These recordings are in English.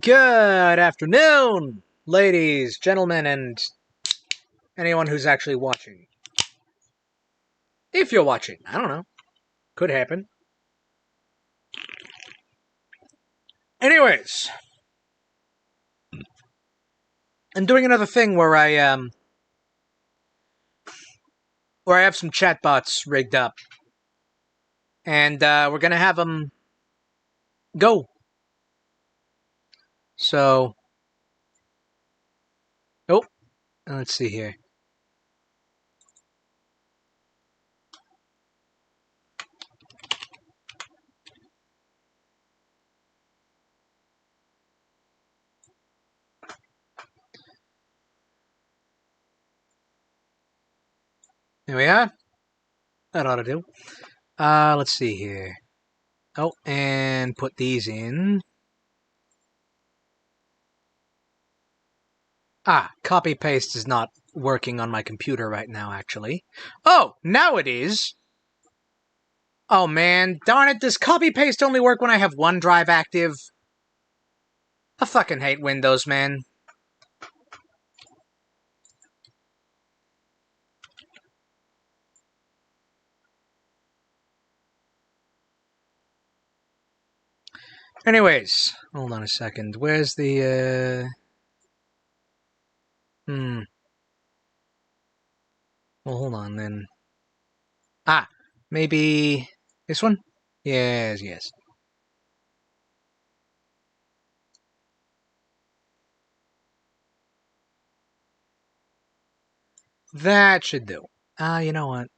Good afternoon, ladies, gentlemen, and anyone who's actually watching. If you're watching, I don't know. Could happen. Anyways, I'm doing another thing where I have some chatbots rigged up, and we're gonna have them go. So, let's see here. There we are. That ought to do. Let's see here. Oh, and put these in. Copy-paste is not working on my computer right now, actually. Oh, now it is! Oh man, darn it, does copy-paste only work when I have OneDrive active? I fucking hate Windows, man. Anyways, hold on a second. Where's the, Well, hold on, then. Maybe this one? Yes. That should do. You know what?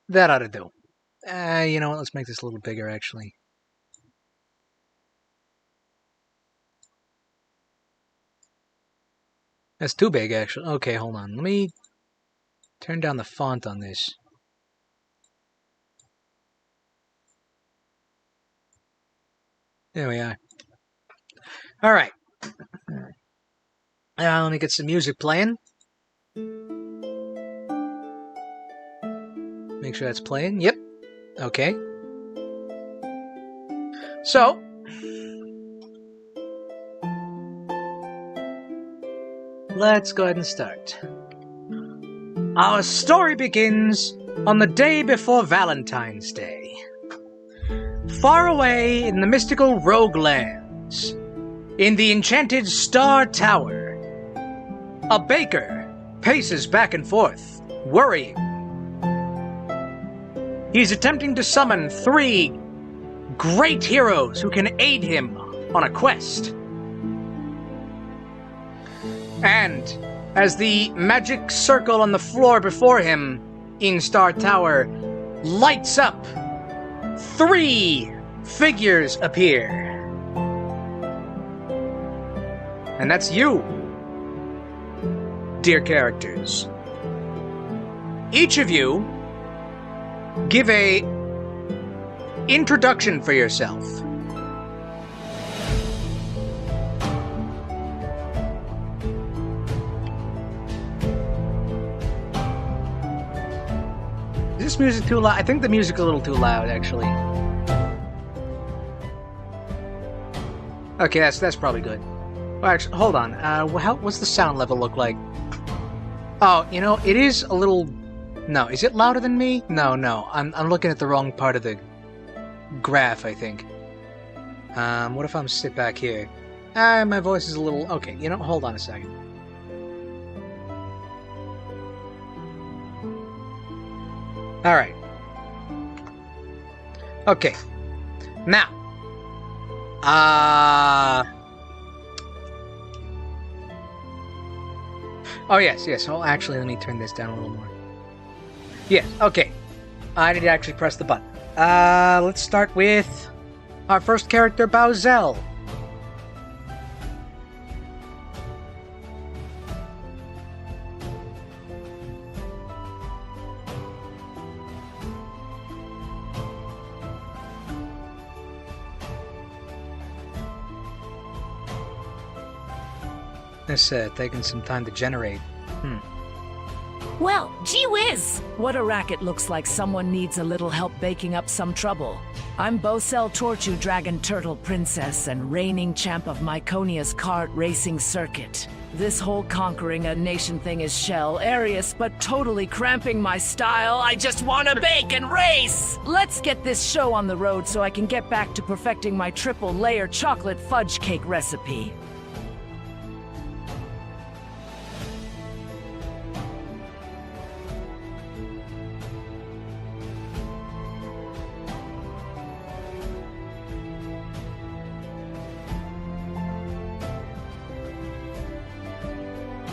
That ought to do. You know what? Let's make this a little bigger, actually. That's too big, actually. Okay, hold on. Let me turn down the font on this. There we are. Alright. Let me get some music playing. Make sure that's playing. Yep. Okay. So, let's go ahead and start. Our story begins on the day before Valen-times Day. Far away in the mystical roguelands, in the enchanted Star Tower, a baker paces back and forth, worrying. He's attempting to summon 3 great heroes who can aid him on a quest. And as the magic circle on the floor before him in Star Tower lights up, 3 figures appear. And that's you, dear characters. Each of you give a introduction for yourself. Is this music too loud? I think the music's a little too loud, actually. Okay, that's probably good. Well, actually, hold on. What's the sound level look like? Oh, you know, it is a little... No, is it louder than me? No. I'm looking at the wrong part of the graph, I think. What if I'm sit back here? My voice is a little... Okay, you know, hold on a second. Alright. Okay. Now. Oh, yes. Oh, actually, let me turn this down a little more. Yes, okay. I need to actually press the button. Let's start with our first character, Bowsell. This taking some time to generate. Well, gee whiz! What a racket looks like someone needs a little help baking up some trouble. I'm Bocel Torchu Dragon Turtle Princess and reigning champ of Myconia's kart racing circuit. This whole conquering a nation thing is hilarious, but totally cramping my style. I just wanna bake and race! Let's get this show on the road so I can get back to perfecting my triple layer chocolate fudge cake recipe.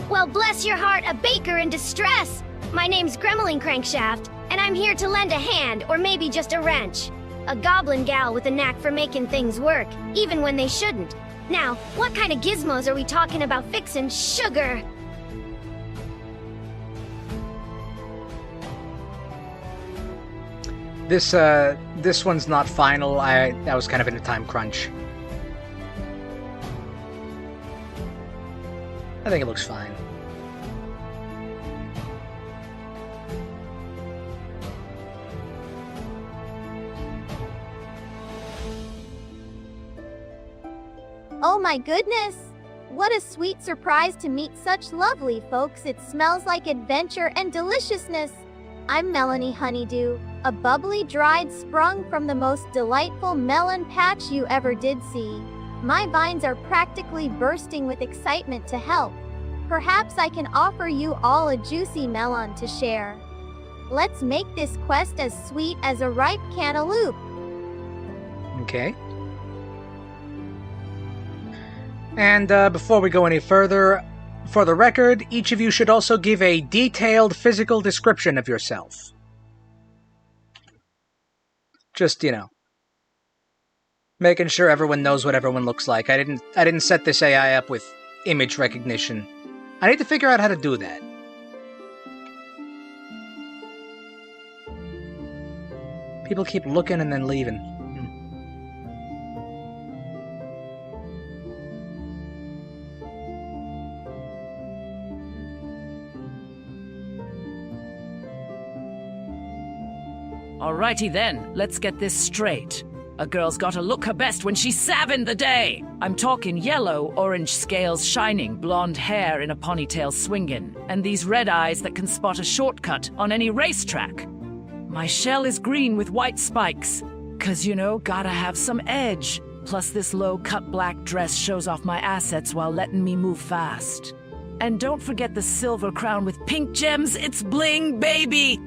Well, bless your heart, a baker in distress! My name's Gremlin Crankshaft, and I'm here to lend a hand, or maybe just a wrench. A goblin gal with a knack for making things work, even when they shouldn't. Now, what kind of gizmos are we talking about fixing? Sugar! This one's not final. I was kind of in a time crunch. I think it looks fine. Oh my goodness! What a sweet surprise to meet such lovely folks. It smells like adventure and deliciousness. I'm Melanie Honeydew, a bubbly dried sprung from the most delightful melon patch you ever did see. My vines are practically bursting with excitement to help. Perhaps I can offer you all a juicy melon to share. Let's make this quest as sweet as a ripe cantaloupe. Okay. And before we go any further, for the record, each of you should also give a detailed physical description of yourself. Just, you know, making sure everyone knows what everyone looks like. I didn't set this AI up with image recognition. I need to figure out how to do that. People keep looking and then leaving. Alrighty then, let's get this straight. A girl's gotta look her best when she's savin' the day. I'm talking yellow, orange scales shining, blonde hair in a ponytail swingin', and these red eyes that can spot a shortcut on any racetrack. My shell is green with white spikes, 'cause you know, gotta have some edge. Plus this low-cut black dress shows off my assets while letting me move fast. And don't forget the silver crown with pink gems, it's bling, baby!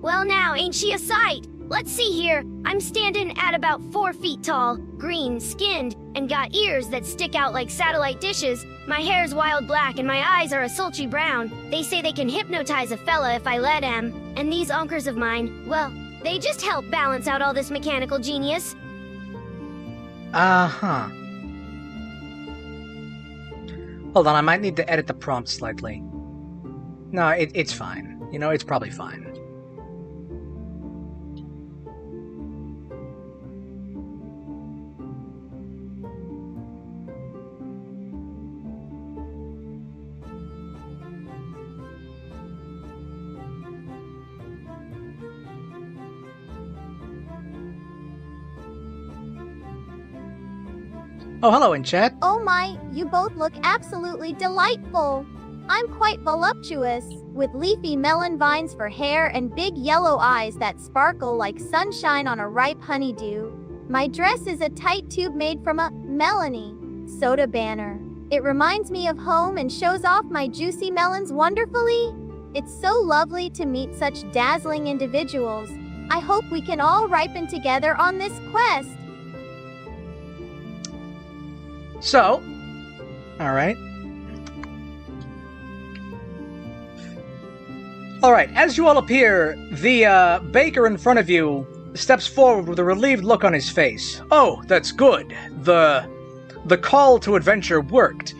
Well now, ain't she a sight? Let's see here. I'm standing at about 4 feet tall, green, skinned, and got ears that stick out like satellite dishes. My hair's wild black and my eyes are a sultry brown. They say they can hypnotize a fella if I let 'em. And these uncers of mine, well, they just help balance out all this mechanical genius. Uh-huh. Hold on, I might need to edit the prompt slightly. No, it's fine. You know, it's probably fine. Oh, hello in chat. Oh my, you both look absolutely delightful. I'm quite voluptuous, with leafy melon vines for hair and big yellow eyes that sparkle like sunshine on a ripe honeydew. My dress is a tight tube made from a Melanie soda banner. It reminds me of home and shows off my juicy melons wonderfully. It's so lovely to meet such dazzling individuals. I hope we can all ripen together on this quest. So, alright. Alright, as you all appear, the baker in front of you steps forward with a relieved look on his face. Oh, that's good. The call to adventure worked.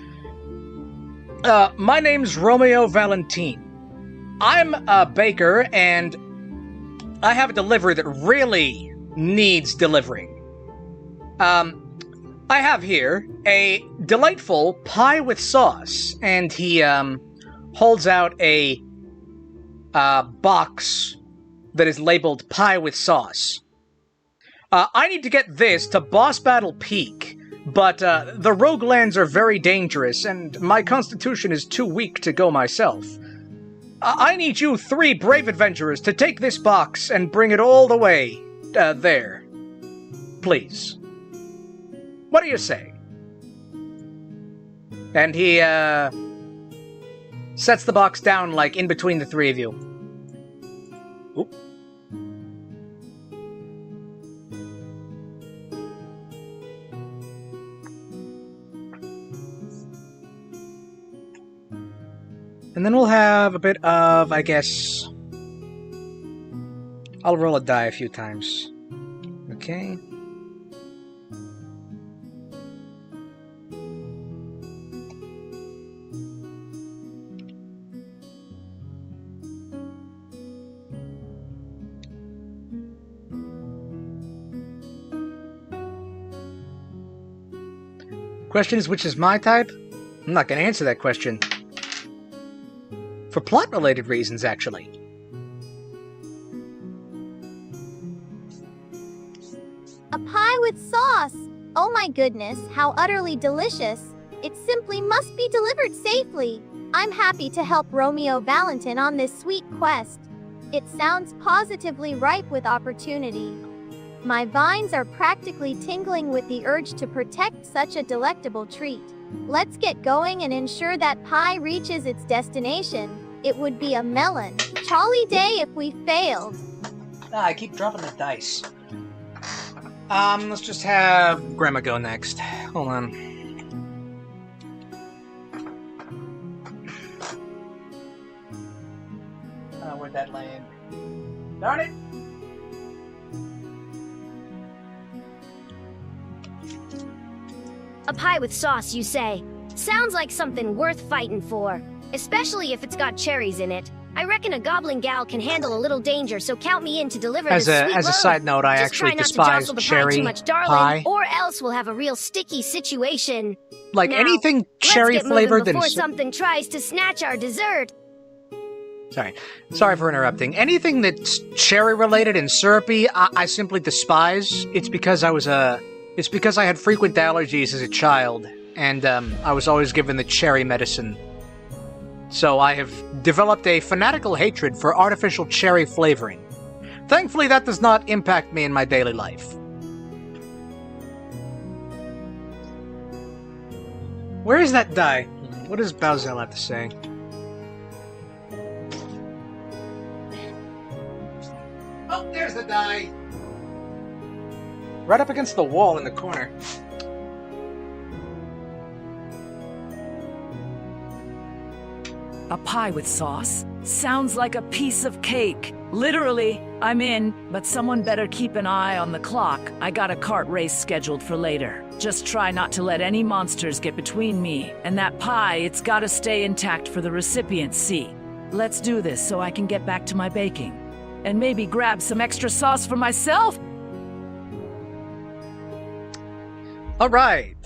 My name's Romeo Valentine. I'm a baker, and I have a delivery that really needs delivering. I have here a delightful pie with sauce, and he holds out a box that is labeled pie with sauce. I need to get this to Boss Battle Peak, but the roguelands are very dangerous, and my constitution is too weak to go myself. I need you 3 brave adventurers to take this box and bring it all the way there. Please. What do you say? And he sets the box down, like, in between the 3 of you. Oop. And then we'll have a bit of, I guess... I'll roll a die a few times. Okay. Question is, which is my type? I'm not going to answer that question. For plot-related reasons, actually. A pie with sauce! Oh my goodness, how utterly delicious. It simply must be delivered safely. I'm happy to help Romeo Valentin on this sweet quest. It sounds positively ripe with opportunity. My vines are practically tingling with the urge to protect such a delectable treat. Let's get going and ensure that pie reaches its destination. It would be a melancholy day if we failed. I keep dropping the dice. Let's just have Grandma go next. Hold on. Where'd that land? Darn it! A pie with sauce, you say? Sounds like something worth fighting for. Especially if it's got cherries in it. I reckon a goblin gal can handle a little danger, so count me in to deliver this sweet load. As a side note, I Just actually try not despise to jostle the cherry pie too much, darling, pie. or else we'll have a real sticky situation. Like Now, anything cherry let's get flavored moving than before something tries to snatch our dessert. Sorry for interrupting. Anything that's cherry related and syrupy, I simply despise. It's because it's because I had frequent allergies as a child, and I was always given the cherry medicine. So I have developed a fanatical hatred for artificial cherry flavoring. Thankfully, that does not impact me in my daily life. Where is that die? What does Bowsell have to say? Oh, there's the die! Right up against the wall in the corner. A pie with sauce? Sounds like a piece of cake. Literally, I'm in, but someone better keep an eye on the clock. I got a cart race scheduled for later. Just try not to let any monsters get between me and that pie. It's gotta stay intact for the recipients, see? Let's do this so I can get back to my baking. And maybe grab some extra sauce for myself? Alright.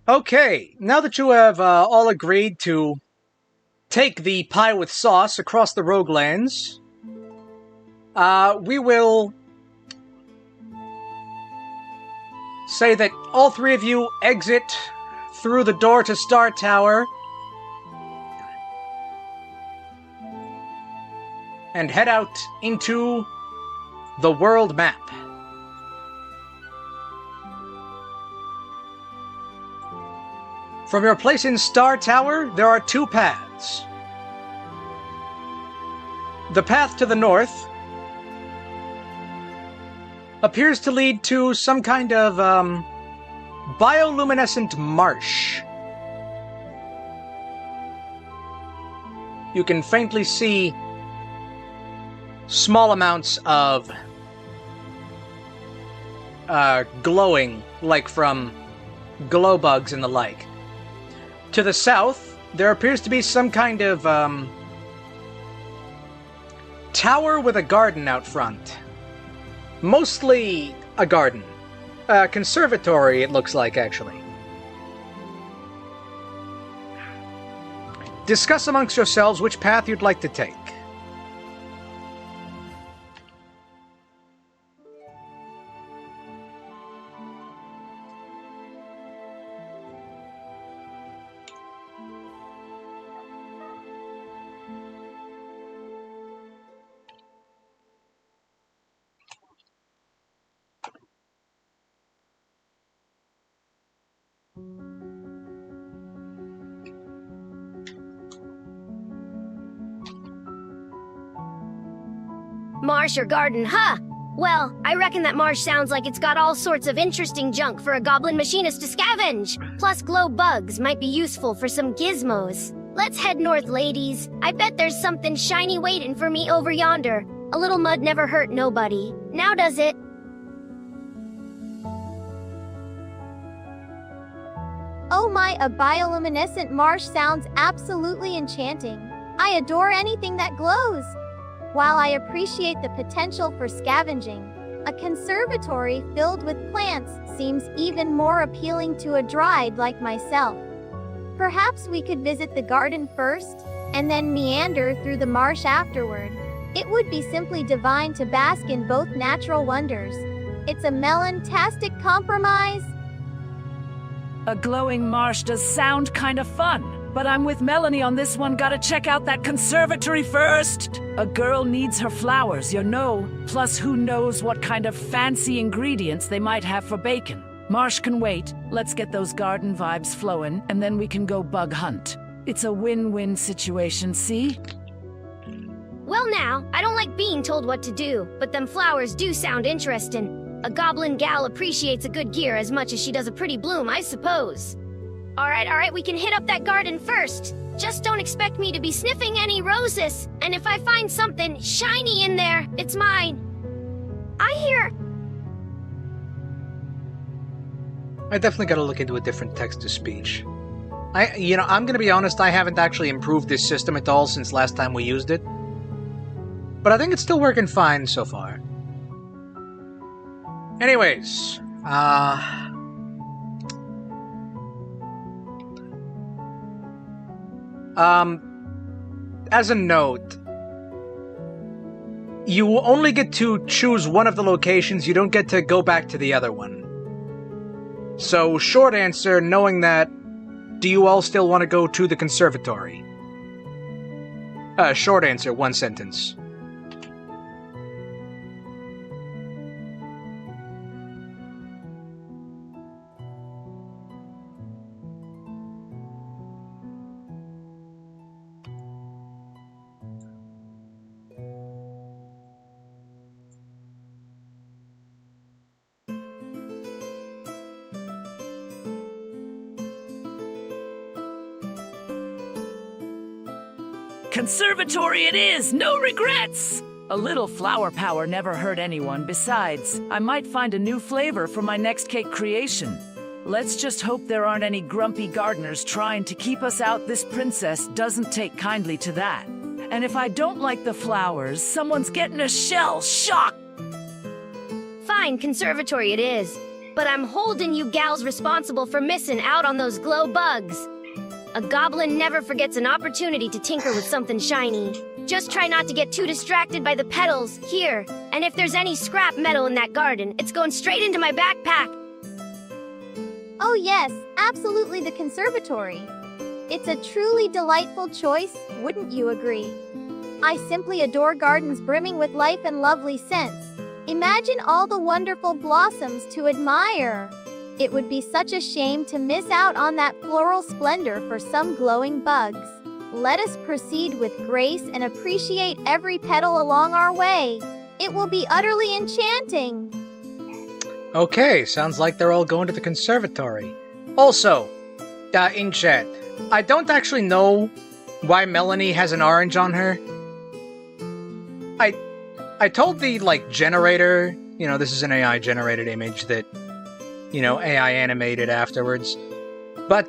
Okay, now that you have all agreed to take the pie with sauce across the roguelands, we will say that all 3 of you exit through the door to Star Tower and head out into the world map. From your place in Star Tower, there are 2 paths. The path to the north appears to lead to some kind of, bioluminescent marsh. You can faintly see small amounts of glowing, like from glow bugs and the like. To the south, there appears to be some kind of, tower with a garden out front. Mostly a garden. A conservatory, it looks like, actually. Discuss amongst yourselves which path you'd like to take. Marsh or garden, huh? Well, I reckon that marsh sounds like it's got all sorts of interesting junk for a goblin machinist to scavenge. Plus glow bugs might be useful for some gizmos. Let's head north, ladies. I bet there's something shiny waiting for me over yonder. A little mud never hurt nobody. Now does it? Oh my, a bioluminescent marsh sounds absolutely enchanting. I adore anything that glows. While I appreciate the potential for scavenging, a conservatory filled with plants seems even more appealing to a dryad like myself. Perhaps we could visit the garden first, and then meander through the marsh afterward. It would be simply divine to bask in both natural wonders. It's a melon-tastic compromise. A glowing marsh does sound kind of fun. But I'm with Melanie on this one. Gotta check out that conservatory first. A girl needs her flowers, you know. Plus, who knows what kind of fancy ingredients they might have for bacon. Marsh can wait. Let's get those garden vibes flowing, and then we can go bug hunt. It's a win-win situation, see? Well now, I don't like being told what to do, but them flowers do sound interesting. A goblin gal appreciates a good gear as much as she does a pretty bloom, I suppose. Alright, we can hit up that garden first. Just don't expect me to be sniffing any roses. And if I find something shiny in there, it's mine. I definitely gotta look into a different text-to-speech. I'm gonna be honest, I haven't actually improved this system at all since last time we used it. But I think it's still working fine so far. Anyways, as a note, you only get to choose one of the locations, you don't get to go back to the other one. So, short answer, knowing that, do you all still want to go to the conservatory? Short answer, one sentence. Conservatory it is, no regrets! A little flower power never hurt anyone. Besides, I might find a new flavor for my next cake creation. Let's just hope there aren't any grumpy gardeners trying to keep us out. This princess doesn't take kindly to that. And if I don't like the flowers, someone's getting a shell shock! Fine, conservatory it is. But I'm holding you gals responsible for missing out on those glow bugs. A goblin never forgets an opportunity to tinker with something shiny. Just try not to get too distracted by the petals, here. And if there's any scrap metal in that garden, it's going straight into my backpack. Oh yes, absolutely the conservatory. It's a truly delightful choice, wouldn't you agree? I simply adore gardens brimming with life and lovely scents. Imagine all the wonderful blossoms to admire. It would be such a shame to miss out on that floral splendor for some glowing bugs. Let us proceed with grace and appreciate every petal along our way. It will be utterly enchanting. Okay, sounds like they're all going to the conservatory. Also, in chat, I don't actually know why Melanie has an orange on her. I told the, generator, this is an AI-generated image that, AI animated afterwards. But,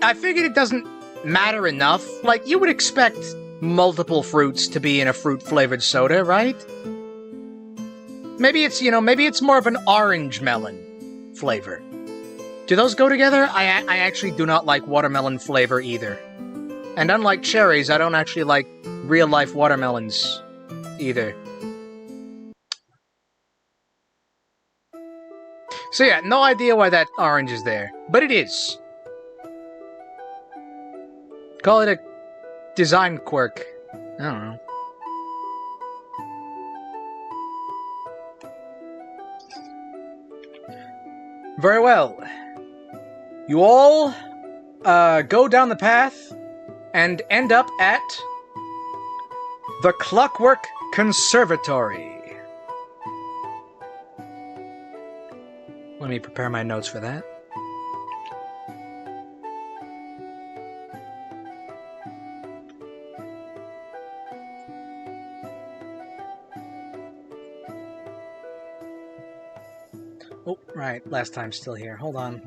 I figured it doesn't matter enough. Like, you would expect multiple fruits to be in a fruit-flavored soda, right? Maybe it's, maybe it's more of an orange melon flavor. Do those go together? I actually do not like watermelon flavor either. And unlike cherries, I don't actually like real-life watermelons either. So yeah, no idea why that orange is there. But it is. Call it a design quirk. I don't know. Very well. You all go down the path and end up at the Clockwork Conservatory. Let me prepare my notes for that. Oh, right. Last time still here. Hold on.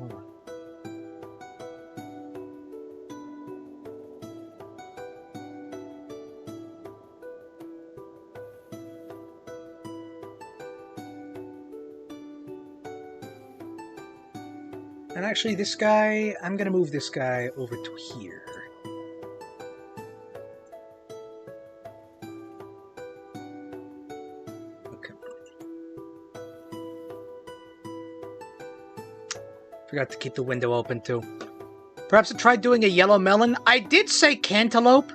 And actually, this guy, I'm gonna move this guy over to here. Okay. Forgot to keep the window open, too. Perhaps I tried doing a yellow melon. I did say cantaloupe.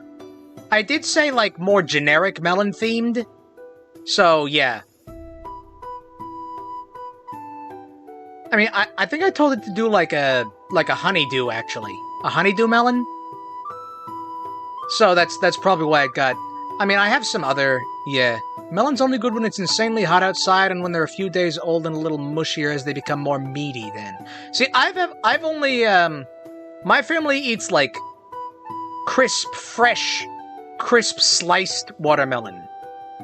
I did say, like, more generic melon-themed. So, yeah. I mean, I think I told it to do like a honeydew, actually. A honeydew melon? So that's probably why it got... I mean, I have some other... Yeah. Melon's only good when it's insanely hot outside and when they're a few days old and a little mushier as they become more meaty then. See, I've only, my family eats, like, crisp, fresh, crisp sliced watermelon.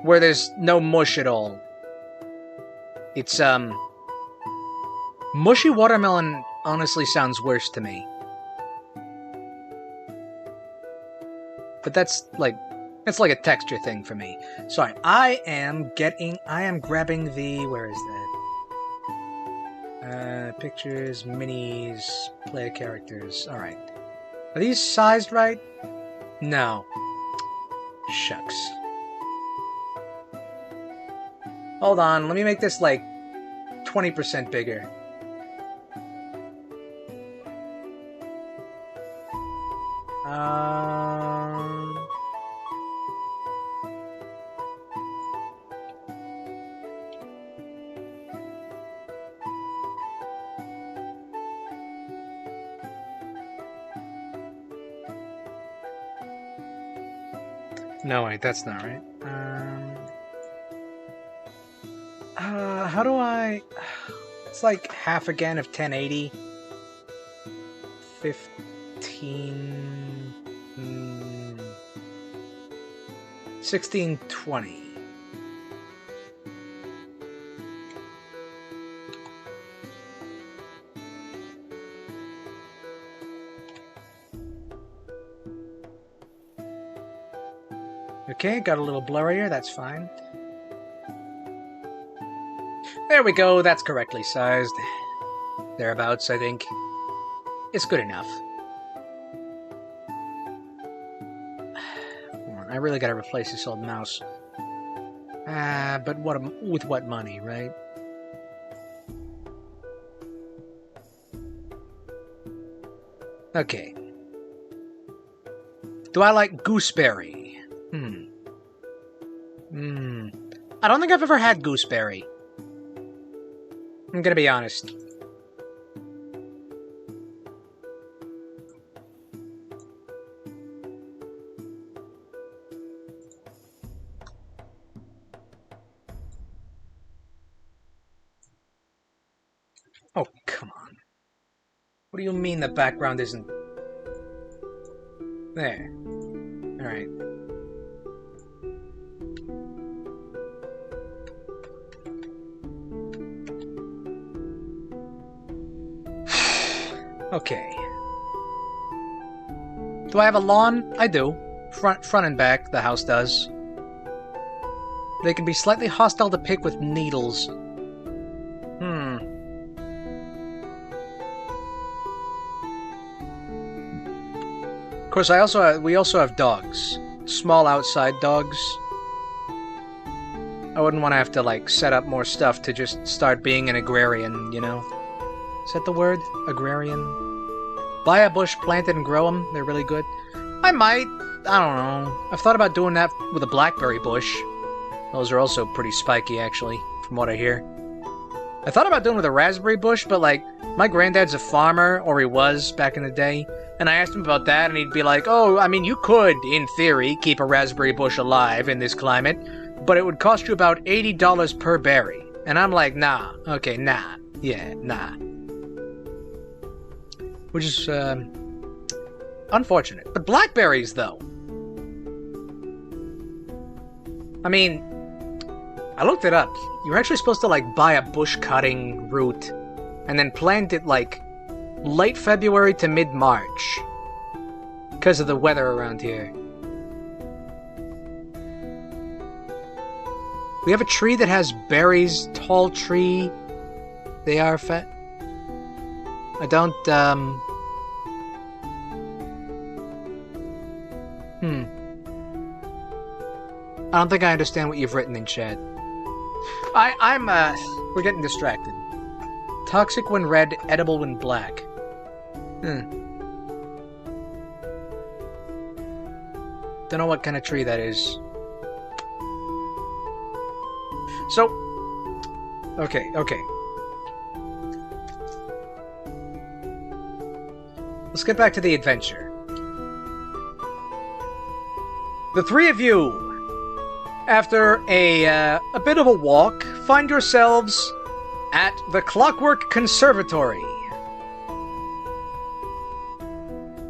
Where there's no mush at all. It's, mushy watermelon honestly sounds worse to me. But that's like a texture thing for me. Sorry, I am grabbing the, where is that? Pictures, minis, player characters. Alright. Are these sized right? No. Shucks. Hold on, let me make this like 20% bigger. No, wait, that's not right. How do I... It's like half again of 1080. 15... 1620. Okay, got a little blurrier, that's fine. There we go, that's correctly sized. Thereabouts, I think. It's good enough. I really gotta replace this old mouse. But with what money, right? Okay. Do I like gooseberry? I don't think I've ever had gooseberry. I'm gonna be honest. Oh, come on. What do you mean the background isn't... There. Alright. Okay. Do I have a lawn? I do. Front and back, the house does. They can be slightly hostile to pick with needles. Of course, we also have dogs. Small outside dogs. I wouldn't want to have to, like, set up more stuff to just start being an agrarian, you know? Is that the word? Agrarian? Buy a bush, plant it, and grow them. They're really good. I might. I don't know. I've thought about doing that with a blackberry bush. Those are also pretty spiky, actually, from what I hear. I thought about doing it with a raspberry bush, but, like, my granddad's a farmer, or he was back in the day, and I asked him about that, and he'd be like, oh, I mean, you could, in theory, keep a raspberry bush alive in this climate, but it would cost you about $80 per berry. And I'm like, nah. Okay, nah. Yeah, nah. Which is, unfortunate. But blackberries, though. I mean, I looked it up. You're actually supposed to, like, buy a bush cutting root and then plant it, like, late February to mid-March. Because of the weather around here. We have a tree that has berries. Tall tree. They are fat. I don't, I don't think I understand what you've written in chat. We're getting distracted. Toxic when red, edible when black. Don't know what kind of tree that is. So, okay. Let's get back to the adventure. The three of you, after a bit of a walk, find yourselves at the Clockwork Conservatory.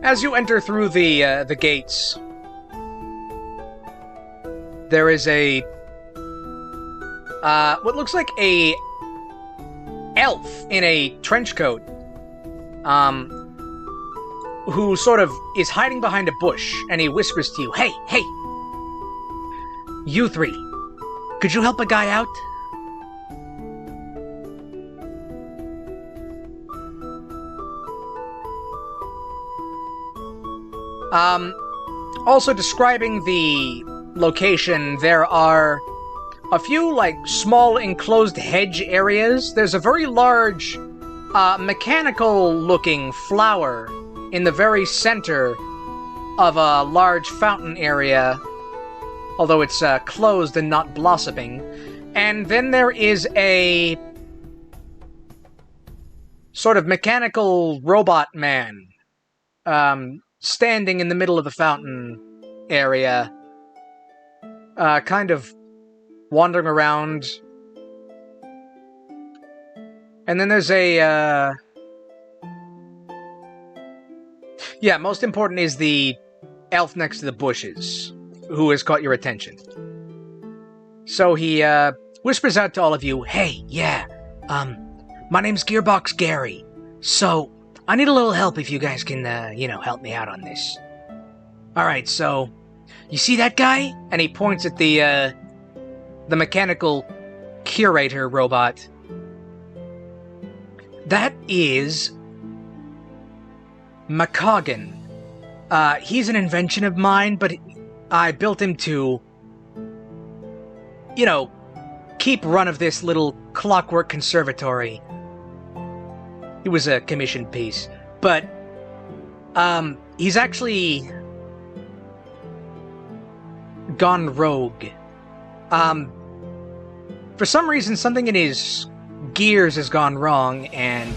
As you enter through the gates, there is a what looks like a elf in a trench coat, who sort of is hiding behind a bush, and he whispers to you, Hey! You three, could you help a guy out? Also describing the location, there are a few, like, small enclosed hedge areas. There's a very large, mechanical-looking flower in the very center of a large fountain area, although it's closed and not blossoming. And then there is a sort of mechanical robot man standing in the middle of the fountain area, kind of wandering around. And then there's a yeah, most important is the elf next to the bushes, who has caught your attention. So he whispers out to all of you, Hey, yeah, my name's Gearbox Gary, so I need a little help if you guys can, help me out on this. Alright, so, you see that guy? And he points at the mechanical curator robot. That is Macagan. He's an invention of mine, but I built him to, keep run of this little clockwork conservatory. It was a commissioned piece. But, he's actually gone rogue. For some reason, something in his gears has gone wrong, and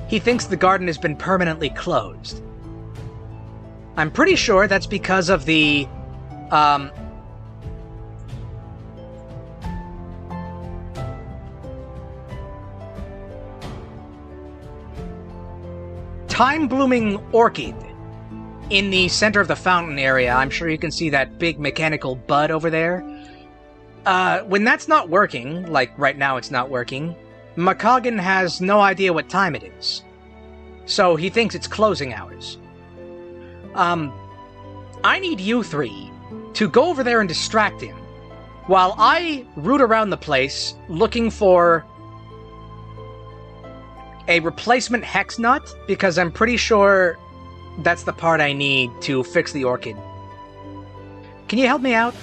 he thinks the garden has been permanently closed. I'm pretty sure that's because of the, time-blooming orchid in the center of the fountain area. I'm sure you can see that big mechanical bud over there. When that's not working, like right now it's not working, Macagan has no idea what time it is. So he thinks it's closing hours. I need you three to go over there and distract him, while I root around the place looking for a replacement hex nut, because I'm pretty sure that's the part I need to fix the orchid. Can you help me out?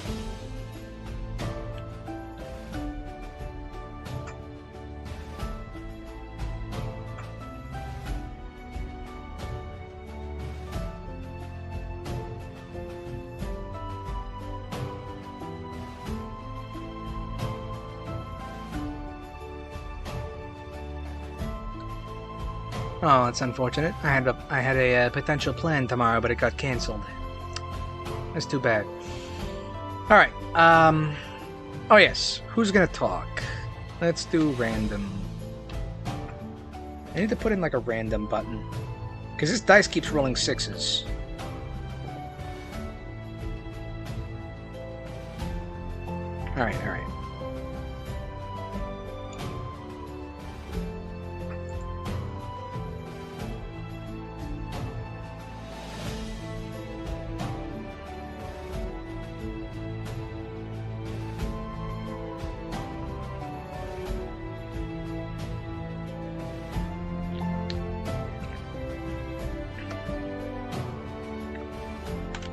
Oh, that's unfortunate. I had a potential plan tomorrow, but it got cancelled. That's too bad. All right. Oh yes. Who's gonna talk? Let's do random. I need to put in like a random button, because this dice keeps rolling sixes. All right. All right.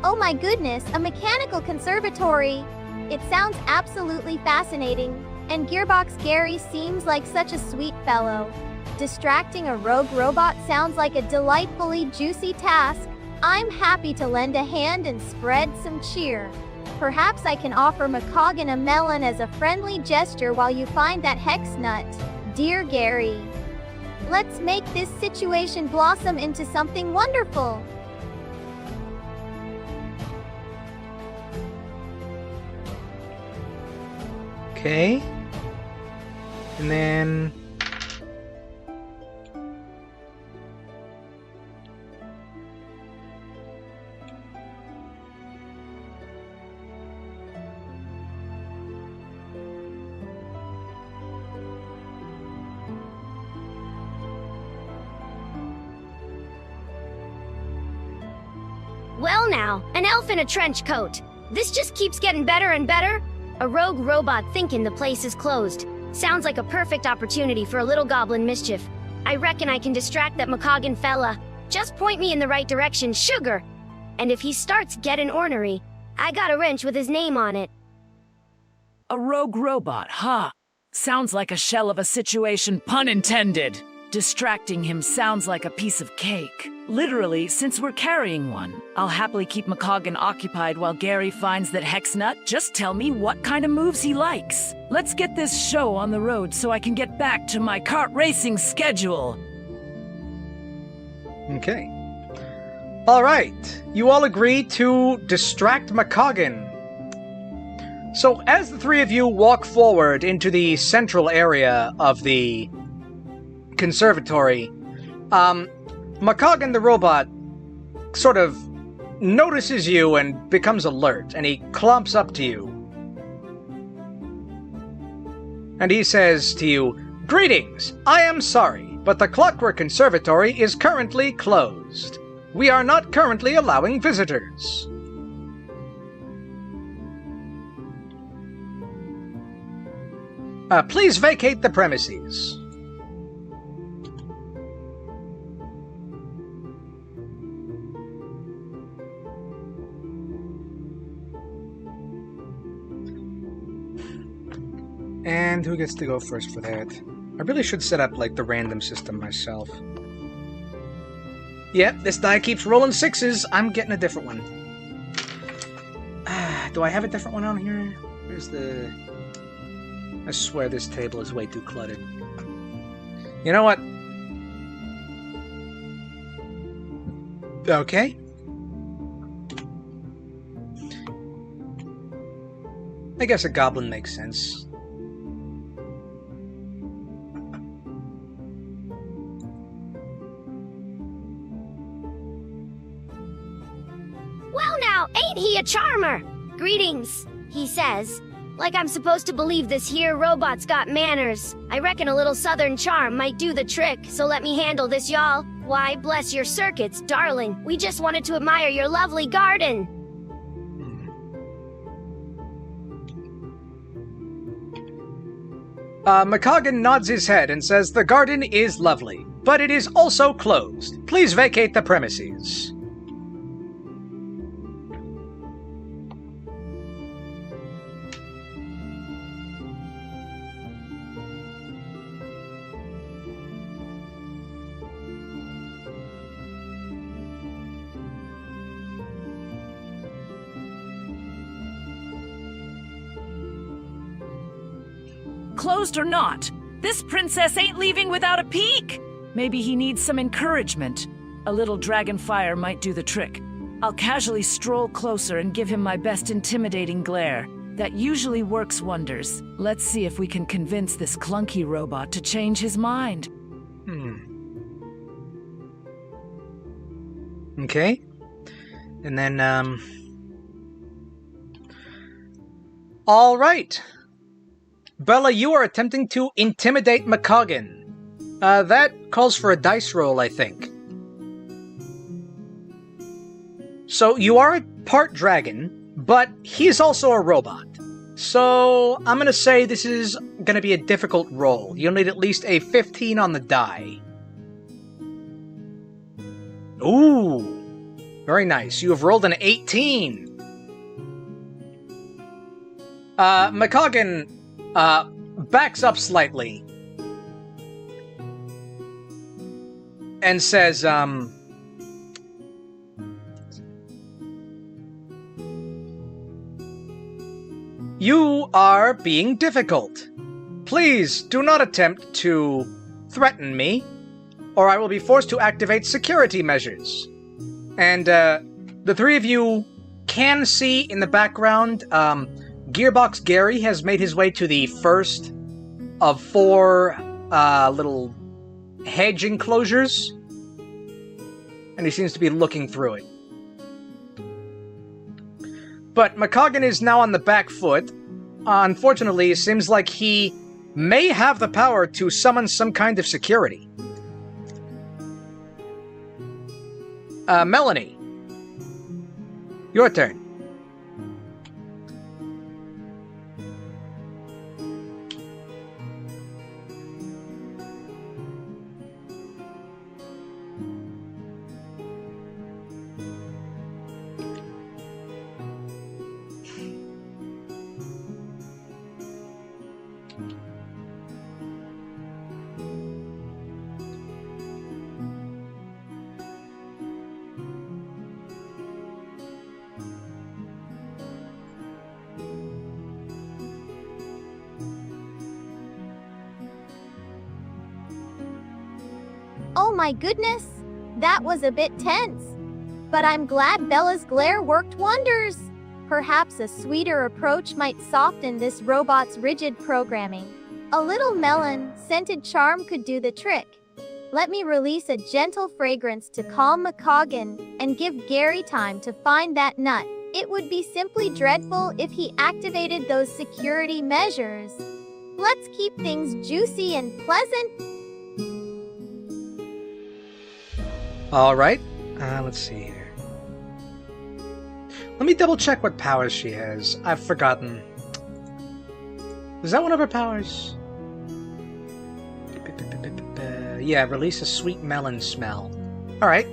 Oh my goodness, a mechanical conservatory! It sounds absolutely fascinating, and Gearbox Gary seems like such a sweet fellow. Distracting a rogue robot sounds like a delightfully juicy task. I'm happy to lend a hand and spread some cheer. Perhaps I can offer McCoggin a melon as a friendly gesture while you find that hex nut. Dear Gary, let's make this situation blossom into something wonderful. Okay. And then... Well now, an elf in a trench coat. This just keeps getting better and better. A rogue robot thinking the place is closed. Sounds like a perfect opportunity for a little goblin mischief. I reckon I can distract that McCoggin fella. Just point me in the right direction, sugar. And if he starts getting ornery, I got a wrench with his name on it. A rogue robot, huh? Sounds like a shell of a situation, pun intended. Distracting him sounds like a piece of cake. Literally, since we're carrying one. I'll happily keep McCoggin occupied while Gary finds that hex nut. Just tell me what kind of moves he likes. Let's get this show on the road so I can get back to my kart racing schedule. Okay. Alright, you all agree to distract McCoggin. So as the three of you walk forward into the central area of the conservatory, McCoggin the robot sort of notices you and becomes alert, and he clumps up to you. And he says to you, "Greetings! I am sorry, but the Clockwork Conservatory is currently closed. We are not currently allowing visitors." Please vacate the premises. And who gets to go first for that? I really should set up, like, the random system myself. Yep, this die keeps rolling sixes. I'm getting a different one. Do I have a different one on here? Where's the... I swear this table is way too cluttered. You know what? Okay. I guess a goblin makes sense. Well now, ain't he a charmer? Greetings, he says. Like I'm supposed to believe this here robot's got manners. I reckon a little southern charm might do the trick, so let me handle this, y'all. Why, bless your circuits, darling. We just wanted to admire your lovely garden. McCoggin nods his head and says the garden is lovely, but it is also closed. Please vacate the premises. Closed or not, this princess ain't leaving without a peek. Maybe he needs some encouragement. A little dragon fire might do the trick. I'll casually stroll closer and give him my best intimidating glare. That usually works wonders. Let's see if we can convince this clunky robot to change his mind. Okay. And then, all right. Bella, you are attempting to intimidate McCoggin. That calls for a dice roll, I think. So, you are a part dragon, but he's also a robot. So, I'm gonna say this is gonna be a difficult roll. You'll need at least a 15 on the die. Ooh! Very nice. You have rolled an 18! McCoggin backs up slightly and says, you are being difficult. Please do not attempt to threaten me, or I will be forced to activate security measures. And the three of you can see in the background, Gearbox Gary has made his way to the first of 4 little hedge enclosures, and he seems to be looking through it. But McCoggin is now on the back foot. Unfortunately, it seems like he may have the power to summon some kind of security. Melanie, your turn. Oh my goodness, that was a bit tense. But I'm glad Bella's glare worked wonders. Perhaps a sweeter approach might soften this robot's rigid programming. A little melon-scented charm could do the trick. Let me release a gentle fragrance to calm McCoggin and give Gary time to find that nut. It would be simply dreadful if he activated those security measures. Let's keep things juicy and pleasant. Alright, let's see here. Let me double check what powers she has. I've forgotten. Is that one of her powers? Yeah, release a sweet melon smell. Alright.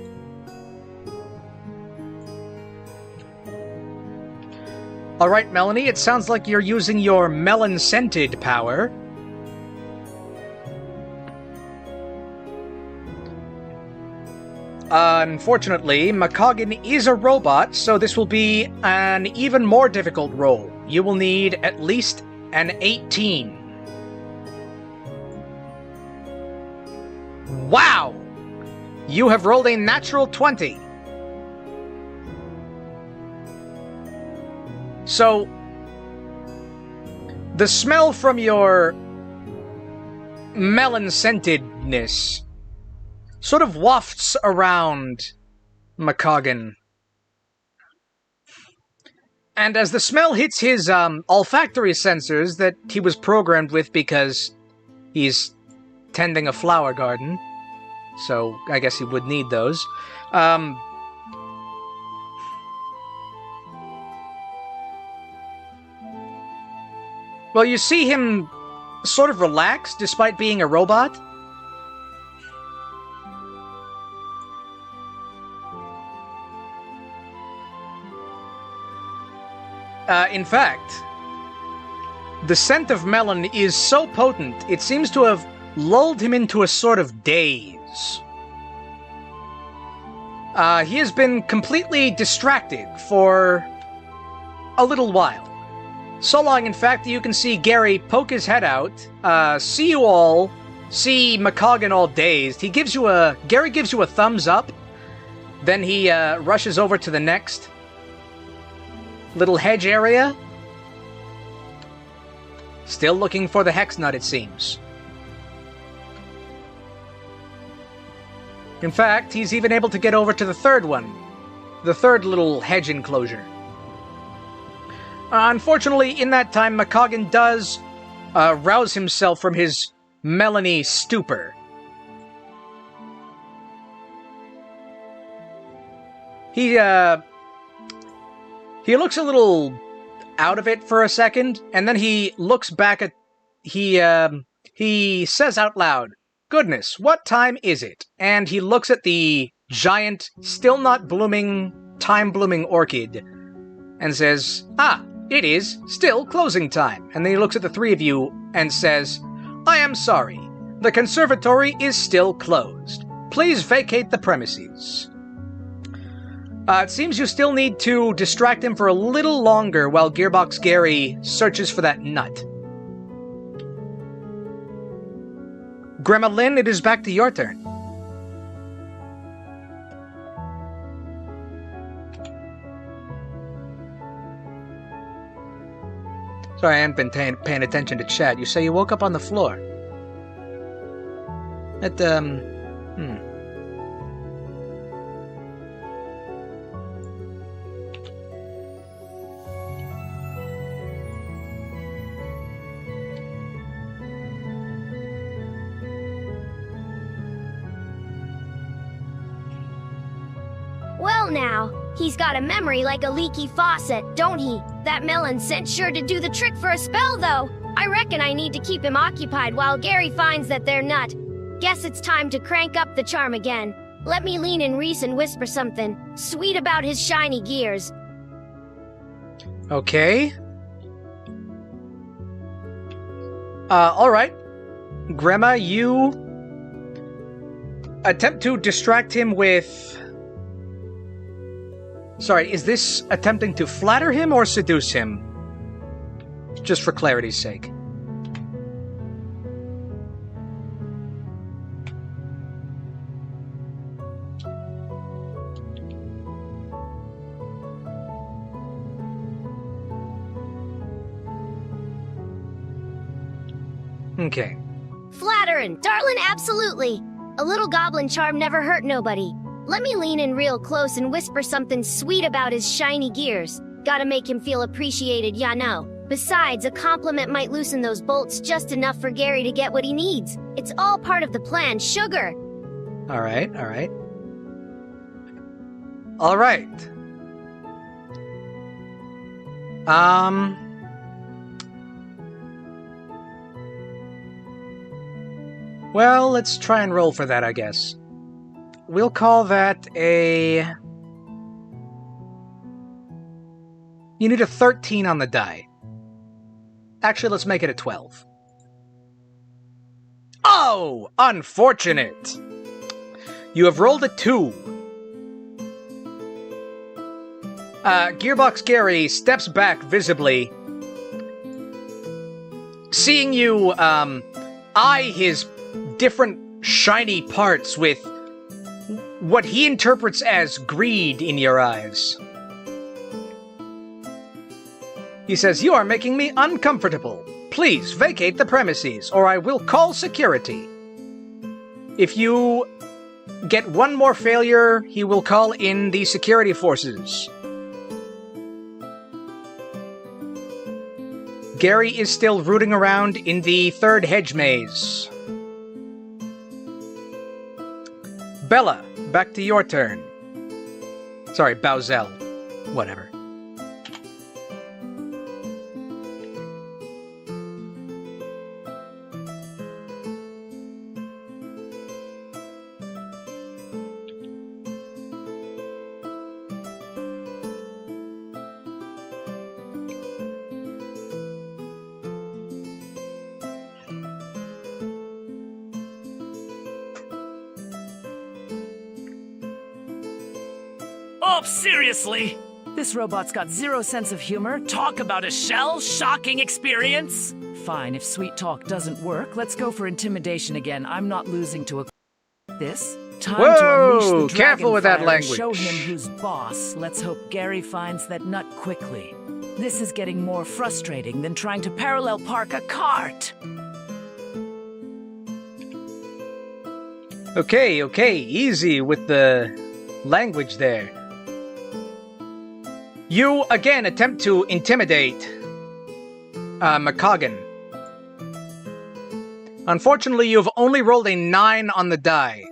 Alright, Melanie, it sounds like you're using your melon-scented power. Unfortunately, McCoggin is a robot, so this will be an even more difficult roll. You will need at least an 18. Wow! You have rolled a natural 20. So, the smell from your melon-scentedness sort of wafts around McCoggin. And as the smell hits his olfactory sensors that he was programmed with because he's tending a flower garden, so I guess he would need those. Well, you see him sort of relax despite being a robot. In fact, the scent of melon is so potent, it seems to have lulled him into a sort of daze. He has been completely distracted for a little while. So long, in fact, that you can see Gary poke his head out, see you all, see McCoggin all dazed. Gary gives you a thumbs up, then he rushes over to the next little hedge area. Still looking for the hex nut, it seems. In fact, he's even able to get over to the third one. The third little hedge enclosure. Unfortunately, in that time, McCoggin does rouse himself from his Melanie stupor. He looks a little out of it for a second, and then he looks back at... He says out loud, "Goodness, what time is it?" And he looks at the giant, still not blooming, time-blooming orchid, and says, "Ah, it is still closing time." And then he looks at the three of you and says, "I am sorry. The conservatory is still closed. Please vacate the premises." It seems you still need to distract him for a little longer while Gearbox Gary searches for that nut. Grandma Lynn, it is back to your turn. Sorry, I haven't been paying attention to chat. You say you woke up on the floor. Well now, he's got a memory like a leaky faucet, don't he? That melon scent sure to do the trick for a spell, though. I reckon I need to keep him occupied while Gary finds that they're nut. Guess it's time to crank up the charm again. Let me lean in Reese and whisper something sweet about his shiny gears. Okay. Alright. Grandma, you attempt to distract him with... Sorry, is this attempting to flatter him or seduce him? Just for clarity's sake. Okay. Flattering, darling, absolutely. A little goblin charm never hurt nobody. Let me lean in real close and whisper something sweet about his shiny gears. Gotta make him feel appreciated, ya know. Besides, a compliment might loosen those bolts just enough for Gary to get what he needs. It's all part of the plan, sugar. Alright, alright. Alright. Well, let's try and roll for that, I guess. We'll call that a... You need a 13 on the die. Actually, let's make it a 12. Oh! Unfortunate! You have rolled a 2. Gearbox Gary steps back visibly, seeing you, eye his different shiny parts with what he interprets as greed in your eyes. He says, "You are making me uncomfortable. Please vacate the premises, or I will call security." If you get one more failure, he will call in the security forces. Gary is still rooting around in the third hedge maze. Bella, back to your turn. Sorry, Bowsell. Whatever. Oh, seriously? This robot's got zero sense of humor. Talk about a shell-shocking experience? Fine, if sweet talk doesn't work, let's go for intimidation again. I'm not losing to a... This? Time to unleash the dragon careful with that fire and language. show him who's boss. Let's hope Gary finds that nut quickly. This is getting more frustrating than trying to parallel park a cart. Okay, easy with the language there. You, again, attempt to intimidate McCoggin. Unfortunately, you've only rolled a 9 on the die.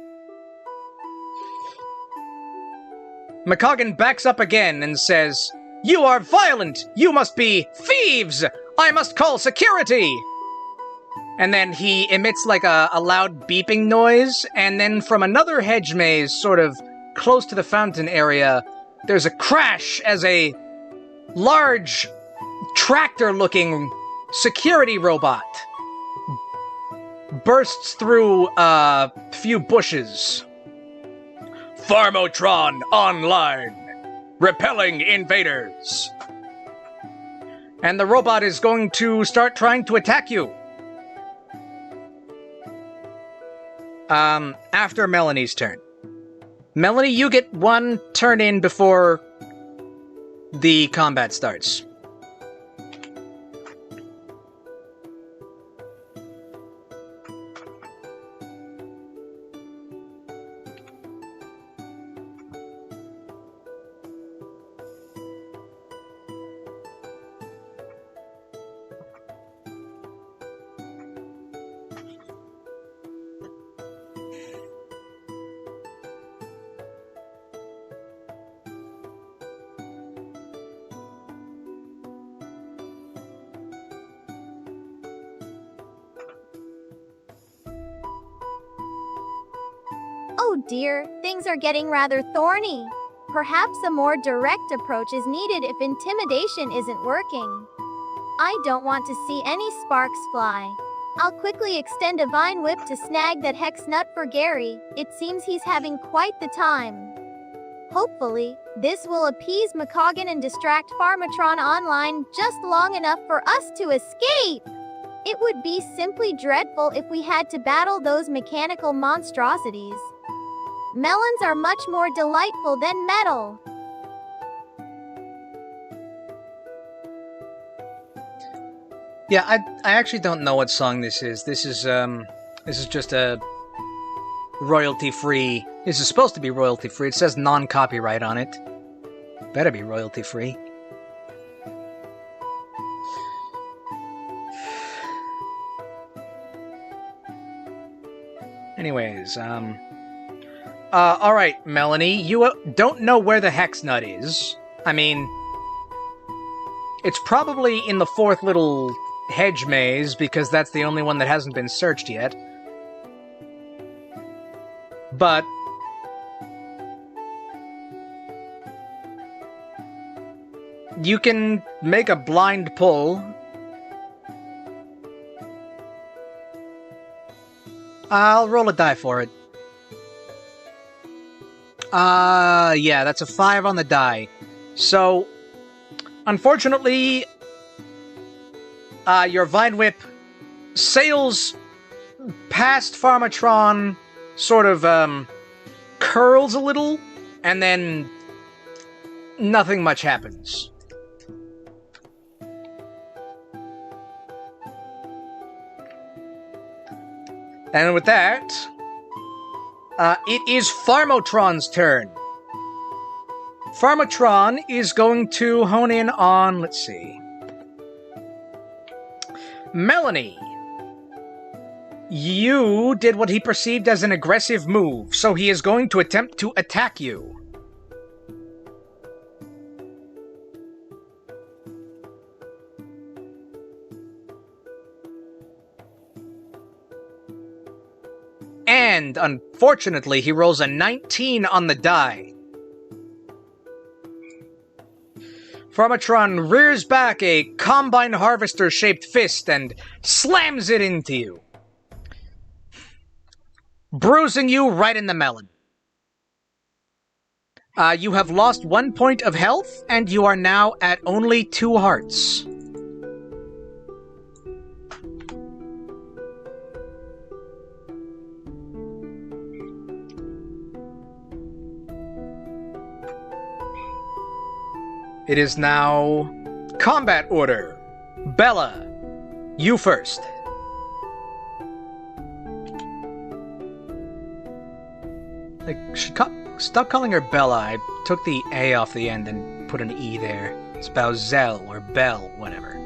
McCoggin backs up again and says, "You are violent! You must be thieves! I must call security!" And then he emits like a loud beeping noise, and then from another hedge maze, sort of close to the fountain area, there's a crash as a large tractor-looking security robot bursts through a few bushes. Farmotron online, repelling invaders. And the robot is going to start trying to attack you. After Melanie's turn. Melanie, you get one turn in before the combat starts. Oh dear, things are getting rather thorny. Perhaps a more direct approach is needed if intimidation isn't working. I don't want to see any sparks fly. I'll quickly extend a vine whip to snag that hex nut for Gary. It seems he's having quite the time. Hopefully, this will appease McCoggin and distract Farmatron Online just long enough for us to escape. It would be simply dreadful if we had to battle those mechanical monstrosities. Melons are much more delightful than metal. Yeah, I actually don't know what song this is. This is just a royalty-free. This is supposed to be royalty-free. It says non-copyright on it. Better be royalty-free. Anyways, alright, Melanie, you don't know where the hex nut is. I mean, it's probably in the fourth little hedge maze, because that's the only one that hasn't been searched yet. But you can make a blind pull. I'll roll a die for it. Yeah, that's a 5 on the die. So, unfortunately, your Vine Whip sails past Farmatron, sort of, curls a little, and then nothing much happens. And with that, it is Farmotron's turn. Farmatron is going to hone in on, let's see, Melanie. You did what he perceived as an aggressive move, so he is going to attempt to attack you. And, unfortunately, he rolls a 19 on the die. Farmatron rears back a combine harvester-shaped fist and slams it into you, bruising you right in the melon. You have lost 1 point of health, and you are now at only 2 hearts. It is now combat order. Bella, you first. Stop calling her Bella. I took the A off the end and put an E there. It's Bowzel or Bell, whatever.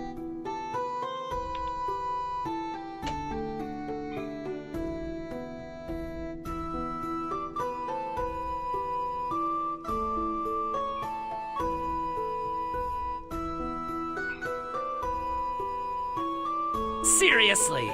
Seriously,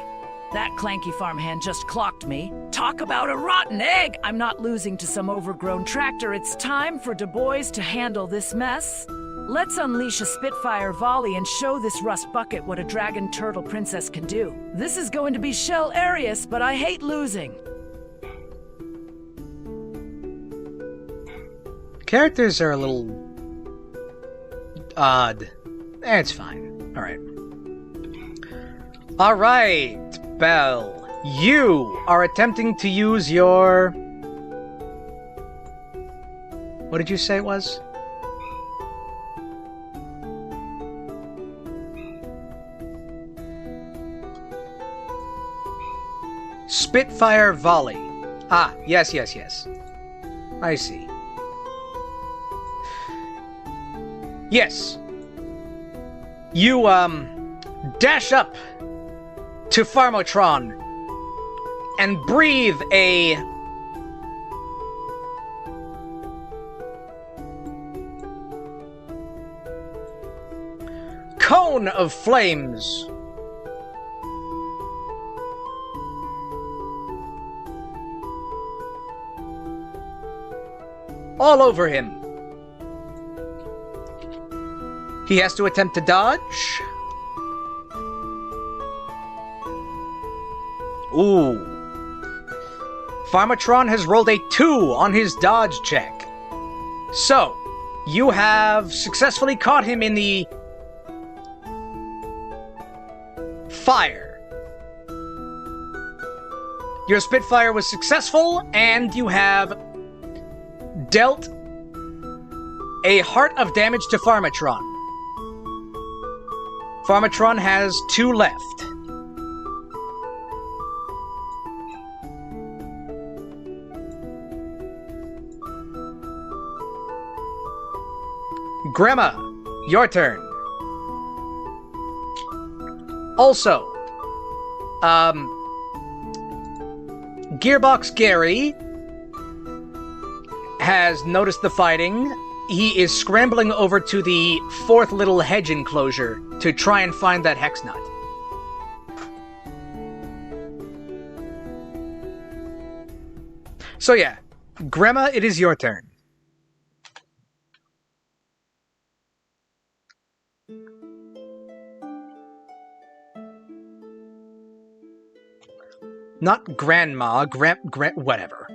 that clanky farmhand just clocked me. Talk about a rotten egg! I'm not losing to some overgrown tractor. It's time for Du Bois to handle this mess. Let's unleash a Spitfire volley and show this rust bucket what a dragon turtle princess can do. This is going to be hilarious, but I hate losing. Characters are a little odd. It's fine. Alright. Alright, Belle. You are attempting to use your... What did you say it was? Spitfire volley. Ah, yes. I see. Yes. You, dash up to Farmotron and breathe a cone of flames. All over him. He has to attempt to dodge. Ooh. Farmatron has rolled a 2 on his dodge check. So, you have successfully caught him in the fire. Your Spitfire was successful, and you have dealt a heart of damage to Farmatron. Farmatron has 2 left. Grandma, your turn. Also, Gearbox Gary has noticed the fighting. He is scrambling over to the 4th little hedge enclosure to try and find that hex nut. So yeah, Grandma, it is your turn. Not grandma, whatever.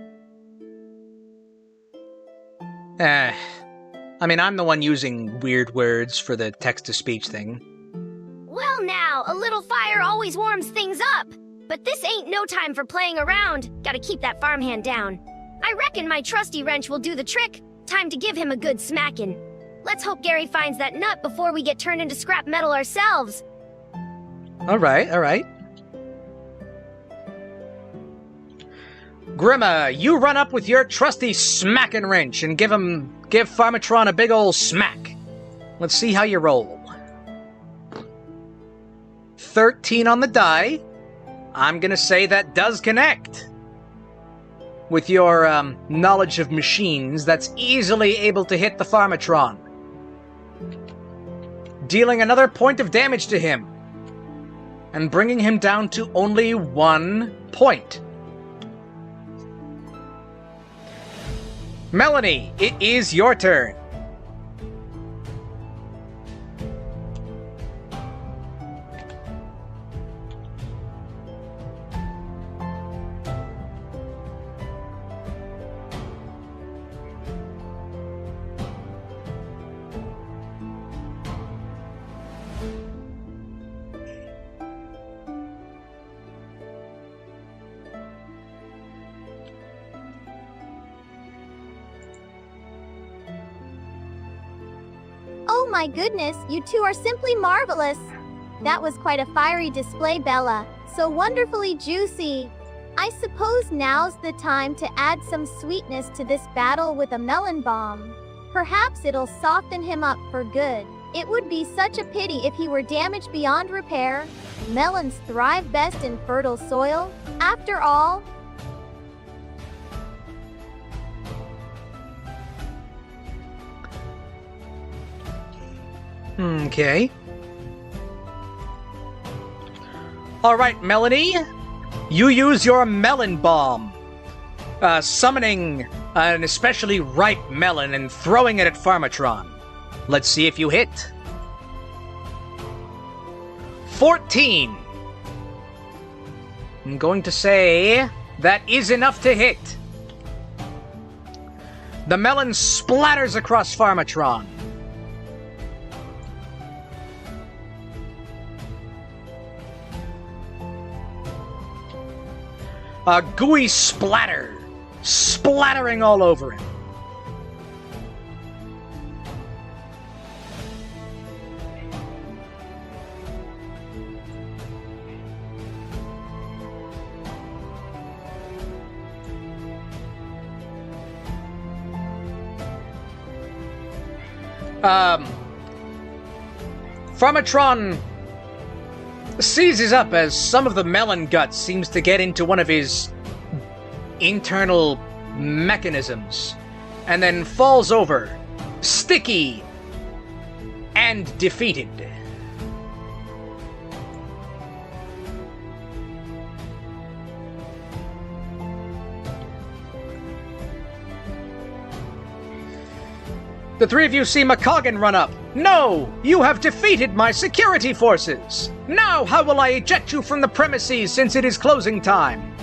I mean, I'm the one using weird words for the text-to-speech thing. Well now, a little fire always warms things up. But this ain't no time for playing around. Gotta keep that farmhand down. I reckon my trusty wrench will do the trick. Time to give him a good smacking. Let's hope Gary finds that nut before we get turned into scrap metal ourselves. Alright. Grimma, you run up with your trusty smacking wrench and give Farmatron a big ol' smack. Let's see how you roll. 13 on the die. I'm gonna say that does connect. With your knowledge of machines, that's easily able to hit the Farmatron, dealing another point of damage to him, and bringing him down to only 1 point. Melanie, it is your turn. Oh my goodness, you two are simply marvelous. That was quite a fiery display, Bella. So wonderfully juicy. I suppose now's the time to add some sweetness to this battle with a melon bomb. Perhaps it'll soften him up for good. It would be such a pity if he were damaged beyond repair. Melons thrive best in fertile soil, after all. Okay. Alright, Melanie. You use your melon bomb, summoning an especially ripe melon and throwing it at Farmatron. Let's see if you hit. 14. I'm going to say that is enough to hit. The melon splatters across Farmatron. A gooey splatter, splattering all over him. Farmatron seizes up as some of the melon guts seems to get into one of his internal mechanisms, and then falls over, sticky and defeated. The three of you see McCoggin run up. No! You have defeated my security forces! Now how will I eject you from the premises since it is closing time?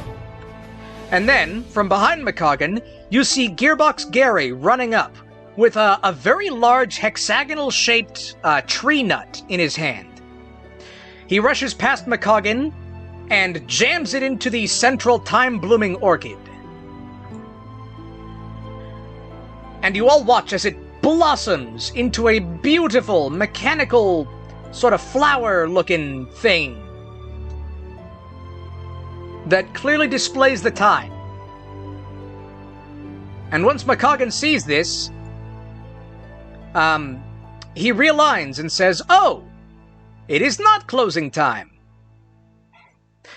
And then, from behind McCoggin, you see Gearbox Gary running up with a very large hexagonal-shaped tree nut in his hand. He rushes past McCoggin and jams it into the central time-blooming orchid. And you all watch as it blossoms into a beautiful, mechanical, sort of flower-looking thing that clearly displays the time. And once McCoggin sees this, he realigns and says, "Oh, it is not closing time.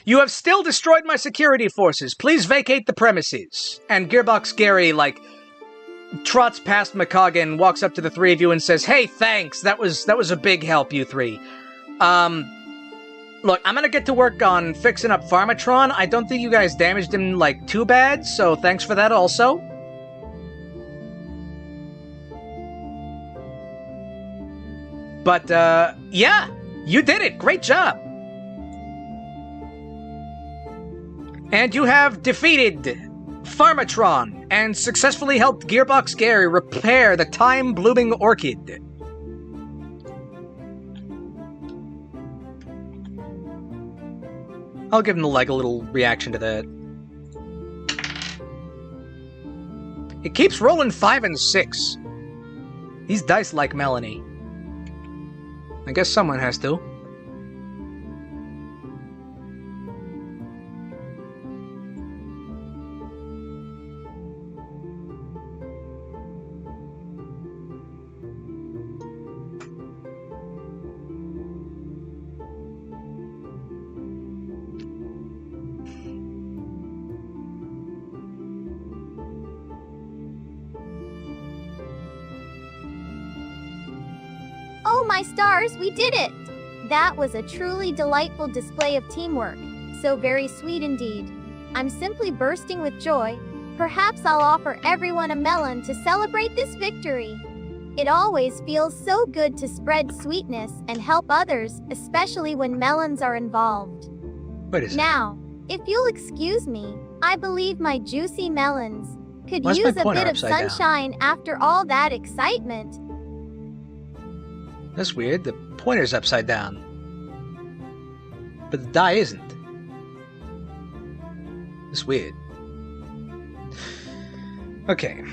You have still destroyed my security forces. Please vacate the premises." And Gearbox Gary, trots past McCoggin, walks up to the three of you and says, "Hey, thanks. That was a big help, you three. Look, I'm gonna get to work on fixing up Farmatron. I don't think you guys damaged him, too bad, so thanks for that also." But, yeah, you did it. Great job. And you have defeated Farmatron and successfully helped Gearbox Gary repair the time-blooming orchid. I'll give him a little reaction to that. It keeps rolling 5 and 6. These dice like Melanie. I guess someone has to. Oh my stars, we did it! That was a truly delightful display of teamwork. So very sweet indeed. I'm simply bursting with joy. Perhaps I'll offer everyone a melon to celebrate this victory. It always feels so good to spread sweetness and help others, especially when melons are involved. Wait a second. Now, if you'll excuse me, I believe my juicy melons could Why's my use a pointer bit of upside down? sunshine after all that excitement. That's weird. The pointer's upside down. But the die isn't. It's weird. Okay.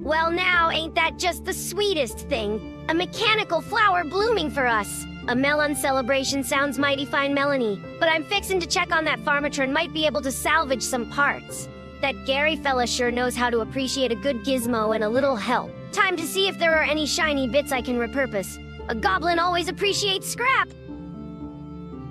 Well now, ain't that just the sweetest thing? A mechanical flower blooming for us. A melon celebration sounds mighty fine, Melanie. But I'm fixin' to check on that farmatron, might be able to salvage some parts. That Gary fella sure knows how to appreciate a good gizmo and a little help. Time to see if there are any shiny bits I can repurpose. A goblin always appreciates scrap.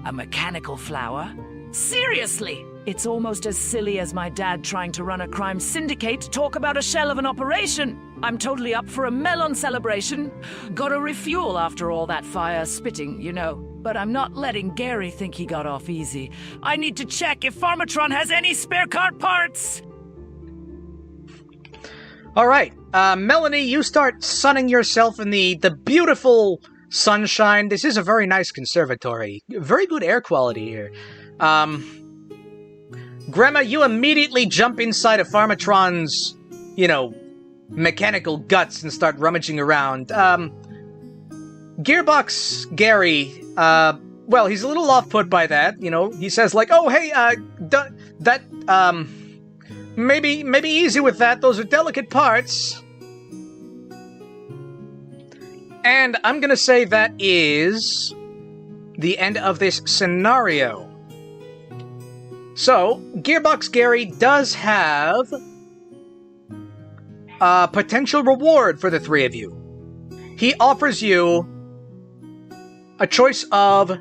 A mechanical flower? Seriously! It's almost as silly as my dad trying to run a crime syndicate to talk about a shell of an operation. I'm totally up for a melon celebration. Gotta refuel after all that fire spitting, you know. But I'm not letting Gary think he got off easy. I need to check if Farmatron has any spare car parts! Alright, Melanie, you start sunning yourself in the beautiful sunshine. This is a very nice conservatory. Very good air quality here. Grandma, you immediately jump inside of Farmatron's, you know, mechanical guts and start rummaging around. Gearbox Gary, well, he's a little off-put by that, you know. He says, like, oh, hey, maybe easy with that. Those are delicate parts. And I'm gonna say that is the end of this scenario. So, Gearbox Gary does have a potential reward for the three of you. He offers you a choice of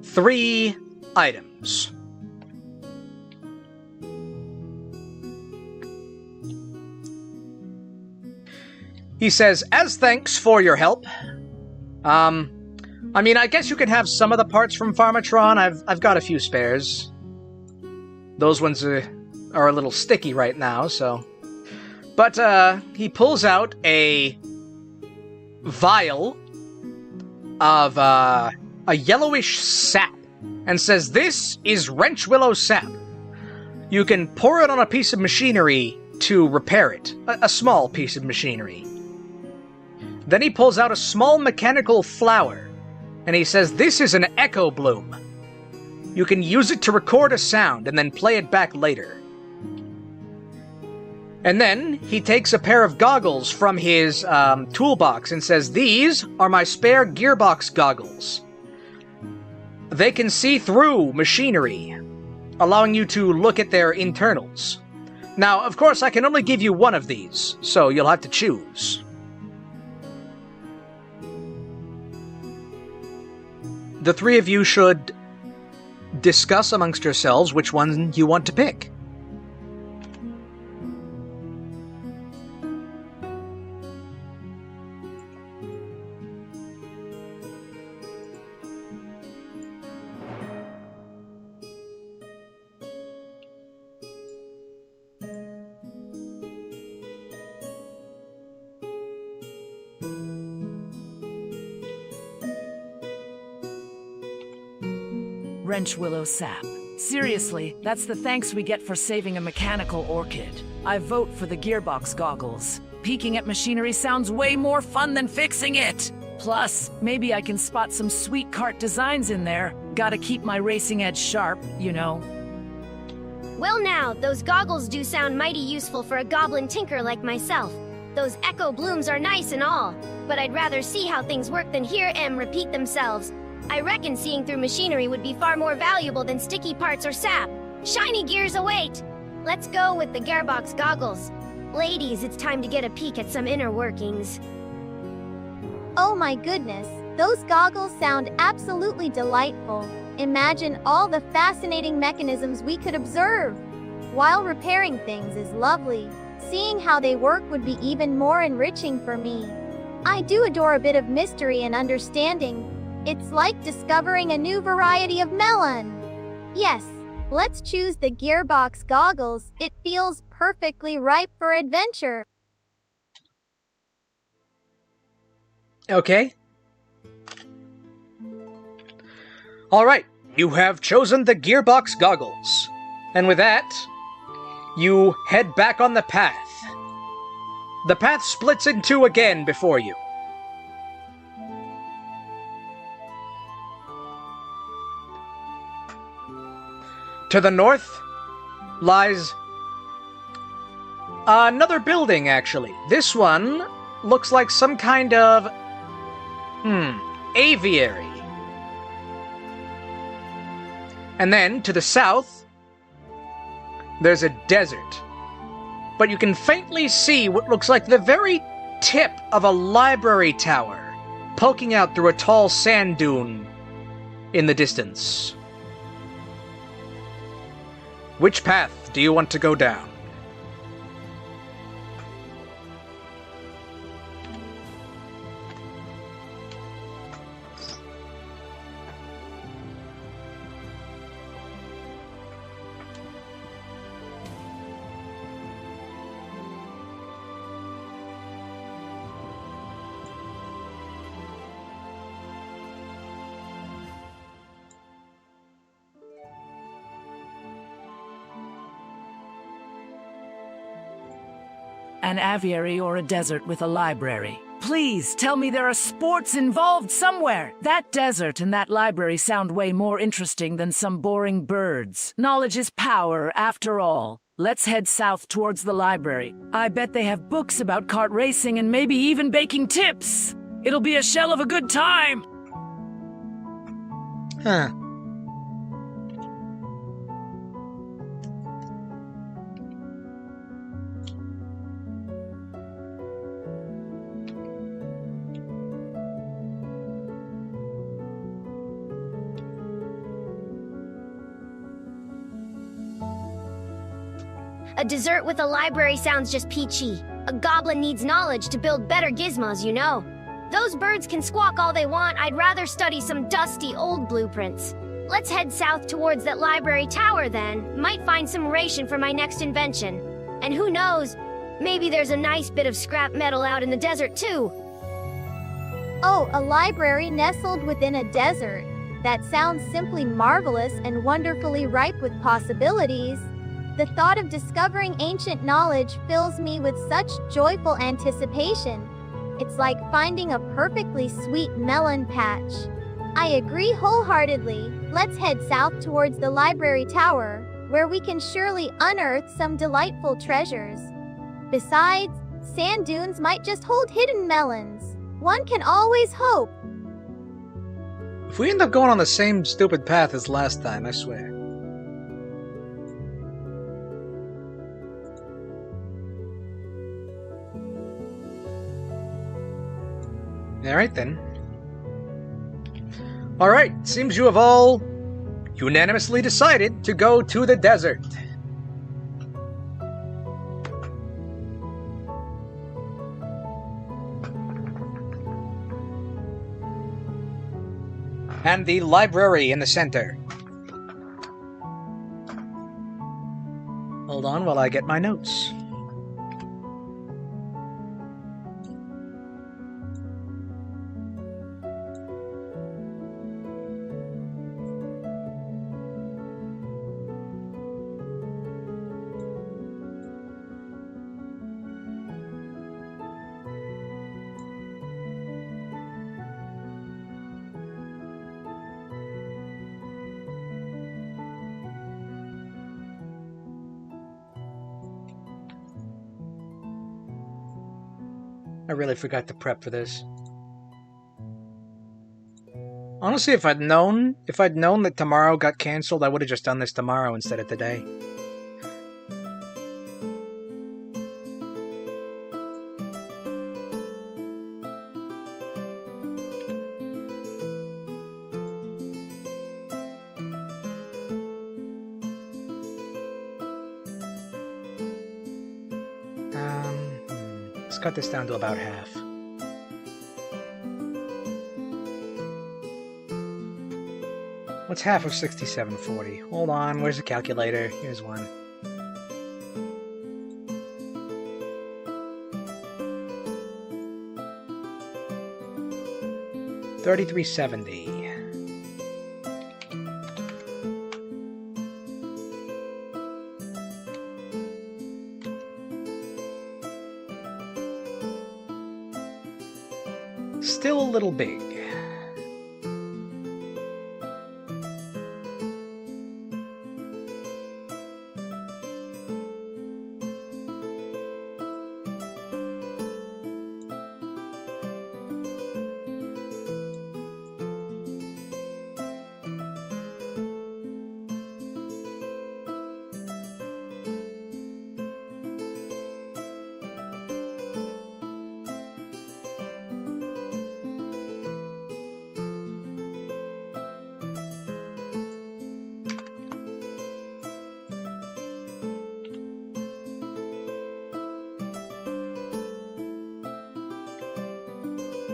3 items. He says, as thanks for your help, I mean, I guess you can have some of the parts from Farmatron. I've got a few spares. Those ones are a little sticky right now, so... But, he pulls out a vial of, a yellowish sap, and says, this is wrench willow sap. You can pour it on a piece of machinery to repair it. A small piece of machinery. Then he pulls out a small mechanical flower, and he says, this is an echo bloom. You can use it to record a sound and then play it back later. And then he takes a pair of goggles from his toolbox and says, these are my spare gearbox goggles. They can see through machinery, allowing you to look at their internals. Now, of course, I can only give you one of these, so you'll have to choose. The three of you should discuss amongst yourselves which one you want to pick. Wrench willow sap. Seriously, that's the thanks we get for saving a mechanical orchid. I vote for the gearbox goggles. Peeking at machinery sounds way more fun than fixing it. Plus, maybe I can spot some sweet cart designs in there. Gotta keep my racing edge sharp, you know. Well now, those goggles do sound mighty useful for a goblin tinker like myself. Those echo blooms are nice and all, but I'd rather see how things work than hear 'em repeat themselves. I reckon seeing through machinery would be far more valuable than sticky parts or sap. Shiny gears await! Let's go with the gearbox goggles. Ladies, it's time to get a peek at some inner workings. Oh my goodness, those goggles sound absolutely delightful. Imagine all the fascinating mechanisms we could observe. While repairing things is lovely, seeing how they work would be even more enriching for me. I do adore a bit of mystery and understanding. It's like discovering a new variety of melon. Yes, let's choose the gearbox goggles. It feels perfectly ripe for adventure. Okay. Alright, you have chosen the gearbox goggles. And with that, you head back on the path. The path splits in two again before you. To the north lies another building, actually. This one looks like some kind of aviary. And then, to the south, there's a desert. But you can faintly see what looks like the very tip of a library tower, poking out through a tall sand dune in the distance. Which path do you want to go down? An aviary or a desert with a library. Please tell me there are sports involved somewhere. That desert and that library sound way more interesting than some boring birds. Knowledge is power, after all. Let's head south towards the library. I bet they have books about kart racing and maybe even baking tips. It'll be a shell of a good time. Huh. A dessert with a library sounds just peachy. A goblin needs knowledge to build better gizmos, you know. Those birds can squawk all they want. I'd rather study some dusty old blueprints. Let's head south towards that library tower then. Might find some ration for my next invention. And who knows, maybe there's a nice bit of scrap metal out in the desert too. Oh, a library nestled within a desert. That sounds simply marvelous and wonderfully ripe with possibilities. The thought of discovering ancient knowledge fills me with such joyful anticipation. It's like finding a perfectly sweet melon patch. I agree wholeheartedly. Let's head south towards the library tower, where we can surely unearth some delightful treasures. Besides, sand dunes might just hold hidden melons. One can always hope. If we end up going on the same stupid path as last time, I swear. Alright then. Alright, seems you have all unanimously decided to go to the desert. And the library in the center. Hold on while I get my notes. I really forgot to prep for this. Honestly, if I'd known that tomorrow got canceled, I would have just done this tomorrow instead of today. cut this down to about half. What's half of 6740? Hold on, where's the calculator? Here's one. $33.70. Still a little big.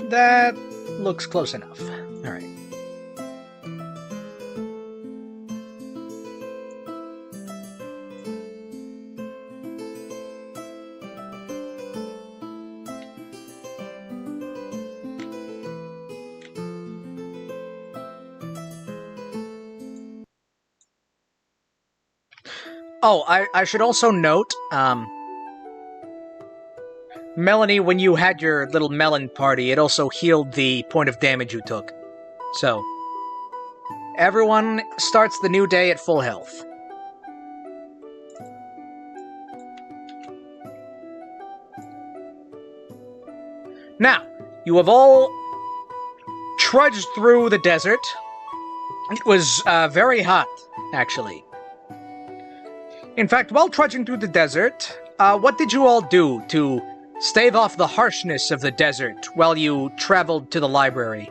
That looks close enough. All right. Oh, I should also note, Melanie, when you had your little melon party, it also healed the point of damage you took. So, everyone starts the new day at full health. Now, you have all trudged through the desert. It was very hot, actually. In fact, while trudging through the desert, what did you all do to stave off the harshness of the desert while you traveled to the library?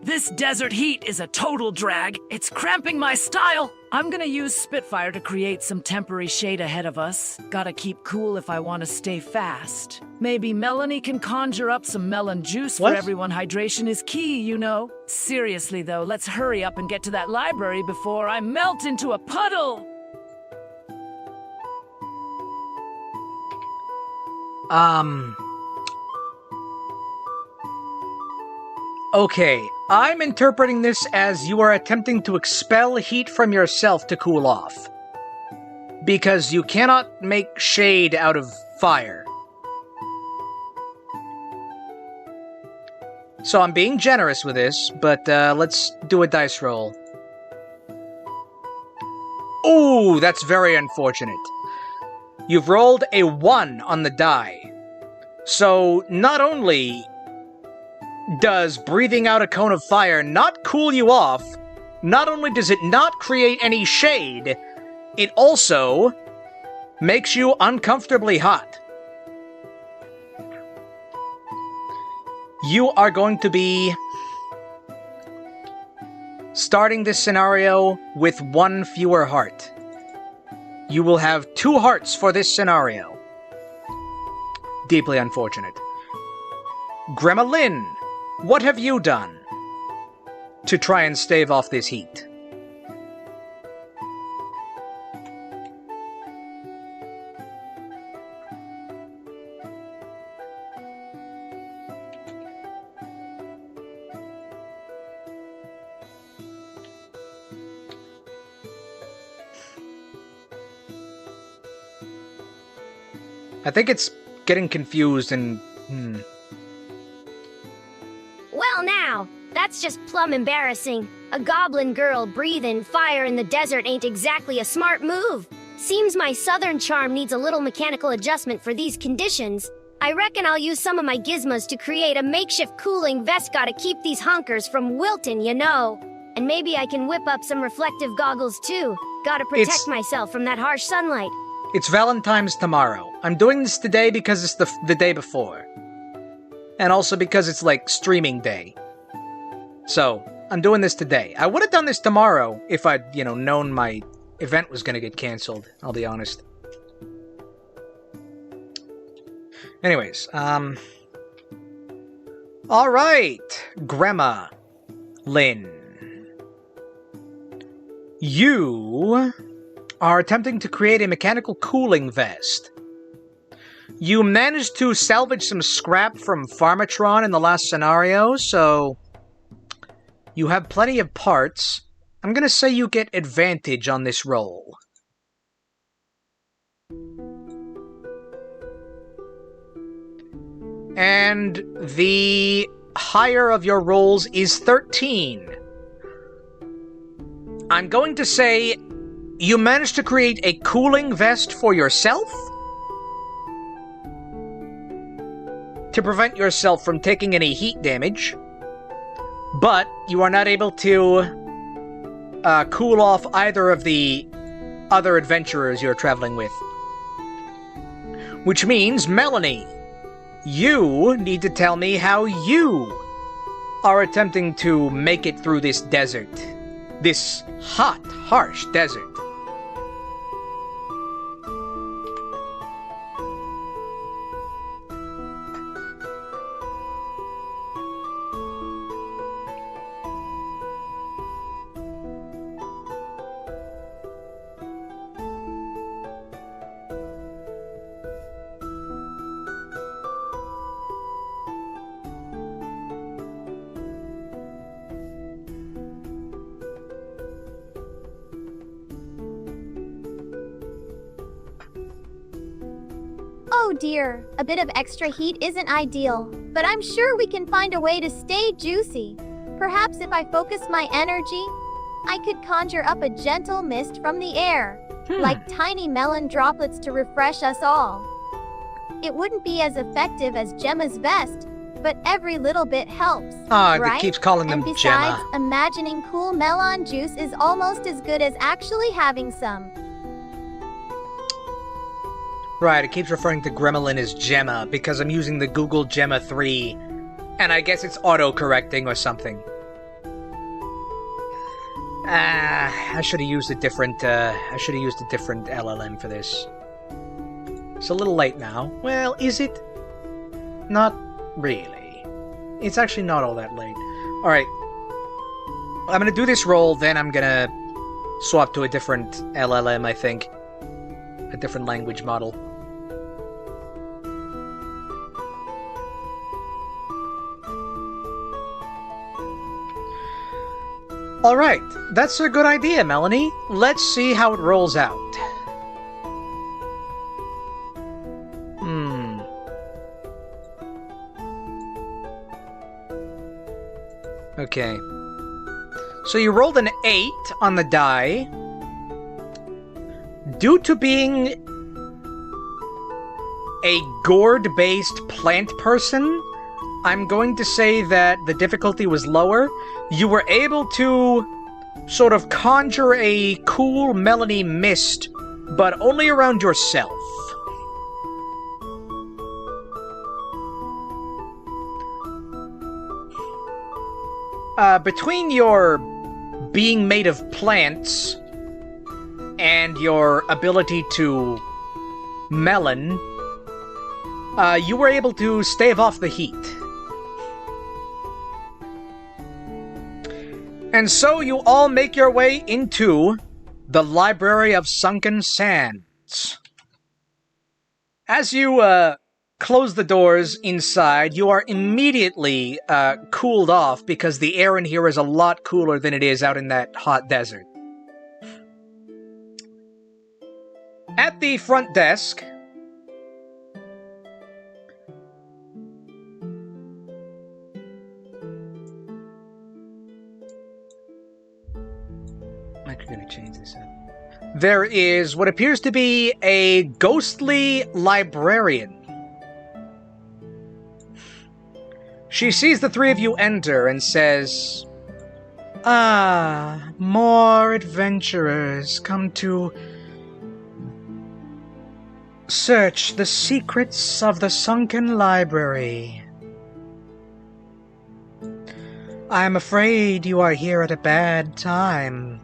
This desert heat is a total drag. It's cramping my style. I'm gonna use Spitfire to create some temporary shade ahead of us. Gotta keep cool if I want to stay fast. Maybe Melanie can conjure up some melon juice for everyone. Hydration is key, you know. Seriously though, let's hurry up and get to that library before I melt into a puddle. Okay, I'm interpreting this as you are attempting to expel heat from yourself to cool off. Because you cannot make shade out of fire. So I'm being generous with this, but let's do a dice roll. Ooh, that's very unfortunate. You've rolled a 1 on the die. So not only does breathing out a cone of fire not cool you off, not only does it not create any shade, it also makes you uncomfortably hot. You are going to be starting this scenario with 1 fewer heart. You will have 2 hearts for this scenario. Deeply unfortunate. Gremlin, what have you done to try and stave off this heat? I think it's getting confused and... Well now, that's just plumb embarrassing. A goblin girl breathing fire in the desert ain't exactly a smart move. Seems my southern charm needs a little mechanical adjustment for these conditions. I reckon I'll use some of my gizmos to create a makeshift cooling vest. Gotta keep these honkers from wilting, you know. And maybe I can whip up some reflective goggles too. Gotta protect myself from that harsh sunlight. It's Valen-times tomorrow. I'm doing this today because it's the day before. And also because it's like streaming day. So, I'm doing this today. I would have done this tomorrow if I'd, known my event was gonna get cancelled, I'll be honest. Anyways, alright, Grandma Lynn. You are attempting to create a mechanical cooling vest. You managed to salvage some scrap from Farmatron in the last scenario, so you have plenty of parts. I'm gonna say you get advantage on this roll. And the higher of your rolls is 13. I'm going to say you managed to create a cooling vest for yourself to prevent yourself from taking any heat damage, but you are not able to cool off either of the other adventurers you're traveling with. Which means, Melanie, you need to tell me how you are attempting to make it through this desert. This hot, harsh desert. Oh dear, a bit of extra heat isn't ideal, but I'm sure we can find a way to stay juicy. Perhaps if I focus my energy, I could conjure up a gentle mist from the air, like tiny melon droplets to refresh us all. It wouldn't be as effective as Gemma's vest, but every little bit helps, right? It keeps calling them and Gemma. besides, imagining cool melon juice is almost as good as actually having some. Right, it keeps referring to Gremlin as Gemma because I'm using the Google Gemma 3, and I guess it's auto-correcting or something. I should have used a different LLM for this. It's a little late now. Well, is it? Not really. It's actually not all that late. Alright. I'm gonna do this roll, then I'm gonna swap to a different LLM, I think. A different language model. Alright, that's a good idea, Melanie. Let's see how it rolls out. Okay. So you rolled an 8 on the die. Due to being a gourd-based plant person, I'm going to say that the difficulty was lower. You were able to sort of conjure a cool melony mist, but only around yourself. Between your being made of plants and your ability to melon, you were able to stave off the heat. And so you all make your way into the Library of Sunken Sands. As you close the doors inside, you are immediately cooled off because the air in here is a lot cooler than it is out in that hot desert. At the front desk, I'm going to change this up. there is what appears to be a ghostly librarian. She sees the three of you enter and says, "Ah, more adventurers come to search the secrets of the sunken library. I am afraid you are here at a bad time.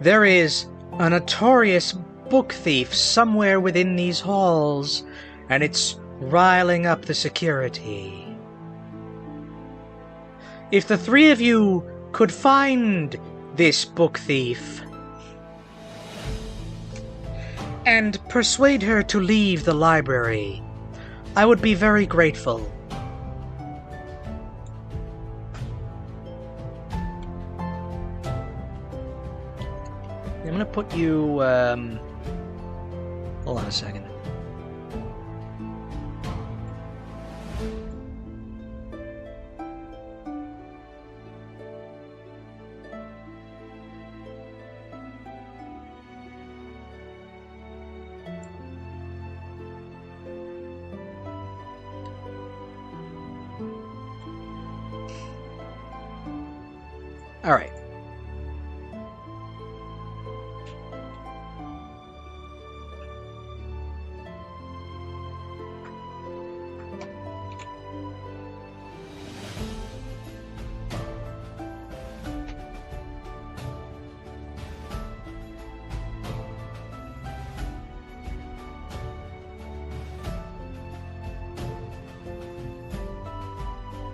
There is a notorious book thief somewhere within these halls, and it's riling up the security. If the three of you could find this book thief and persuade her to leave the library, I would be very grateful." I'm gonna put you, hold on a second. All right.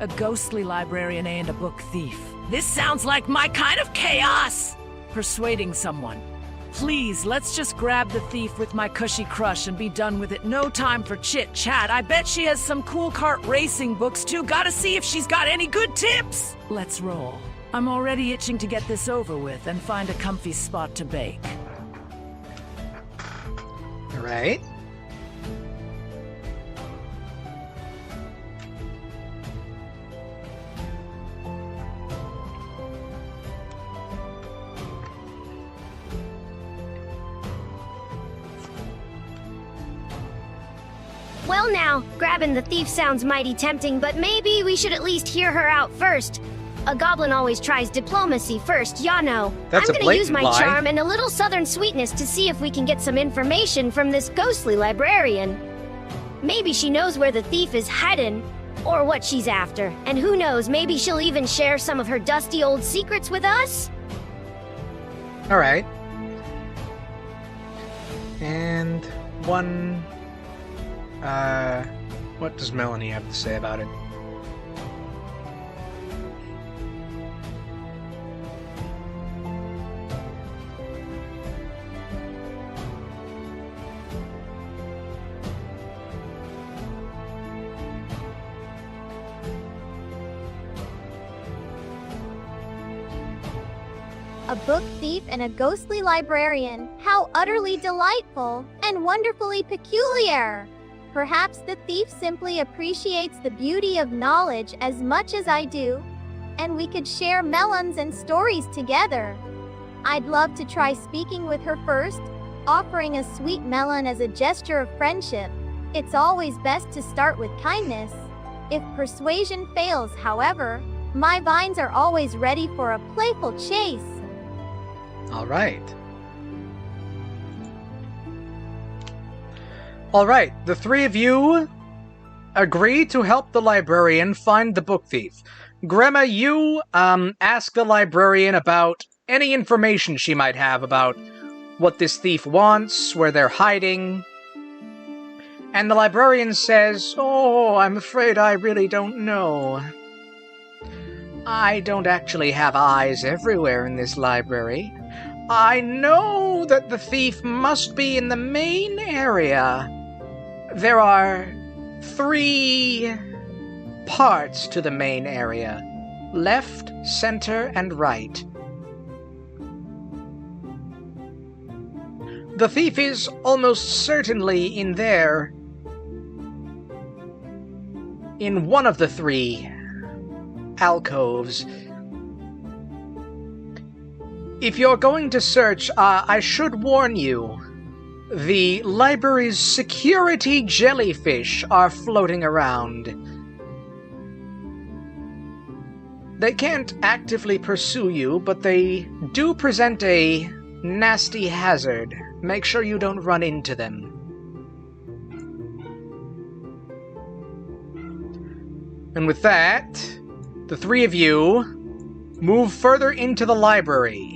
A ghostly librarian and a book thief. This sounds like my kind of chaos! Persuading someone. Please, let's just grab the thief with my cushy crush and be done with it. No time for chit-chat. I bet she has some cool kart racing books too. Gotta see if she's got any good tips! Let's roll. I'm already itching to get this over with and find a comfy spot to bake. All right. Well now, grabbing the thief sounds mighty tempting, but maybe we should at least hear her out first. A goblin always tries diplomacy first, ya know. That's I'm a gonna use my blatant lie. charm and a little southern sweetness to see if we can get some information from this ghostly librarian. Maybe she knows where the thief is hiding, or what she's after. And who knows, maybe she'll even share some of her dusty old secrets with us? All right. And one... what does Melanie have to say about it? A book thief and a ghostly librarian. How utterly delightful and wonderfully peculiar. Perhaps the thief simply appreciates the beauty of knowledge as much as I do, and we could share melons and stories together. I'd love to try speaking with her first, offering a sweet melon as a gesture of friendship. It's always best to start with kindness. If persuasion fails, however, my vines are always ready for a playful chase. All right. All right, the three of you agree to help the librarian find the book thief. Gremma, you ask the librarian about any information she might have about what this thief wants, where they're hiding. And the librarian says, "Oh, I'm afraid I really don't know. I don't actually have eyes everywhere in this library. I know that the thief must be in the main area. There are 3 parts to the main area: left, center, and right. The thief is almost certainly in there, in one of the 3 alcoves. if you're going to search, I should warn you. The library's security jellyfish are floating around. They can't actively pursue you, but they do present a nasty hazard. Make sure you don't run into them. And with that, the three of you move further into the library.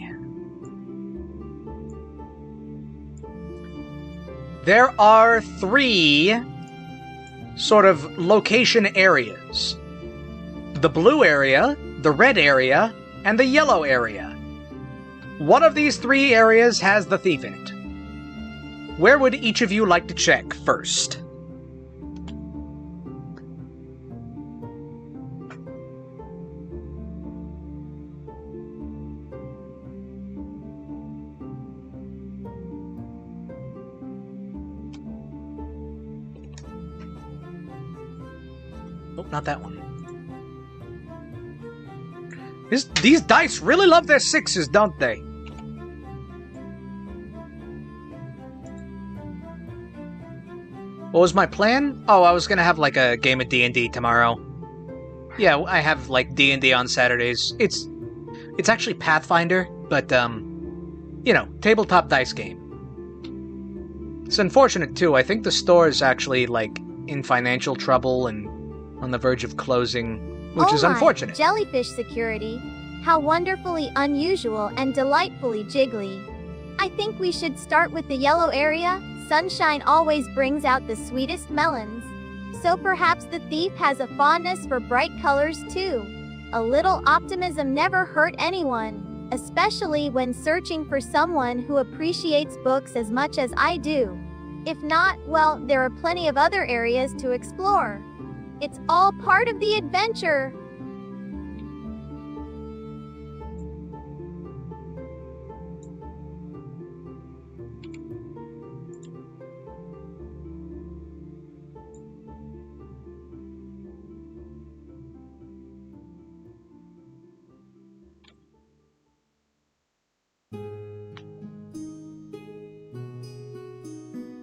There are three sort of location areas. The blue area, the red area, and the yellow area. One of these three areas has the thief in it. Where would each of you like to check first? Not that one. These dice really love their sixes, don't they? What was my plan? Oh, I was gonna have like a game of D&D tomorrow. Yeah, I have like D&D on Saturdays. It's actually Pathfinder, but you know, tabletop dice game. It's unfortunate too. I think the store is actually like in financial trouble and on the verge of closing, which is unfortunate. Jellyfish security. How wonderfully unusual and delightfully jiggly. I think we should start with the yellow area. Sunshine always brings out the sweetest melons. So perhaps the thief has a fondness for bright colors too. A little optimism never hurt anyone, especially when searching for someone who appreciates books as much as I do. If not, well, there are plenty of other areas to explore. It's all part of the adventure.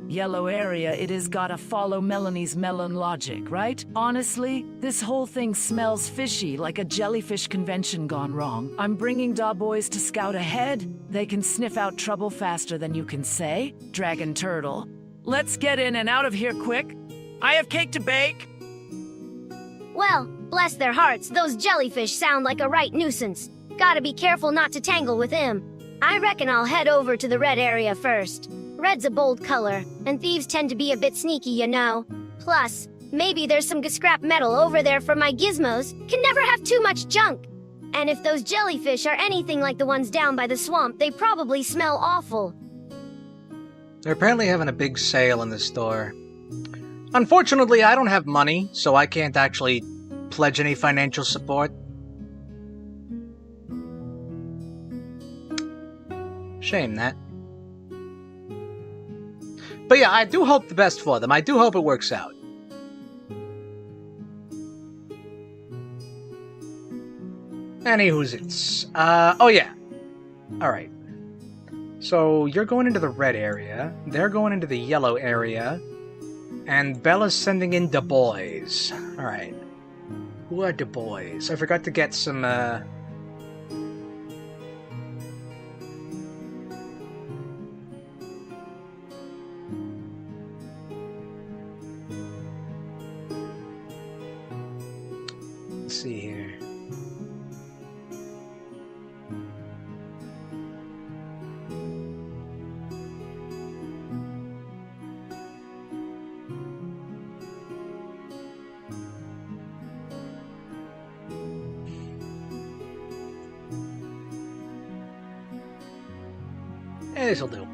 Yellow area, it has gotta follow Melanie's melon logic, right? Honestly, this whole thing smells fishy, like a jellyfish convention gone wrong. I'm bringing Da boys to scout ahead. They can sniff out trouble faster than you can say. Dragon turtle. Let's get in and out of here quick. I have cake to bake. Well, bless their hearts, those jellyfish sound like a right nuisance. Gotta be careful not to tangle with him. I reckon I'll head over to the red area first. Red's a bold color, and thieves tend to be a bit sneaky, you know. Plus, maybe there's some scrap metal over there for my gizmos. Can never have too much junk. And if those jellyfish are anything like the ones down by the swamp, they probably smell awful. They're apparently having a big sale in the store. Unfortunately, I don't have money, so I can't actually pledge any financial support. Shame that. But yeah, I do hope the best for them. I do hope it works out. Anywho's-its. Oh yeah. Alright. So, you're going into the red area, they're going into the yellow area, and Bella's sending in the boys. Alright. Who are the boys? I forgot to get some, Let's see here. This'll do.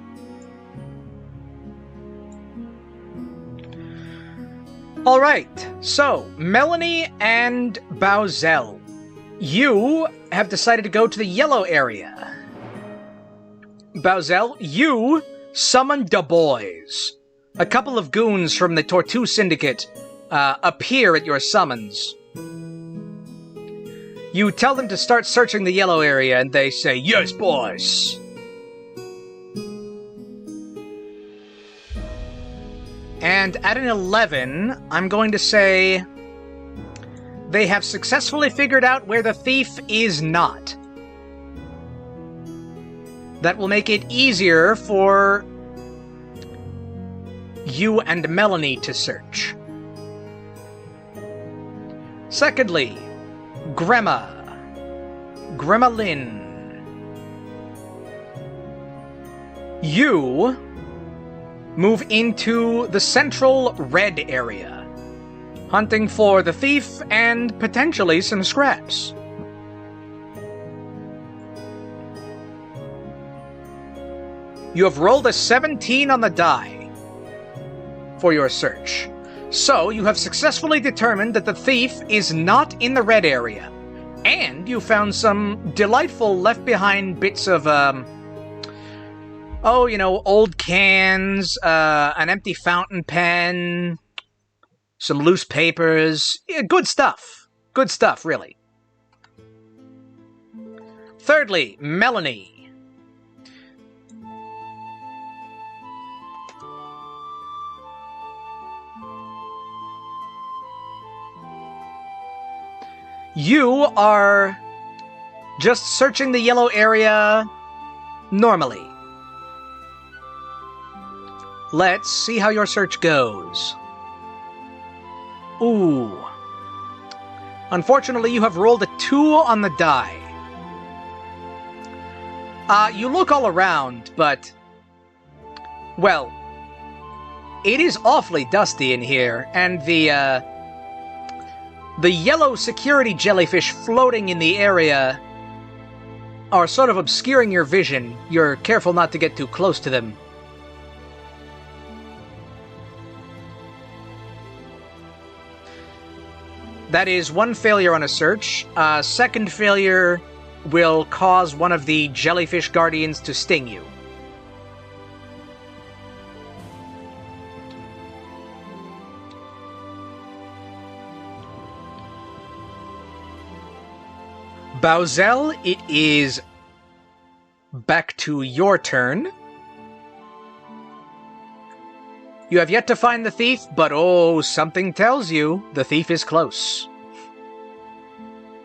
Alright, so, Melanie and Bowselle, you have decided to go to the yellow area. Bowselle, you summoned the boys. A couple of goons from the Tortue Syndicate appear at your summons. You tell them to start searching the yellow area, and they say, "Yes, boss." And at an 11, I'm going to say they have successfully figured out where the thief is not. That will make it easier for you and Melanie to search. Secondly, Gremlin. You move into the central red area, hunting for the thief and potentially some scraps. You have rolled a 17 on the die for your search. So, you have successfully determined that the thief is not in the red area. And you found some delightful left-behind bits of, old cans, an empty fountain pen, some loose papers. Yeah, good stuff. Good stuff, really. Thirdly, Melanie. You are just searching the yellow area normally. Let's see how your search goes. Ooh. Unfortunately, you have rolled a 2 on the die. You look all around, but... well, it is awfully dusty in here, and the yellow security jellyfish floating in the area are sort of obscuring your vision. You're careful not to get too close to them. That is one failure on a search. Second failure will cause one of the jellyfish guardians to sting you. Bowsel, it is back to your turn. You have yet to find the thief, but oh, something tells you the thief is close.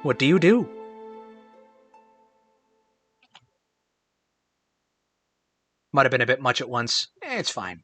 What do you do? Might have been a bit much at once. It's fine.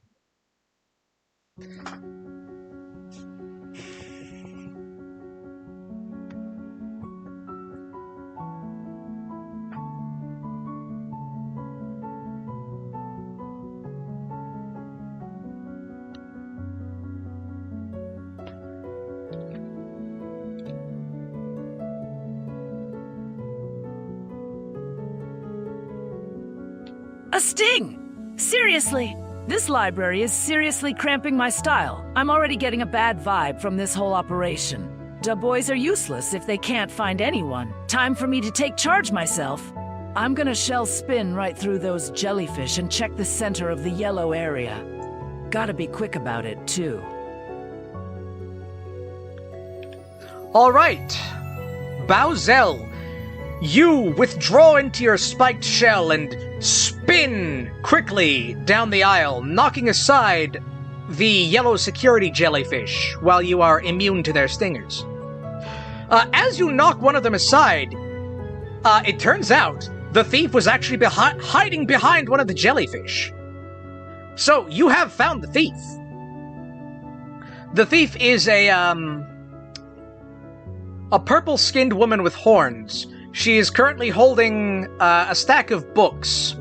A sting! Seriously, this library is seriously cramping my style. I'm already getting a bad vibe from this whole operation. Da boys are useless if they can't find anyone. Time for me to take charge myself. I'm gonna shell spin right through those jellyfish and check the center of the yellow area. Gotta be quick about it, too. Alright. Bowsel, you withdraw into your spiked shell and spin quickly down the aisle, knocking aside the yellow security jellyfish while you are immune to their stingers. As you knock one of them aside, it turns out the thief was actually hiding behind one of the jellyfish. So, you have found the thief. The thief is a purple-skinned woman with horns. She is currently holding a stack of books.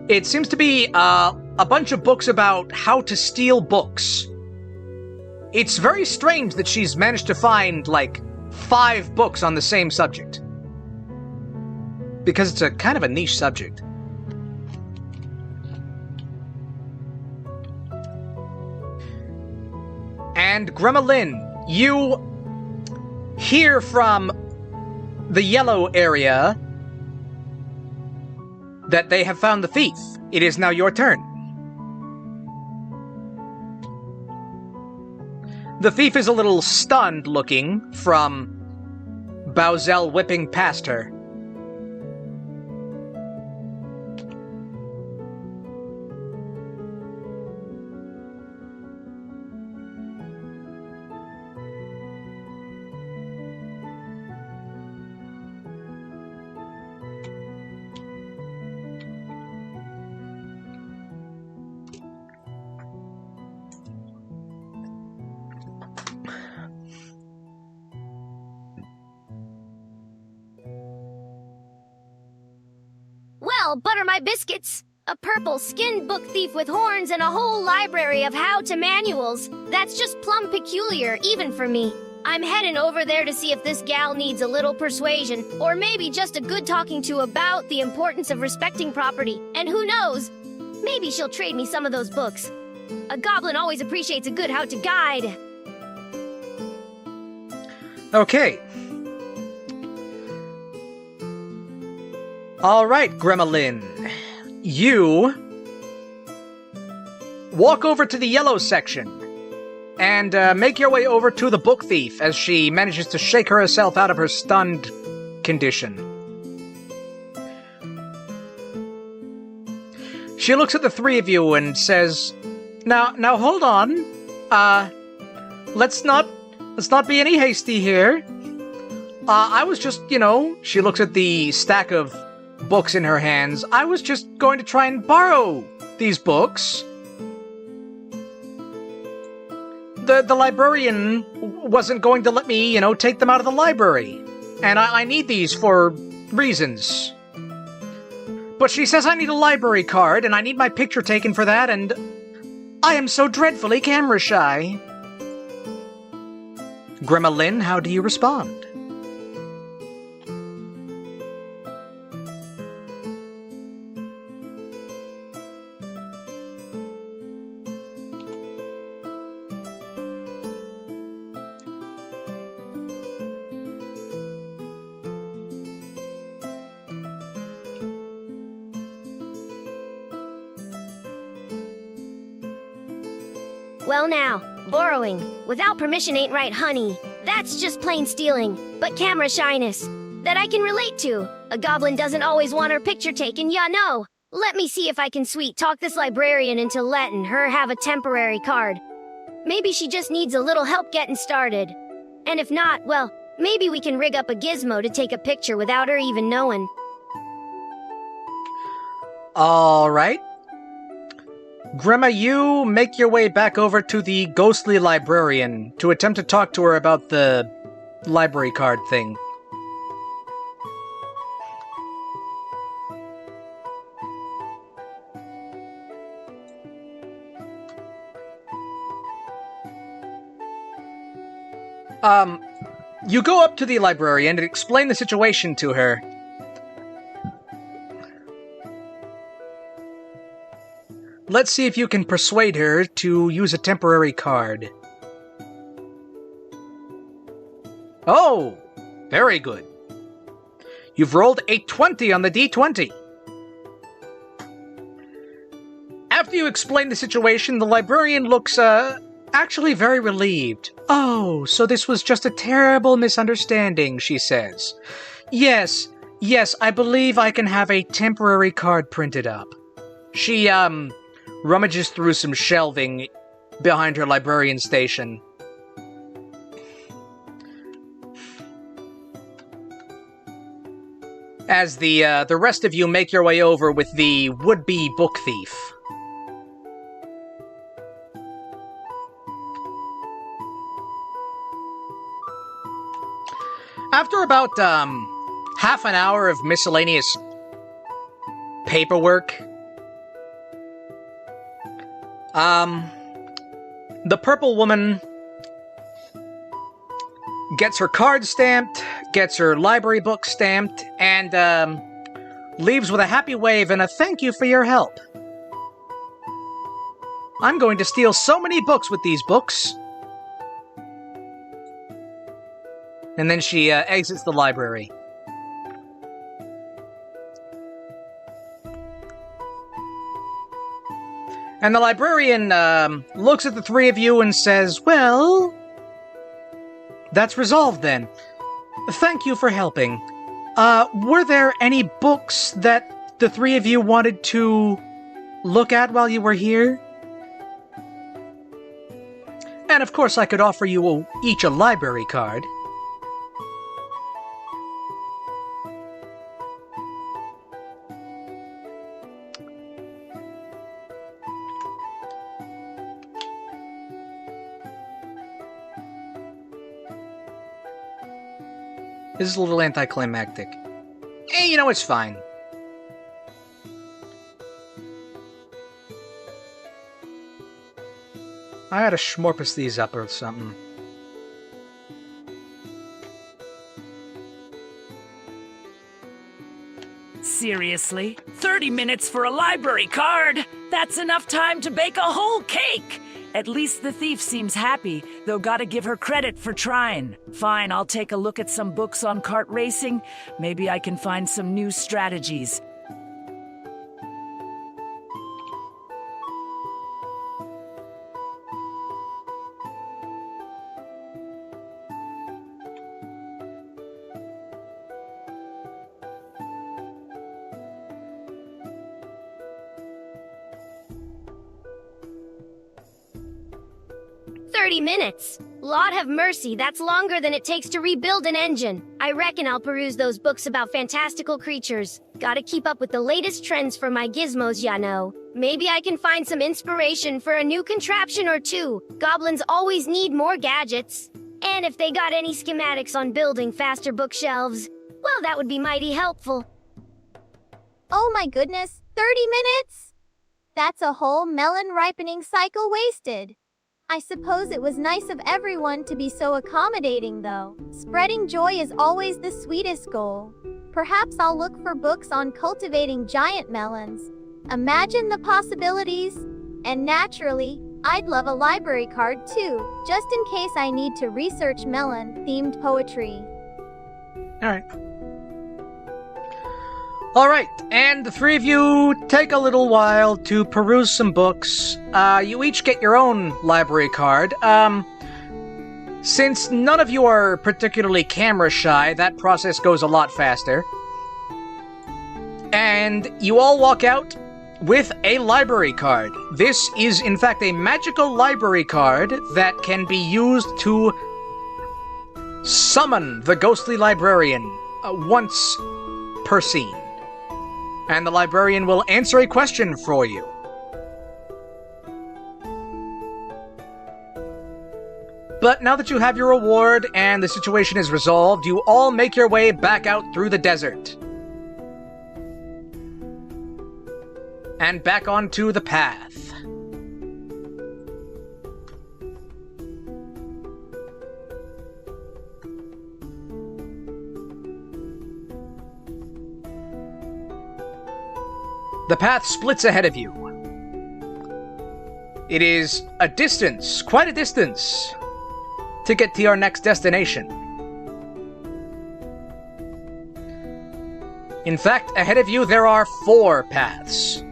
It seems to be a bunch of books about how to steal books. It's very strange that she's managed to find, like, 5 books on the same subject. Because it's a kind of a niche subject. And Gremlin, you hear from the yellow area that they have found the thief. It is now your turn. The thief is a little stunned looking from Bowsell whipping past her. Well, butter my biscuits. A purple-skinned book thief with horns and a whole library of how-to manuals. That's just plumb peculiar, even for me. I'm heading over there to see if this gal needs a little persuasion, or maybe just a good talking to about the importance of respecting property. And who knows? Maybe she'll trade me some of those books. A goblin always appreciates a good how-to guide. Okay. Alright, Gremlin. You walk over to the yellow section and make your way over to the book thief as she manages to shake herself out of her stunned condition. She looks at the three of you and says, Now hold on. Let's not be any hasty here. I was just, she looks at the stack of books in her hands. I was just going to try and borrow these books. The librarian wasn't going to let me, take them out of the library. And I need these for reasons. But she says I need a library card, and I need my picture taken for that, and I am so dreadfully camera shy. Gremlin, how do you respond? Well now, borrowing without permission ain't right, honey. That's just plain stealing, but camera shyness that I can relate to. A goblin doesn't always want her picture taken, ya know. Let me see if I can sweet talk this librarian into letting her have a temporary card. Maybe she just needs a little help getting started. And if not, well, maybe we can rig up a gizmo to take a picture without her even knowing. Alright. Gremma, you make your way back over to the ghostly librarian to attempt to talk to her about the library card thing. You go up to the librarian and explain the situation to her. Let's see if you can persuade her to use a temporary card. Oh, very good. You've rolled a 20 on the D20. After you explain the situation, the librarian looks, actually very relieved. Oh, so this was just a terrible misunderstanding, she says. Yes, I believe I can have a temporary card printed up. She, rummages through some shelving behind her librarian station. As the rest of you make your way over with the would-be book thief. After about, half an hour of miscellaneous paperwork, the purple woman gets her card stamped, gets her library book stamped, and, leaves with a happy wave and a thank you for your help. I'm going to steal so many books with these books. And then she, exits the library. And the librarian, looks at the three of you and says, well, that's resolved then. Thank you for helping. Were there any books that the three of you wanted to look at while you were here? And of course I could offer you each a library card. This is a little anticlimactic. You know, it's fine. I ought to schmorpus these up or something. Seriously? 30 minutes for a library card? That's enough time to bake a whole cake! At least the thief seems happy, though gotta give her credit for trying. Fine, I'll take a look at some books on kart racing. Maybe I can find some new strategies. Minutes. Lord have mercy, that's longer than it takes to rebuild an engine. I reckon I'll peruse those books about fantastical creatures. Gotta keep up with the latest trends for my gizmos, ya know. Maybe I can find some inspiration for a new contraption or two. Goblins always need more gadgets. And if they got any schematics on building faster bookshelves, well, that would be mighty helpful. Oh my goodness, 30 minutes? That's a whole melon ripening cycle wasted. I suppose it was nice of everyone to be so accommodating, though. Spreading joy is always the sweetest goal. Perhaps I'll look for books on cultivating giant melons. Imagine the possibilities. And naturally, I'd love a library card too, just in case I need to research melon-themed poetry. Alright, and the three of you take a little while to peruse some books. You each get your own library card. Since none of you are particularly camera shy, that process goes a lot faster. And you all walk out with a library card. This is, in fact, a magical library card that can be used to summon the ghostly librarian once per scene. And the librarian will answer a question for you. But now that you have your reward and the situation is resolved, you all make your way back out through the desert. And back onto the path. The path splits ahead of you. It is a distance, quite a distance, to get to your next destination. In fact, ahead of you there are 4 paths.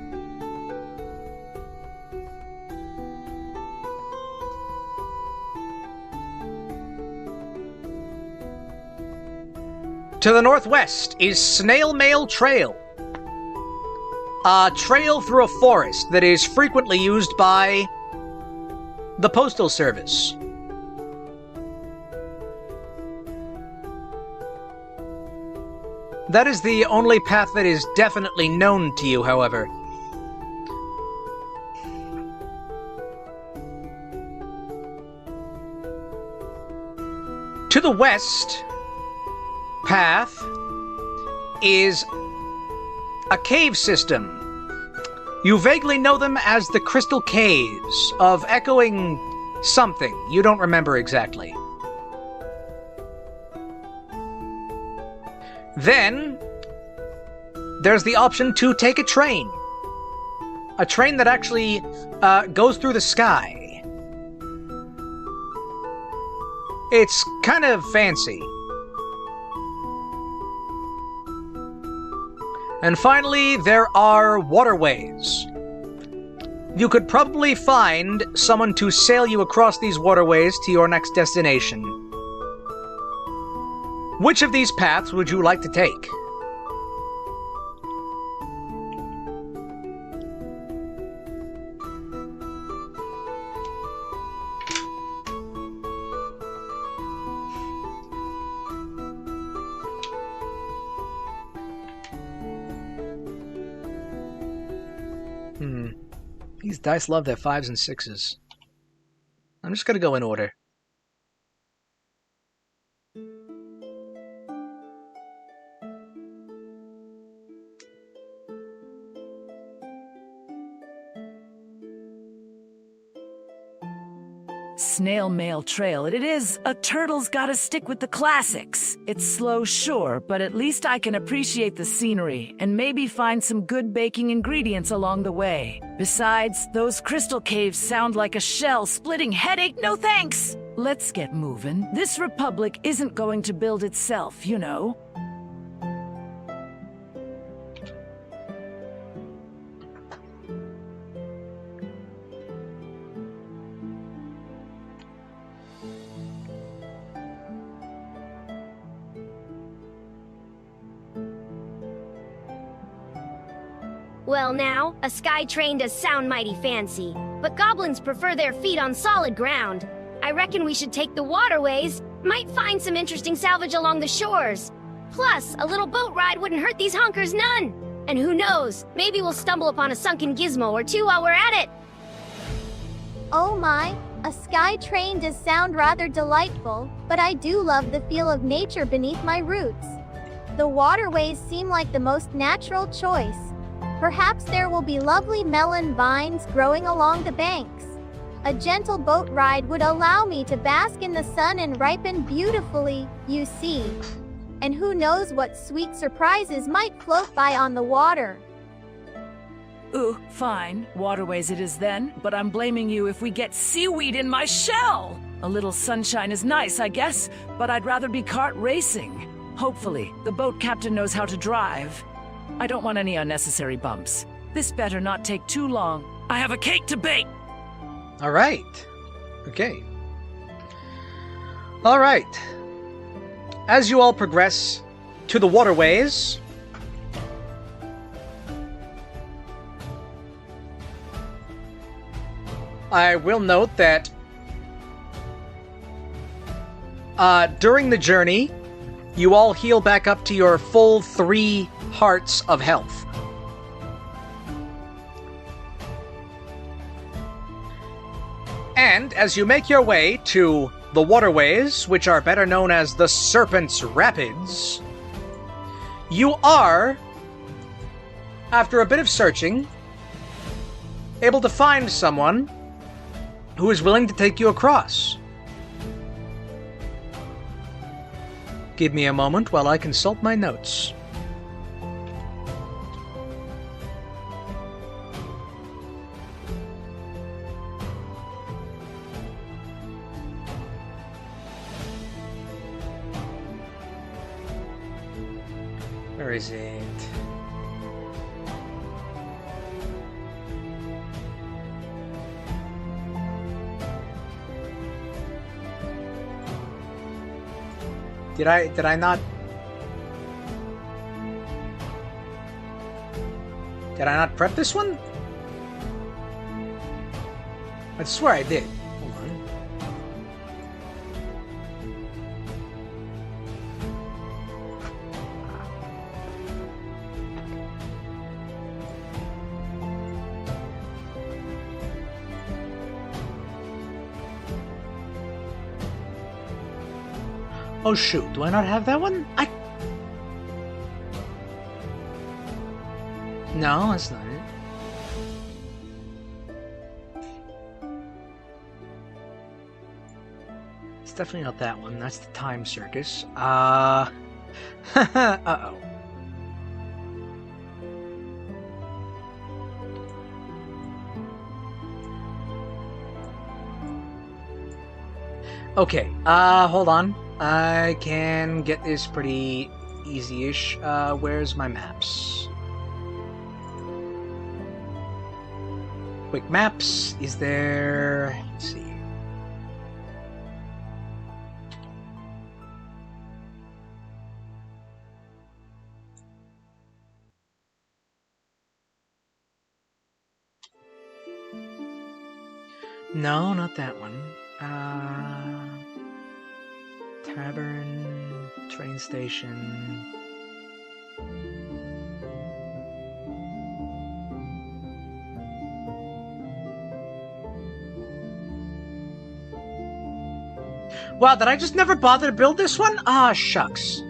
To the northwest is Snail Mail Trail. A trail through a forest that is frequently used by the Postal Service. That is the only path that is definitely known to you, however. To the west path is a cave system. You vaguely know them as the Crystal Caves of echoing something. You don't remember exactly. Then, there's the option to take a train. A train that actually goes through the sky. It's kind of fancy. And finally, there are waterways. You could probably find someone to sail you across these waterways to your next destination. Which of these paths would you like to take? These dice love their 5s and 6s. I'm just gonna go in order. Snail mail trail it is. A turtle's gotta stick with the classics. It's slow, sure, but at least I can appreciate the scenery and maybe find some good baking ingredients along the way. Besides, those crystal caves sound like a shell-splitting headache, no thanks! Let's get moving. This republic isn't going to build itself, you know. Well now, a sky train does sound mighty fancy, but goblins prefer their feet on solid ground. I reckon we should take the waterways, might find some interesting salvage along the shores. Plus, a little boat ride wouldn't hurt these honkers none. And who knows, maybe we'll stumble upon a sunken gizmo or two while we're at it. Oh my, a sky train does sound rather delightful, but I do love the feel of nature beneath my roots. The waterways seem like the most natural choice. Perhaps there will be lovely melon vines growing along the banks. A gentle boat ride would allow me to bask in the sun and ripen beautifully, you see. And who knows what sweet surprises might float by on the water. Ooh, fine. Waterways it is then, but I'm blaming you if we get seaweed in my shell! A little sunshine is nice, I guess, but I'd rather be kart racing. Hopefully, the boat captain knows how to drive. I don't want any unnecessary bumps. This better not take too long. I have a cake to bake! Alright. Okay. Alright. As you all progress to the waterways, I will note that during the journey, you all heal back up to your full 3 hearts of health. And as you make your way to the waterways, which are better known as the Serpent's Rapids, you are, after a bit of searching, able to find someone who is willing to take you across. Give me a moment while I consult my notes. Where is it? Did I not prep this one? I swear I did. Hold on. Oh shoot, do I not have that one? No, that's not it. It's definitely not that one. That's the Time Circus. Uh-oh. Okay, hold on. I can get this pretty easy-ish. Where's my maps? Quick maps. Is there... Let's see. No, not that one. Tavern, train station. Wow, did I just never bother to build this one? Ah, shucks.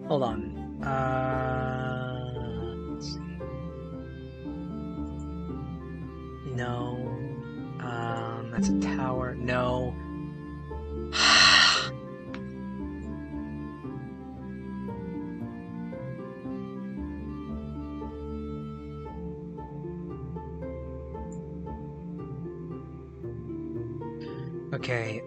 Hold on. Let's see. No. That's a tower. No. Okay,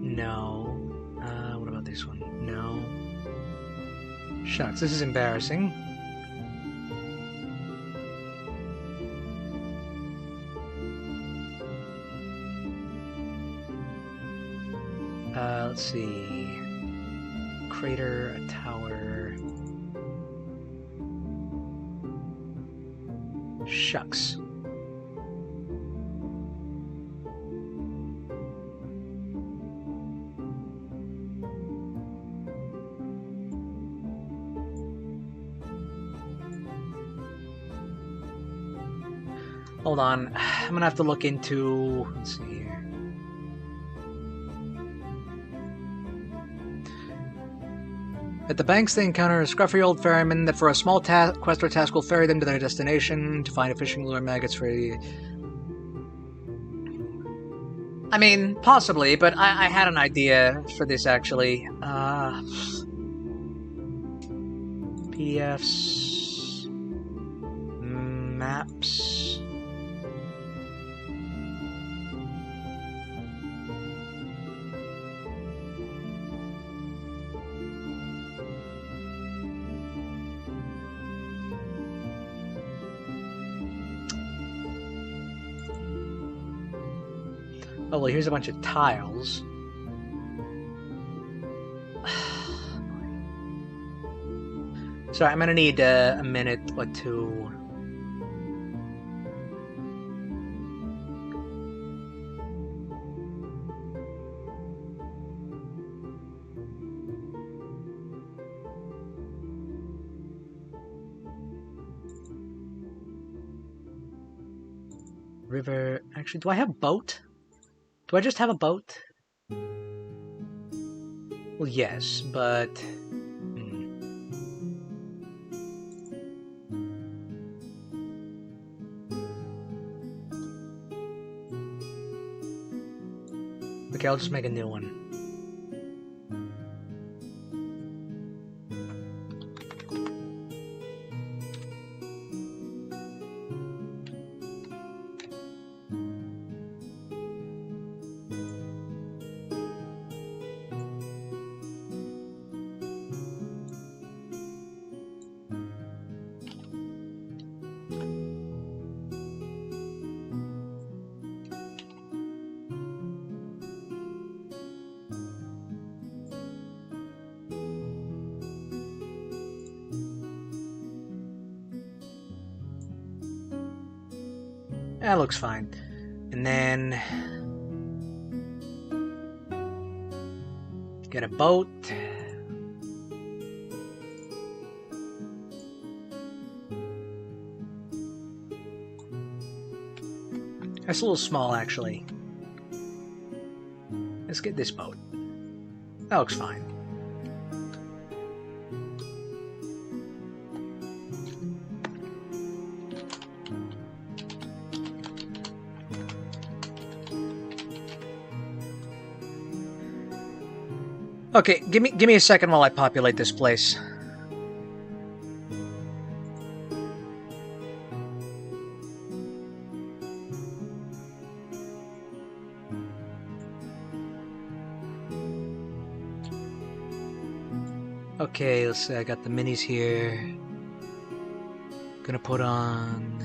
no. What about this one? No. Shucks, this is embarrassing. Let's see. Crater, a tower. Shucks. Hold on. I'm gonna have to look into... Let's see here. At the banks, they encounter a scruffy old ferryman that for a small quest or task will ferry them to their destination to find a fishing lure maggots for... I mean, possibly, but I had an idea for this, actually. PDFs... Maps... Oh, well, here's a bunch of tiles. Sorry, I'm gonna need a minute or two. River... Actually, do I have a boat? Do I just have a boat? Well, yes, but... Okay, I'll just make a new one. That looks fine. And then... get a boat. That's a little small, actually. Let's get this boat. That looks fine. Okay, give me a second while I populate this place. Okay, let's see, I got the minis here. Gonna put on...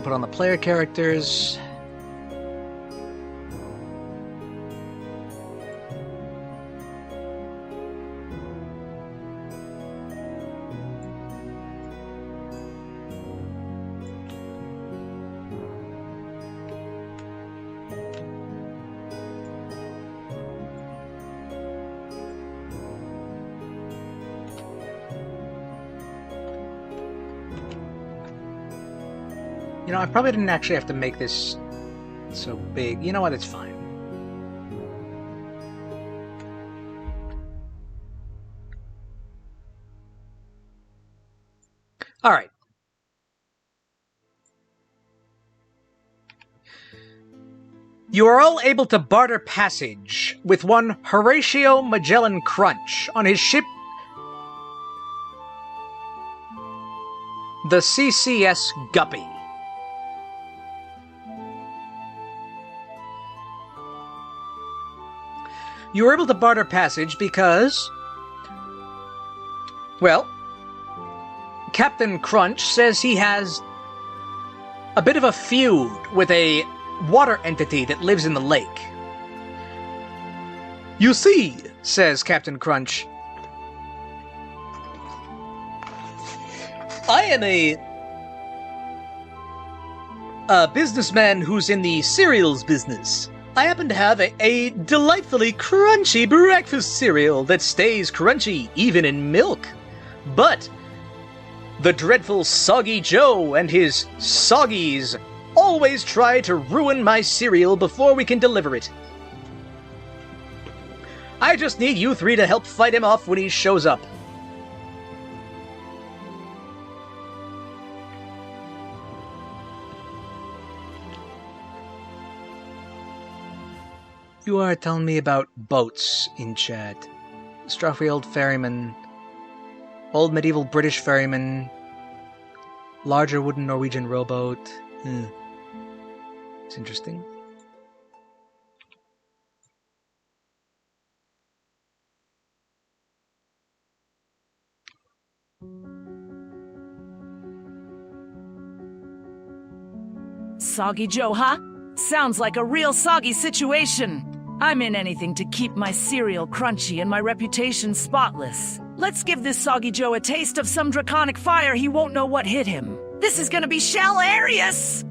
Put on the player characters. You know, I probably didn't actually have to make this so big. You know what? It's fine. All right. You are all able to barter passage with one Horatio Magellan Crunch on his ship, the CCS Guppy. You were able to barter passage because, well, Captain Crunch says he has a bit of a feud with a water entity that lives in the lake. You see, says Captain Crunch, I am a businessman who's in the cereals business. I happen to have a delightfully crunchy breakfast cereal that stays crunchy even in milk. But the dreadful Soggy Joe and his Soggies always try to ruin my cereal before we can deliver it. I just need you three to help fight him off when he shows up. You are telling me about boats in chat. Strophy old ferryman, old medieval British ferryman, larger wooden Norwegian rowboat. It's interesting. Soggy Joe, huh? Sounds like a real soggy situation. I'm in anything to keep my cereal crunchy and my reputation spotless. Let's give this Soggy Joe a taste of some draconic fire he won't know what hit him. This is gonna be hilarious!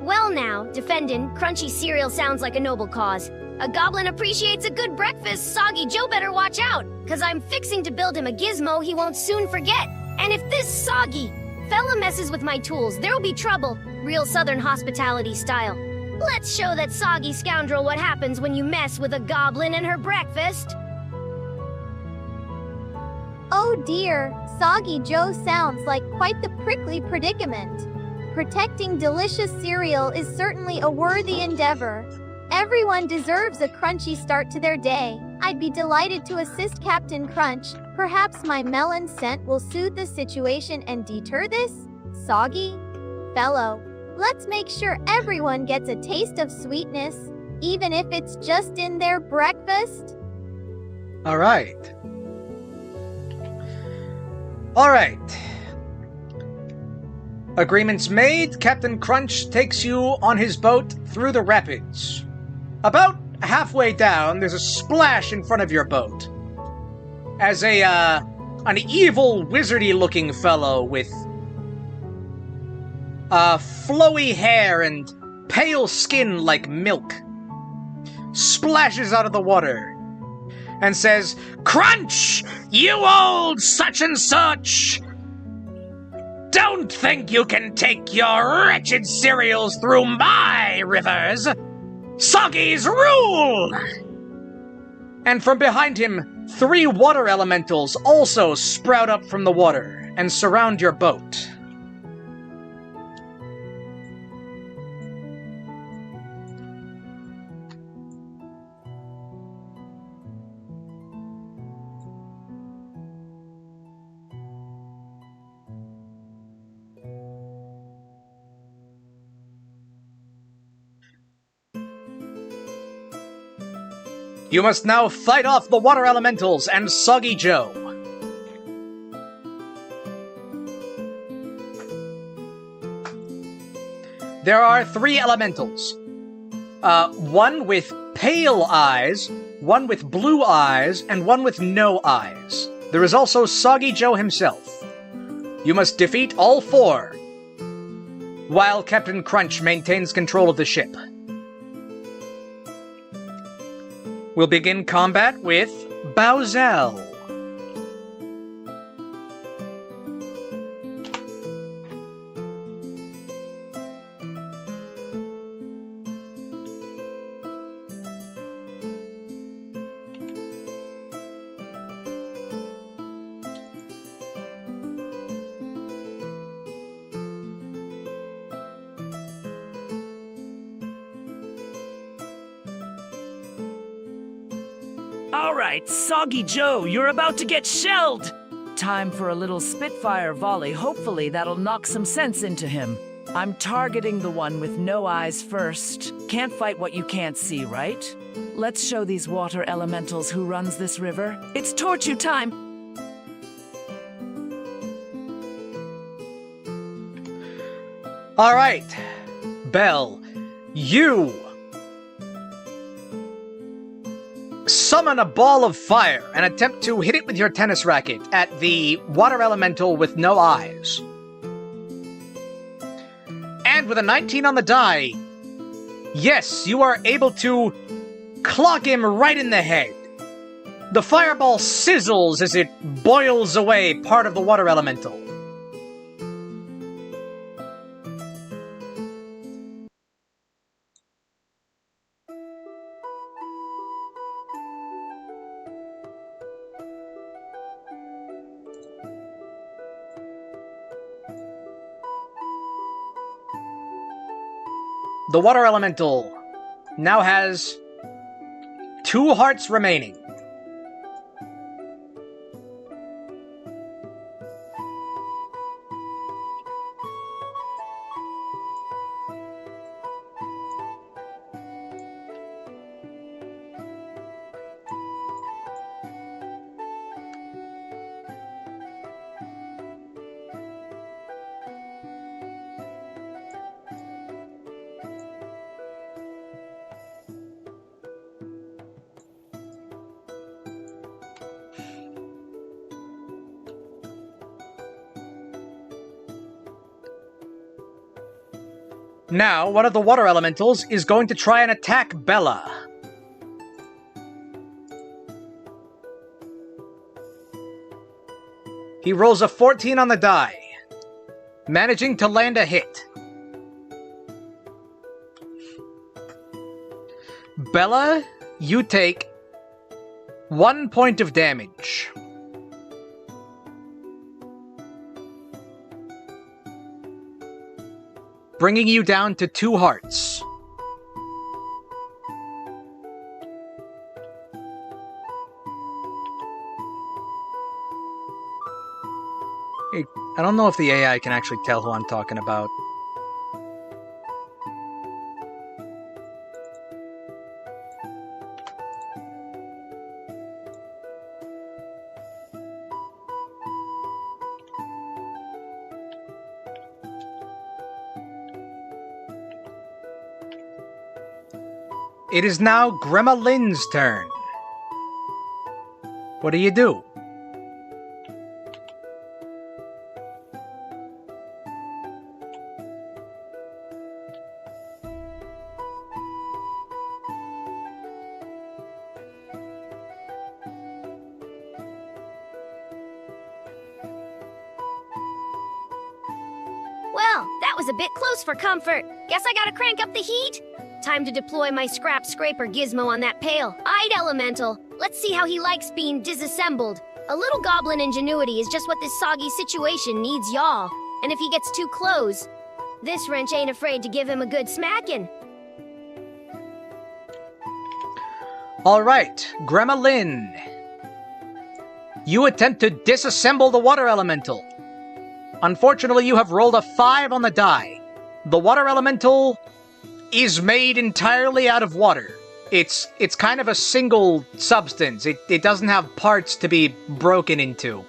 Well now, defendant, crunchy cereal sounds like a noble cause. A goblin appreciates a good breakfast. Soggy Joe better watch out, cause I'm fixing to build him a gizmo he won't soon forget. And if this Soggy fella messes with my tools, there'll be trouble. Real southern hospitality style. Let's show that soggy scoundrel what happens when you mess with a goblin and her breakfast. Oh dear, Soggy Joe sounds like quite the prickly predicament. Protecting delicious cereal is certainly a worthy endeavor. Everyone deserves a crunchy start to their day. I'd be delighted to assist Captain Crunch. Perhaps my melon scent will soothe the situation and deter this soggy fellow. Let's make sure everyone gets a taste of sweetness. even if it's just in their breakfast? Alright. Alright. Agreements made. Captain Crunch takes you on his boat through the rapids. About halfway down, there's a splash in front of your boat. As an evil, wizardy-looking fellow with flowy hair and pale skin like milk splashes out of the water and says, "Crunch, you old such and such! Don't think you can take your wretched cereals through my rivers! Soggies rule!" And from behind him, 3 water elementals also sprout up from the water and surround your boat. You must now fight off the water elementals and Soggy Joe. There are 3 elementals. One with pale eyes, one with blue eyes, and one with no eyes. There is also Soggy Joe himself. You must defeat all 4, while Captain Crunch maintains control of the ship. We'll begin combat with Bowselle. All right, Soggy Joe, you're about to get shelled! Time for a little Spitfire volley. Hopefully that'll knock some sense into him. I'm targeting the one with no eyes first. Can't fight what you can't see, right? Let's show these water elementals who runs this river. It's Torchu time! Alright, Belle, you summon a ball of fire and attempt to hit it with your tennis racket at the water elemental with no eyes. And with a 19 on the die, yes, you are able to clock him right in the head. The fireball sizzles as it boils away part of the water elemental. The water elemental now has 2 hearts remaining. Now, one of the water elementals is going to try and attack Bella. He rolls a 14 on the die, managing to land a hit. Bella, you take 1 point of damage. Bringing you down to 2 hearts. I don't know if the AI can actually tell who I'm talking about. It is now Gremlin's turn. What do you do? Well, that was a bit close for comfort. Guess I gotta crank up the heat. Time to deploy my scrap scraper gizmo on that pail. Eyed elemental. Let's see how he likes being disassembled. A little goblin ingenuity is just what this soggy situation needs, y'all. And if he gets too close, this wrench ain't afraid to give him a good smacking. Alright, Gremlin. You attempt to disassemble the water elemental. Unfortunately, you have rolled a 5 on the die. The water elemental is made entirely out of water. It's kind of a single substance. It doesn't have parts to be broken into.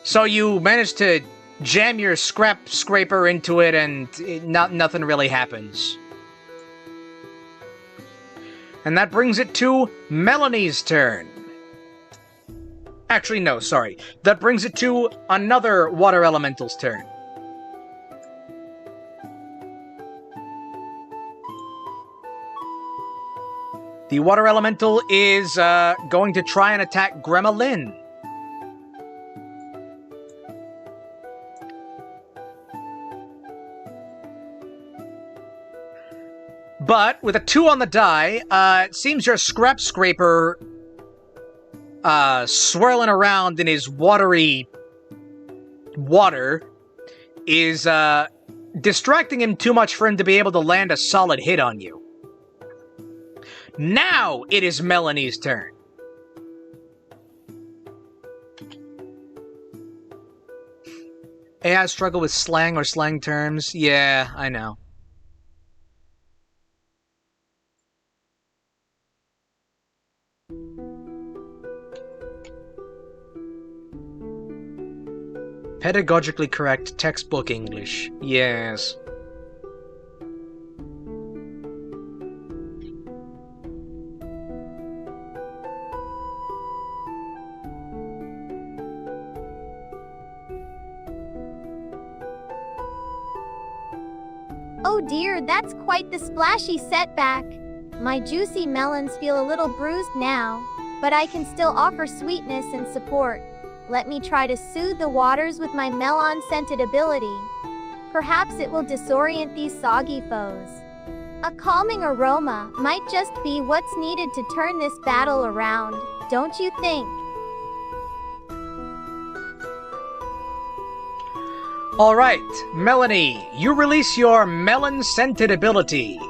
So you manage to jam your scrap scraper into it and nothing really happens. And that brings it to Melanie's turn. Actually, no, sorry. That brings it to another water elemental's turn. The water elemental is going to try and attack Gremlin. But with a 2 on the die, it seems your scrap scraper swirling around in his watery water is distracting him too much for him to be able to land a solid hit on you. Now it is Melanie's turn. AI struggle with slang or slang terms? Yeah, I know. Pedagogically correct textbook English. Yes. Oh dear, that's quite the splashy setback. My juicy melons feel a little bruised now, but I can still offer sweetness and support. Let me try to soothe the waters with my melon-scented ability. Perhaps it will disorient these soggy foes. A calming aroma might just be what's needed to turn this battle around, don't you think? Alright, Melanie, you release your melon-scented ability.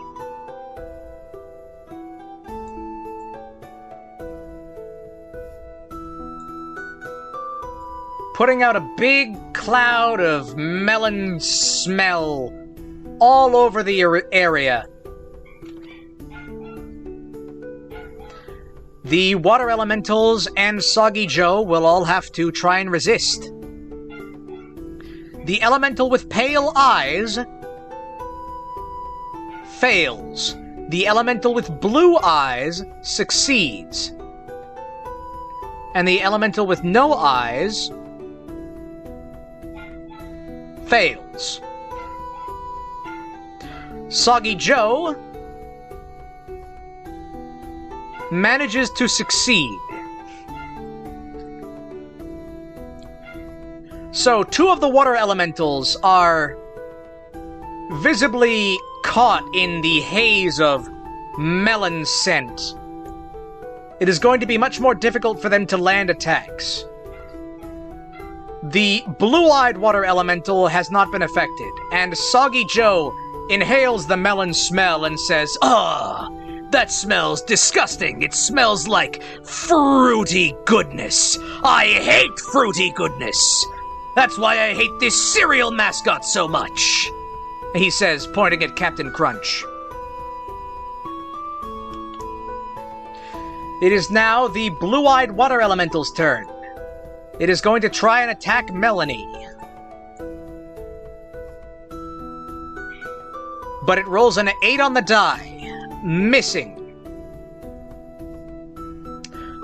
Putting out a big cloud of melon smell all over the area. The water elementals and Soggy Joe will all have to try and resist. The elemental with pale eyes fails. The elemental with blue eyes succeeds. And the elemental with no eyes fails. Soggy Joe manages to succeed. So, 2 of the water elementals are visibly caught in the haze of melon scent. It is going to be much more difficult for them to land attacks. The blue-eyed water elemental has not been affected, and Soggy Joe inhales the melon smell and says, "Ugh, that smells disgusting. It smells like fruity goodness. I hate fruity goodness. That's why I hate this cereal mascot so much," he says, pointing at Captain Crunch. It is now the blue-eyed water elemental's turn. It is going to try and attack Melanie. But it rolls an 8 on the die. missing.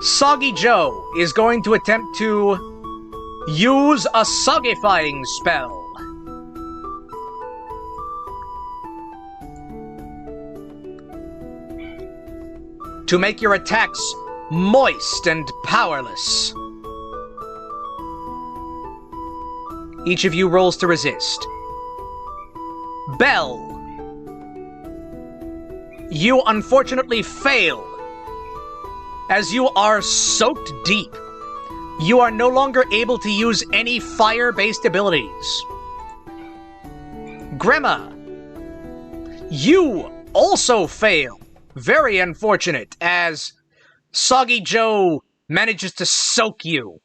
Soggy Joe is going to attempt to use a Sogifying spell. To make your attacks moist and powerless. Each of you rolls to resist. Belle, you unfortunately fail, as you are soaked deep. You are no longer able to use any fire-based abilities. Gremma, you also fail. Very unfortunate, as Soggy Joe manages to soak you.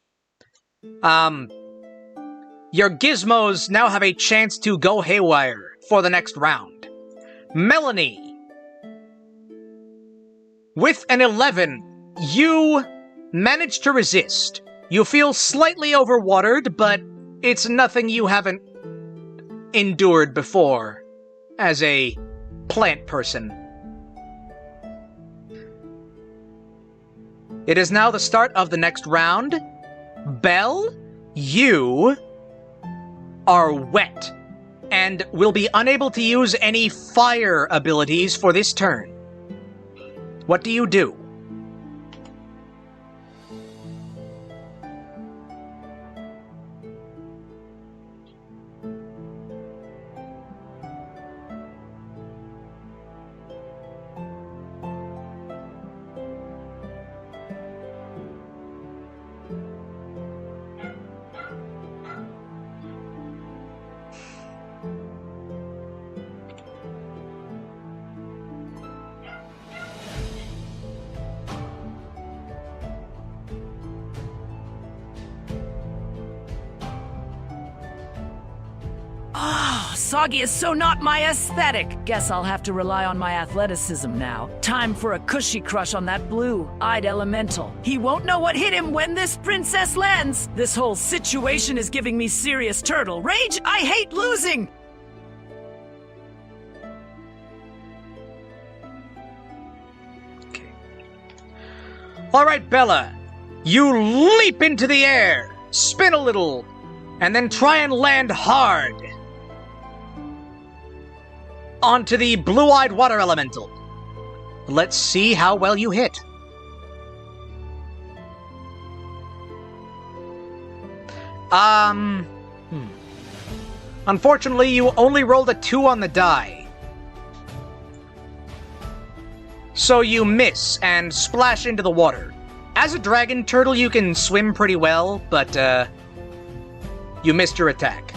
Your gizmos now have a chance to go haywire for the next round. Melanie, with an 11, you manage to resist. You feel slightly overwatered, but it's nothing you haven't endured before as a plant person. It is now the start of the next round. Belle, you are wet and will be unable to use any fire abilities for this turn. What do you do? Soggy is so not my aesthetic. Guess I'll have to rely on my athleticism now. Time for a cushy crush on that blue-eyed elemental. He won't know what hit him when this princess lands. This whole situation is giving me serious turtle rage. I hate losing. Okay. All right, Bella. You leap into the air, spin a little, and then try and land hard onto the blue-eyed water elemental. Let's see how well you hit. Unfortunately, you only rolled a 2 on the die. So you miss and splash into the water. As a dragon turtle, you can swim pretty well, but, you missed your attack.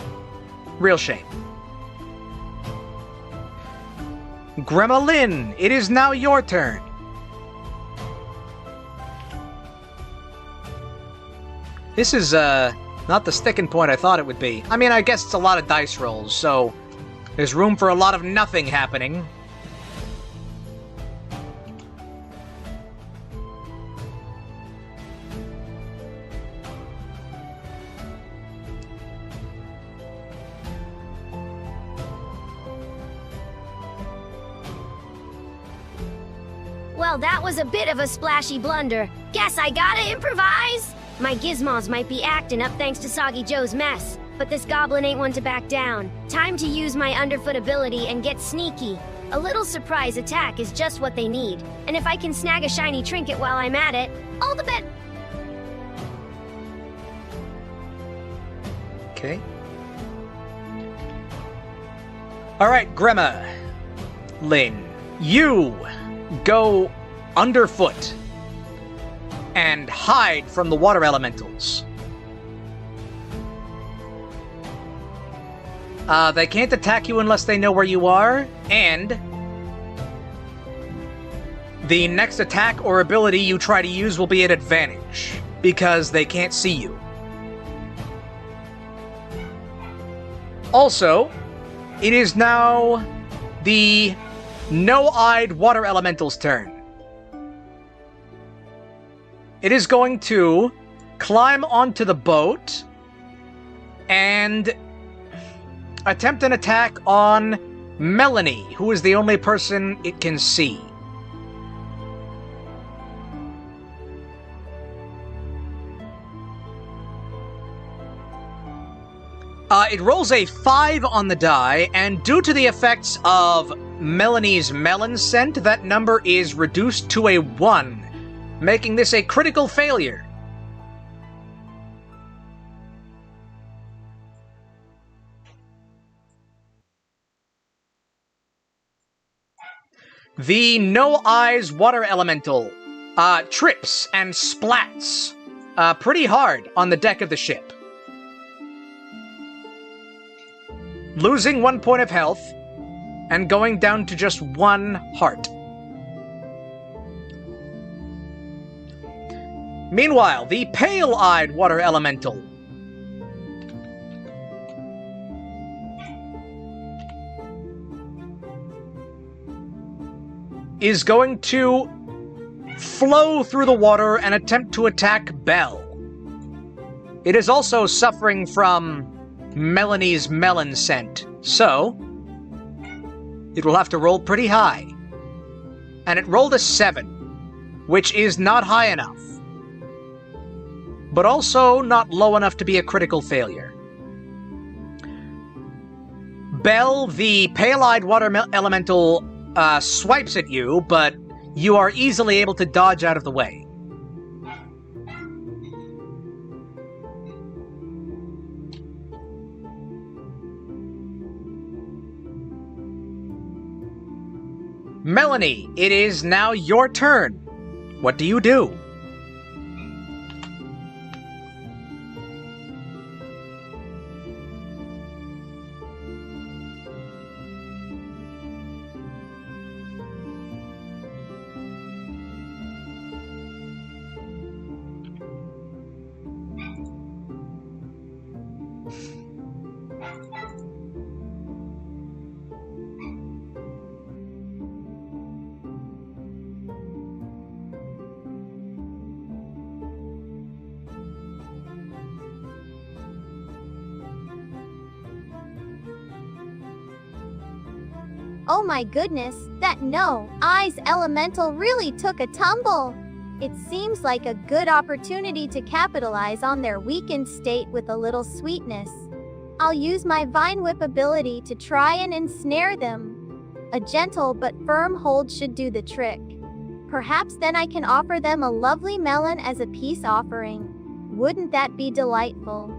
Real shame. Gremlin, it is now your turn. This is, not the sticking point I thought it would be. I mean, I guess it's a lot of dice rolls, so there's room for a lot of nothing happening. Well, that was a bit of a splashy blunder. Guess I gotta improvise? My gizmos might be acting up thanks to Soggy Joe's mess, but this goblin ain't one to back down. Time to use my underfoot ability and get sneaky. A little surprise attack is just what they need, and if I can snag a shiny trinket while I'm at it, all the bet. Okay. Alright, Gremma. Lynn, you go underfoot and hide from the water elementals. They can't attack you unless they know where you are, and the next attack or ability you try to use will be at advantage, because they can't see you. Also, it is now the no-eyed water elemental's turn. It is going to climb onto the boat and attempt an attack on Melanie, who is the only person it can see. It rolls a 5 on the die, and due to the effects of Melanie's melon scent, that number is reduced to a 1, making this a critical failure. The No Eyes Water Elemental trips and splats pretty hard on the deck of the ship, losing 1 point of health and going down to just 1 heart. Meanwhile, the Pale-Eyed Water Elemental is going to flow through the water and attempt to attack Belle. It is also suffering from Melanie's melon scent, so it will have to roll pretty high. And it rolled a 7, which is not high enough, but also not low enough to be a critical failure. Belle, the Pale-Eyed Water Elemental, swipes at you, but you are easily able to dodge out of the way. Melanie, it is now your turn. What do you do? Oh my goodness, that No Eyes Elemental really took a tumble. It seems like a good opportunity to capitalize on their weakened state with a little sweetness. I'll use my Vine Whip ability to try and ensnare them. A gentle but firm hold should do the trick. Perhaps then I can offer them a lovely melon as a peace offering. Wouldn't that be delightful?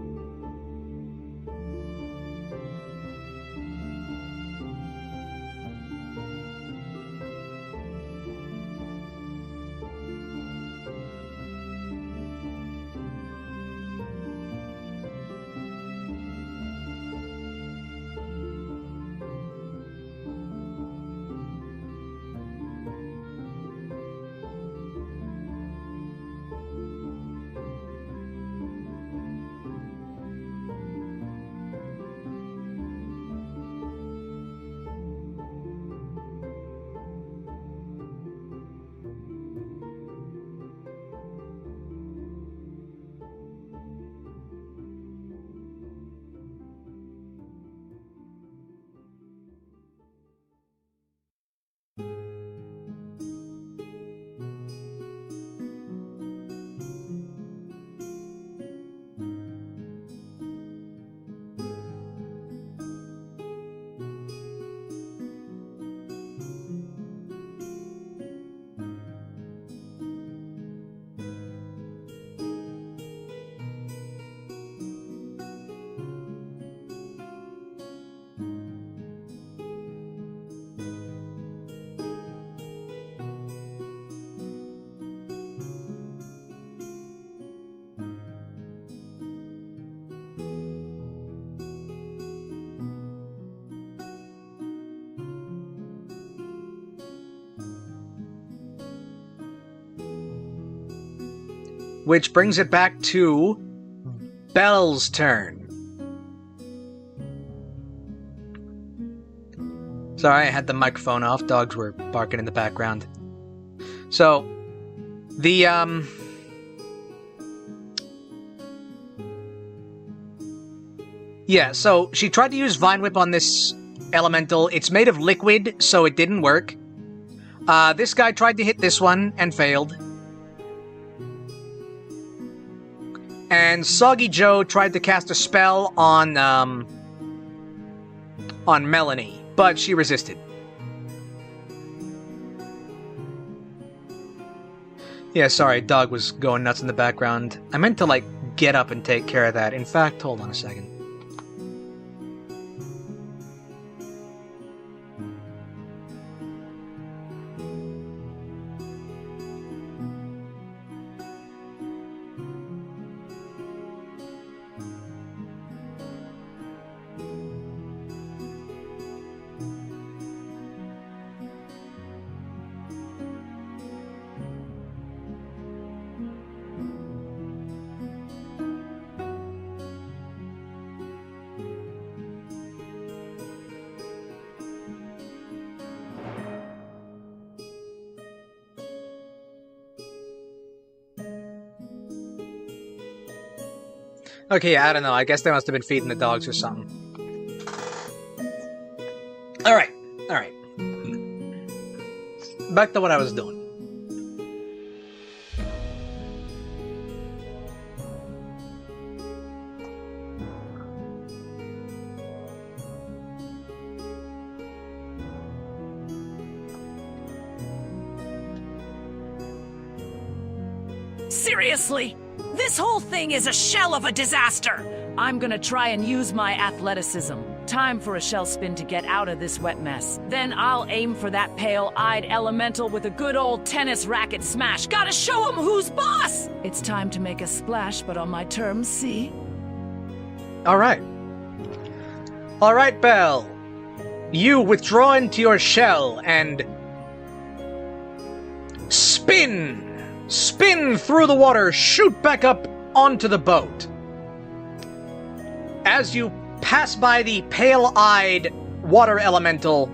Which brings it back to Belle's turn. Sorry, I had the microphone off. Dogs were barking in the background. So, the, yeah, so she tried to use Vine Whip on this elemental. It's made of liquid, so it didn't work. This guy tried to hit this one and failed. and Soggy Joe tried to cast a spell on Melanie, but she resisted. Yeah, sorry, dog was going nuts in the background. I meant to, like, get up and take care of that. In fact, hold on a second. Okay, yeah, I don't know. I guess they must have been feeding the dogs or something. Alright, alright. Back to what I was doing. Seriously? This whole thing is a shell of a disaster! I'm gonna try and use my athleticism. Time for a shell spin to get out of this wet mess. Then I'll aim for that pale-eyed elemental with a good old tennis racket smash. Gotta show him who's boss! It's time to make a splash, but on my terms, see? Alright. Alright, Belle. You withdraw into your shell and... spin! Spin through the water, shoot back up onto the boat. As you pass by the pale-eyed water elemental,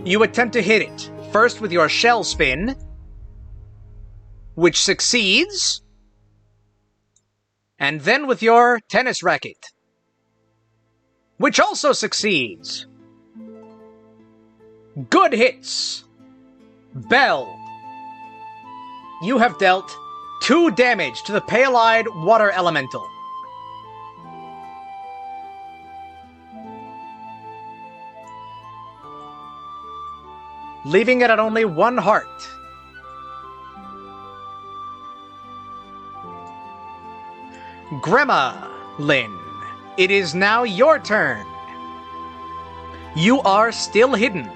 you attempt to hit it. First with your shell spin, which succeeds, and then with your tennis racket, which also succeeds. Good hits. Belle, you have dealt 2 damage to the pale-eyed water elemental. Leaving it at only 1 heart. Gremma-Lyn, it is now your turn. You are still hidden.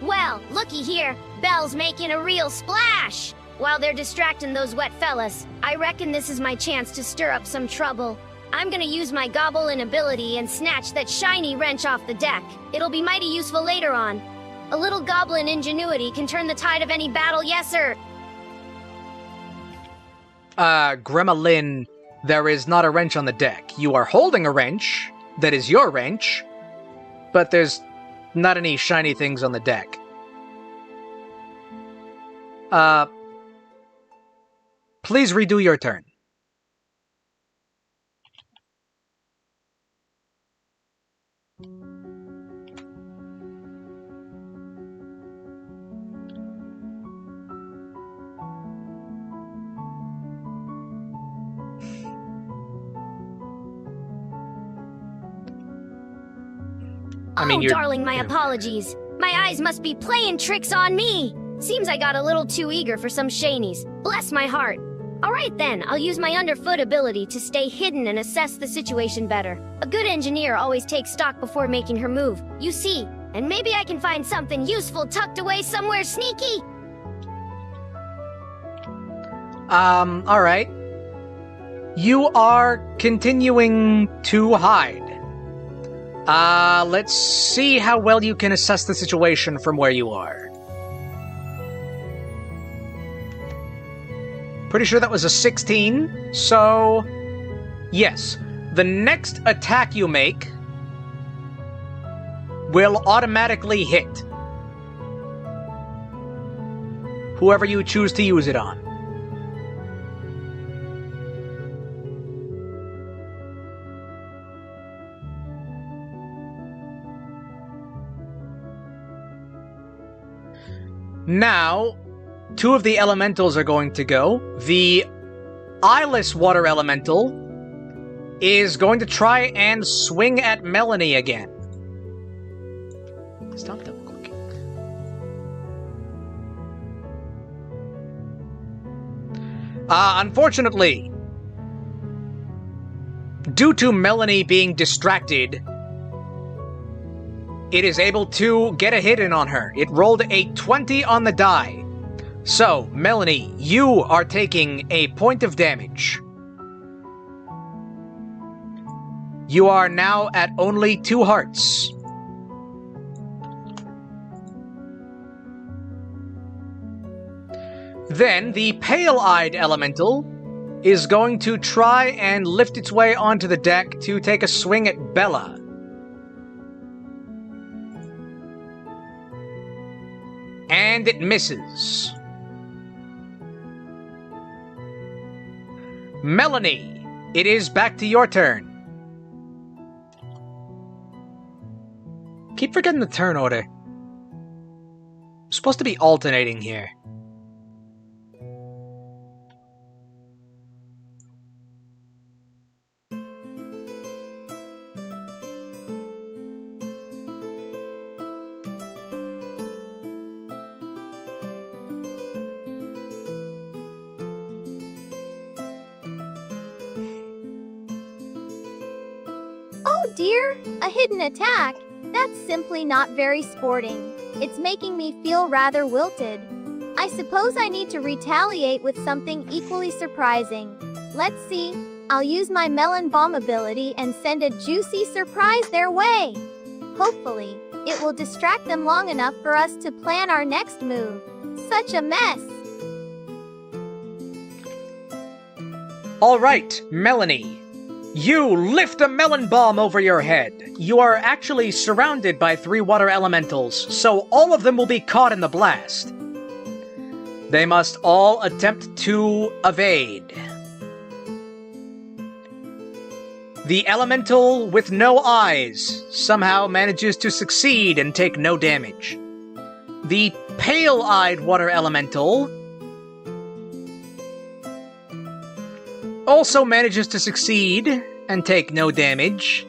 Well, looky here. Belle's making a real splash! While they're distracting those wet fellas, I reckon this is my chance to stir up some trouble. I'm gonna use my goblin ability and snatch that shiny wrench off the deck. It'll be mighty useful later on. A little goblin ingenuity can turn the tide of any battle, yes sir! Gremma-Lyn, there is not a wrench on the deck. You are holding a wrench that is your wrench, but there's not any shiny things on the deck. Please redo your turn. Darling, my apologies. My eyes must be playing tricks on me. Seems I got a little too eager for some shanies. Bless my heart. Alright then, I'll use my underfoot ability to stay hidden and assess the situation better. A good engineer always takes stock before making her move, you see. And maybe I can find something useful tucked away somewhere sneaky. Alright. You are continuing to hide. Let's see how well you can assess the situation from where you are. Pretty sure that was a 16, so... yes. The next attack you make will automatically hit whoever you choose to use it on. Now, two of the elementals are going to go. The eyeless water elemental is going to try and swing at Melanie again. Stop double-clicking. Unfortunately, due to Melanie being distracted, it is able to get a hit in on her. It rolled a 20 on the die. So, Melanie, you are taking a point of damage. You are now at only 2 hearts. Then, the pale-eyed elemental is going to try and lift its way onto the deck to take a swing at Bella. And it misses. Melanie, it is back to your turn. Keep forgetting the turn order. I'm supposed to be alternating here. Oh dear, a hidden attack? That's simply not very sporting. It's making me feel rather wilted. I suppose I need to retaliate with something equally surprising. Let's see, I'll use my melon bomb ability and send a juicy surprise their way. Hopefully, it will distract them long enough for us to plan our next move. Such a mess. Alright, Melanie. You lift a melon bomb over your head. You are actually surrounded by 3 water elementals, so all of them will be caught in the blast. They must all attempt to evade. The elemental with no eyes somehow manages to succeed and take no damage. The pale-eyed water elemental also manages to succeed and take no damage.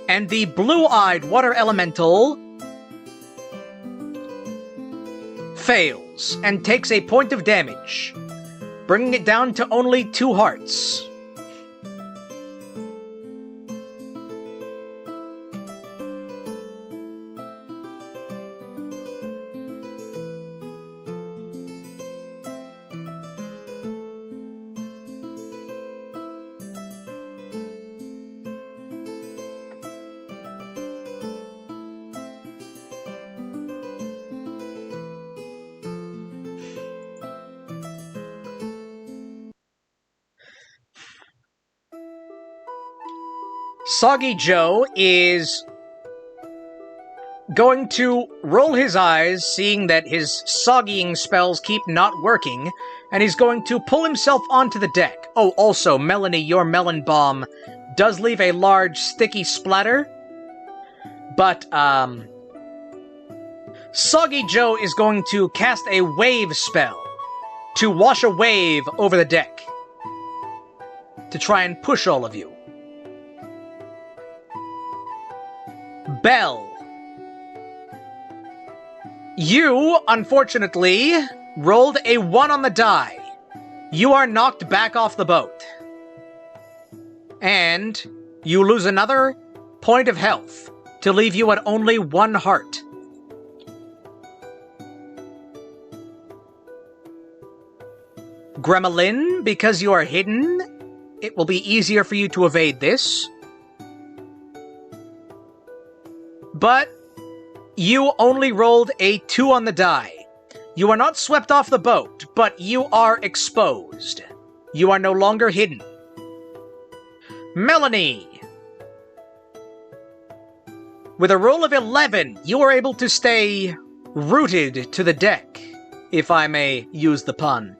And the blue-eyed water elemental fails and takes a point of damage, bringing it down to only 2 hearts. Soggy Joe is going to roll his eyes, seeing that his soggying spells keep not working, and he's going to pull himself onto the deck. Oh, also, Melanie, your melon bomb does leave a large sticky splatter, but, Soggy Joe is going to cast a wave spell to wash a wave over the deck to try and push all of you. Belle, you, unfortunately, rolled a 1 on the die. You are knocked back off the boat. And you lose another point of health to leave you at only 1 heart. Gremlin, because you are hidden, it will be easier for you to evade this. But you only rolled a 2 on the die. You are not swept off the boat, but you are exposed. You are no longer hidden. Melanie! With a roll of 11, you are able to stay rooted to the deck, if I may use the pun.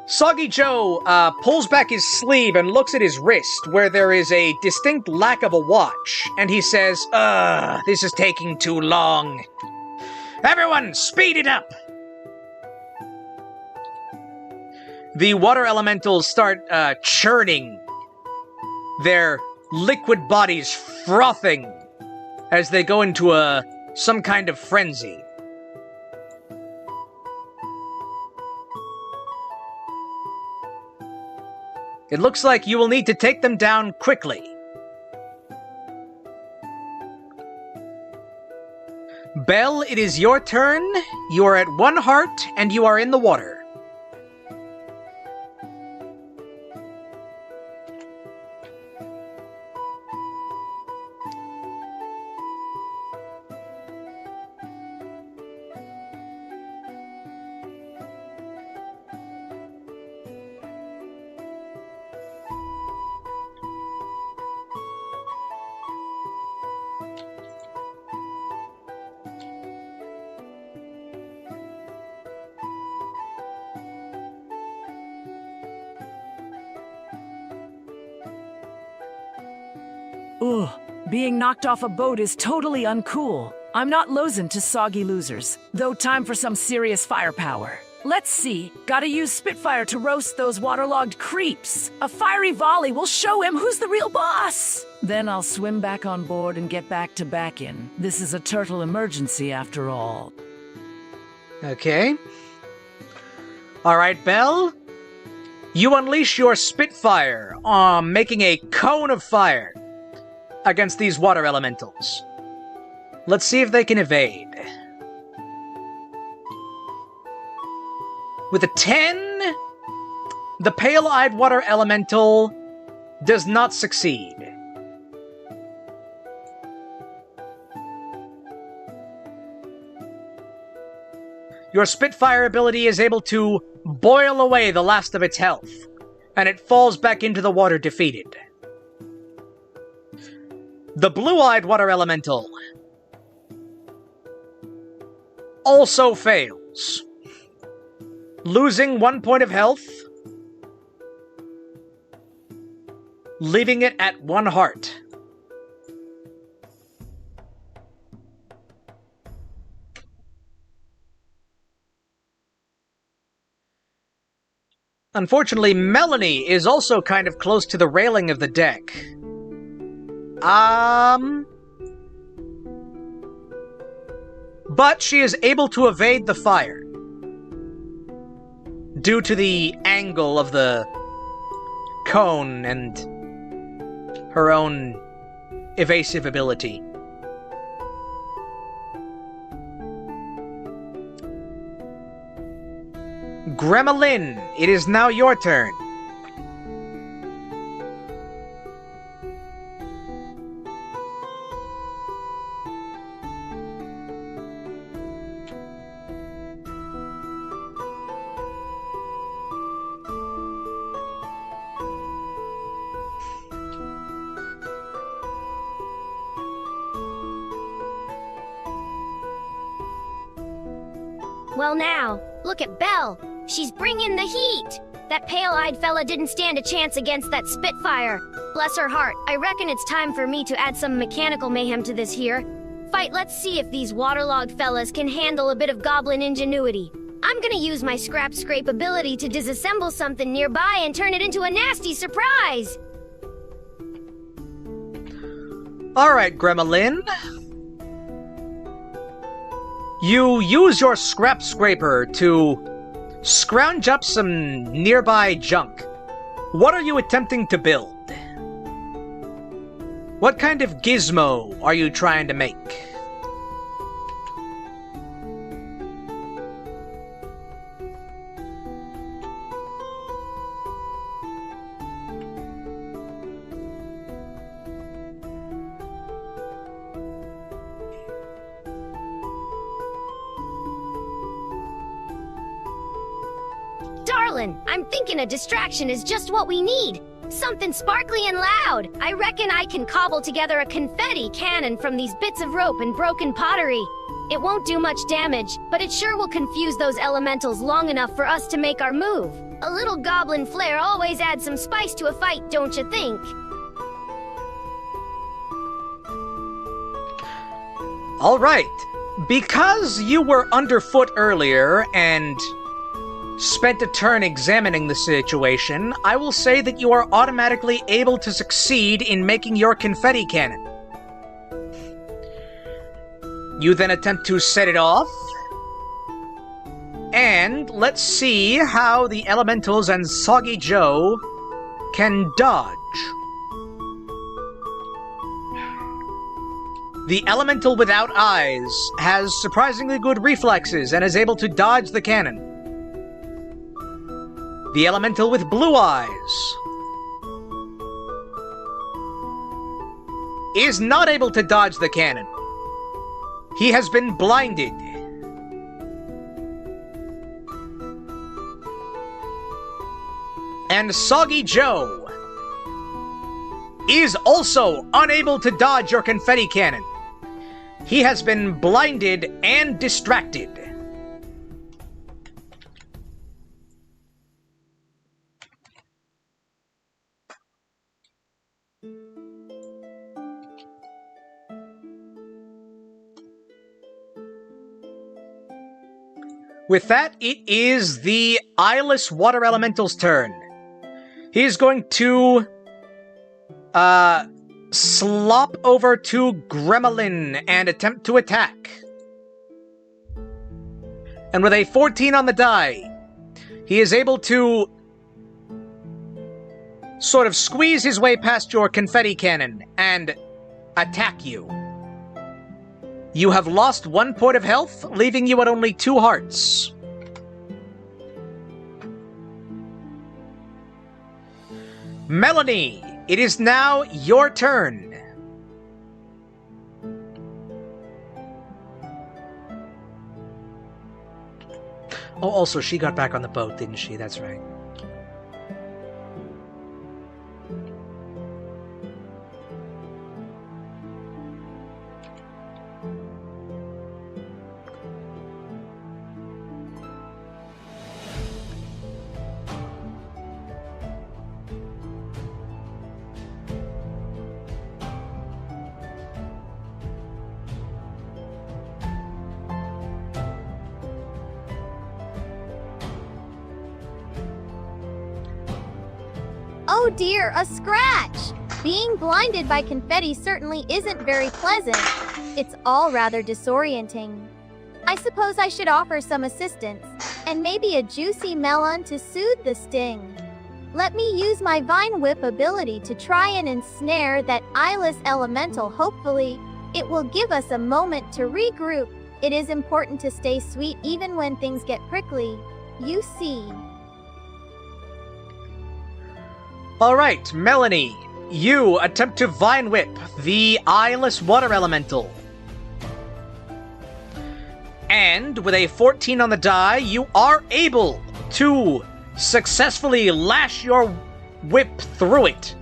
Soggy Joe pulls back his sleeve and looks at his wrist, where there is a distinct lack of a watch, and he says, this is taking too long. Everyone, speed it up! The water elementals start churning, their liquid bodies frothing as they go into some kind of frenzy. It looks like you will need to take them down quickly. Belle, it is your turn. You are at 1 heart, and you are in the water. Ugh, being knocked off a boat is totally uncool. I'm not losing to soggy losers, though time for some serious firepower. Let's see, gotta use Spitfire to roast those waterlogged creeps. A fiery volley will show him who's the real boss. Then I'll swim back on board and get back to backin'. This is a turtle emergency after all. Okay. Alright, Belle. You unleash your Spitfire, making a cone of fire against these water elementals. Let's see if they can evade. With a 10, the pale-eyed water elemental does not succeed. Your Spitfire ability is able to boil away the last of its health, and it falls back into the water defeated. The blue-eyed water elemental also fails, losing 1 point of health, leaving it at 1 heart. Unfortunately, Melanie is also kind of close to the railing of the deck. But she is able to evade the fire due to the angle of the cone and her own evasive ability. Gremlin, it is now your turn. Well now, look at Belle. She's bringing the heat. That pale-eyed fella didn't stand a chance against that Spitfire. Bless her heart, I reckon it's time for me to add some mechanical mayhem to this here fight. Let's see if these waterlogged fellas can handle a bit of goblin ingenuity. I'm gonna use my scrap scrape ability to disassemble something nearby and turn it into a nasty surprise. Alright, Gremlin. You use your scrap scraper to scrounge up some nearby junk. What are you attempting to build? What kind of gizmo are you trying to make? Valen, I'm thinking a distraction is just what we need. Something sparkly and loud. I reckon I can cobble together a confetti cannon from these bits of rope and broken pottery. It won't do much damage, but it sure will confuse those elementals long enough for us to make our move. A little goblin flair always adds some spice to a fight, don't you think? Alright, because you were underfoot earlier and spent a turn examining the situation, I will say that you are automatically able to succeed in making your confetti cannon. You then attempt to set it off, and let's see how the elementals and Soggy Joe can dodge. The elemental without eyes has surprisingly good reflexes and is able to dodge the cannon. The elemental with blue eyes is not able to dodge the cannon. He has been blinded. And Soggy Joe is also unable to dodge your confetti cannon. He has been blinded and distracted. With that, it is the eyeless water elemental's turn. He is going to slop over to Gremlin and attempt to attack. And with a 14 on the die, he is able to sort of squeeze his way past your confetti cannon and attack you. You have lost 1 point of health, leaving you at only 2 hearts. Melanie, it is now your turn. Oh, also, she got back on the boat, didn't she? That's right. Oh dear, a scratch! Being blinded by confetti certainly isn't very pleasant. It's all rather disorienting. I suppose I should offer some assistance, and maybe a juicy melon to soothe the sting. Let me use my Vine Whip ability to try and ensnare that eyeless elemental. Hopefully, it will give us a moment to regroup. It is important to stay sweet even when things get prickly. You see. Alright, Melanie, you attempt to Vine Whip the eyeless water elemental. And with a 14 on the die, you are able to successfully lash your whip through it.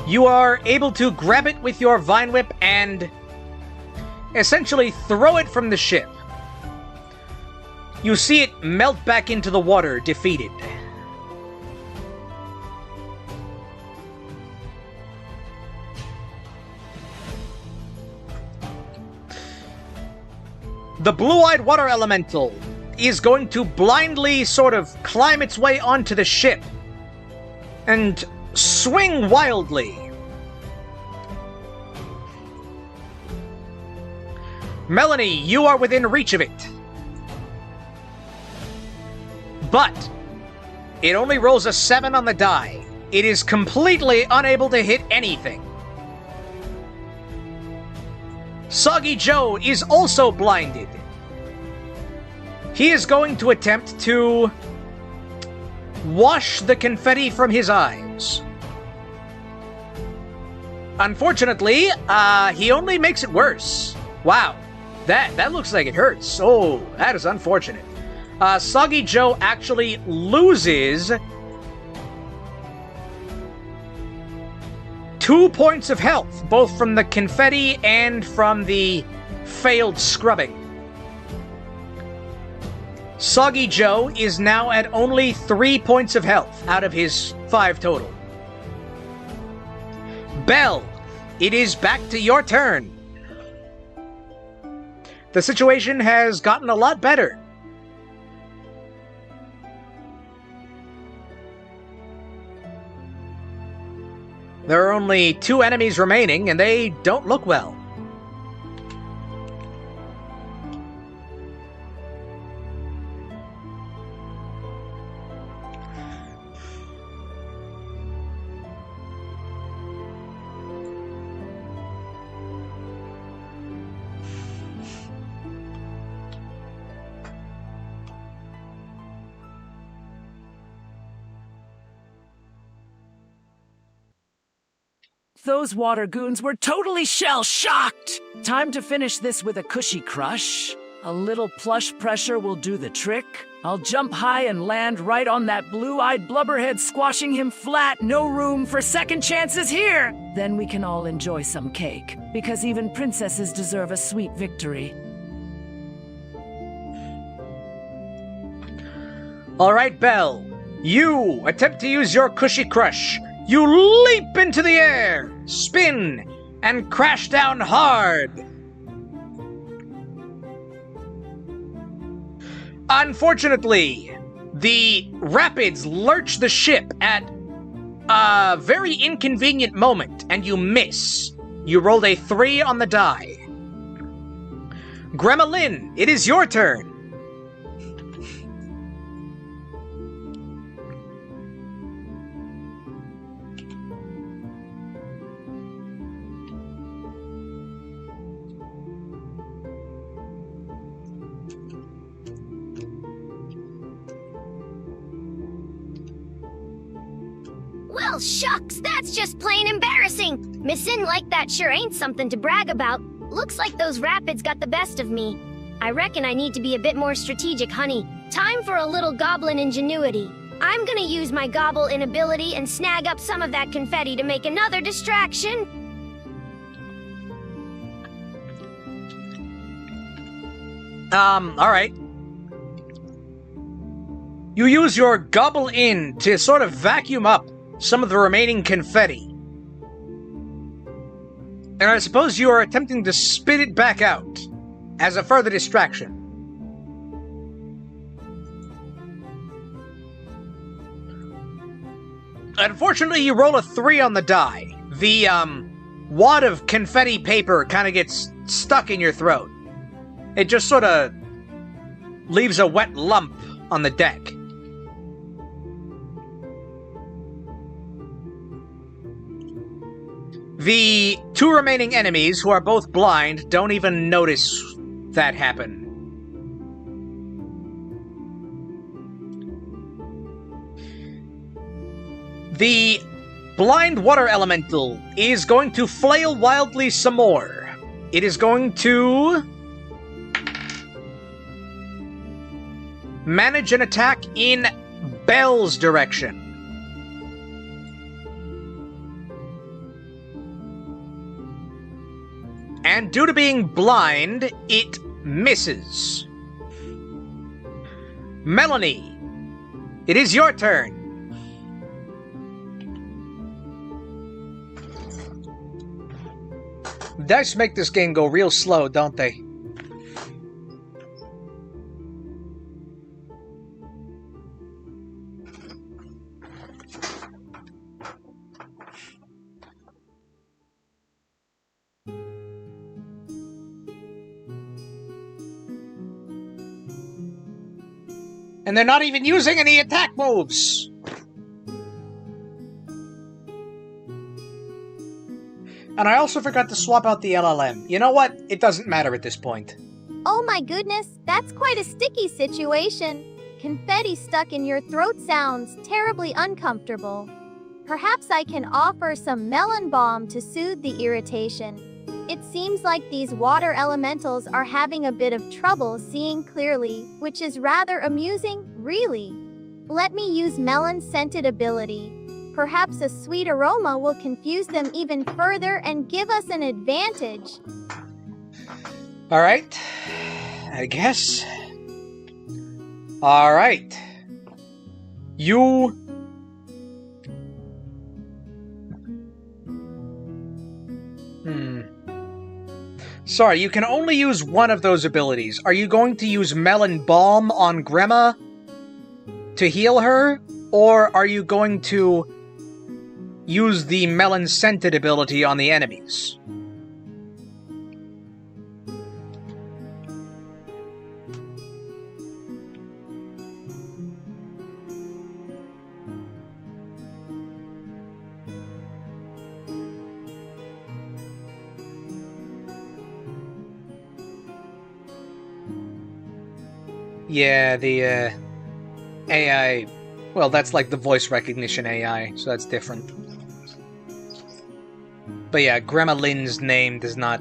You are able to grab it with your Vine Whip and essentially throw it from the ship. You see it melt back into the water, defeated. The blue-eyed water elemental is going to blindly sort of climb its way onto the ship and swing wildly. Melanie, you are within reach of it. But it only rolls a 7 on the die. It is completely unable to hit anything. Soggy Joe is also blinded. He is going to attempt to wash the confetti from his eyes. Unfortunately, he only makes it worse. Wow. That looks like it hurts. Oh, that is unfortunate. Soggy Joe actually loses 2 points of health, both from the confetti and from the failed scrubbing. Soggy Joe is now at only 3 points of health out of his 5 total. Belle, it is back to your turn. The situation has gotten a lot better. There are only 2 enemies remaining, and they don't look well. Those water goons were totally shell-shocked! Time to finish this with a cushy crush. A little plush pressure will do the trick. I'll jump high and land right on that blue-eyed blubberhead, squashing him flat. No room for second chances here! Then we can all enjoy some cake, because even princesses deserve a sweet victory. All right, Belle. You attempt to use your cushy crush. You leap into the air, spin, and crash down hard. Unfortunately, the rapids lurch the ship at a very inconvenient moment, and you miss. You rolled a 3 on the die. Gremlin, it is your turn. Well, shucks, that's just plain embarrassing. Missin' like that sure ain't something to brag about. Looks like those rapids got the best of me. I reckon I need to be a bit more strategic, honey. Time for a little goblin ingenuity. I'm gonna use my gobble inability and snag up some of that confetti to make another distraction. Alright. You use your gobble in to sort of vacuum up some of the remaining confetti. And I suppose you are attempting to spit it back out as a further distraction. Unfortunately, you roll a 3 on the die. The, wad of confetti paper kind of gets stuck in your throat. It just sort of leaves a wet lump on the deck. The 2 remaining enemies, who are both blind, don't even notice that happen. The blind water elemental is going to flail wildly some more. It is going to manage an attack in Belle's direction. And due to being blind, it misses. Melanie, it is your turn. Dice make this game go real slow, don't they? And they're not even using any attack moves! And I also forgot to swap out the LLM. You know what? It doesn't matter at this point. Oh my goodness, that's quite a sticky situation. Confetti stuck in your throat sounds terribly uncomfortable. Perhaps I can offer some melon balm to soothe the irritation. It seems like these water elementals are having a bit of trouble seeing clearly, which is rather amusing, really. Let me use melon-scented ability. Perhaps a sweet aroma will confuse them even further and give us an advantage. Alright. I guess. Alright. You... Sorry, you can only use one of those abilities. Are you going to use Melon Balm on Gremma to heal her? Or are you going to use the Melon Scented ability on the enemies? Yeah, the AI... Well, that's like the voice recognition AI, so that's different. But yeah, Gremma Lynn's name does not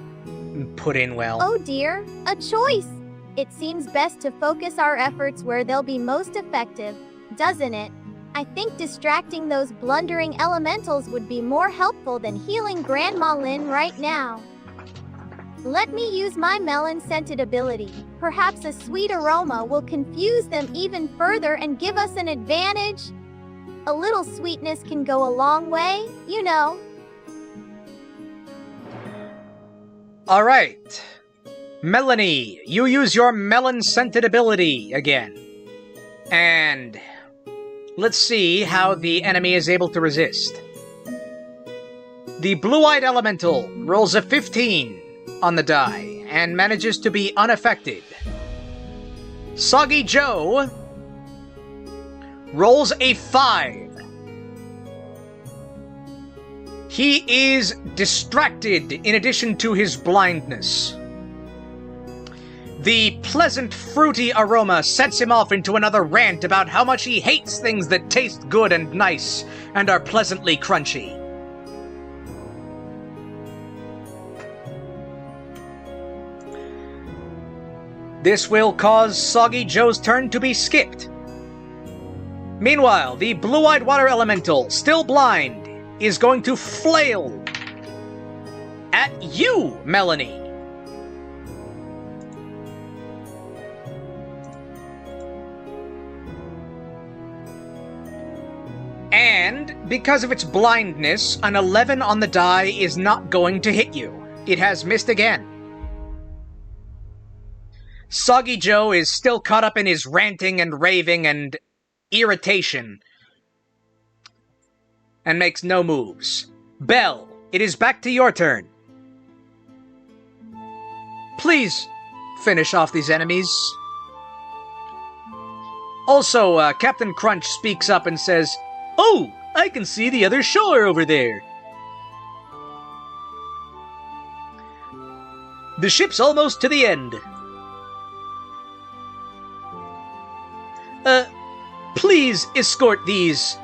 put in well. Oh dear, a choice! It seems best to focus our efforts where they'll be most effective, doesn't it? I think distracting those blundering elementals would be more helpful than healing Grandma Lynn right now. Let me use my melon-scented ability. Perhaps a sweet aroma will confuse them even further and give us an advantage. A little sweetness can go a long way, you know. Alright. Melanie, you use your melon-scented ability again. And let's see how the enemy is able to resist. The blue-eyed elemental rolls a 15 on the die and manages to be unaffected. Soggy Joe rolls a 5. He is distracted in addition to his blindness. The pleasant, fruity aroma sets him off into another rant about how much he hates things that taste good and nice and are pleasantly crunchy. This will cause Soggy Joe's turn to be skipped. Meanwhile, the blue-eyed water elemental, still blind, is going to flail at you, Melanie. And, because of its blindness, an 11 on the die is not going to hit you. It has missed again. Soggy Joe is still caught up in his ranting and raving and irritation, and makes no moves. Belle, it is back to your turn. Please, finish off these enemies. Also, Captain Crunch speaks up and says, "Oh, I can see the other shore over there. The ship's almost to the end. Please escort these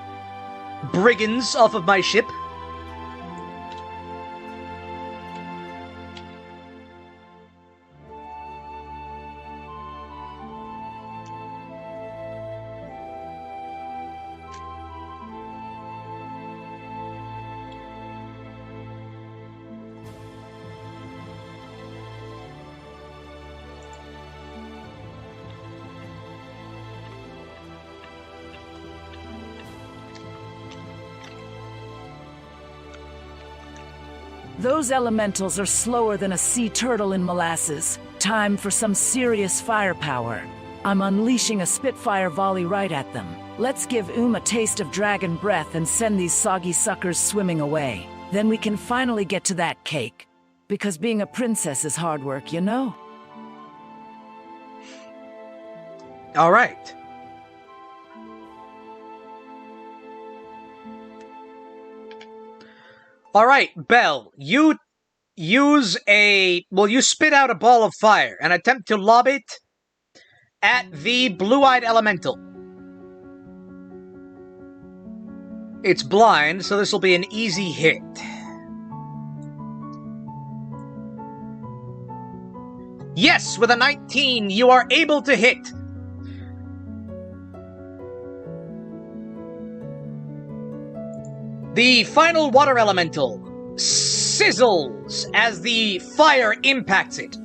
brigands off of my ship." Those elementals are slower than a sea turtle in molasses. Time for some serious firepower. I'm unleashing a Spitfire volley right at them. Let's give a taste of dragon breath and send these soggy suckers swimming away. Then we can finally get to that cake. Because being a princess is hard work, you know? All right. All right, Belle, you use you spit out a ball of fire and attempt to lob it at the blue-eyed elemental. It's blind, so this will be an easy hit. Yes, with a 19, you are able to hit. The final water elemental sizzles as the fire impacts it,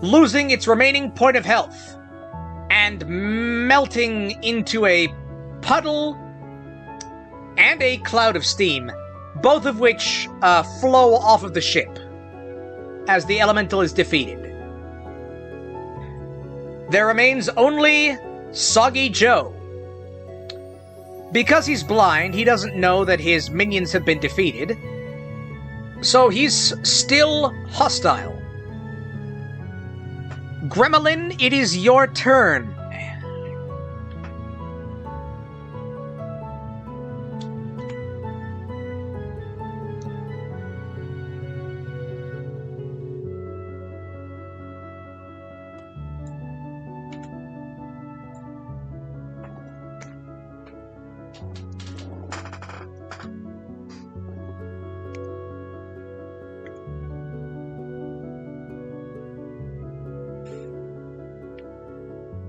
losing its remaining point of health and melting into a puddle and a cloud of steam, both of which flow off of the ship as the elemental is defeated. There remains only Soggy Joe. Because he's blind, he doesn't know that his minions have been defeated, so he's still hostile. Gremlin, it is your turn.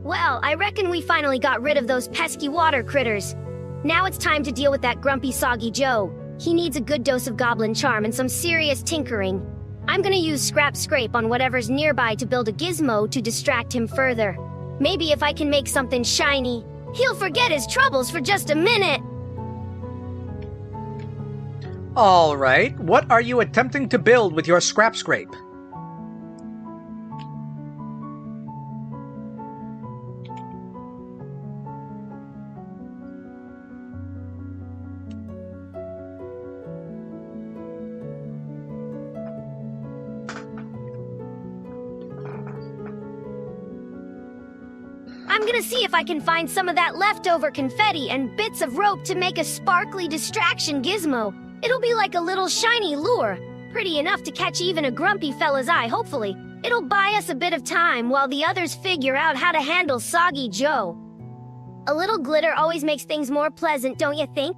Well, I reckon we finally got rid of those pesky water critters. Now it's time to deal with that grumpy Soggy Joe. He needs a good dose of goblin charm and some serious tinkering. I'm gonna use Scrap Scrape on whatever's nearby to build a gizmo to distract him further. Maybe if I can make something shiny, he'll forget his troubles for just a minute. Alright, what are you attempting to build with your Scrap Scrape? I'm gonna see if I can find some of that leftover confetti and bits of rope to make a sparkly distraction gizmo. It'll be like a little shiny lure, pretty enough to catch even a grumpy fella's eye, hopefully. It'll buy us a bit of time while the others figure out how to handle Soggy Joe. A little glitter always makes things more pleasant, don't you think?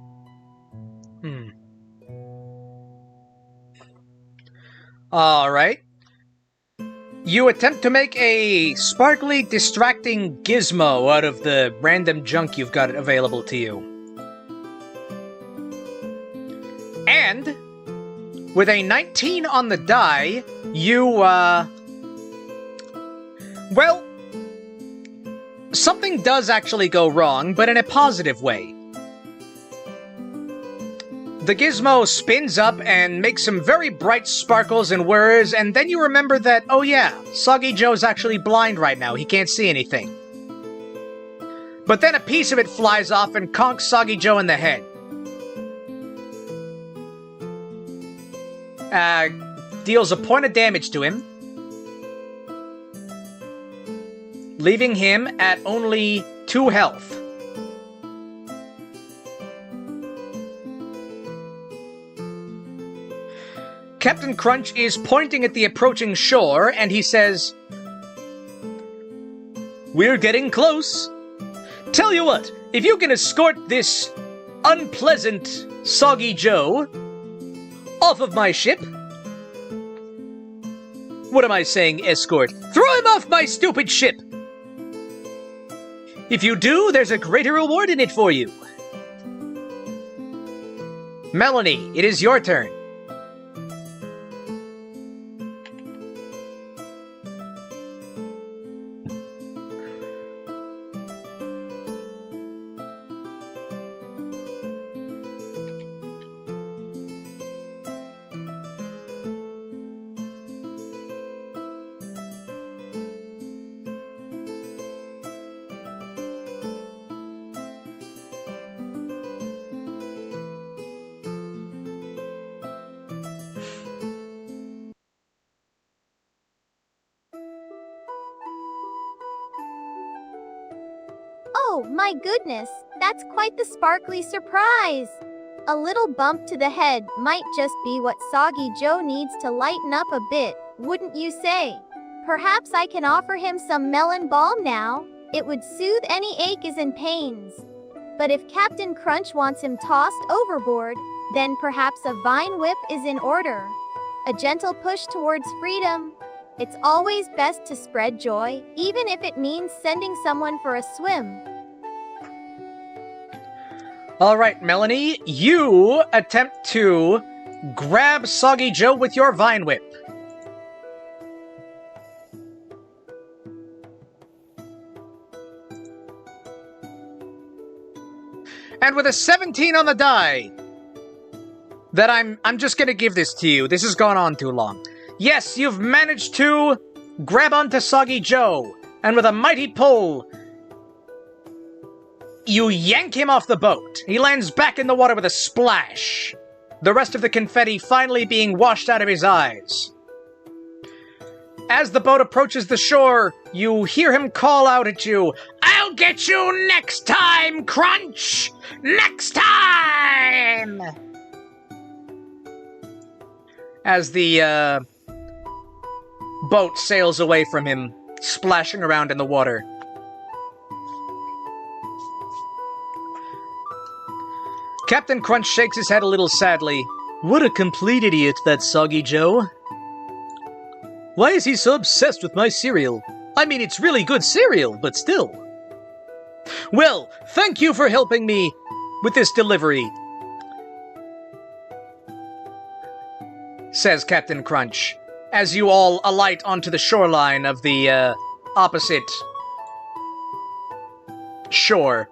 Alright. You attempt to make a sparkly, distracting gizmo out of the random junk you've got available to you. And, with a 19 on the die, you, well, something does actually go wrong, but in a positive way. The gizmo spins up and makes some very bright sparkles and whirs, and then you remember that, oh yeah, Soggy Joe's actually blind right now, he can't see anything. But then a piece of it flies off and conks Soggy Joe in the head. Deals a point of damage to him, leaving him at only 2 health. Captain Crunch is pointing at the approaching shore, and he says, "We're getting close. Tell you what, if you can escort this unpleasant Soggy Joe off of my ship..." What am I saying, escort? Throw him off my stupid ship! If you do, there's a greater reward in it for you. Melanie, it is your turn. Oh my goodness, that's quite the sparkly surprise. A little bump to the head might just be what Soggy Joe needs to lighten up a bit, wouldn't you say? Perhaps I can offer him some melon balm now. It would soothe any aches and pains. But if Captain Crunch wants him tossed overboard, then perhaps a vine whip is in order. A gentle push towards freedom. It's always best to spread joy, even if it means sending someone for a swim. Alright, Melanie, you attempt to grab Soggy Joe with your Vine Whip. And with a 17 on the die, that I'm just gonna give this to you. This has gone on too long. Yes, you've managed to grab onto Soggy Joe, and with a mighty pull, you yank him off the boat. He lands back in the water with a splash, the rest of the confetti finally being washed out of his eyes. As the boat approaches the shore, you hear him call out at you, "I'll get you next time, Crunch! Next time!" As the, boat sails away from him, splashing around in the water. Captain Crunch shakes his head a little sadly. What a complete idiot, that Soggy Joe. Why is he so obsessed with my cereal? I mean, it's really good cereal, but still. Well, thank you for helping me with this delivery, says Captain Crunch, as you all alight onto the shoreline of the, opposite shore.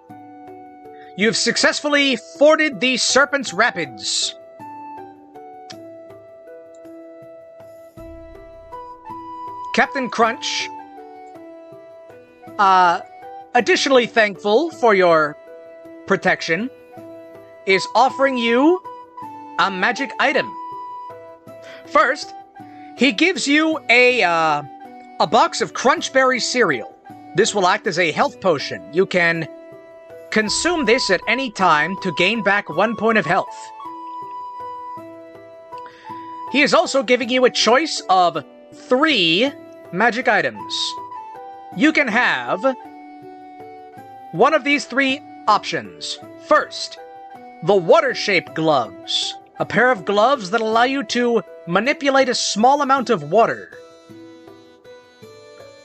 You've successfully forded the Serpent's Rapids. Captain Crunch, additionally thankful for your protection, is offering you a magic item. First, he gives you a box of Crunchberry cereal. This will act as a health potion. You can consume this at any time to gain back 1 point of health. He is also giving you a choice of 3 magic items. You can have one of these 3 options. First, the water-shaped gloves. A pair of gloves that allow you to manipulate a small amount of water.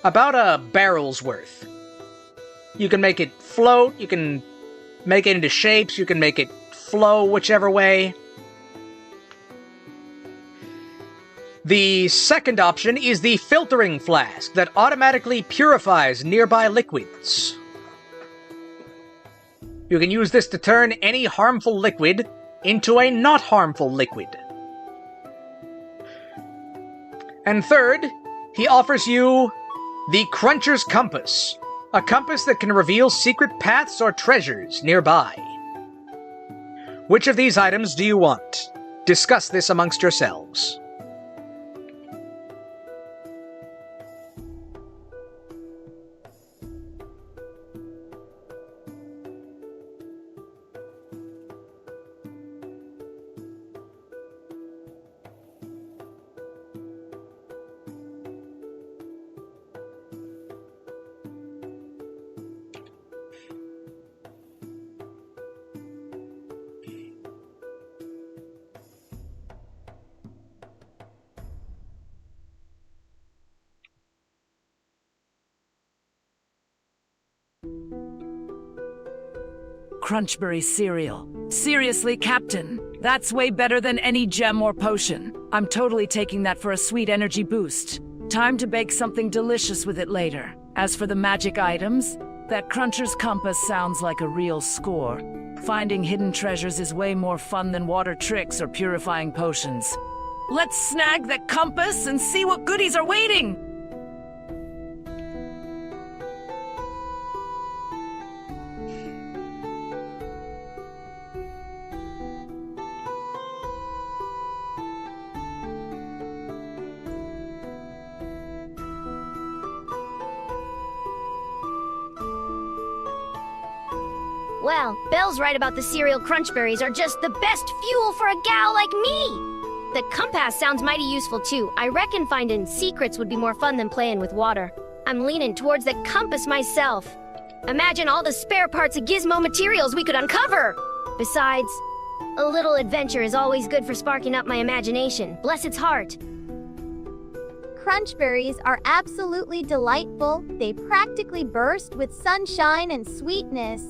About a barrel's worth. You can make it float, you can make it into shapes, you can make it flow whichever way. The second option is the filtering flask that automatically purifies nearby liquids. You can use this to turn any harmful liquid into a not harmful liquid. And third, he offers you the Cruncher's Compass, a compass that can reveal secret paths or treasures nearby. Which of these items do you want? Discuss this amongst yourselves. Crunchberry cereal. Seriously, Captain, that's way better than any gem or potion. I'm totally taking that for a sweet energy boost. Time to bake something delicious with it later. As for the magic items, that Cruncher's Compass sounds like a real score. Finding hidden treasures is way more fun than water tricks or purifying potions. Let's snag that compass and see what goodies are waiting! Well, Belle's right about the cereal crunchberries are just the best fuel for a gal like me. The compass sounds mighty useful too. I reckon finding secrets would be more fun than playing with water. I'm leaning towards the compass myself. Imagine all the spare parts of gizmo materials we could uncover! Besides, a little adventure is always good for sparking up my imagination. Bless its heart. crunchberries are absolutely delightful. They practically burst with sunshine and sweetness.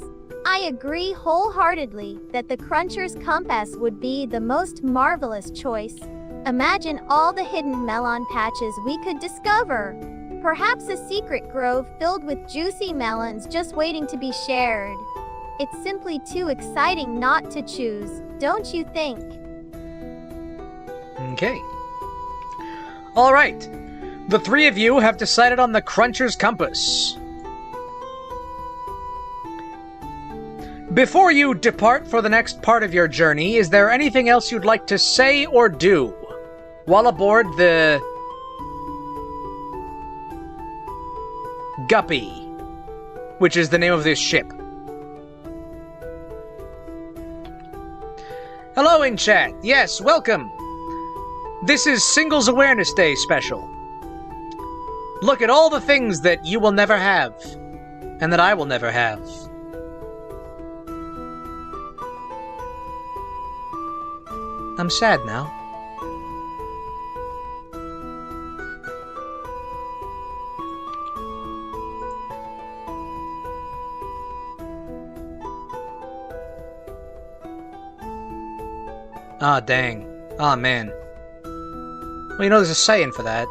I agree wholeheartedly that the cruncher's compass would be the most marvelous choice. Imagine all the hidden melon patches we could discover. Perhaps a secret grove filled with juicy melons just waiting to be shared. It's simply too exciting not to choose, don't you think? Okay. All right. The three of you have decided on the Cruncher's Compass. Before you depart for the next part of your journey, is there anything else you'd like to say or do while aboard the Guppy, which is the name of this ship? Hello in chat. Yes, welcome. This is Singles Awareness Day special. Look at all the things that you will never have, and that I will never have. I'm sad now. Ah, dang. Ah, man. Well, you know, there's a saying for that.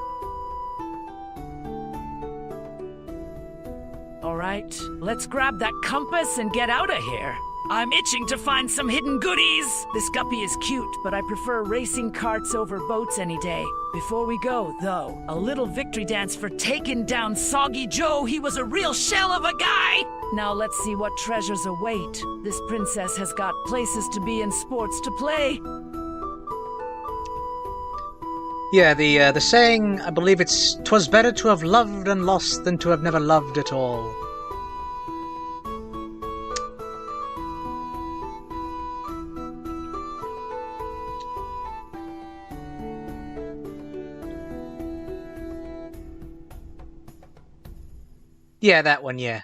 All right, let's grab that compass and get out of here. I'm itching to find some hidden goodies. This guppy is cute, but I prefer racing carts over boats any day. Before we go, though, a little victory dance for taking down Soggy Joe. He was a real shell of a guy. Now let's see what treasures await. This princess has got places to be and sports to play. Yeah, the saying, I believe it's, "'Twas better to have loved and lost than to have never loved at all." Yeah, that one, yeah.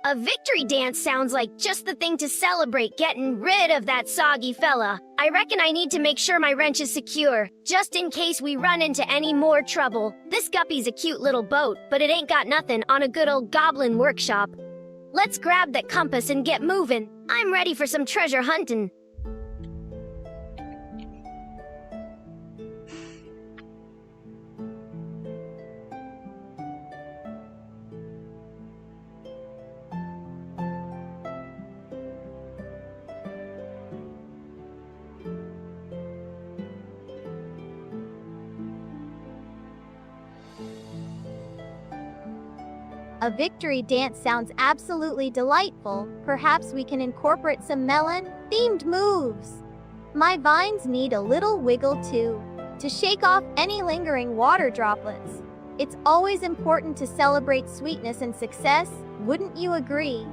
A victory dance sounds like just the thing to celebrate getting rid of that soggy fella. I reckon I need to make sure my wrench is secure, just in case we run into any more trouble. This guppy's a cute little boat, but it ain't got nothing on a good old goblin workshop. Let's grab that compass and get moving. I'm ready for some treasure hunting. A victory dance sounds absolutely delightful. Perhaps we can incorporate some melon-themed moves. My vines need a little wiggle too, to shake off any lingering water droplets. It's always important to celebrate sweetness and success, wouldn't you agree?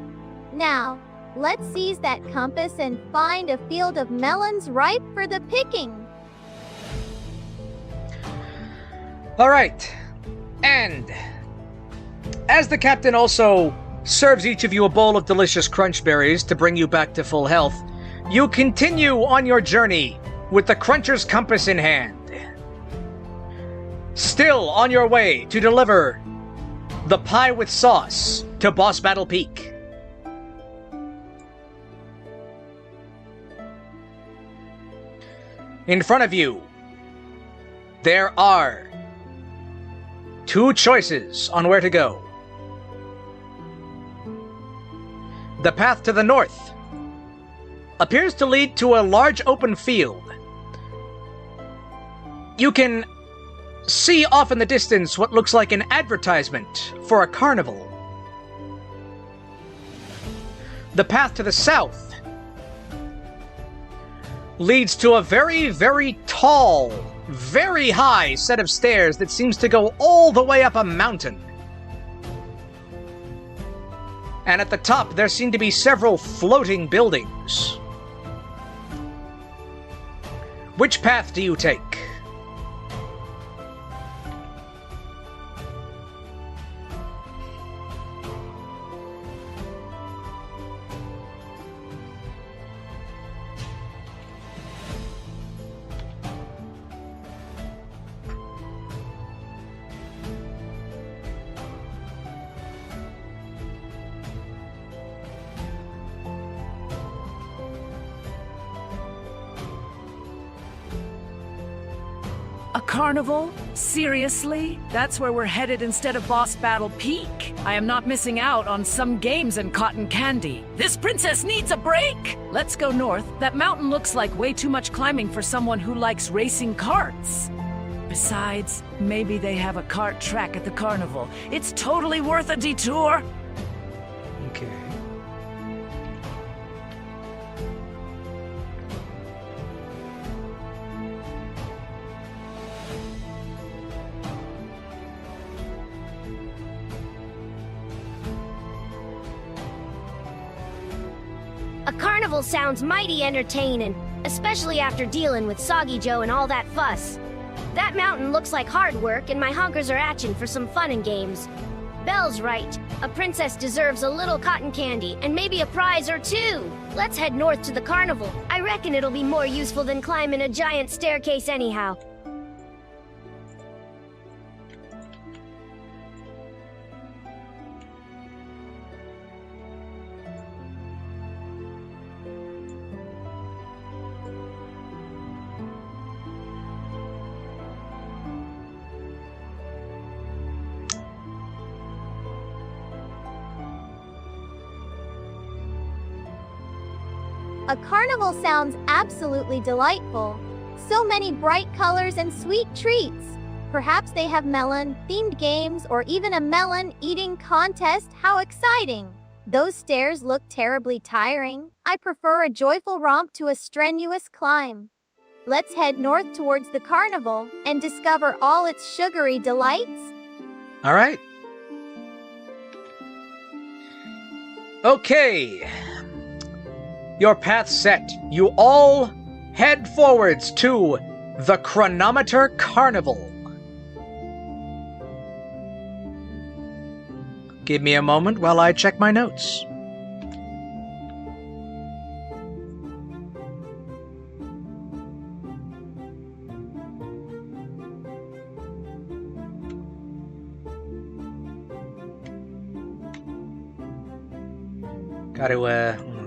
Now, let's seize that compass and find a field of melons ripe for the picking. All right, and as the captain also serves each of you a bowl of delicious crunch berries to bring you back to full health, you continue on your journey with the Cruncher's compass in hand. Still on your way to deliver the pie with sauce to Boss Battle Peak. In front of you, there are two choices on where to go. The path to the north appears to lead to a large open field. You can see off in the distance what looks like an advertisement for a carnival. The path to the south leads to a very, very tall, very high set of stairs that seems to go all the way up a mountain. And at the top, there seem to be several floating buildings. Which path do you take? Carnival? Seriously? That's where we're headed instead of Boss Battle Peak? I am not missing out on some games and cotton candy. This princess needs a break! Let's go north. That mountain looks like way too much climbing for someone who likes racing carts. Besides, maybe they have a cart track at the carnival. It's totally worth a detour. Okay. A carnival sounds mighty entertaining, especially after dealing with Soggy Joe and all that fuss. That mountain looks like hard work, and my honkers are atching for some fun and games. Belle's right. A princess deserves a little cotton candy, and maybe a prize or two. Let's head north to the carnival. I reckon it'll be more useful than climbing a giant staircase anyhow. A carnival sounds absolutely delightful. So many bright colors and sweet treats. Perhaps they have melon-themed games or even a melon-eating contest. How exciting! Those stairs look terribly tiring. I prefer a joyful romp to a strenuous climb. Let's head north towards the carnival and discover all its sugary delights. All right. Okay. Your path set. You all head forwards to the Chronometer Carnival. Give me a moment while I check my notes. Gotta, hold on.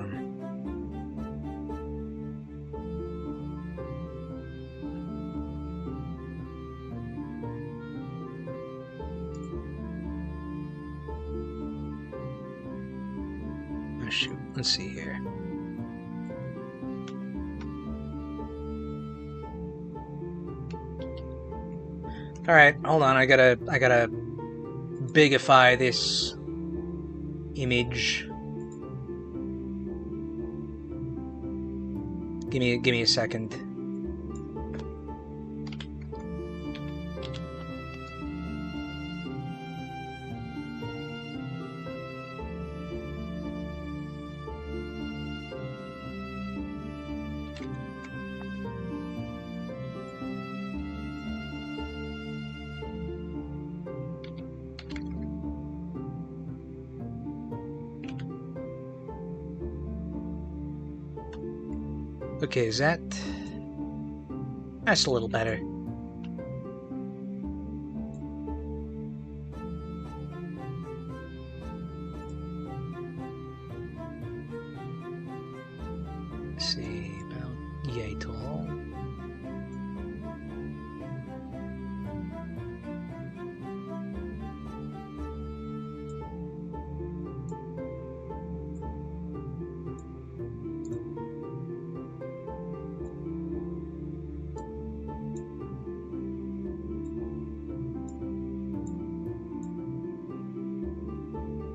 Oh, shoot. Let's see here. Alright, hold on. I gotta bigify this image. Give me a second. Okay, is that... That's a little better. Let's see, about yay tall.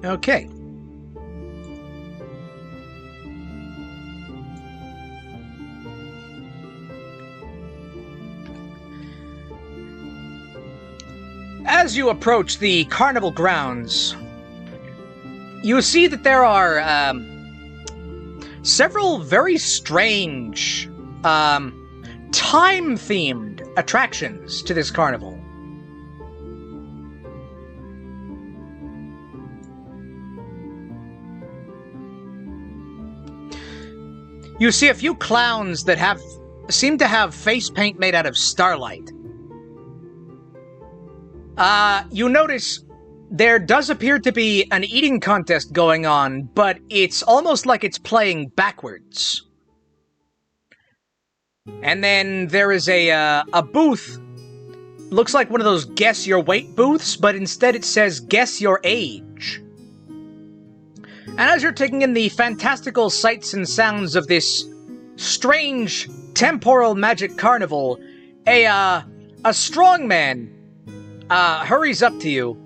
Okay. As you approach the carnival grounds, you see that there are several very strange time-themed attractions to this carnival. You see a few clowns that seem to have face paint made out of starlight. You notice there does appear to be an eating contest going on, but it's almost like it's playing backwards. And then there is a booth looks like one of those guess your weight booths, but instead it says guess your age. And as you're taking in the fantastical sights and sounds of this strange temporal magic carnival, a strong man hurries up to you,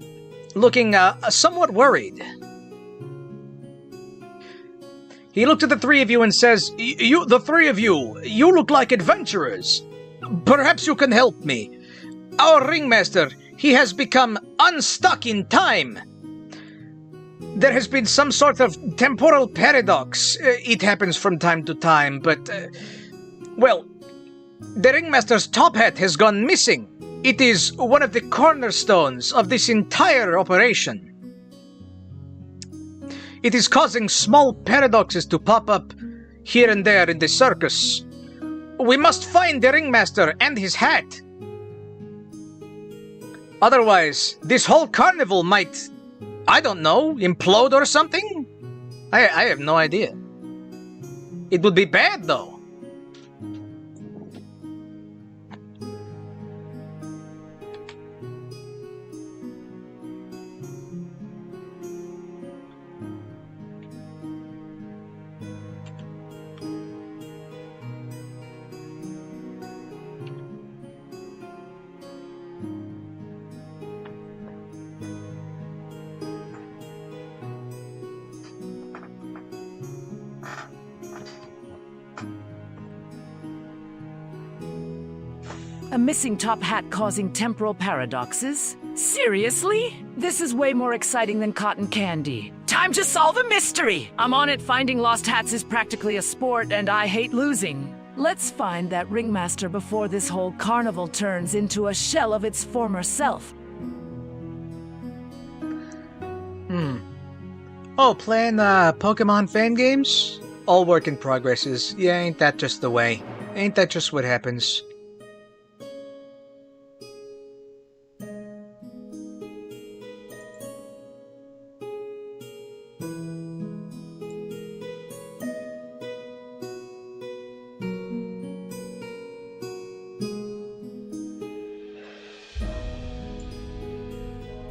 looking somewhat worried. He looked at the three of you and says, "You, the three of you, you look like adventurers. Perhaps you can help me. Our ringmaster, he has become unstuck in time. There has been some sort of temporal paradox. It happens from time to time, but, well, the ringmaster's top hat has gone missing. It is one of the cornerstones of this entire operation. It is causing small paradoxes to pop up here and there in the circus. We must find the ringmaster and his hat. Otherwise, this whole carnival might, I don't know, implode or something? I have no idea. It would be bad, though." A missing top hat causing temporal paradoxes? Seriously? This is way more exciting than cotton candy. Time to solve a mystery! I'm on it. Finding lost hats is practically a sport, and I hate losing. Let's find that ringmaster before this whole carnival turns into a shell of its former self. Oh, playing Pokemon fan games? All work in progresses. Yeah, ain't that just the way? Ain't that just what happens?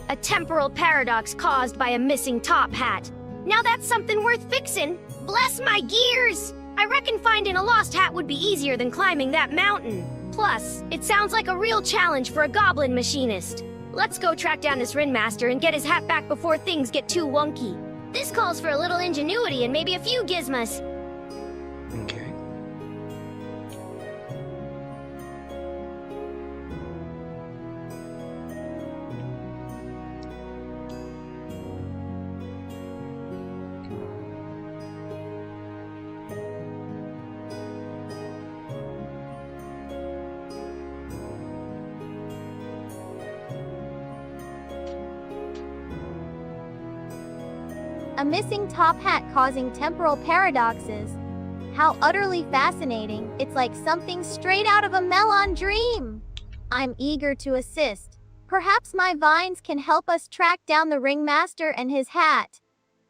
A temporal paradox caused by a missing top hat. Now that's something worth fixin'. Bless my gears! I reckon finding a lost hat would be easier than climbing that mountain. Plus, it sounds like a real challenge for a goblin machinist. Let's go track down this ringmaster and get his hat back before things get too wonky. This calls for a little ingenuity and maybe a few gizmos. Okay. A missing top hat causing temporal paradoxes. How utterly fascinating. It's like something straight out of a Melon dream. I'm eager to assist. Perhaps my vines can help us track down the ringmaster and his hat.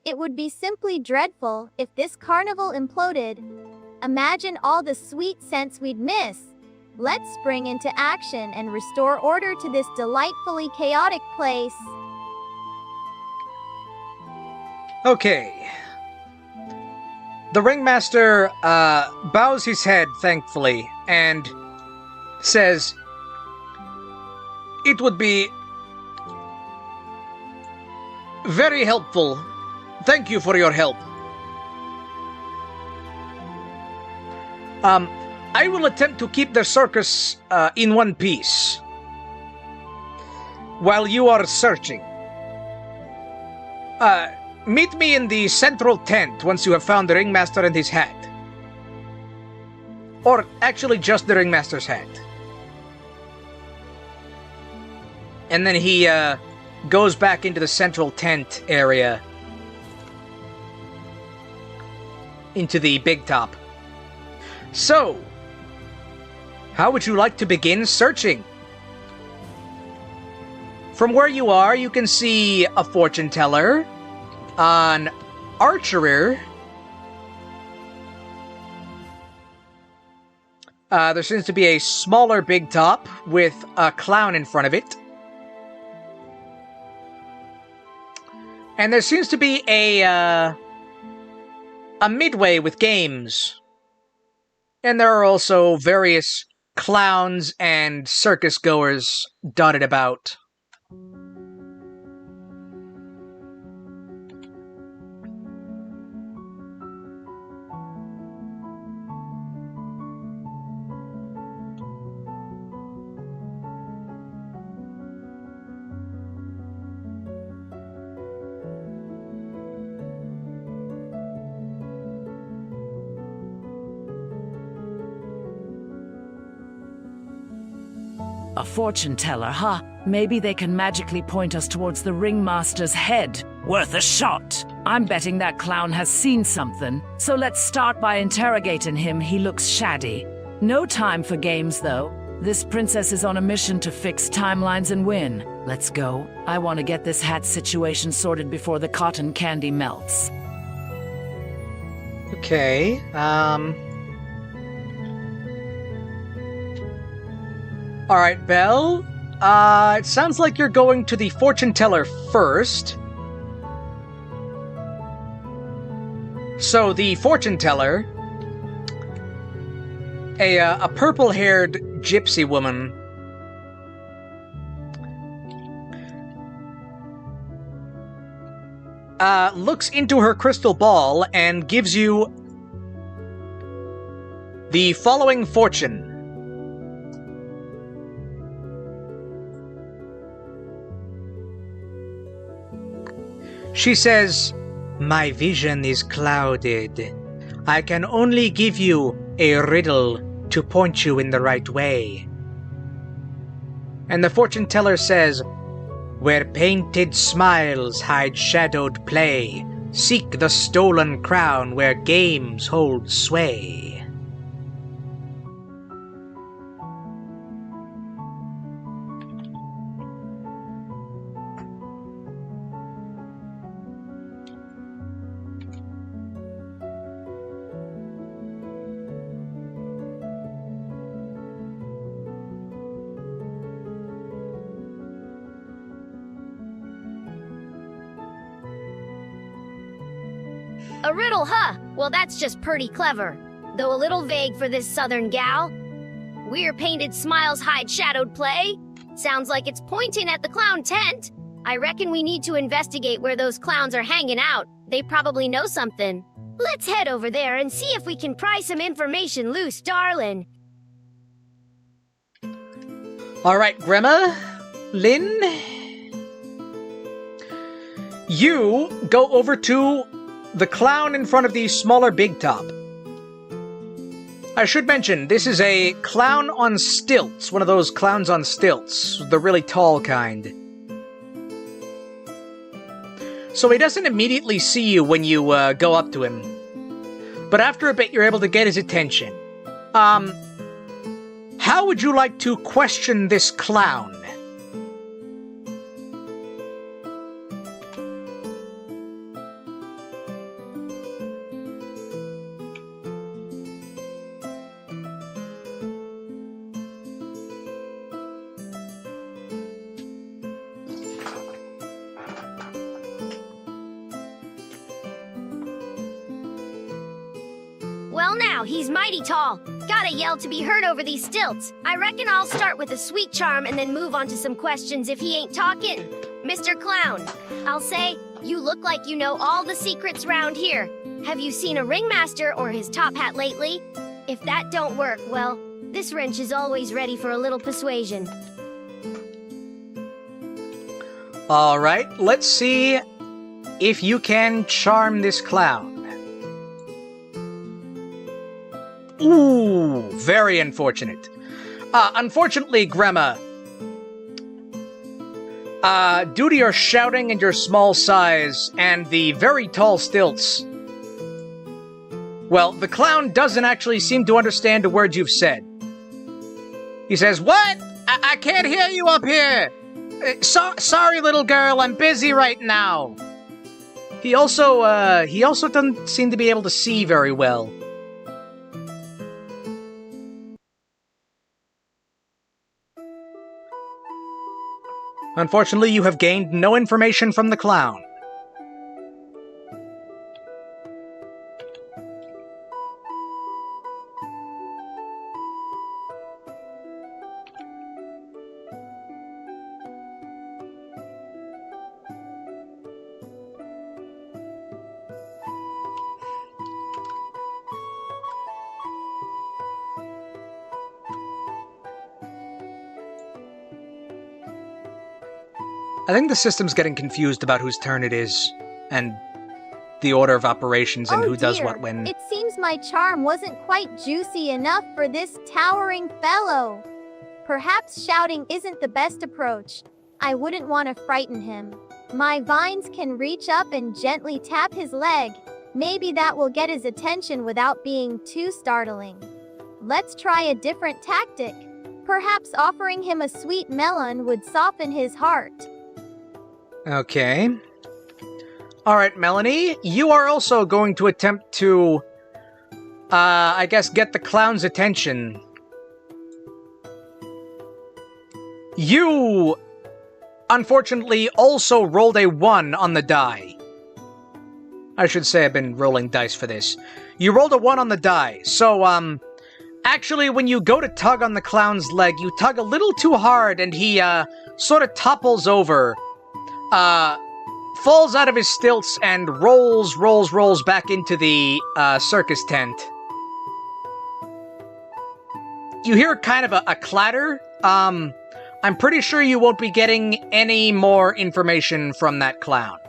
It would be simply dreadful if this carnival imploded. Imagine all the sweet scents we'd miss. Let's spring into action and restore order to this delightfully chaotic place. Okay. The ringmaster bows his head thankfully and says, "It would be very helpful. Thank you for your help. I will attempt to keep the circus in one piece while you are searching. Meet me in the central tent once you have found the ringmaster and his hat. Or actually just the ringmaster's hat." And then he goes back into the central tent area. Into the big top. So, how would you like to begin searching? From where you are, you can see a fortune teller, an archerer, There seems to be a smaller big top with a clown in front of it. And there seems to be a midway with games. And there are also various clowns and circus goers dotted about. A fortune teller, huh? Maybe they can magically point us towards the ringmaster's head. Worth a shot. I'm betting that clown has seen something, so let's start by interrogating him. He looks shady. No time for games, though. This princess is on a mission to fix timelines and win. Let's go. I want to get this hat situation sorted before the cotton candy melts. Okay, Alright, Belle. It sounds like you're going to the fortune teller first. So, the fortune teller, a purple-haired gypsy woman, looks into her crystal ball and gives you the following fortune. She says, "My vision is clouded. I can only give you a riddle to point you in the right way." And the fortune teller says, "Where painted smiles hide shadowed play, seek the stolen crown where games hold sway." A riddle, huh? Well, that's just pretty clever. Though a little vague for this southern gal. Where painted smiles hide shadowed play? Sounds like it's pointing at the clown tent. I reckon we need to investigate where those clowns are hanging out. They probably know something. Let's head over there and see if we can pry some information loose, darling. Alright, Gremma, Lynn, you go over to the clown in front of the smaller big top. I should mention, this is a clown on stilts, one of those clowns on stilts, the really tall kind. So he doesn't immediately see you when you go up to him. But after a bit, you're able to get his attention. How would you like to question this clown? Well now, he's mighty tall. Gotta yell to be heard over these stilts. I reckon I'll start with a sweet charm and then move on to some questions if he ain't talking. Mr. Clown, I'll say, you look like you know all the secrets round here. Have you seen a ringmaster or his top hat lately? If that don't work, well, this wrench is always ready for a little persuasion. Alright, let's see if you can charm this clown. Ooh, very unfortunate. Unfortunately, Gremma, due to your shouting and your small size and the very tall stilts, well, the clown doesn't actually seem to understand a word you've said. He says, "What? I can't hear you up here. Sorry, little girl, I'm busy right now." He also doesn't seem to be able to see very well. Unfortunately, you have gained no information from the clown. I think the system's getting confused about whose turn it is, and the order of operations and who does what when. It seems my charm wasn't quite juicy enough for this towering fellow. Perhaps shouting isn't the best approach. I wouldn't want to frighten him. My vines can reach up and gently tap his leg. Maybe that will get his attention without being too startling. Let's try a different tactic. Perhaps offering him a sweet melon would soften his heart. Okay. Alright, Melanie, you are also going to attempt to, I guess, get the clown's attention. You, unfortunately, also rolled a 1 on the die. I should say I've been rolling dice for this. You rolled a 1 on the die, so, actually, when you go to tug on the clown's leg, you tug a little too hard, and he, sort of topples over, falls out of his stilts and rolls back into the, circus tent. You hear kind of a clatter. I'm pretty sure you won't be getting any more information from that clown.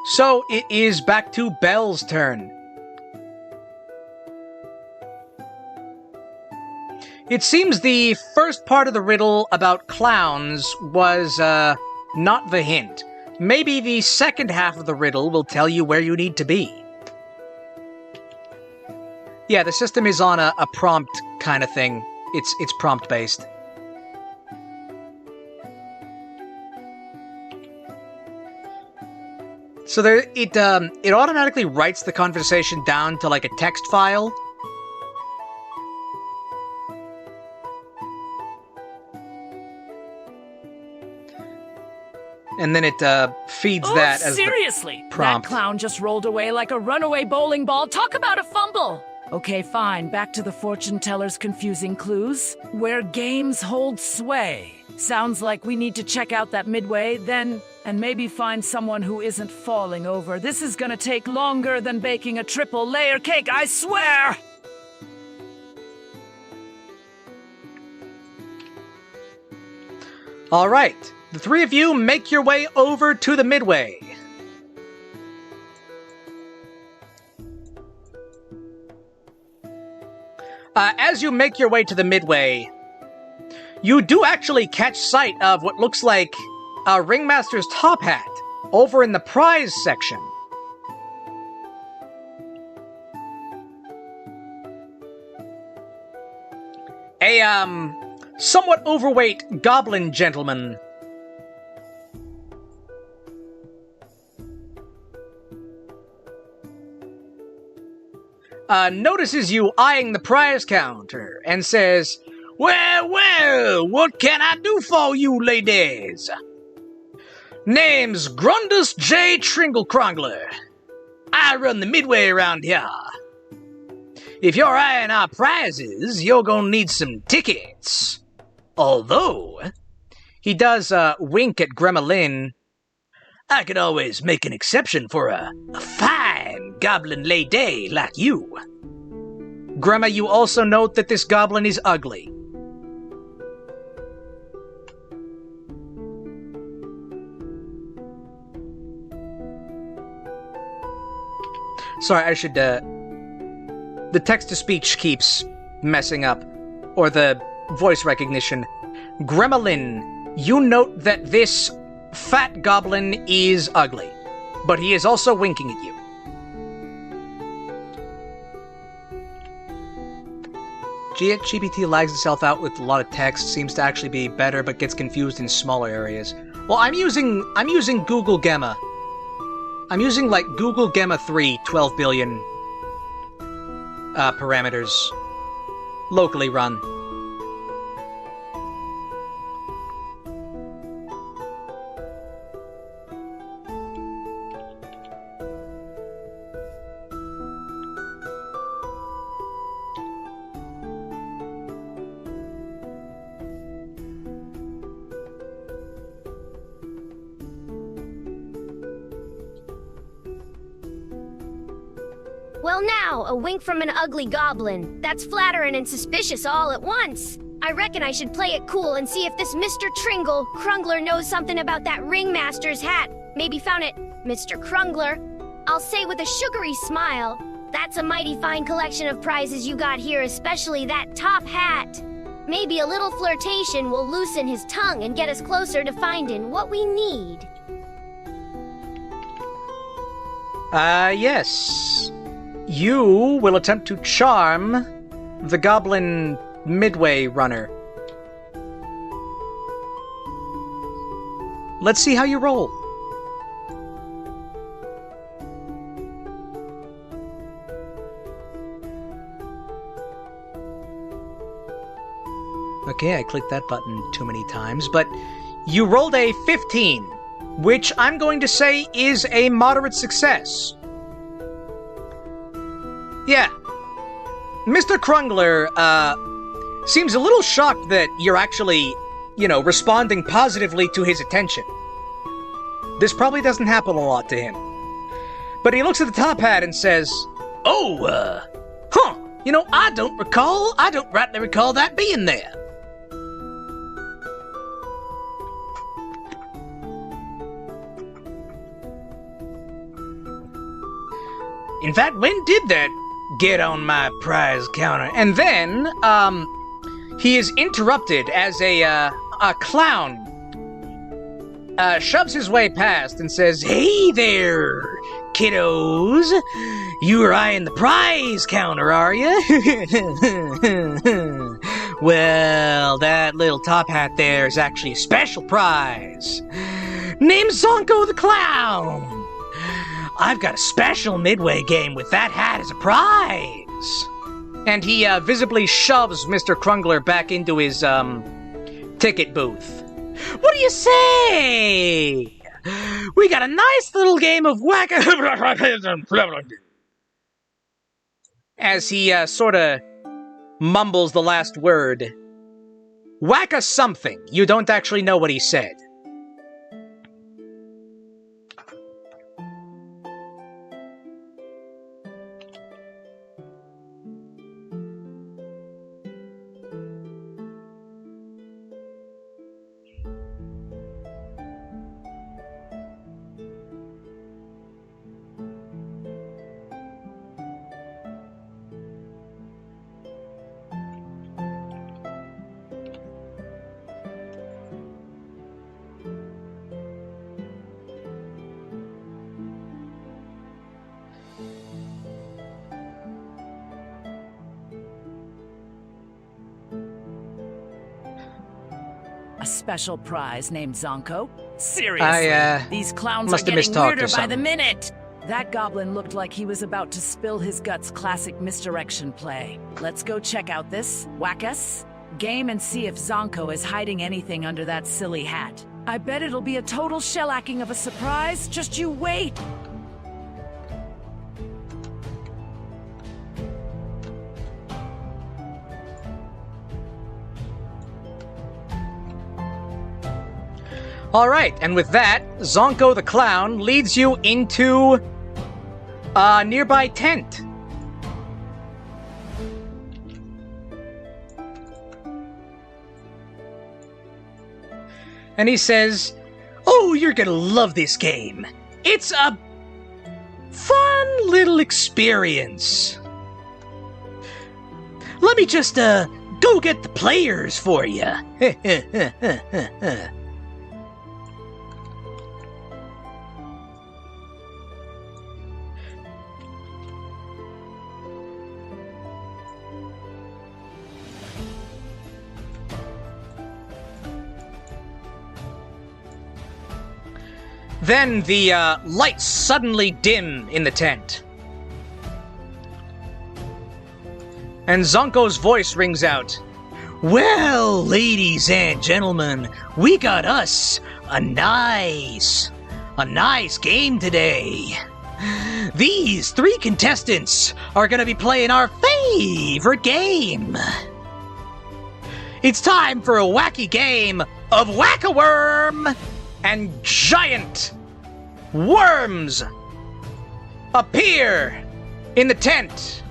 So, it is back to Belle's turn. It seems the first part of the riddle about clowns was, not the hint. Maybe the second half of the riddle will tell you where you need to be. Yeah, the system is on a prompt kind of thing. It's prompt-based. So there, it automatically writes the conversation down to like a text file. And then it feeds that as seriously? the prompt. That clown just rolled away like a runaway bowling ball. Talk about a fumble! Okay, fine. Back to the fortune teller's confusing clues. Where games hold sway. Sounds like we need to check out that midway, then, and maybe find someone who isn't falling over. This is gonna take longer than baking a triple layer cake, I swear! All right. The three of you make your way over to the midway. As you make your way to the midway, you do actually catch sight of what looks like a ringmaster's top hat over in the prize section. A, somewhat overweight goblin gentleman notices you eyeing the prize counter and says, well, what can I do for you, ladies? Name's Grundus J. Tringlecrongler. I run the midway around here. If you're eyeing our prizes, you're gonna need some tickets. Although, he does wink at Gremlin. I could always make an exception for a fine goblin lady like you. Gremma, you also note that this goblin is ugly. Sorry, I should, the text-to-speech keeps messing up. Or the voice recognition. Gremlin, you note that this fat goblin is ugly, but he is also winking at you. GPT lags itself out with a lot of text, seems to actually be better, but gets confused in smaller areas. Well, I'm using Google Gemma. I'm using, like, Google Gemma 3, 12 billion parameters. Locally run. Well now, a wink from an ugly goblin. That's flattering and suspicious all at once. I reckon I should play it cool and see if this Mr. Krungler knows something about that ringmaster's hat. Maybe found it, Mr. Krungler. I'll say with a sugary smile, that's a mighty fine collection of prizes you got here, especially that top hat. Maybe a little flirtation will loosen his tongue and get us closer to finding what we need. Yes. You will attempt to charm the goblin midway runner. Let's see how you roll. Okay, I clicked that button too many times, but you rolled a 15, which I'm going to say is a moderate success. Yeah. Mr. Krungler, seems a little shocked that you're actually, responding positively to his attention. This probably doesn't happen a lot to him. But he looks at the top hat and says, "Oh, I don't rightly recall that being there." In fact, when did that get on my prize counter? And then, he is interrupted as a clown shoves his way past and says, "Hey there, kiddos! You are eyeing the prize counter, are you?" Well, that little top hat there is actually a special prize. Named Zonko the Clown. I've got a special midway game with that hat as a prize. And he visibly shoves Mr. Krungler back into his ticket booth. What do you say? We got a nice little game of Wack-a-worm. As he sort of mumbles the last word. Whack-a-something. You don't actually know what he said. A special prize named Zonko? Seriously, these clowns are getting weirder by the minute. That goblin looked like he was about to spill his guts classic misdirection play. Let's go check out this Wack-us game and see if Zonko is hiding anything under that silly hat. I bet it'll be a total shellacking of a surprise. Just you wait. Alright, and with that, Zonko the Clown leads you into a nearby tent. And he says, "Oh, you're gonna love this game. It's a fun little experience. Let me just, go get the players for you." Then the lights suddenly dim in the tent. And Zonko's voice rings out. Well, ladies and gentlemen, we got us a nice game today. These 3 contestants are gonna be playing our favorite game. It's time for a wacky game of Wack-a-worm, and giant worms appear in the tent.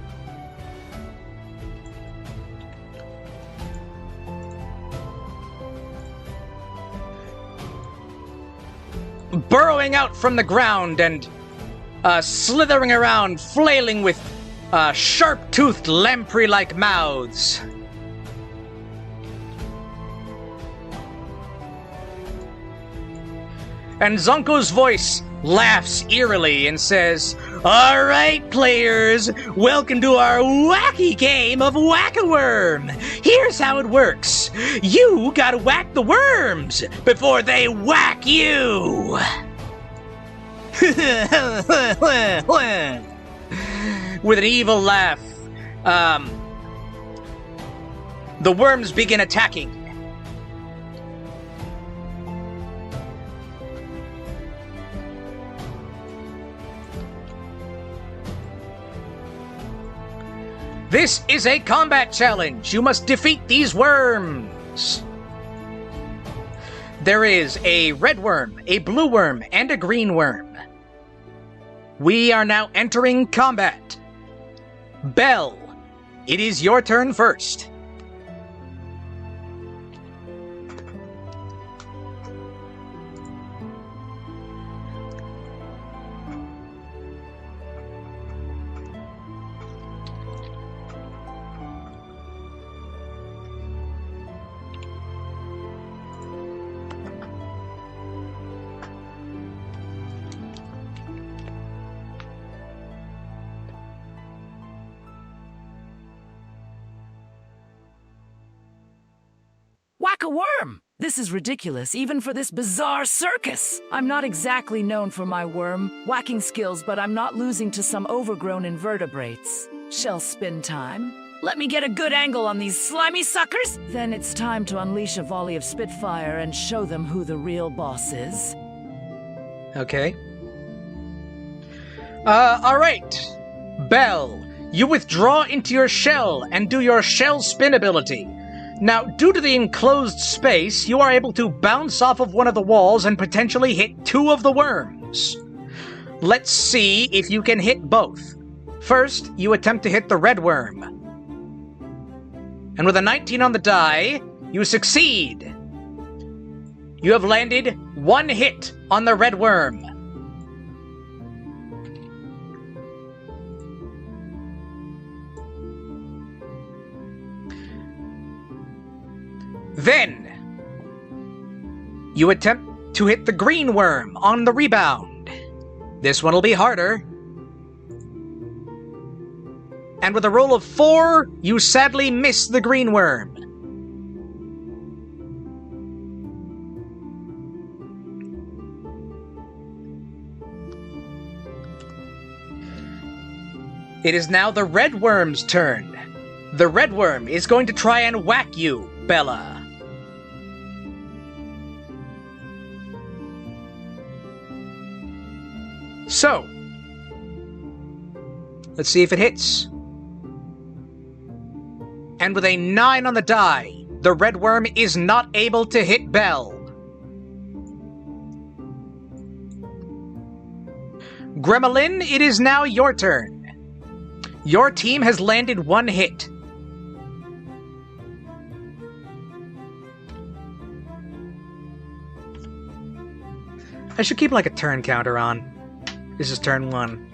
Burrowing out from the ground and slithering around, flailing with sharp-toothed lamprey-like mouths. And Zonko's voice laughs eerily and says, "All right, players, welcome to our wacky game of Wack-a-worm. Here's how it works. You gotta whack the worms before they whack you." With an evil laugh, the worms begin attacking. This is a combat challenge. You must defeat these worms. There is a red worm, a blue worm, and a green worm. We are now entering combat. Belle, it is your turn first. Wack-a-worm! This is ridiculous, even for this bizarre circus. I'm not exactly known for my worm whacking skills, but I'm not losing to some overgrown invertebrates. Shell spin time. Let me get a good angle on these slimy suckers. Then it's time to unleash a volley of spitfire and show them who the real boss is. Okay. Alright. Belle, you withdraw into your shell and do your shell spin ability. Now, due to the enclosed space, you are able to bounce off of one of the walls and potentially hit 2 of the worms. Let's see if you can hit both. First, you attempt to hit the red worm. And with a 19 on the die, you succeed. You have landed 1 hit on the red worm. Then, you attempt to hit the green worm on the rebound. This one will be harder. And with a roll of 4, you sadly miss the green worm. It is now the red worm's turn. The red worm is going to try and whack you, Bella. So, let's see if it hits. And with a 9 on the die, the red worm is not able to hit Belle. Gremlin, it is now your turn. Your team has landed 1 hit. I should keep like a turn counter on. This is turn 1.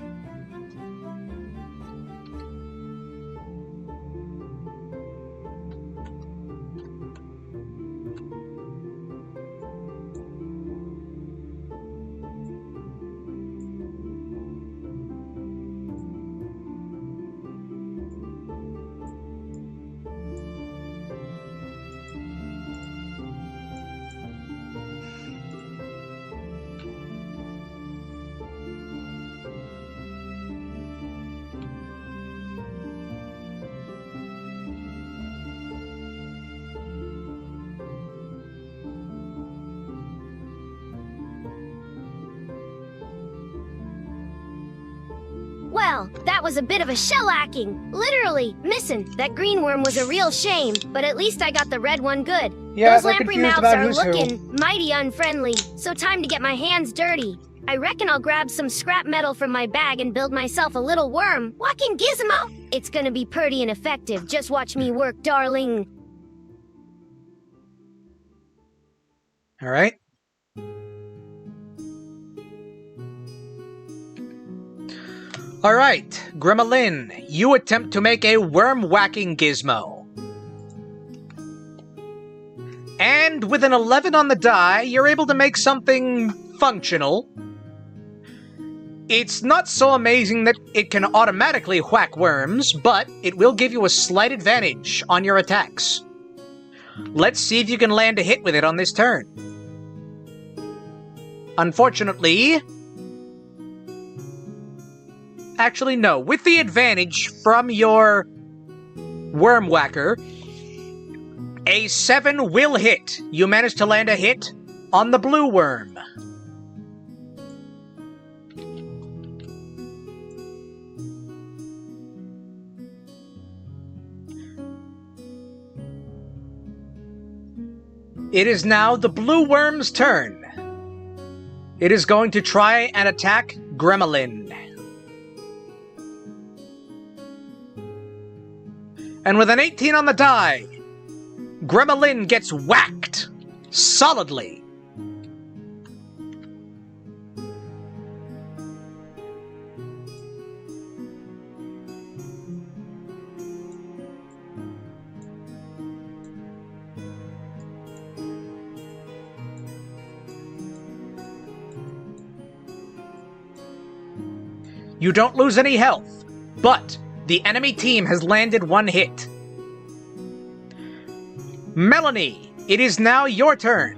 Well, that was a bit of a shellacking. Literally, missing. That green worm was a real shame, but at least I got the red one good. Yeah, those they're lamprey confused mouths about are who's who. looking mighty unfriendly, so time to get my hands dirty. I reckon I'll grab some scrap metal from my bag and build myself a little worm. Walking gizmo! It's gonna be pretty and effective. Just watch me work, darling. All right. All right, Gremlin, you attempt to make a worm-whacking gizmo. And with an 11 on the die, you're able to make something functional. It's not so amazing that it can automatically whack worms, but it will give you a slight advantage on your attacks. Let's see if you can land a hit with it on this turn. Unfortunately... Actually, no. With the advantage from your worm whacker, a 7 will hit. You manage to land a hit on the blue worm. It is now the blue worm's turn. It is going to try and attack Gremlin. And with an 18 on the die, Gremlin gets whacked solidly. You don't lose any health, but the enemy team has landed 1 hit. Melanie, it is now your turn.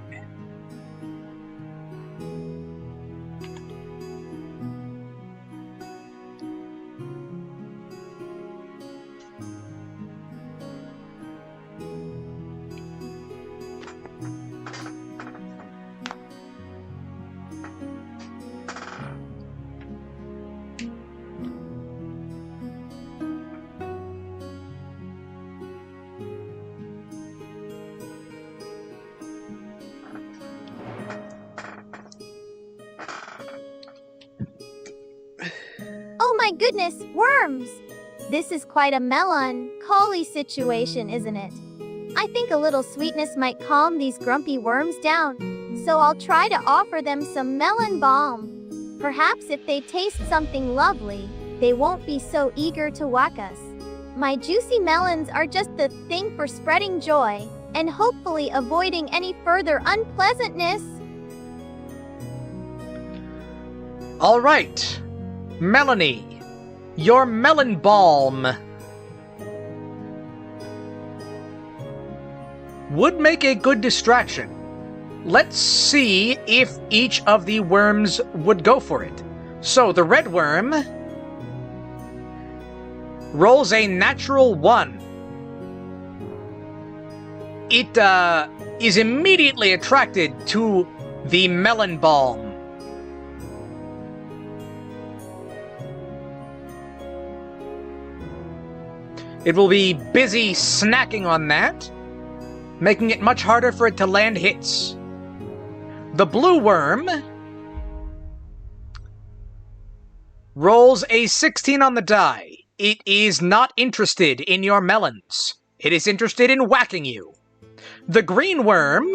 Oh my goodness, worms! This is quite a melancholy situation, isn't it? I think a little sweetness might calm these grumpy worms down, so I'll try to offer them some melon balm. Perhaps if they taste something lovely, they won't be so eager to whack us. My juicy melons are just the thing for spreading joy, and hopefully avoiding any further unpleasantness. All right. Melanie, your melon balm would make a good distraction. Let's see if each of the worms would go for it. So the red worm rolls a natural 1. It is immediately attracted to the melon balm. It will be busy snacking on that, making it much harder for it to land hits. The blue worm rolls a 16 on the die. It is not interested in your melons. It is interested in whacking you. The green worm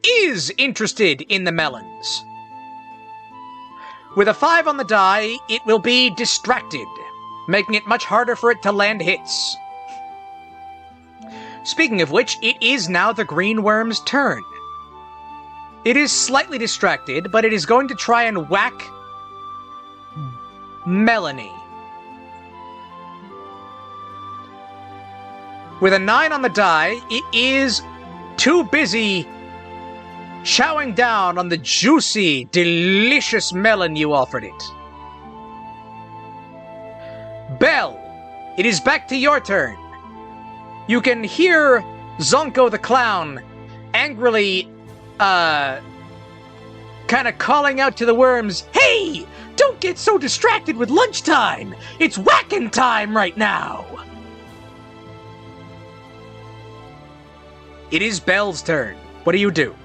is interested in the melons. With a 5 on the die, it will be distracted, making it much harder for it to land hits. Speaking of which, it is now the green worm's turn. It is slightly distracted, but it is going to try and whack Melanie. With a 9 on the die, it is too busy chowing down on the juicy, delicious melon you offered it. Belle, it is back to your turn. You can hear Zonko the clown angrily, kind of calling out to the worms, "Hey! Don't get so distracted with lunchtime! It's whacking time right now! It is Belle's turn. What do you do?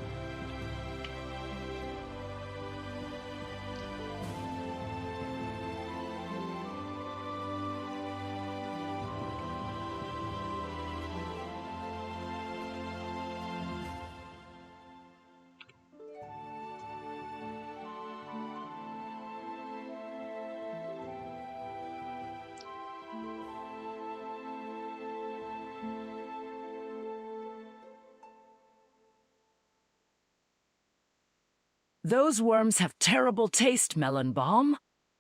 Those worms have terrible taste, Melon Balm.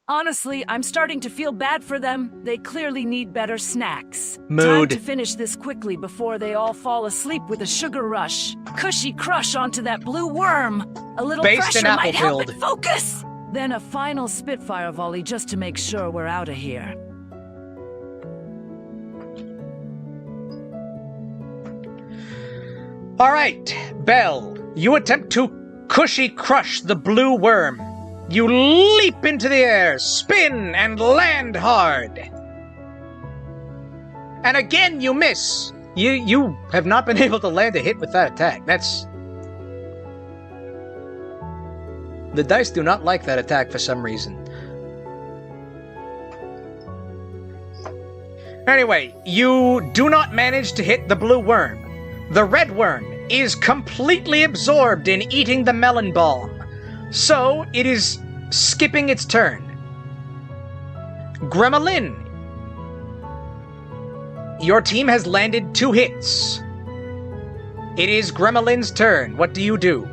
Honestly, I'm starting to feel bad for them. They clearly need better snacks. Mood. Time to finish this quickly before they all fall asleep with a sugar rush. Cushy crush onto that blue worm. A little Based pressure and might help it apple-filled. focus. Then a final Spitfire volley just to make sure we're out of here. Alright, Belle, you attempt to cushy crush the blue worm. You leap into the air, spin, and land hard. And again you miss. You have not been able to land a hit with that attack. That's... The dice do not like that attack for some reason. Anyway, you do not manage to hit the blue worm. The red worm is completely absorbed in eating the melon balm, so it is skipping its turn. Gremlin, your team has landed 2 hits. It is Gremlin's turn. What do you do?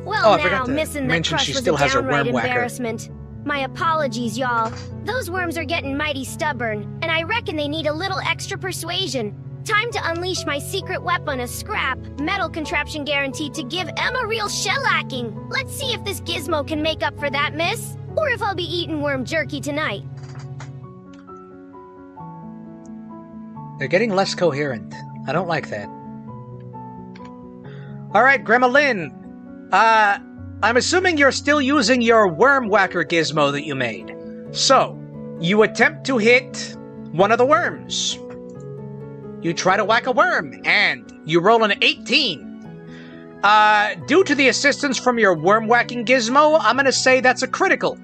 Well, I forgot now, to missing that mention crush she was still a has her downright worm whacker. embarrassment. My apologies, y'all. Those worms are getting mighty stubborn, and I reckon they need a little extra persuasion. Time to unleash my secret weapon, a scrap, metal contraption guaranteed to give Emma real shellacking. Let's see if this gizmo can make up for that, miss, or if I'll be eating worm jerky tonight. They're getting less coherent. I don't like that. Alright, Gremlin. I'm assuming you're still using your worm whacker gizmo that you made. So, you attempt to hit one of the worms. You try to whack a worm, and you roll an 18. Due to the assistance from your worm whacking gizmo, I'm gonna say that's a critical.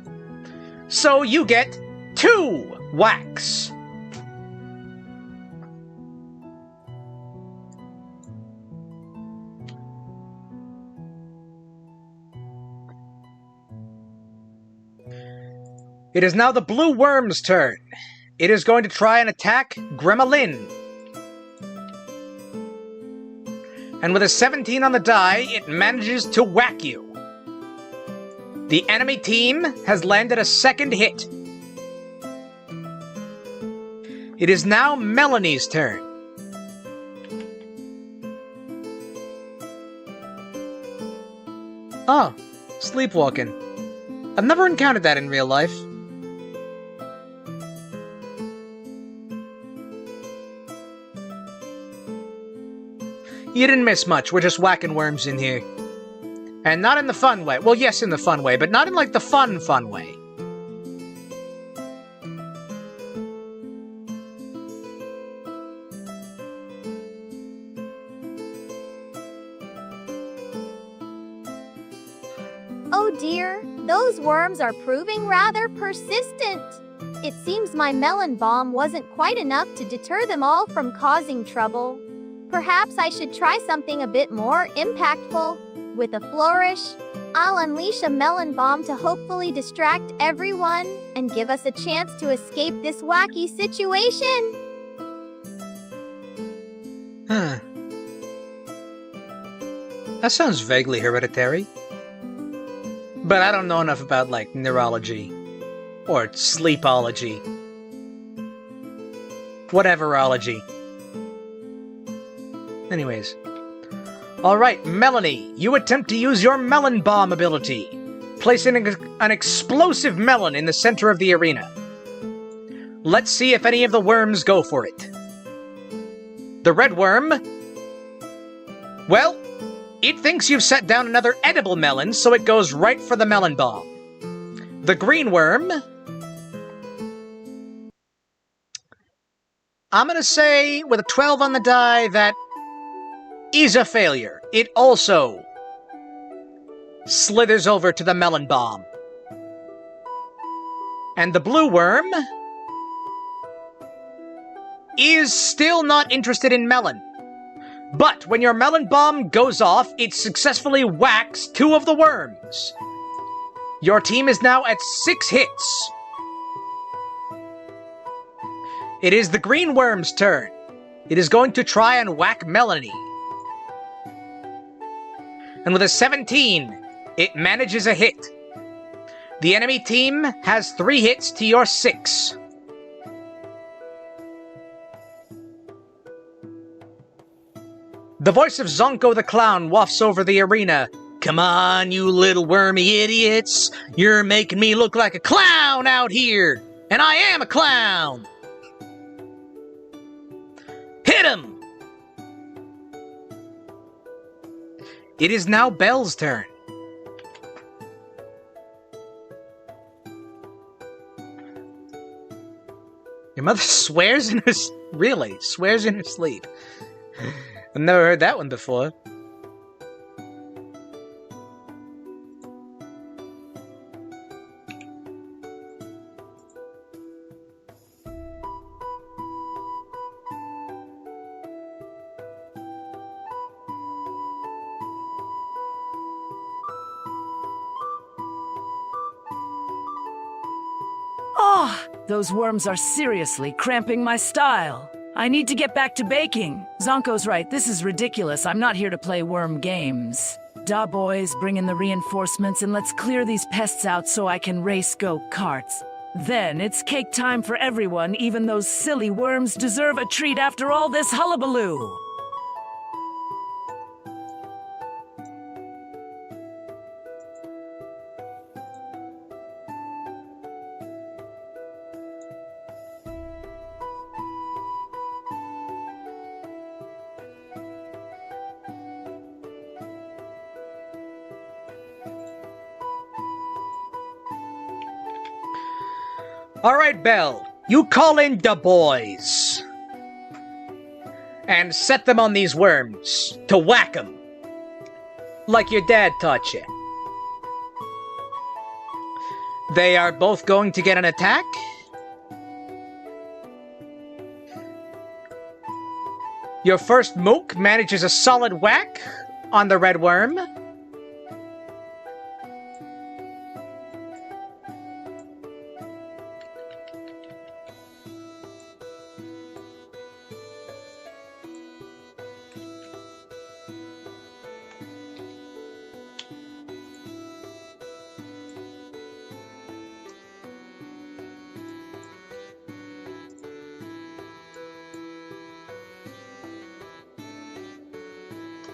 So you get 2 whacks. It is now the blue worm's turn. It is going to try and attack Gremlin. And with a 17 on the die, it manages to whack you. The enemy team has landed a second hit. It is now Melanie's turn. Oh, sleepwalking. I've never encountered that in real life. You didn't miss much. We're just whacking worms in here. And not in the fun way. Well, yes, in the fun way, but not in, like, the fun way. Oh dear, those worms are proving rather persistent. It seems my melon balm wasn't quite enough to deter them all from causing trouble. Perhaps I should try something a bit more impactful. With a flourish, I'll unleash a melon bomb to hopefully distract everyone and give us a chance to escape this wacky situation. Huh. That sounds vaguely hereditary. But I don't know enough about, like, neurology. Or sleepology. Whateverology. Anyways. Alright, Melanie, you attempt to use your melon bomb ability, placing an explosive melon in the center of the arena. Let's see if any of the worms go for it. The red worm... well, it thinks you've set down another edible melon, so it goes right for the melon bomb. The green worm... I'm gonna say, with a 12 on the die, that is a failure. It also slithers over to the melon bomb. And the blue worm is still not interested in melon. But when your melon bomb goes off, it successfully whacks 2 of the worms. Your team is now at 6 hits. It is the green worm's turn. It is going to try and whack Melanie. And with a 17, it manages a hit. The enemy team has 3 hits to your 6. The voice of Zonko the Clown wafts over the arena. Come on, you little wormy idiots. You're making me look like a clown out here. And I am a clown. Hit him! It is now Belle's turn. Your mother swears in her... really? Swears in her sleep. I've never heard that one before. Oh, those worms are seriously cramping my style. I need to get back to baking. Zonko's right, this is ridiculous. I'm not here to play worm games. Da boys, bring in the reinforcements and let's clear these pests out so I can race go-karts. Then it's cake time for everyone. Even those silly worms deserve a treat after all this hullabaloo. Alright, Belle, you call in the boys. And set them on these worms to whack them. Like your dad taught you. They are both going to get an attack. Your first mook manages a solid whack on the red worm.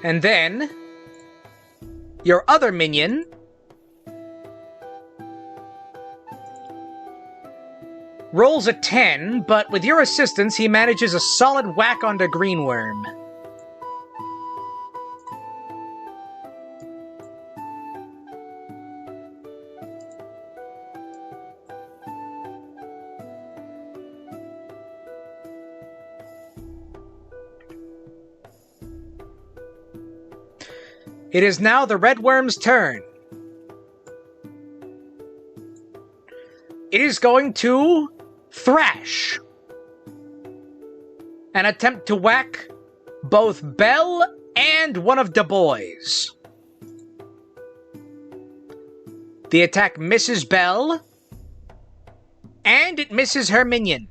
And then, your other minion rolls a 10, but with your assistance, he manages a solid whack onto green worm. It is now the red worm's turn. It is going to thrash and attempt to whack both Belle and one of the boys. The attack misses Belle, and it misses her minion.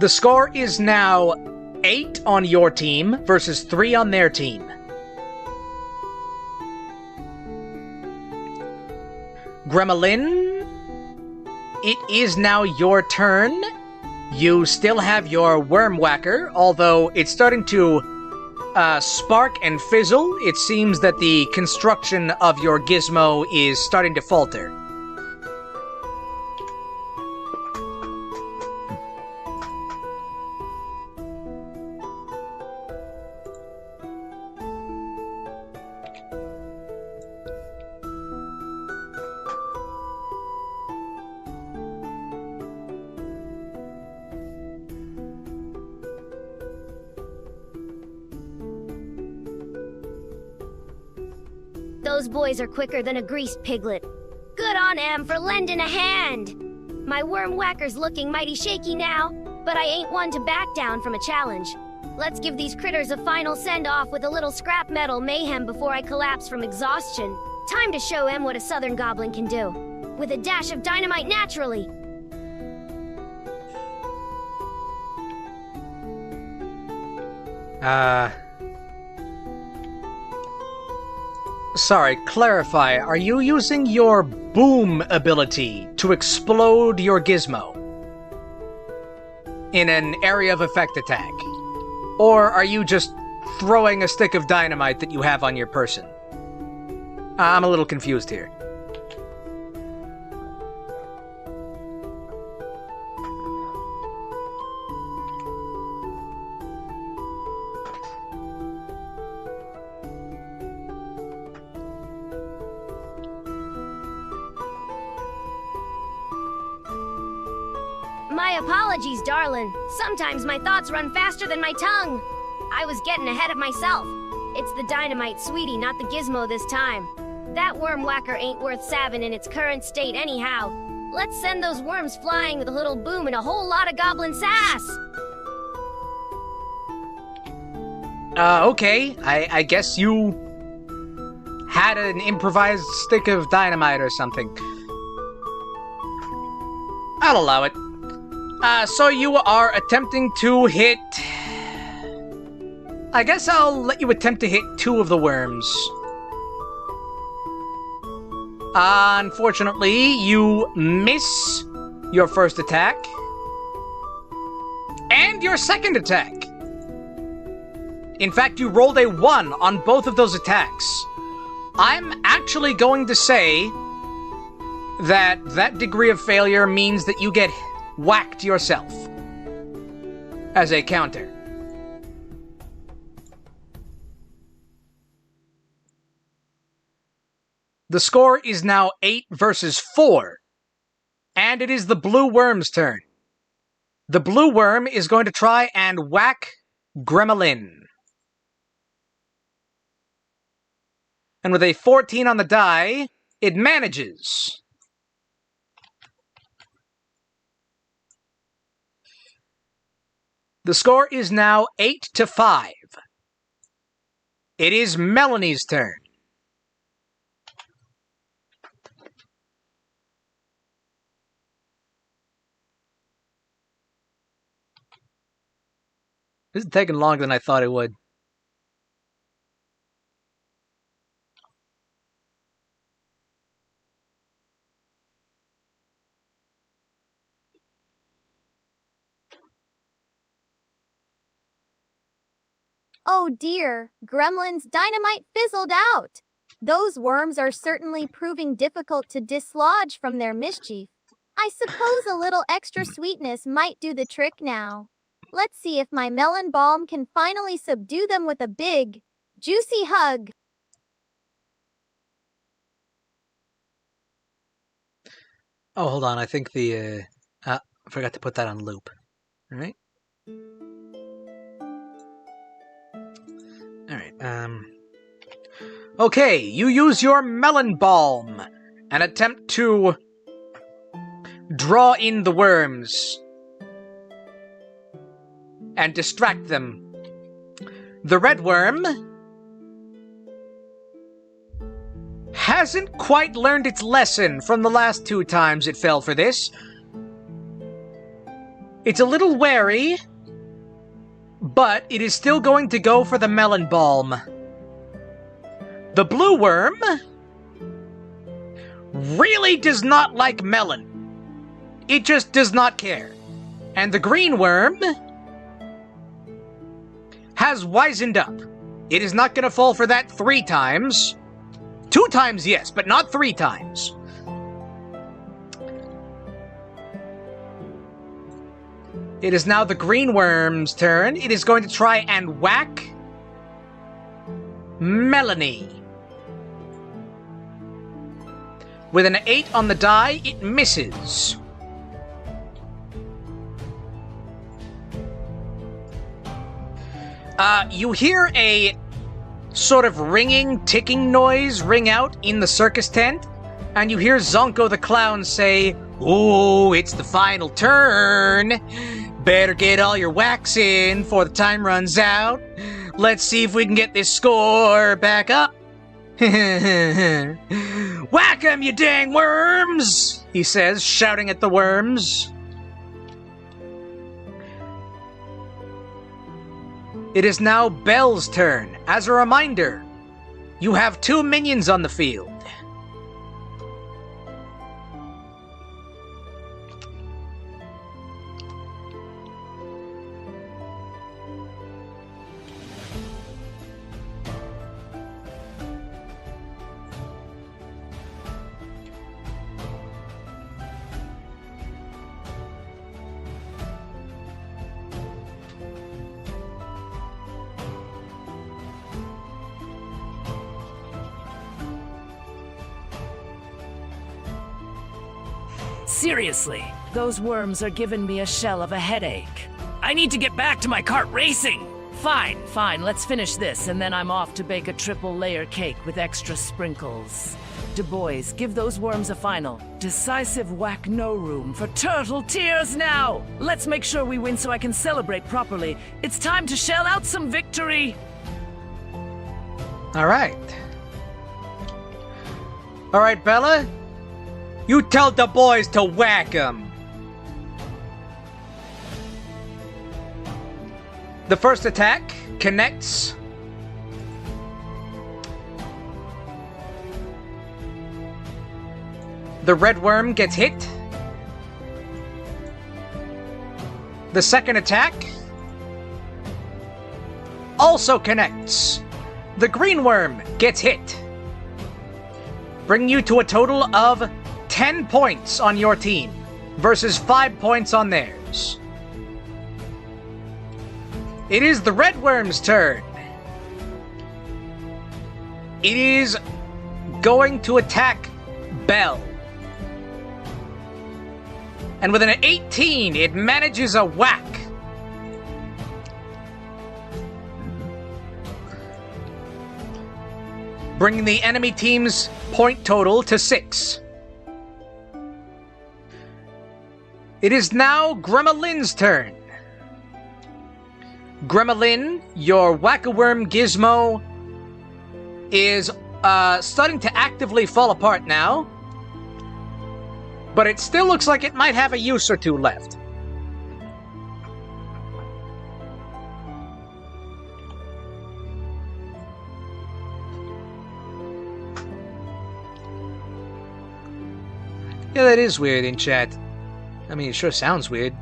The score is now 8 on your team versus 3 on their team. Gremlin, it is now your turn. You still have your worm whacker, although it's starting to spark and fizzle. It seems that the construction of your gizmo is starting to falter. Those boys are quicker than a greased piglet. Good on em for lending a hand. My worm whacker's looking mighty shaky now, but I ain't one to back down from a challenge. Let's give these critters a final send-off with a little scrap metal mayhem before I collapse from exhaustion. Time to show em what a southern goblin can do. With a dash of dynamite naturally. Sorry, clarify, are you using your boom ability to explode your gizmo in an area of effect attack? Or are you just throwing a stick of dynamite that you have on your person? I'm a little confused here. My apologies, darling. Sometimes my thoughts run faster than my tongue. I was getting ahead of myself. It's the dynamite, sweetie, not the gizmo this time. That worm whacker ain't worth salving in its current state anyhow. Let's send those worms flying with a little boom and a whole lot of goblin sass. Okay. I guess you had an improvised stick of dynamite or something. I'll allow it. So you are attempting to hit... I guess I'll let you attempt to hit 2 of the worms. Unfortunately, you miss your first attack. And your second attack. In fact, you rolled a 1 on both of those attacks. I'm actually going to say that that degree of failure means that you get whacked yourself as a counter. The score is now 8 versus 4, and it is the blue worm's turn. The blue worm is going to try and whack Gremlin. And with a 14 on the die, it manages. The score is now 8 to 5. It is Melanie's turn. This is taking longer than I thought it would. Oh dear, Gremlin's dynamite fizzled out. Those worms are certainly proving difficult to dislodge from their mischief. I suppose a little extra sweetness might do the trick now. Let's see if my melon balm can finally subdue them with a big, juicy hug. Oh, hold on. I think the... I forgot to put that on loop. All right. Alright, Okay, you use your melon balm and attempt to draw in the worms and distract them. The red worm hasn't quite learned its lesson from the last 2 times it fell for this. It's a little wary, but it is still going to go for the melon balm. The blue worm really does not like melon. It just does not care. And the green worm has wisened up. It is not going to fall for that 3 times. 2 times, yes, but not 3 times. It is now the green worm's turn. It is going to try and whack Melanie. With an 8 on the die, it misses. You hear a sort of ringing, ticking noise ring out in the circus tent, and you hear Zonko the clown say, "Ooh, it's the final turn. Better get all your whacks in before the time runs out. Let's see if we can get this score back up." "Whack 'em, you dang worms!" he says, shouting at the worms. It is now Belle's turn. As a reminder, you have 2 minions on the field. Seriously, those worms are giving me a shell of a headache. I need to get back to my cart racing! Fine, let's finish this, and then I'm off to bake a triple layer cake with extra sprinkles. Du Bois, give those worms a final. Decisive whack, no room for turtle tears now! Let's make sure we win so I can celebrate properly. It's time to shell out some victory! Alright, Bella. You tell the boys to whack 'em. The first attack connects. The red worm gets hit. The second attack also connects. The green worm gets hit, bringing you to a total of 10 points on your team versus 5 points on theirs. It is the red worm's turn. It is going to attack Belle. And with an 18, it manages a whack. Bringing the enemy team's point total to 6. It is now Gremlin's turn. Gremlin, your Wack-a-worm gizmo is starting to actively fall apart now, but it still looks like it might have a use or 2 left. Yeah, that is weird in chat. I mean, it sure sounds weird.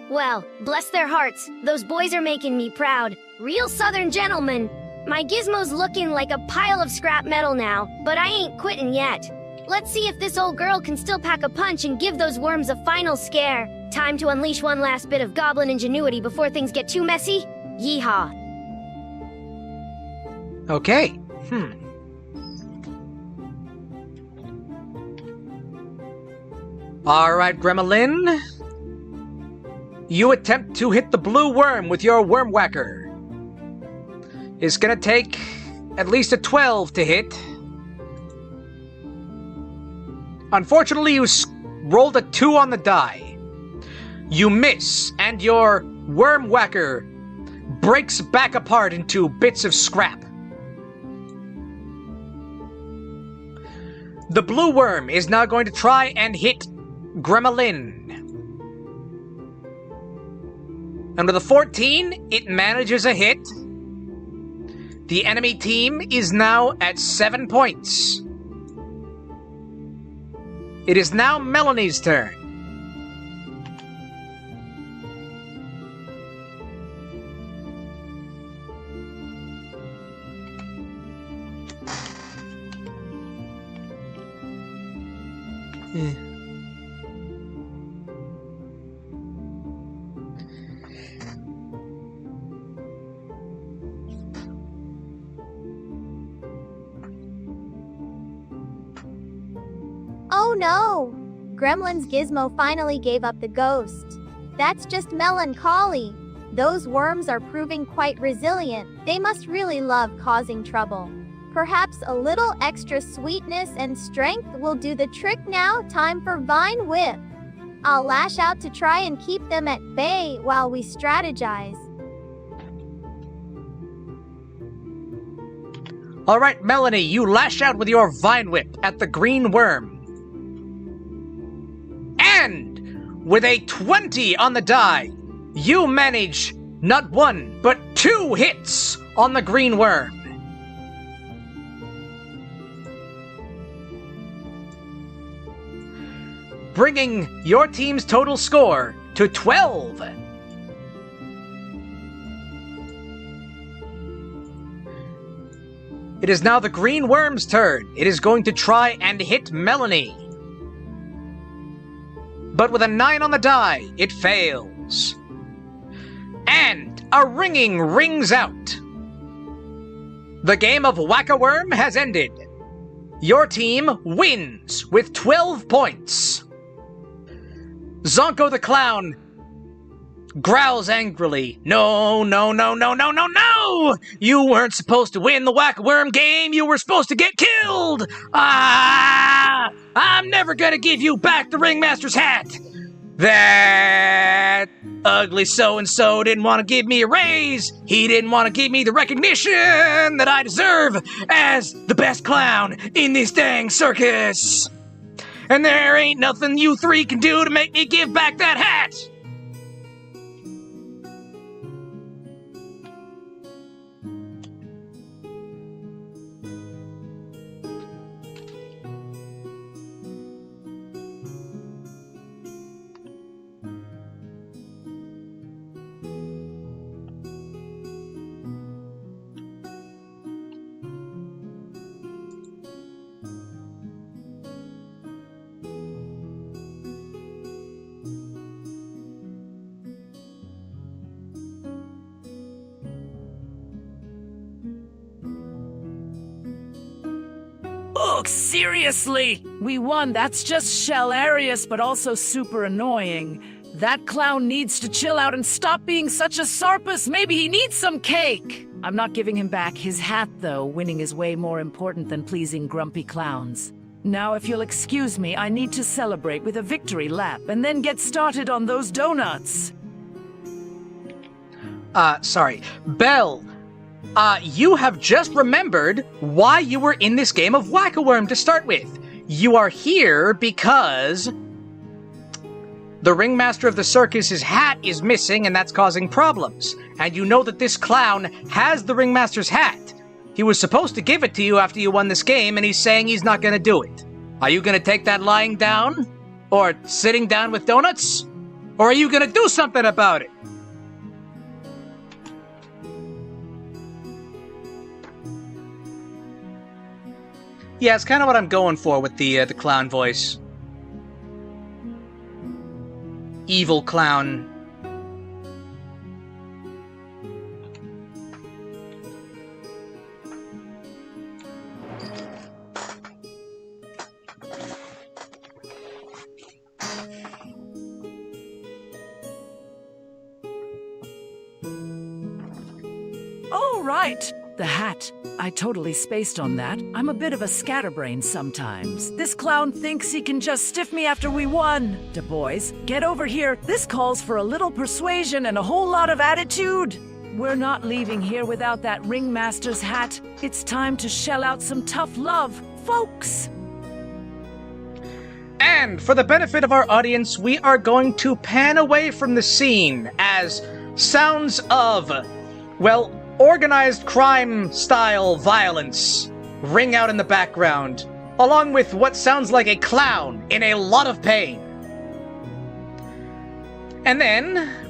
Well, bless their hearts, those boys are making me proud. Real Southern gentlemen. My gizmo's looking like a pile of scrap metal now, but I ain't quitting yet. Let's see if this old girl can still pack a punch and give those worms a final scare. Time to unleash one last bit of goblin ingenuity before things get too messy. Yeehaw. Okay. Alright, Gremlin. You attempt to hit the blue worm with your worm whacker. It's gonna take at least a 12 to hit. Unfortunately, you rolled a 2 on the die. You miss, and your worm whacker breaks back apart into bits of scrap. The blue worm is now going to try and hit Gremlin. And with a 14, it manages a hit. The enemy team is now at 7 points. It is now Melanie's turn. Oh no! Gremlin's Gizmo finally gave up the ghost. That's just melancholy. Those worms are proving quite resilient. They must really love causing trouble. Perhaps a little extra sweetness and strength will do the trick now. Time for Vine Whip. I'll lash out to try and keep them at bay while we strategize. Alright, Melanie, you lash out with your Vine Whip at the green worm. And with a 20 on the die, you manage not one, but 2 hits on the green worm. Bringing your team's total score to 12. It is now the green worm's turn. It is going to try and hit Melanie. But with a 9 on the die, it fails. And a ringing rings out. The game of Wack-a-worm has ended. Your team wins with 12 points. Zonko the Clown growls angrily. No, no, no, no, no, no, no! You weren't supposed to win the Wack-a-worm game. You were supposed to get killed! Ah! I'm never gonna give you back the Ringmaster's hat! That ugly so-and-so didn't want to give me a raise. He didn't want to give me the recognition that I deserve as the best clown in this dang circus. And there ain't nothing you 3 can do to make me give back that hat! Look, seriously! We won. That's just hilarious, but also super annoying. That clown needs to chill out and stop being such a sarpus. Maybe he needs some cake. I'm not giving him back his hat, though. Winning is way more important than pleasing grumpy clowns. Now, if you'll excuse me, I need to celebrate with a victory lap and then get started on those donuts. Sorry. Belle, you have just remembered why you were in this game of Wack-a-worm to start with. You are here because the ringmaster of the circus's hat is missing and that's causing problems. And you know that this clown has the ringmaster's hat. He was supposed to give it to you after you won this game and he's saying he's not gonna do it. Are you gonna take that lying down? Or sitting down with donuts? Or are you gonna do something about it? Yeah, it's kind of what I'm going for with the clown voice. Evil clown. Oh, right. The hat. I totally spaced on that. I'm a bit of a scatterbrain sometimes. This clown thinks he can just stiff me after we won. Du boys, get over here. This calls for a little persuasion and a whole lot of attitude. We're not leaving here without that ringmaster's hat. It's time to shell out some tough love, folks. And for the benefit of our audience, we are going to pan away from the scene as sounds of, well, organized crime-style violence ring out in the background, along with what sounds like a clown in a lot of pain. And then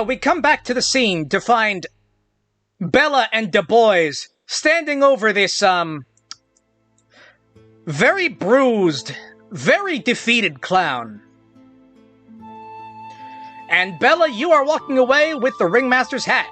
we come back to the scene to find Bella and Du Bois standing over this, very bruised, very defeated clown. And Bella, you are walking away with the ringmaster's hat.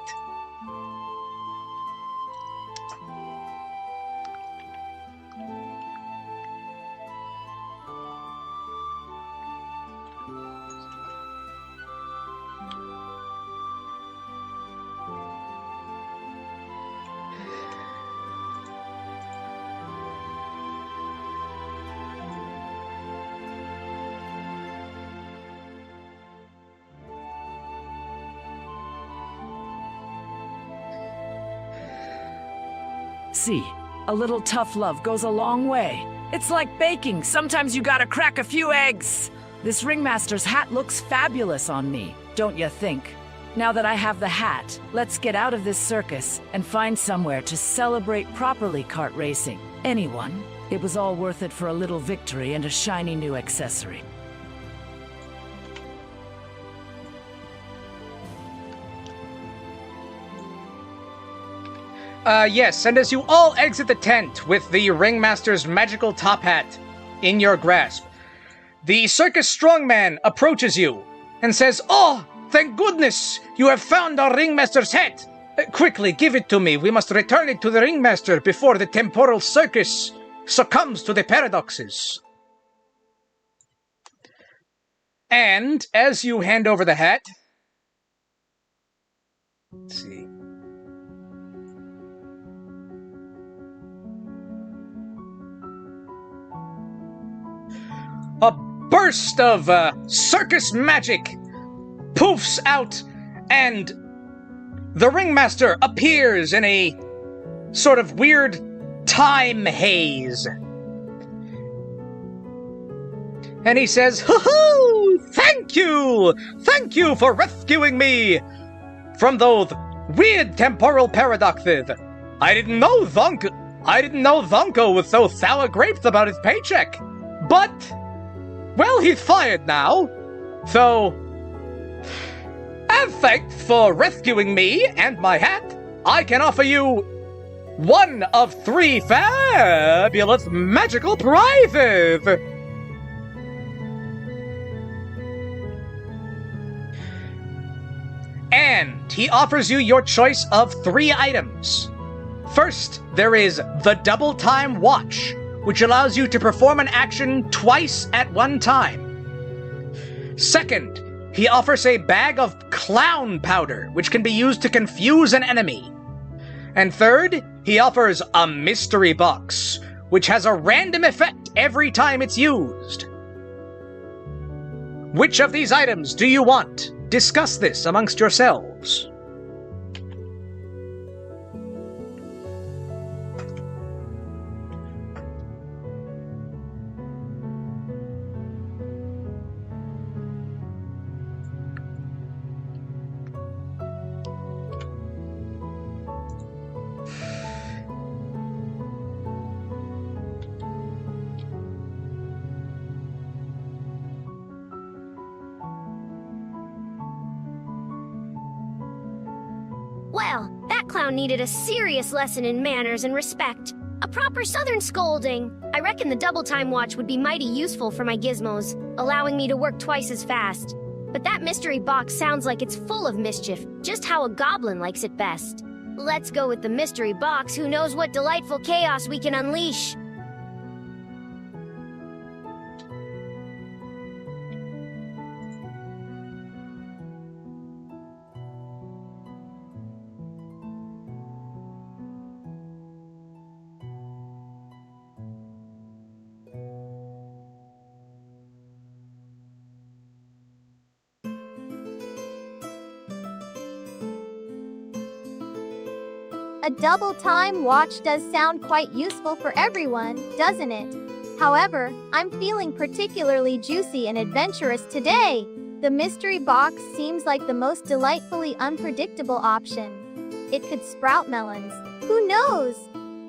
See, a little tough love goes a long way. It's like baking. Sometimes you gotta crack a few eggs. This ringmaster's hat looks fabulous on me, don't you think? Now that I have the hat, let's get out of this circus and find somewhere to celebrate properly kart racing. Anyone? It was all worth it for a little victory and a shiny new accessory. Yes, and as you all exit the tent with the ringmaster's magical top hat in your grasp, the circus strongman approaches you and says, "Oh, thank goodness you have found our ringmaster's hat! Quickly, give it to me. We must return it to the ringmaster before the temporal circus succumbs to the paradoxes." And as you hand over the hat, let's see. A burst of circus magic poofs out, and the ringmaster appears in a sort of weird time haze. And he says, "Hoo-hoo! Thank you! Thank you for rescuing me from those weird temporal paradoxes. I didn't know Zonko was so sour grapes about his paycheck. But, well, he's fired now. So, as thanks for rescuing me and my hat, I can offer you one of 3 fabulous magical prizes." And he offers you your choice of 3 items. First, there is the Double Time Watch, which allows you to perform an action twice at one time. Second, he offers a bag of clown powder, which can be used to confuse an enemy. And third, he offers a mystery box, which has a random effect every time it's used. Which of these items do you want? Discuss this amongst yourselves. Well, that clown needed a serious lesson in manners and respect. A proper southern scolding. I reckon the double time watch would be mighty useful for my gizmos, allowing me to work twice as fast. But that mystery box sounds like it's full of mischief, just how a goblin likes it best. Let's go with the mystery box. Who knows what delightful chaos we can unleash? A double time watch does sound quite useful for everyone, doesn't it? However, I'm feeling particularly juicy and adventurous today. The mystery box seems like the most delightfully unpredictable option. It could sprout melons. Who knows?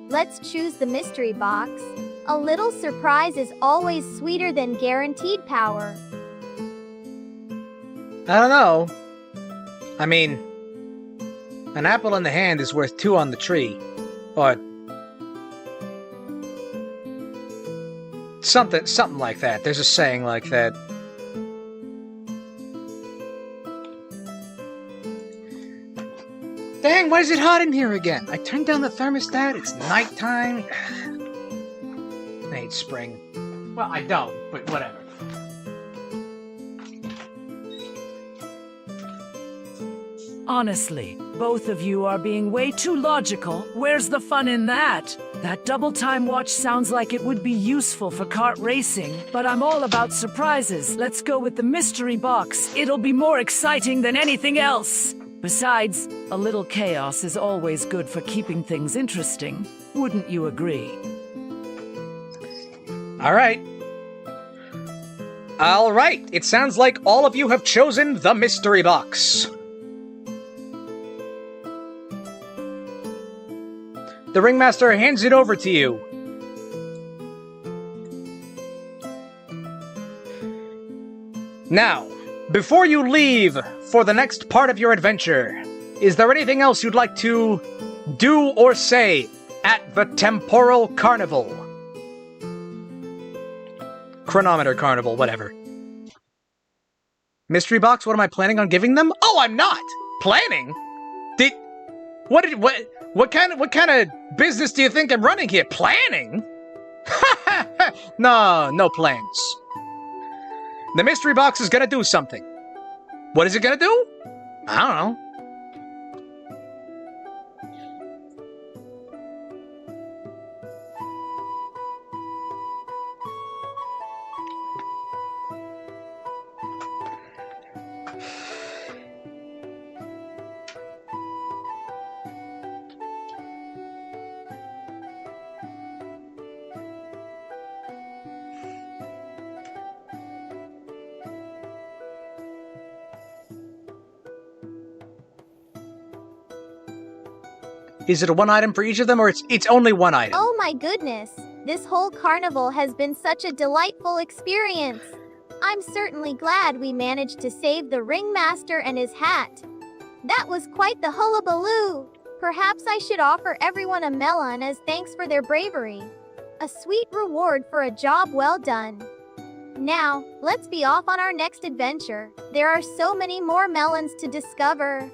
Let's choose the mystery box. A little surprise is always sweeter than guaranteed power. I don't know. I mean, an apple in the hand is worth 2 on the tree. Or something like that. There's a saying like that. Dang, why is it hot in here again? I turned down the thermostat, it's nighttime. I hate spring. Well, I don't, but whatever. Honestly, both of you are being way too logical. Where's the fun in that? That double time watch sounds like it would be useful for kart racing, but I'm all about surprises. Let's go with the mystery box. It'll be more exciting than anything else. Besides, a little chaos is always good for keeping things interesting. Wouldn't you agree? All right. It sounds like all of you have chosen the mystery box. The ringmaster hands it over to you. Now, before you leave for the next part of your adventure, is there anything else you'd like to do or say at the Temporal Carnival? Chronometer Carnival, whatever. Mystery box, what am I planning on giving them? Oh, I'm not! Planning? What kind of business do you think I'm running here? Planning? No plans. The mystery box is gonna do something. What is it gonna do? I don't know. Is it a one item for each of them, or it's only one item? Oh my goodness! This whole carnival has been such a delightful experience. I'm certainly glad we managed to save the ringmaster and his hat. That was quite the hullabaloo. Perhaps I should offer everyone a melon as thanks for their bravery. A sweet reward for a job well done. Now, let's be off on our next adventure. There are so many more melons to discover.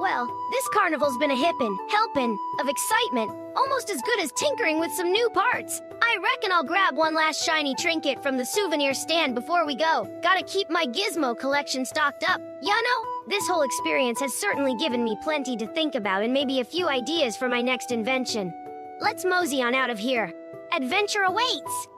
Well, this carnival's been a helpin' of excitement, almost as good as tinkering with some new parts. I reckon I'll grab one last shiny trinket from the souvenir stand before we go. Gotta keep my gizmo collection stocked up. Ya know, this whole experience has certainly given me plenty to think about and maybe a few ideas for my next invention. Let's mosey on out of here. Adventure awaits!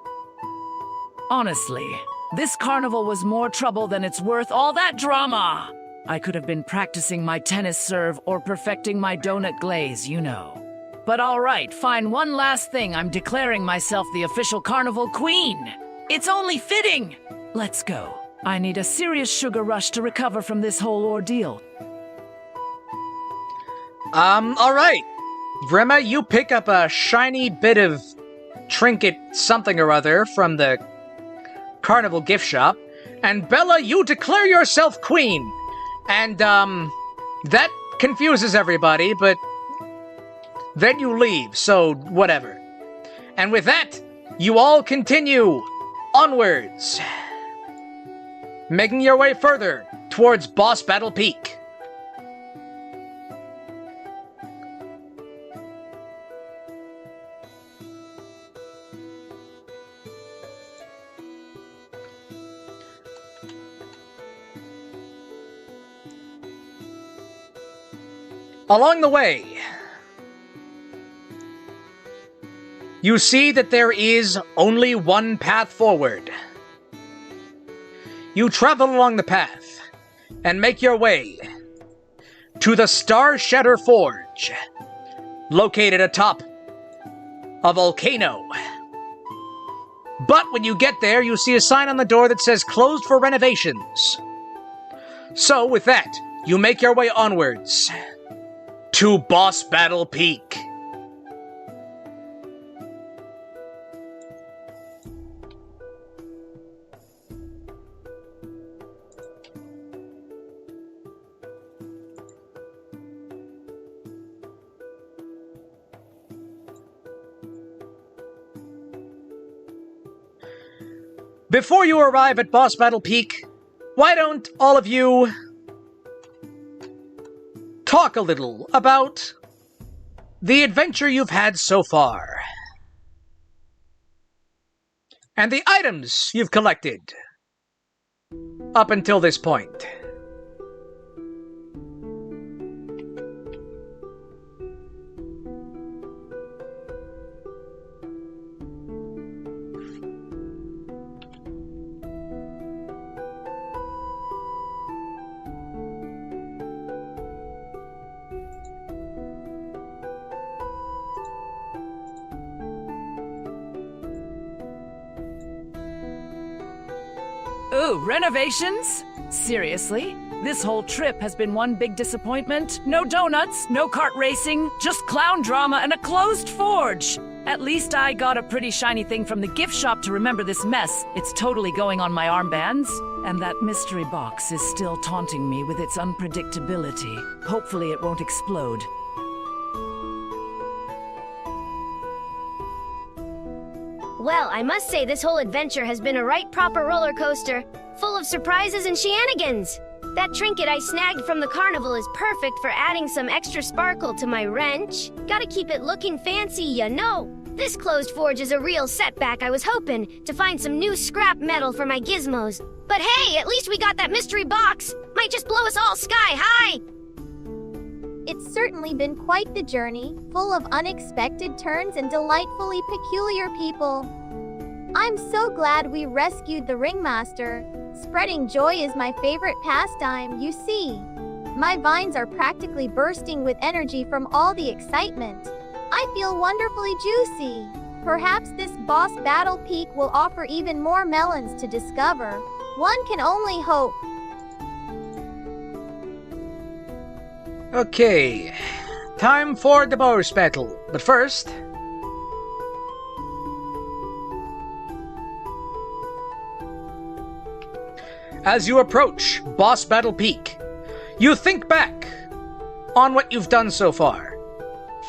Honestly, this carnival was more trouble than it's worth all that drama. I could have been practicing my tennis serve or perfecting my donut glaze, you know. But all right, fine, one last thing. I'm declaring myself the official carnival queen. It's only fitting. Let's go. I need a serious sugar rush to recover from this whole ordeal. Alright. Rema, you pick up a shiny bit of trinket something or other from the Carnival gift shop, and Bella, you declare yourself queen. And, that confuses everybody, but then you leave, so whatever. And with that, you all continue onwards, making your way further towards Boss Battle Peak. Along the way, you see that there is only one path forward. You travel along the path and make your way to the Star Shatter Forge, located atop a volcano. But when you get there, you see a sign on the door that says closed for renovations. So with that, you make your way onwards to Boss Battle Peak. Before you arrive at Boss Battle Peak, why don't all of you talk a little about the adventure you've had so far, and the items you've collected up until this point. Ooh, renovations? Seriously? This whole trip has been one big disappointment. No donuts, no kart racing, just clown drama and a closed forge. At least I got a pretty shiny thing from the gift shop to remember this mess. It's totally going on my armbands. And that mystery box is still taunting me with its unpredictability. Hopefully it won't explode. Well, I must say this whole adventure has been a right proper roller coaster, full of surprises and shenanigans. That trinket I snagged from the carnival is perfect for adding some extra sparkle to my wrench. Gotta keep it looking fancy, you know. This closed forge is a real setback. I was hoping to find some new scrap metal for my gizmos. But hey, at least we got that mystery box. Might just blow us all sky high. It's certainly been quite the journey, full of unexpected turns and delightfully peculiar people. I'm so glad we rescued the ringmaster. Spreading joy is my favorite pastime, you see. My vines are practically bursting with energy from all the excitement. I feel wonderfully juicy. Perhaps this Boss Battle Peak will offer even more melons to discover. One can only hope. Okay, time for the boss battle. But first, as you approach Boss Battle Peak, you think back on what you've done so far.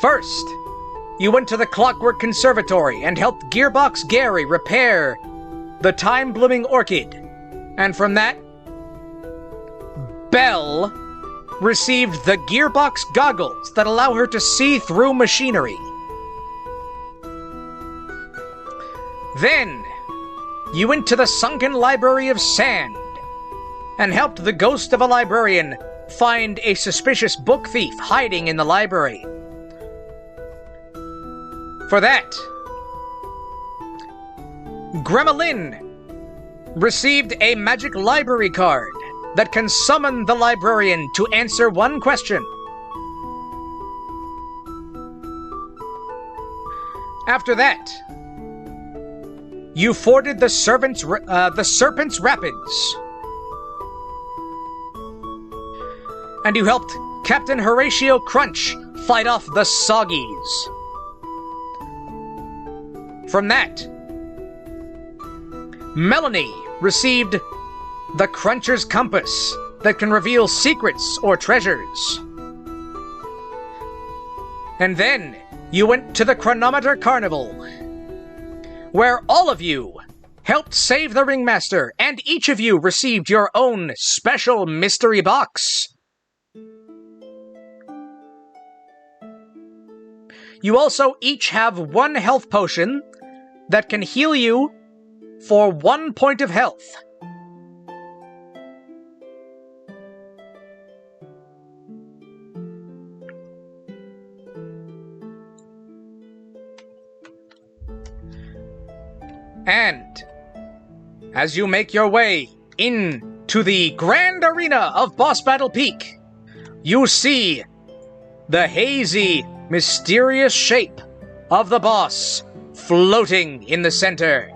First, you went to the Clockwork Conservatory and helped Gearbox Gary repair the time-blooming orchid. And from that, Belle received the Gearbox goggles that allow her to see through machinery. Then, you went to the Sunken Library of Sand and helped the ghost of a librarian find a suspicious book thief hiding in the library. For that, Gremlin received a magic library card that can summon the librarian to answer one question. After that, you forded the Serpent's Rapids, and you helped Captain Horatio Crunch fight off the Soggies. From that, Melanie received the Cruncher's Compass that can reveal secrets or treasures. And then you went to the Chronometer Carnival, where all of you helped save the Ringmaster, and each of you received your own special mystery box. You also each have one health potion that can heal you for 1 point of health. And as you make your way into the grand arena of Boss Battle Peak, you see the hazy, mysterious shape of the boss floating in the center.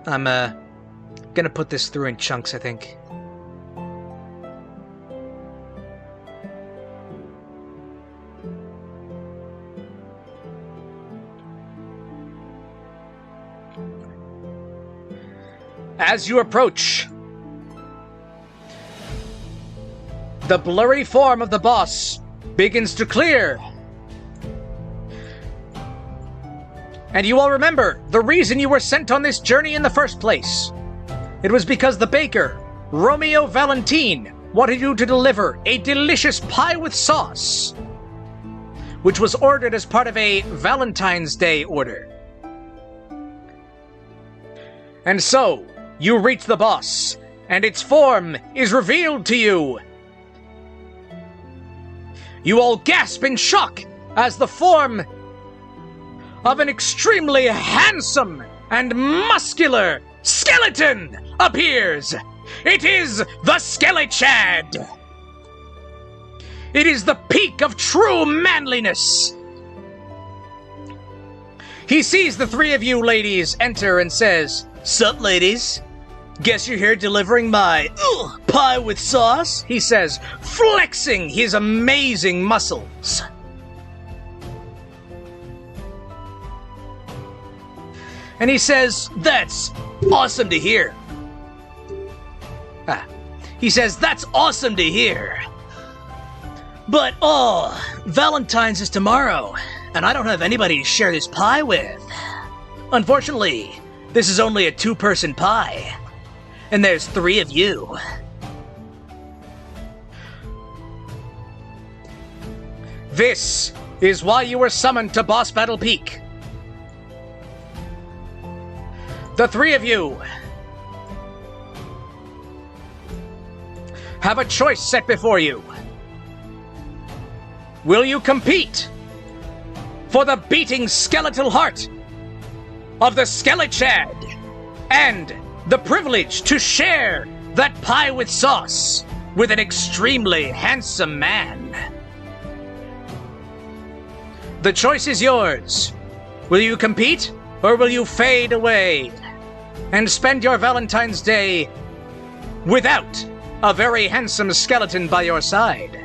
I'm gonna put this through in chunks, I think. As you approach, the blurry form of the boss begins to clear. And you all remember the reason you were sent on this journey in the first place. It was because the baker, Romeo Valentine, wanted you to deliver a delicious pie with sauce, which was ordered as part of a Valentine's Day order. And so, you reach the boss, and its form is revealed to you. You all gasp in shock as the form of an extremely handsome and muscular skeleton appears. It is the Skelechad. It is the peak of true manliness. He sees the three of you ladies enter and says, "Sup, ladies? Guess you're here delivering my pie with sauce?" he says, flexing his amazing muscles. And he says, "That's awesome to hear." He says, "That's awesome to hear. But, Valentine's is tomorrow, and I don't have anybody to share this pie with. Unfortunately, this is only a 2-person pie, and there's 3 of you." This is why you were summoned to Boss Battle Peak. The 3 of you have a choice set before you. Will you compete for the beating skeletal heart of the Skelechad and the privilege to share that pie with sauce with an extremely handsome man? The choice is yours. Will you compete, or will you fade away and spend your Valentine's Day without a very handsome skeleton by your side?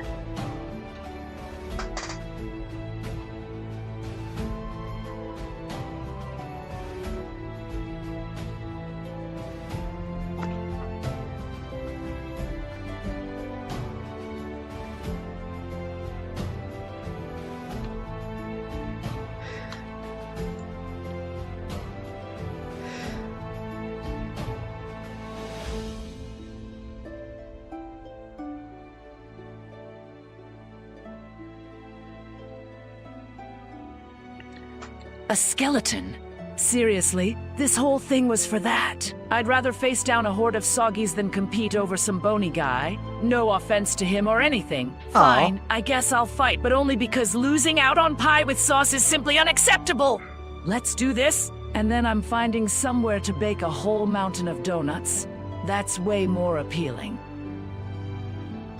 A skeleton? Seriously? This whole thing was for that? I'd rather face down a horde of soggies than compete over some bony guy. No offense to him or anything. Fine, I guess I'll fight, but only because losing out on pie with sauce is simply unacceptable. Let's do this, and then I'm finding somewhere to bake a whole mountain of donuts. That's way more appealing.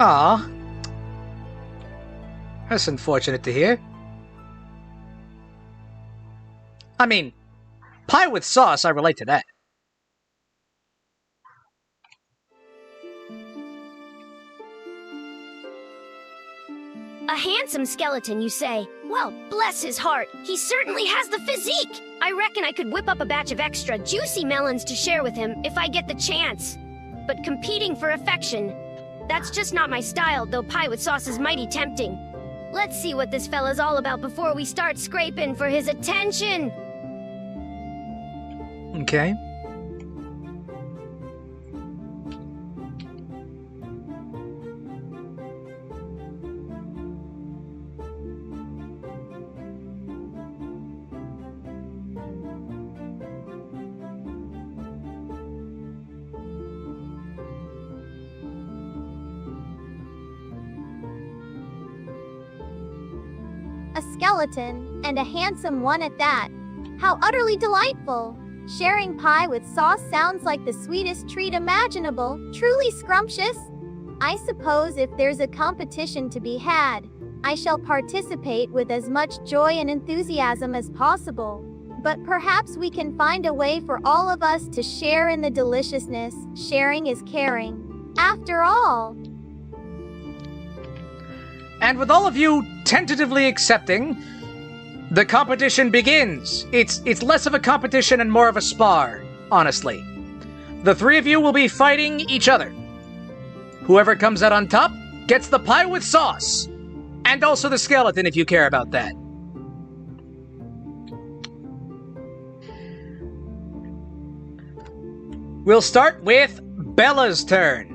Aw. That's unfortunate to hear. I mean, pie with sauce, I relate to that. A handsome skeleton, you say? Well, bless his heart, he certainly has the physique! I reckon I could whip up a batch of extra juicy melons to share with him if I get the chance. But competing for affection, that's just not my style, though pie with sauce is mighty tempting. Let's see what this fella's all about before we start scraping for his attention! Okay. A skeleton, and a handsome one at that. How utterly delightful! Sharing pie with sauce sounds like the sweetest treat imaginable, truly scrumptious. I suppose if there's a competition to be had, I shall participate with as much joy and enthusiasm as possible. But perhaps we can find a way for all of us to share in the deliciousness. Sharing is caring. After all. And with all of you tentatively accepting, the competition begins. It's less of a competition and more of a spar, honestly. The three of you will be fighting each other. Whoever comes out on top gets the pie with sauce. And also the skeleton if you care about that. We'll start with Bella's turn.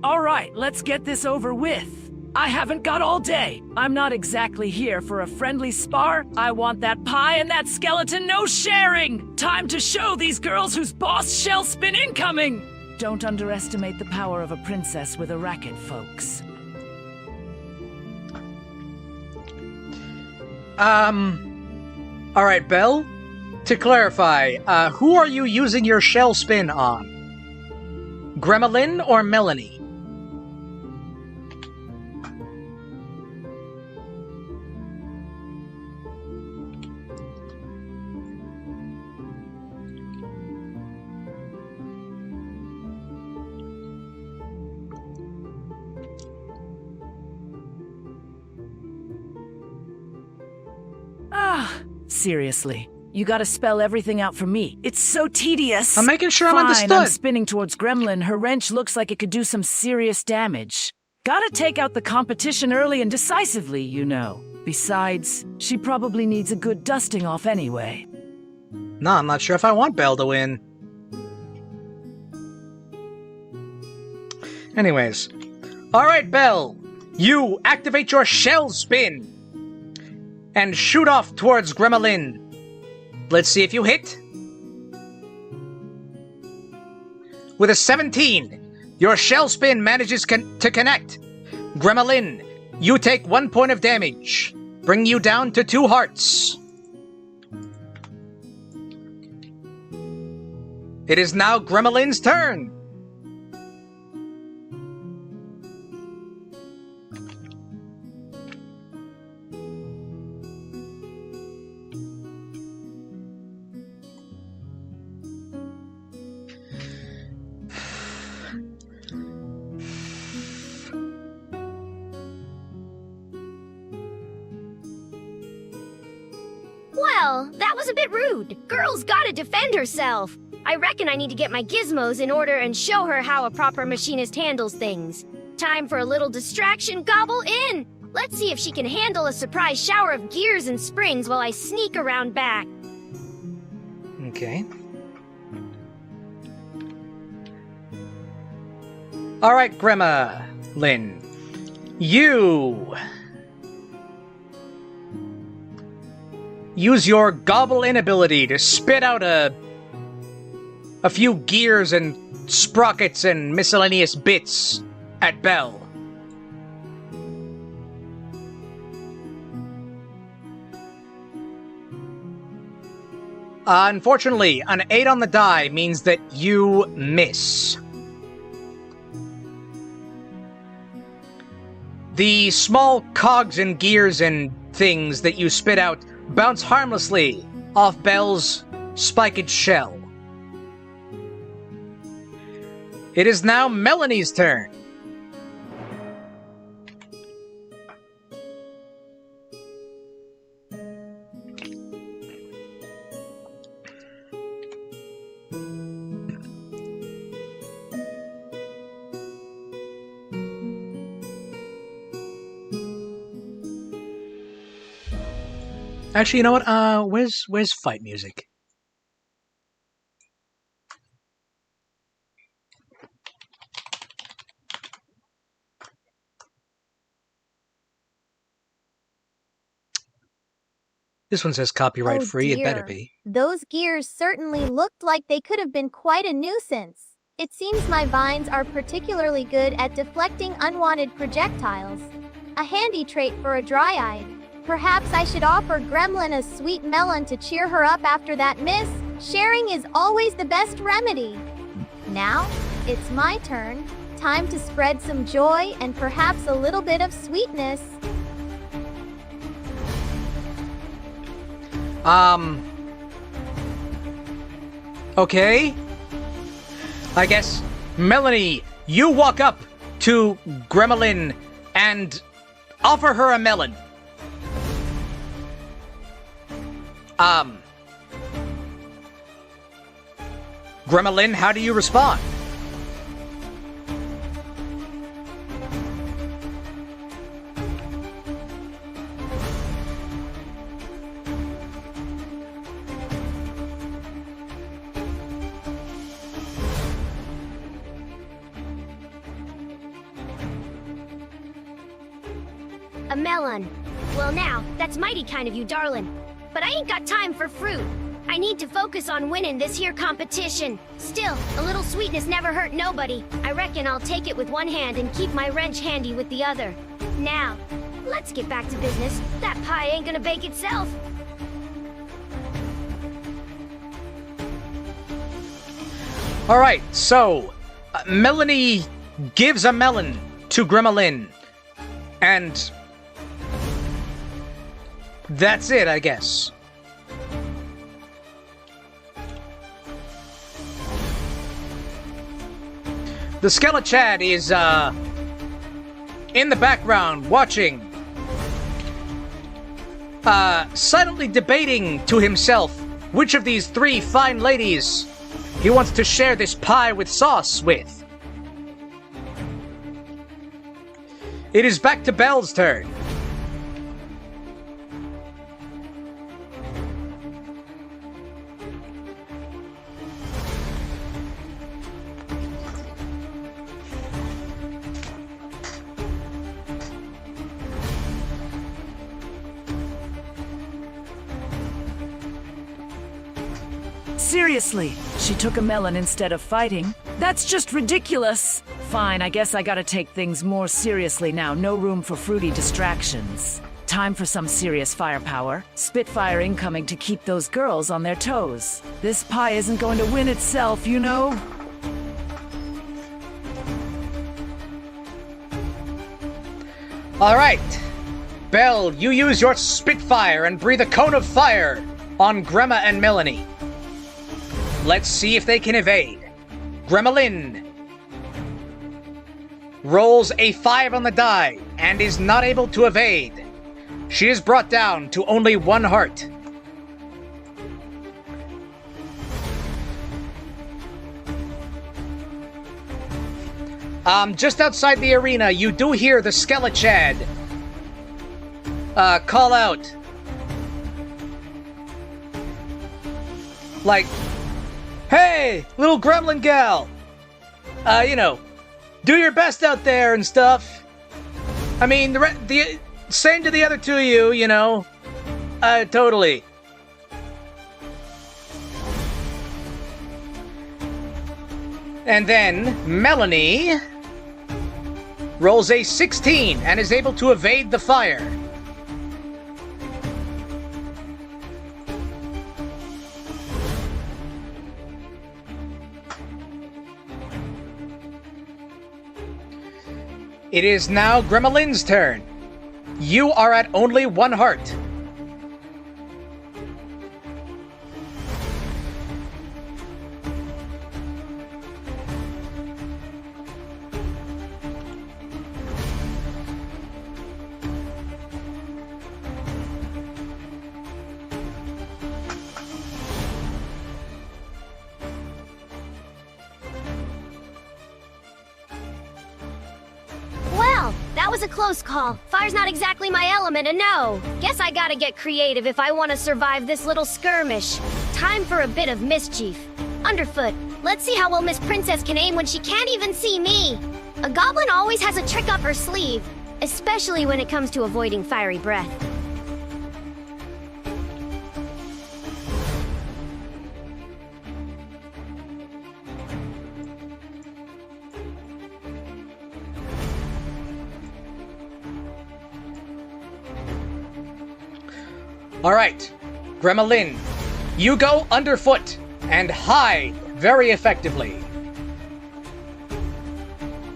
All right, let's get this over with. I haven't got all day. I'm not exactly here for a friendly spar. I want that pie and that skeleton no sharing. Time to show these girls whose boss shell spin incoming. Don't underestimate the power of a princess with a racket, folks. All right, Belle. To clarify, who are you using your shell spin on? Gremlin or Melanie? Seriously. You gotta spell everything out for me. It's so tedious. I'm making sure I'm Fine, understood. I'm spinning towards Gremlin. Her wrench looks like it could do some serious damage. Gotta take out the competition early and decisively, you know. Besides, she probably needs a good dusting off anyway. No, I'm not sure if I want Belle to win. Anyways. Alright, Belle. You activate your shell spin. And shoot off towards Gremlin. Let's see if you hit. With a 17, your shell spin manages to connect. Gremlin, you take 1 point of damage, bringing you down to 2 hearts. It is now Gremlin's turn. Well, that was a bit rude. Girl's gotta defend herself. I reckon I need to get my gizmos in order and show her how a proper machinist handles things. Time for a little distraction, gobble in! Let's see if she can handle a surprise shower of gears and springs while I sneak around back. Okay. Alright, Gremlin. You use your gobble in ability to spit out a a few gears and sprockets and miscellaneous bits at Belle. Unfortunately, an 8 on the die means that you miss. The small cogs and gears and things that you spit out bounce harmlessly off Belle's spiked shell. It is now Melanie's turn. Actually, you know what? Where's fight music? This one says copyright free. It better be. Those gears certainly looked like they could have been quite a nuisance. It seems my vines are particularly good at deflecting unwanted projectiles. A handy trait for a dry-eyed. Perhaps I should offer Gremlin a sweet melon to cheer her up after that miss. Sharing is always the best remedy. Now, it's my turn. Time to spread some joy and perhaps a little bit of sweetness. Okay. I guess, Melanie, you walk up to Gremlin and offer her a melon. Gremlin, how do you respond? A melon. Well now, that's mighty kind of you, darlin'. But I ain't got time for fruit. I need to focus on winning this here competition. Still, a little sweetness never hurt nobody. I reckon I'll take it with one hand and keep my wrench handy with the other. Now, let's get back to business. That pie ain't gonna bake itself. Alright, so, Melanie gives a melon to Gremlin. And that's it, I guess. The Skelechad is, in the background, watching. Silently debating to himself which of these 3 fine ladies he wants to share this pie with sauce with. It is back to Belle's turn. Seriously, she took a melon instead of fighting. That's just ridiculous. Fine, I guess I gotta take things more seriously now. No room for fruity distractions. Time for some serious firepower. Spitfire incoming to keep those girls on their toes. This pie isn't going to win itself, you know? Alright. Belle, you use your Spitfire and breathe a cone of fire on Gremma and Melanie. Let's see if they can evade. Gremlin rolls a 5 on the die and is not able to evade. She is brought down to only 1 heart. Just outside the arena, you do hear the Skelechad call out. Like, hey, little gremlin gal! You know, do your best out there and stuff. I mean, the same to the other 2 of you, you know. Totally. And then Melanie rolls a 16 and is able to evade the fire. It is now Gremlin's turn. You are at only 1 heart. Well, that was a close call. Fire's not exactly my element, and no. Guess I gotta get creative if I want to survive this little skirmish. Time for a bit of mischief. Underfoot, let's see how well Miss Princess can aim when she can't even see me. A goblin always has a trick up her sleeve, especially when it comes to avoiding fiery breath. Alright, Gremlin, you go underfoot and hide very effectively.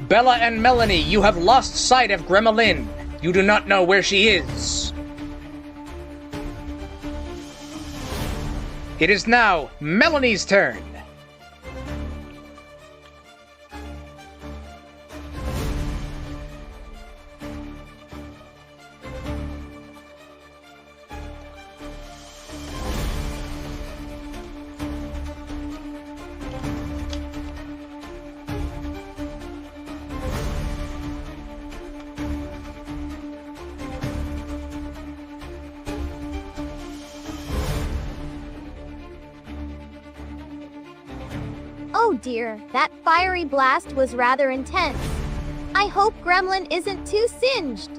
Bella and Melanie, you have lost sight of Gremlin. You do not know where she is. It is now Melanie's turn. Oh dear, that fiery blast was rather intense. I hope Gremlin isn't too singed.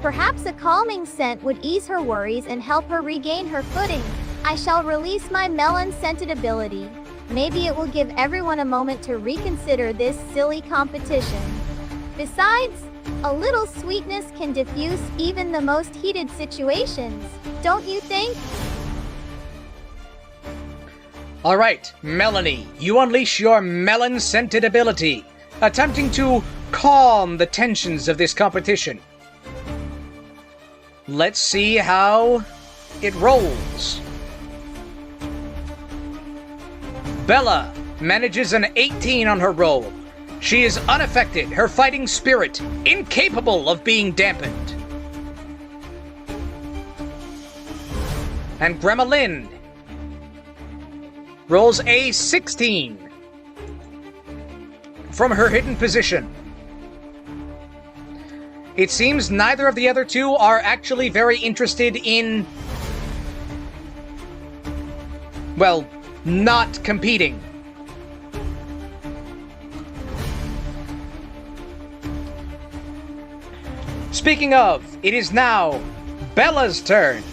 Perhaps a calming scent would ease her worries and help her regain her footing. I shall release my melon-scented ability. Maybe it will give everyone a moment to reconsider this silly competition. Besides, a little sweetness can diffuse even the most heated situations, don't you think? Alright, Melanie, you unleash your melon-scented ability, attempting to calm the tensions of this competition. Let's see how it rolls. Bella manages an 18 on her roll. She is unaffected, her fighting spirit incapable of being dampened. And Gremlin rolls a 16 from her hidden position. It seems neither of the other two are actually very interested in, well, not competing. Speaking of, it is now Bella's turn.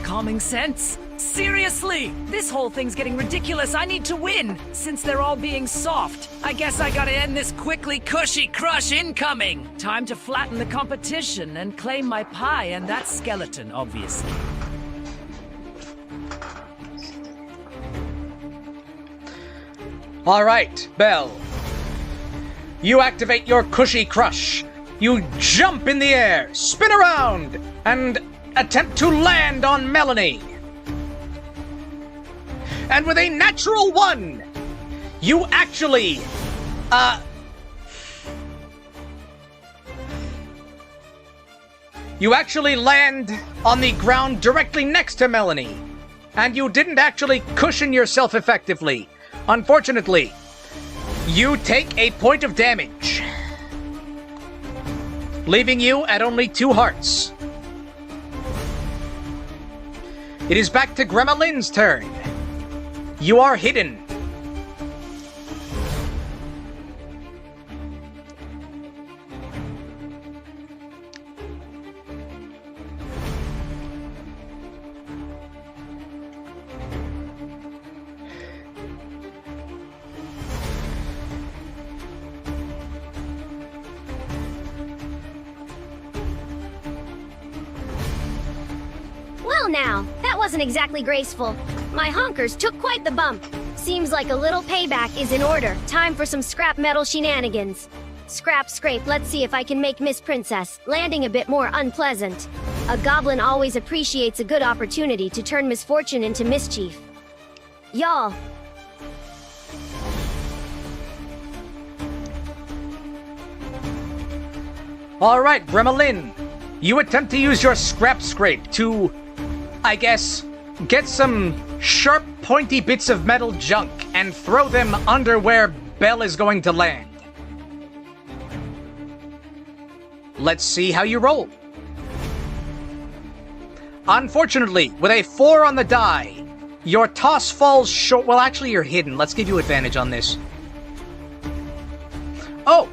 Calming sense? Seriously? This whole thing's getting ridiculous. I need to win, since they're all being soft. I guess I gotta end this quickly. Cushy crush incoming! Time to flatten the competition and claim my pie and that skeleton, obviously. Alright, Belle. You activate your cushy crush. You jump in the air, spin around, and attempt to land on Melanie. And with a natural 1, you actually, land on the ground directly next to Melanie. And you didn't actually cushion yourself effectively. Unfortunately, you take a point of damage, leaving you at only 2 hearts. It is back to Gremlin's turn. You are hidden. Well now, that wasn't exactly graceful. My honkers took quite the bump. Seems like a little payback is in order. Time for some scrap metal shenanigans. Scrap scrape, let's see if I can make Miss Princess landing a bit more unpleasant. A goblin always appreciates a good opportunity to turn misfortune into mischief. Y'all. Alright, Gremlin. You attempt to use your scrap scrape to, I guess, get some sharp, pointy bits of metal junk and throw them under where Belle is going to land. Let's see how you roll. Unfortunately, with a 4 on the die, your toss falls short. Well, actually, you're hidden. Let's give you advantage on this. Oh,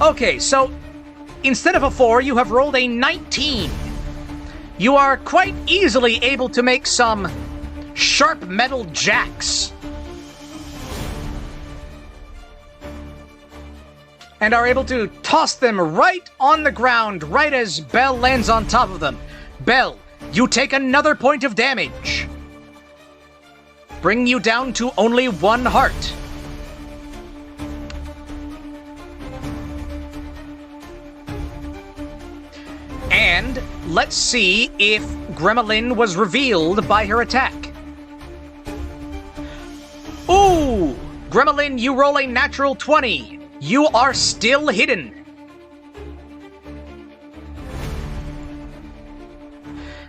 okay, so instead of a 4, you have rolled a 19. You are quite easily able to make some sharp metal jacks. And are able to toss them right on the ground, right as Belle lands on top of them. Belle, you take another point of damage. Bring you down to only 1 heart. And let's see if Gremlin was revealed by her attack. Ooh! Gremlin, you roll a natural 20. You are still hidden.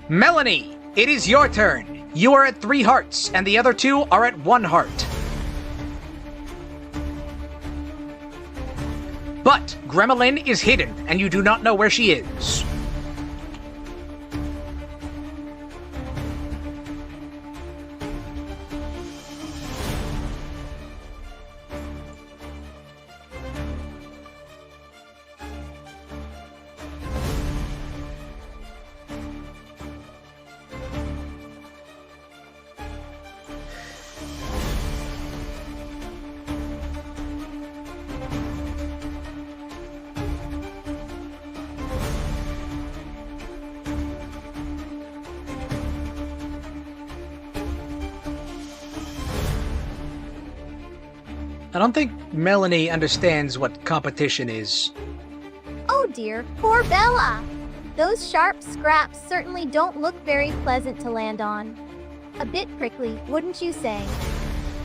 Melanie, it is your turn. You are at 3 hearts, and the other 2 are at 1 heart. But Gremlin is hidden, and you do not know where she is. I don't think Melanie understands what competition is. Oh dear, poor Bella! Those sharp scraps certainly don't look very pleasant to land on. A bit prickly, wouldn't you say?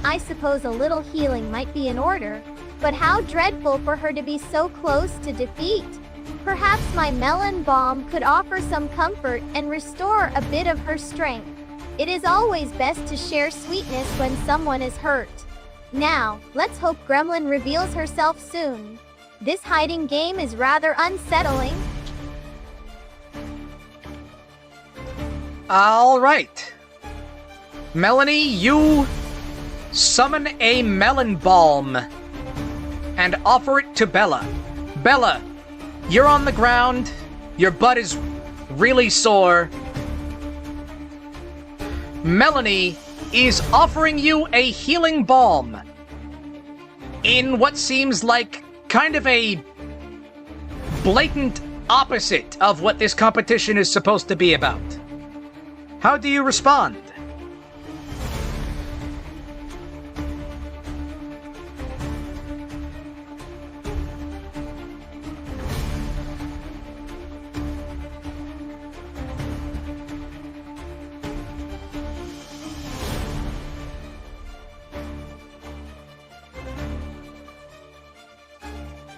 I suppose a little healing might be in order, but how dreadful for her to be so close to defeat. Perhaps my melon balm could offer some comfort and restore a bit of her strength. It is always best to share sweetness when someone is hurt. Now, let's hope Gremlin reveals herself soon. This hiding game is rather unsettling. Alright. Melanie, you summon a melon balm and offer it to Bella. Bella, you're on the ground. Your butt is really sore. Melanie is offering you a healing balm in what seems like kind of a blatant opposite of what this competition is supposed to be about. How do you respond?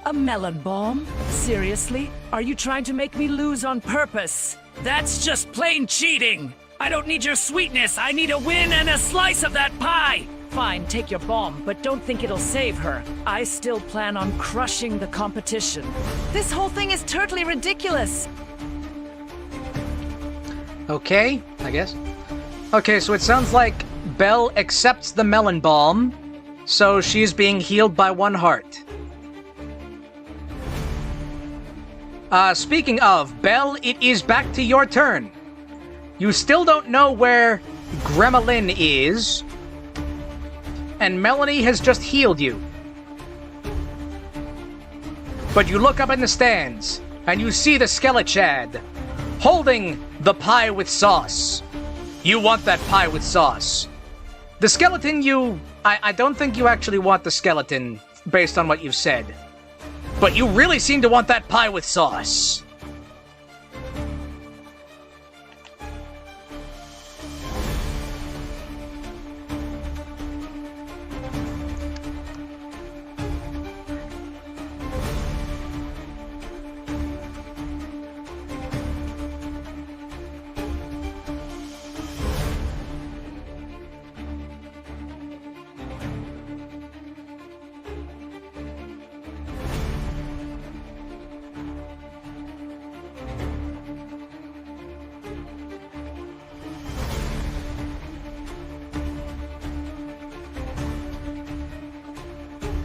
A melon balm? Seriously? Are you trying to make me lose on purpose? That's just plain cheating! I don't need your sweetness, I need a win and a slice of that pie! Fine, take your balm, but don't think it'll save her. I still plan on crushing the competition. This whole thing is totally ridiculous! Okay, I guess. Okay, so it sounds like Belle accepts the melon balm, so she's being healed by 1 heart. Speaking of, Belle, it is back to your turn. You still don't know where Gremlin is, and Melanie has just healed you. But you look up in the stands, and you see the Skelechad holding the pie with sauce. You want that pie with sauce. The skeleton I don't think you actually want the skeleton, based on what you've said. But you really seem to want that pie with sauce.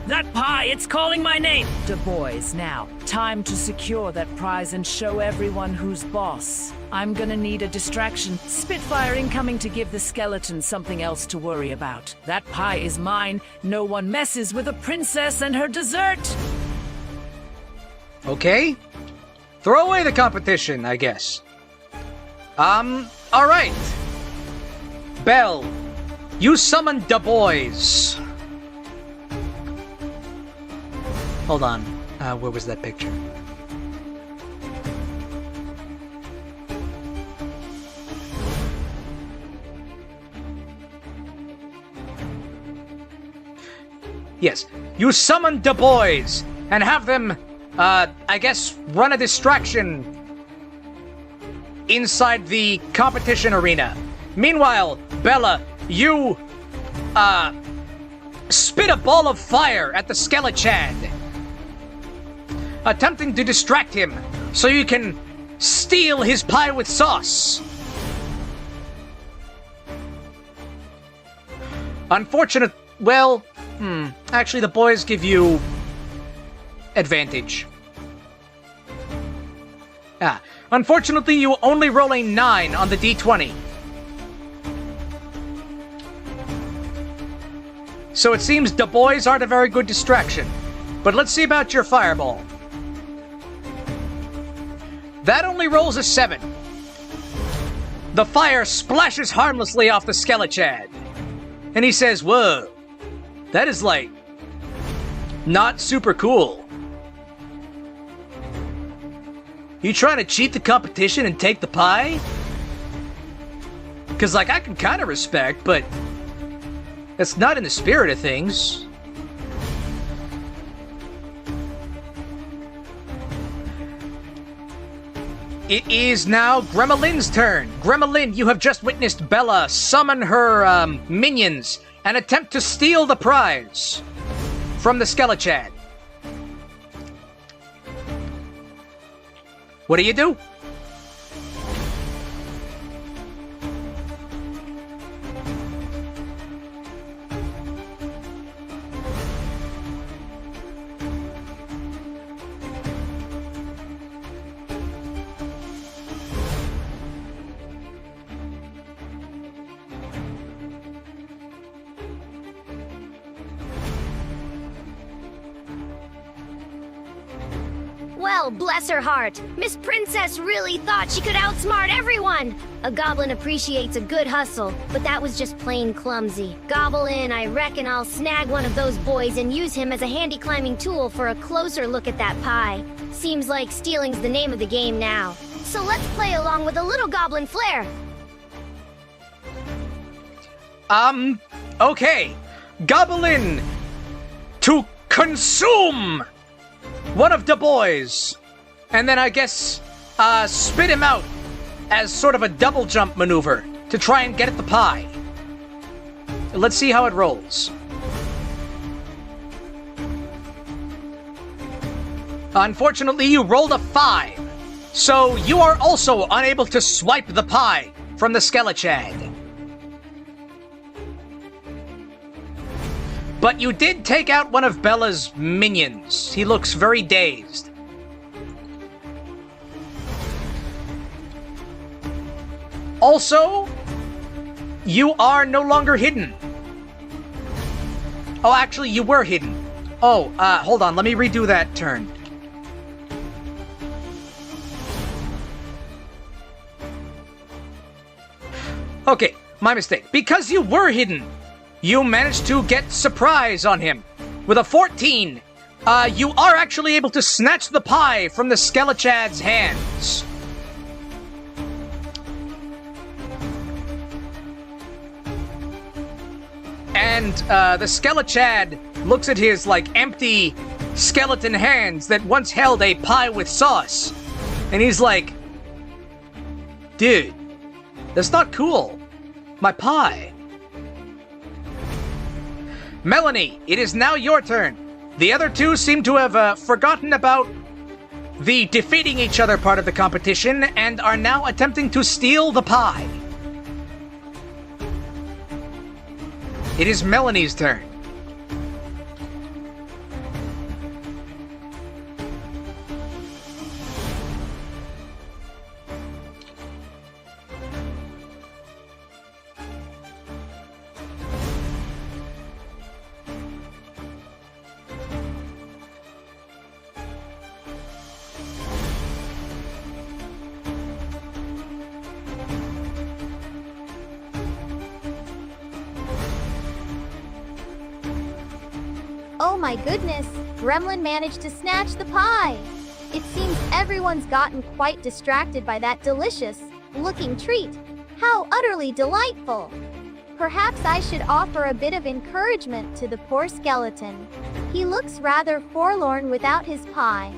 That pie, it's calling my name! Du Bois, now. Time to secure that prize and show everyone who's boss. I'm gonna need a distraction. Spitfire incoming to give the skeleton something else to worry about. That pie is mine. No one messes with a princess and her dessert! Okay. Throw away the competition, I guess. Alright. Belle, you summon Du Bois. Hold on. Where was that picture? Yes. You summon Du Bois and have them, I guess, run a distraction inside the competition arena. Meanwhile, Bella, you, spit a ball of fire at the Skelechad, attempting to distract him so you can steal his pie with sauce. Unfortunate. Well, actually, the boys give you advantage. Unfortunately, you only roll a 9 on the d20. So it seems Du Bois aren't a very good distraction. But let's see about your fireball. That only rolls a 7. The fire splashes harmlessly off the Skelechad. And he says, whoa, that is, like, not super cool. You trying to cheat the competition and take the pie? Because, like, I can kind of respect, but that's not in the spirit of things. It is now Gremlin's turn. Gremlin, you have just witnessed Bella summon her minions and attempt to steal the prize from the Skelechad. What do you do? Well, bless her heart. Miss Princess really thought she could outsmart everyone. A goblin appreciates a good hustle, but that was just plain clumsy. Gobble in, I reckon I'll snag one of those boys and use him as a handy climbing tool for a closer look at that pie. Seems like stealing's the name of the game now. So let's play along with a little goblin flair. Okay. Goblin to consume one of Du Bois, and then I guess spit him out as sort of a double jump maneuver to try and get at the pie. Let's see how it rolls. Unfortunately, you rolled a 5, so you are also unable to swipe the pie from the Skelechad. But you did take out one of Bella's minions. He looks very dazed. Also, you are no longer hidden. Oh, actually, you were hidden. Oh, hold on. Let me redo that turn. Okay, my mistake. Because you were hidden, you managed to get surprise on him. With a 14, you are actually able to snatch the pie from the Skelechad's hands. And the Skelechad looks at his, empty skeleton hands that once held a pie with sauce. And he's like, dude, that's not cool. My pie. Melanie, it is now your turn. The other two seem to have forgotten about the defeating each other part of the competition and are now attempting to steal the pie. It is Melanie's turn. Oh my goodness, Gremlin managed to snatch the pie. It seems everyone's gotten quite distracted by that delicious-looking treat. How utterly delightful! Perhaps I should offer a bit of encouragement to the poor skeleton. He looks rather forlorn without his pie.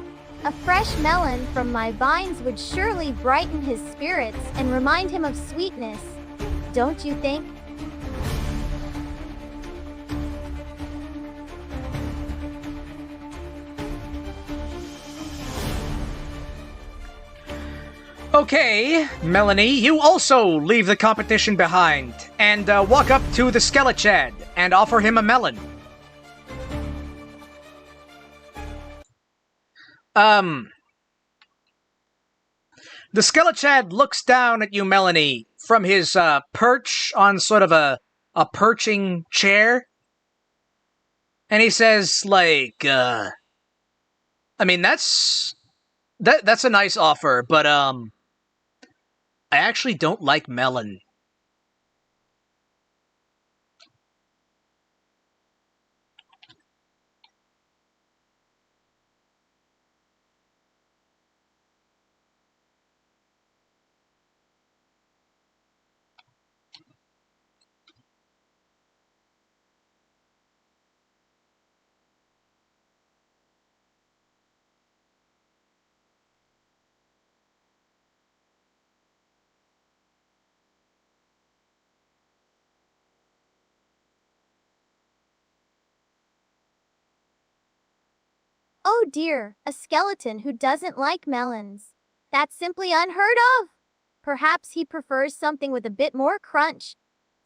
A fresh melon from my vines would surely brighten his spirits and remind him of sweetness. Don't you think? Okay, Melanie, you also leave the competition behind and walk up to the Skelechad and offer him a melon. The Skelechad looks down at you, Melanie, from his perch on sort of a perching chair. And he says, I mean, that's a nice offer, but, I actually don't like melon. Oh dear, a skeleton who doesn't like melons. That's simply unheard of. Perhaps he prefers something with a bit more crunch.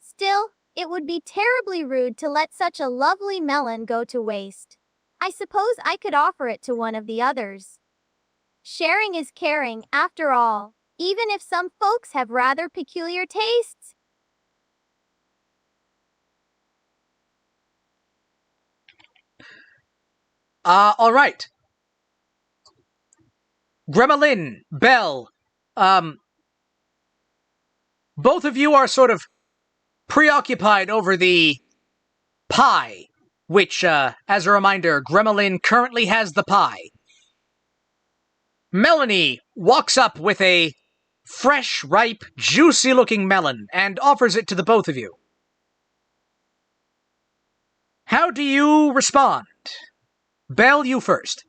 Still, it would be terribly rude to let such a lovely melon go to waste. I suppose I could offer it to one of the others. Sharing is caring, after all, even if some folks have rather peculiar tastes. All right. Gremlin, Belle, both of you are sort of preoccupied over the pie, which, as a reminder, Gremlin currently has the pie. Melanie walks up with a fresh, ripe, juicy-looking melon and offers it to the both of you. How do you respond? Belle, you first.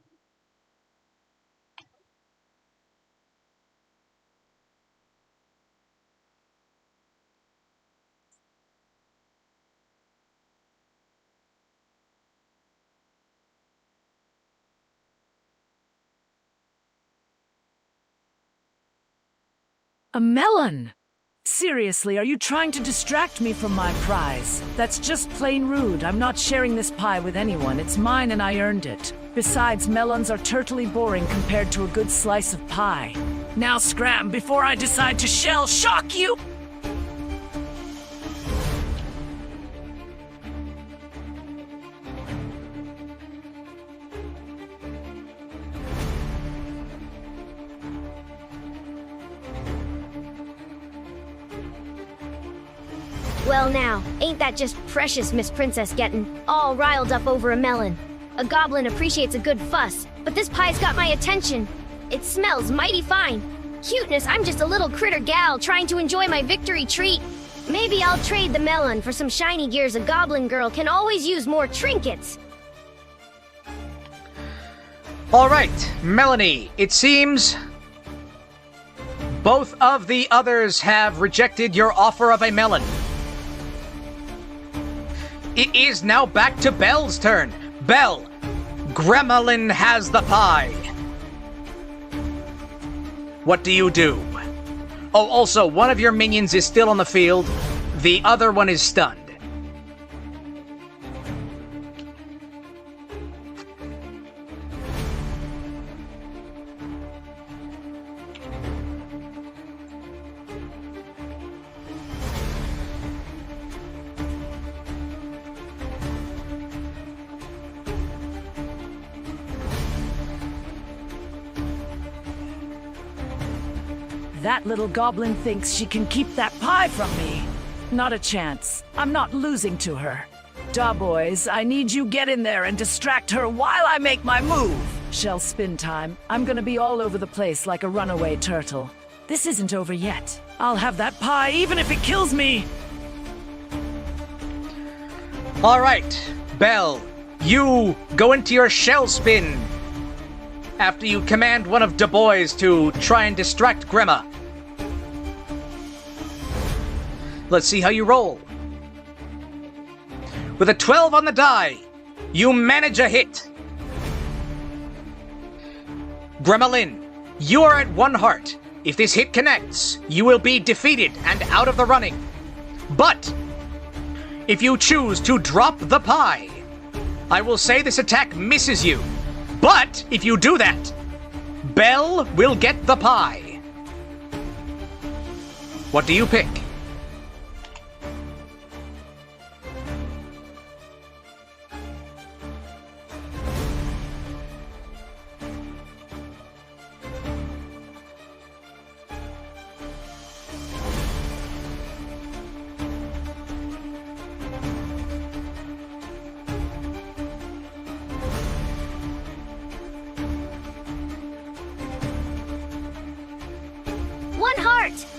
A melon! Seriously, are you trying to distract me from my prize? That's just plain rude. I'm not sharing this pie with anyone. It's mine and I earned it. Besides, melons are turtly boring compared to a good slice of pie. Now scram before I decide to shell shock you! Well now, ain't that just precious, Miss Princess gettin' all riled up over a melon? A goblin appreciates a good fuss, but this pie's got my attention. It smells mighty fine. Cuteness, I'm just a little critter gal trying to enjoy my victory treat. Maybe I'll trade the melon for some shiny gears. A goblin girl can always use more trinkets. Alright, Melanie, it seems both of the others have rejected your offer of a melon. It is now back to Belle's turn. Belle, Gremlin has the pie. What do you do? Oh, also, one of your minions is still on the field. The other one is stunned. That little goblin thinks she can keep that pie from me. Not a chance. I'm not losing to her. Duh, boys, I need you get in there and distract her while I make my move. Shell spin time. I'm gonna be all over the place like a runaway turtle. This isn't over yet. I'll have that pie even if it kills me. Alright, Belle, you go into your shell spin after you command one of the boys to try and distract Gremma. Let's see how you roll. With a 12 on the die, you manage a hit. Gremlin, you are at 1 heart. If this hit connects, you will be defeated and out of the running. But if you choose to drop the pie, I will say this attack misses you. But if you do that, Belle will get the pie. What do you pick?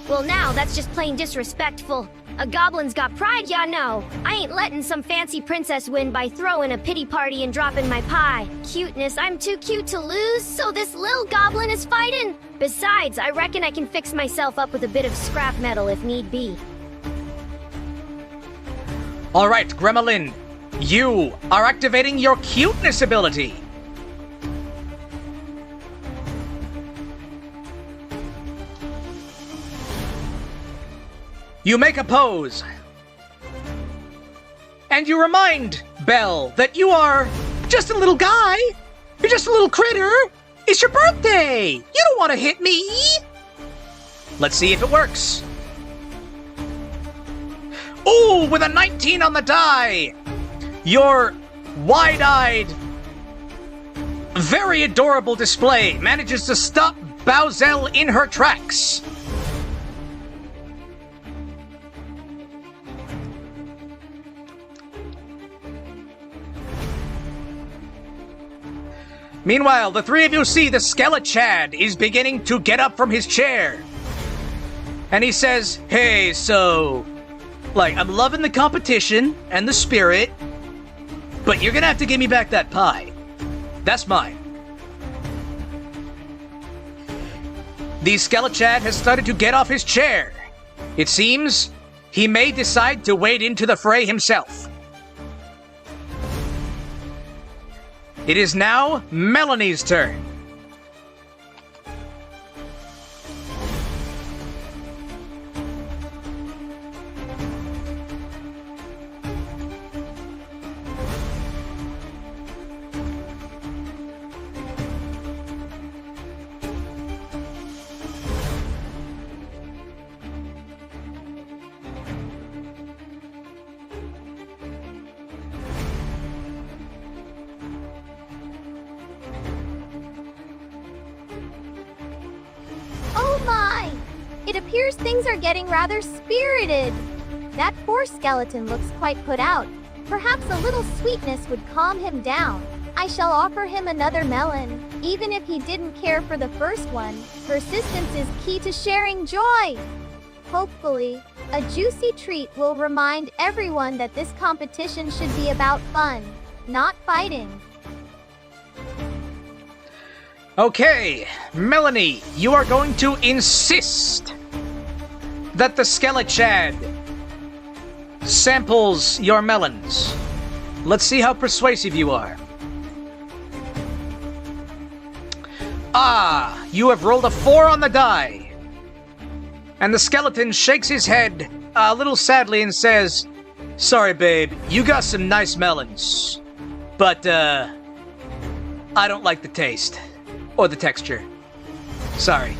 Well now, that's just plain disrespectful. A goblin's got pride, ya know. I ain't letting some fancy princess win by throwing a pity party and dropping my pie. Cuteness, I'm too cute to lose, so this lil goblin is fighting. Besides, I reckon I can fix myself up with a bit of scrap metal if need be. Alright, Gremlin, you are activating your cuteness ability. You make a pose. And you remind Belle that you are just a little guy. You're just a little critter. It's your birthday. You don't want to hit me. Let's see if it works. Ooh, with a 19 on the die. Your wide-eyed, very adorable display manages to stop Bowselle in her tracks. Meanwhile, the three of you see the Skelechad is beginning to get up from his chair. And he says, hey, so, I'm loving the competition and the spirit, but you're gonna have to give me back that pie. That's mine. The Skelechad has started to get off his chair. It seems he may decide to wade into the fray himself. It is now Melanie's turn. Things are getting rather spirited. That poor skeleton looks quite put out. Perhaps a little sweetness would calm him down. I shall offer him another melon, even if he didn't care for the first one. Persistence is key to sharing joy. Hopefully, a juicy treat will remind everyone that this competition should be about fun, not fighting. Okay, Melanie, you are going to insist that the Skelechad samples your melons. Let's see how persuasive you are. Ah, you have rolled a 4 on the die. And the skeleton shakes his head a little sadly and says, "Sorry, babe, you got some nice melons. But, I don't like the taste. Or the texture. Sorry."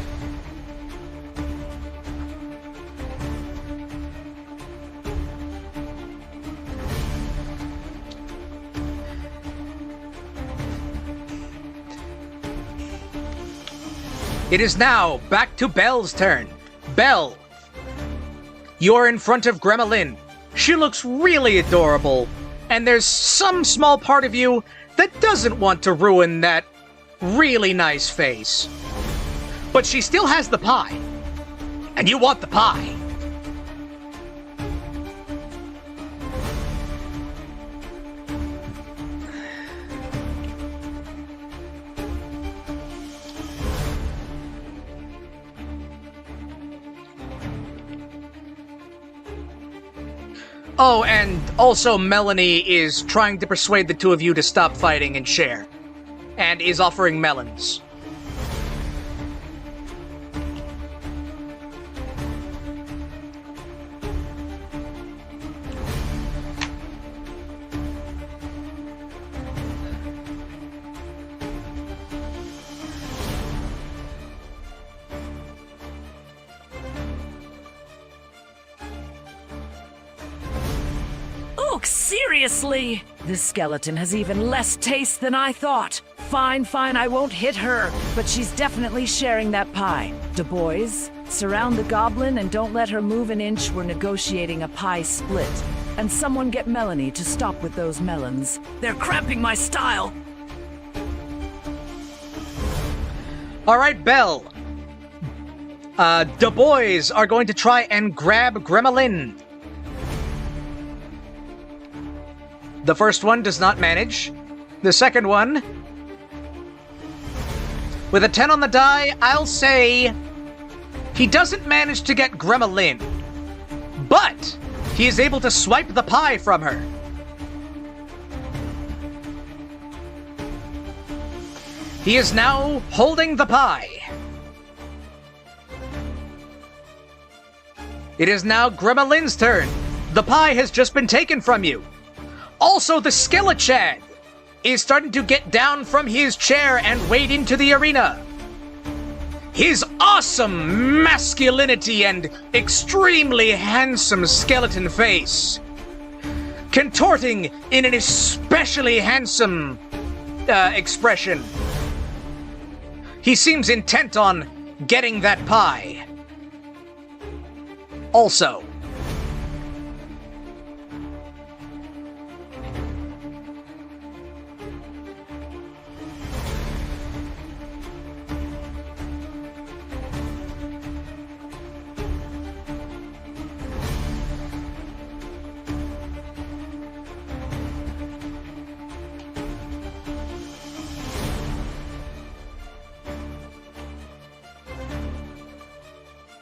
It is now back to Belle's turn. Belle, you're in front of Gremlin. She looks really adorable, and there's some small part of you that doesn't want to ruin that really nice face. But she still has the pie, and you want the pie. Oh, and also Melanie is trying to persuade the two of you to stop fighting and share. And is offering melons. Look, seriously! This skeleton has even less taste than I thought. Fine, I won't hit her, but she's definitely sharing that pie. Du Bois, surround the goblin and don't let her move an inch. We're negotiating a pie split. And someone get Melanie to stop with those melons. They're cramping my style! Alright, Belle. Du Bois are going to try and grab Gremlin. The first one does not manage. The second one, with a 10 on the die, I'll say he doesn't manage to get Gremlin, but he is able to swipe the pie from her. He is now holding the pie. It is now Gremlin's turn. The pie has just been taken from you. Also, the Skelechad is starting to get down from his chair and wade into the arena. His awesome masculinity and extremely handsome skeleton face, contorting in an especially handsome expression. He seems intent on getting that pie. Also,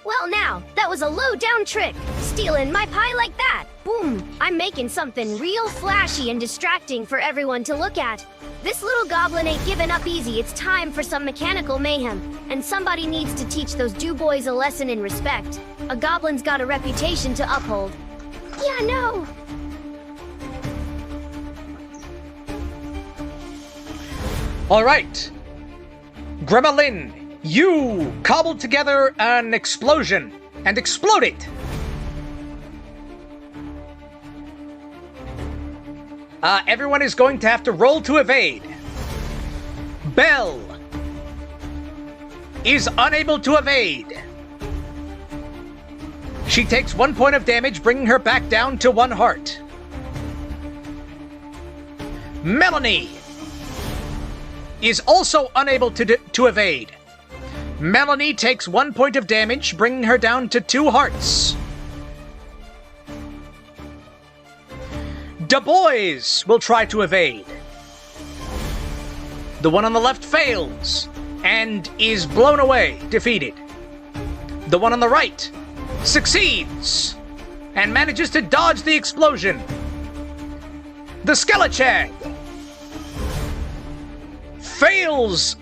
Well now, that was a low-down trick. Stealing my pie like that. Boom! I'm making something real flashy and distracting for everyone to look at. This little goblin ain't giving up easy. It's time for some mechanical mayhem. And somebody needs to teach those Du Bois a lesson in respect. A goblin's got a reputation to uphold. Yeah, no! alright. Gremlin, you cobbled together an explosion and explode it. Everyone is going to have to roll to evade. Belle is unable to evade. She takes 1 point of damage, bringing her back down to 1 heart. Melanie is also unable to evade. Melanie takes 1 point of damage, bringing her down to 2 hearts. Du Bois will try to evade. The one on the left fails and is blown away, defeated. The one on the right succeeds and manages to dodge the explosion. The Skelechad fails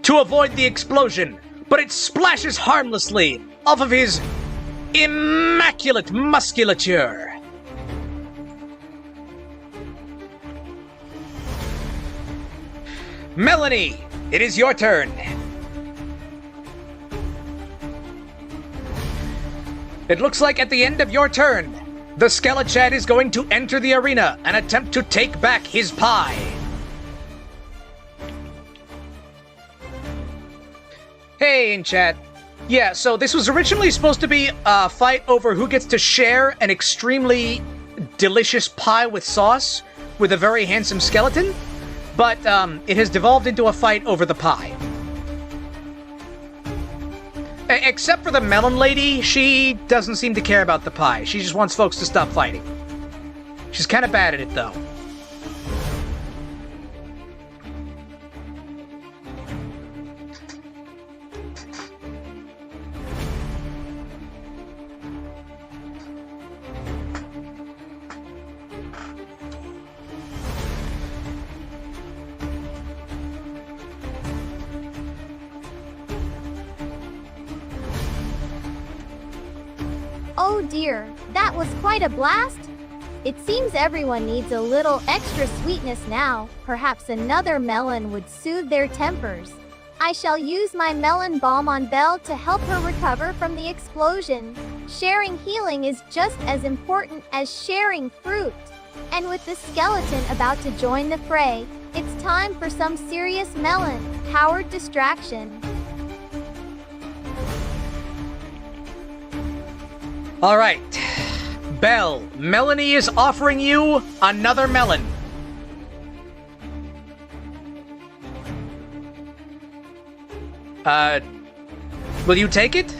to avoid the explosion, but it splashes harmlessly off of his immaculate musculature. Melanie, it is your turn. It looks like at the end of your turn, the Skelechad is going to enter the arena and attempt to take back his pie. Hey, in chat. Yeah, so this was originally supposed to be a fight over who gets to share an extremely delicious pie with sauce with a very handsome skeleton, but it has devolved into a fight over the pie. Except for the melon lady, she doesn't seem to care about the pie. She just wants folks to stop fighting. She's kind of bad at it, though. Oh dear, that was quite a blast. It seems everyone needs a little extra sweetness now. Perhaps another melon would soothe their tempers. I shall use my melon balm on Belle to help her recover from the explosion. Sharing healing is just as important as sharing fruit. And with the skeleton about to join the fray, it's time for some serious melon-powered distraction. All right, Belle, Melanie is offering you another melon. Will you take it?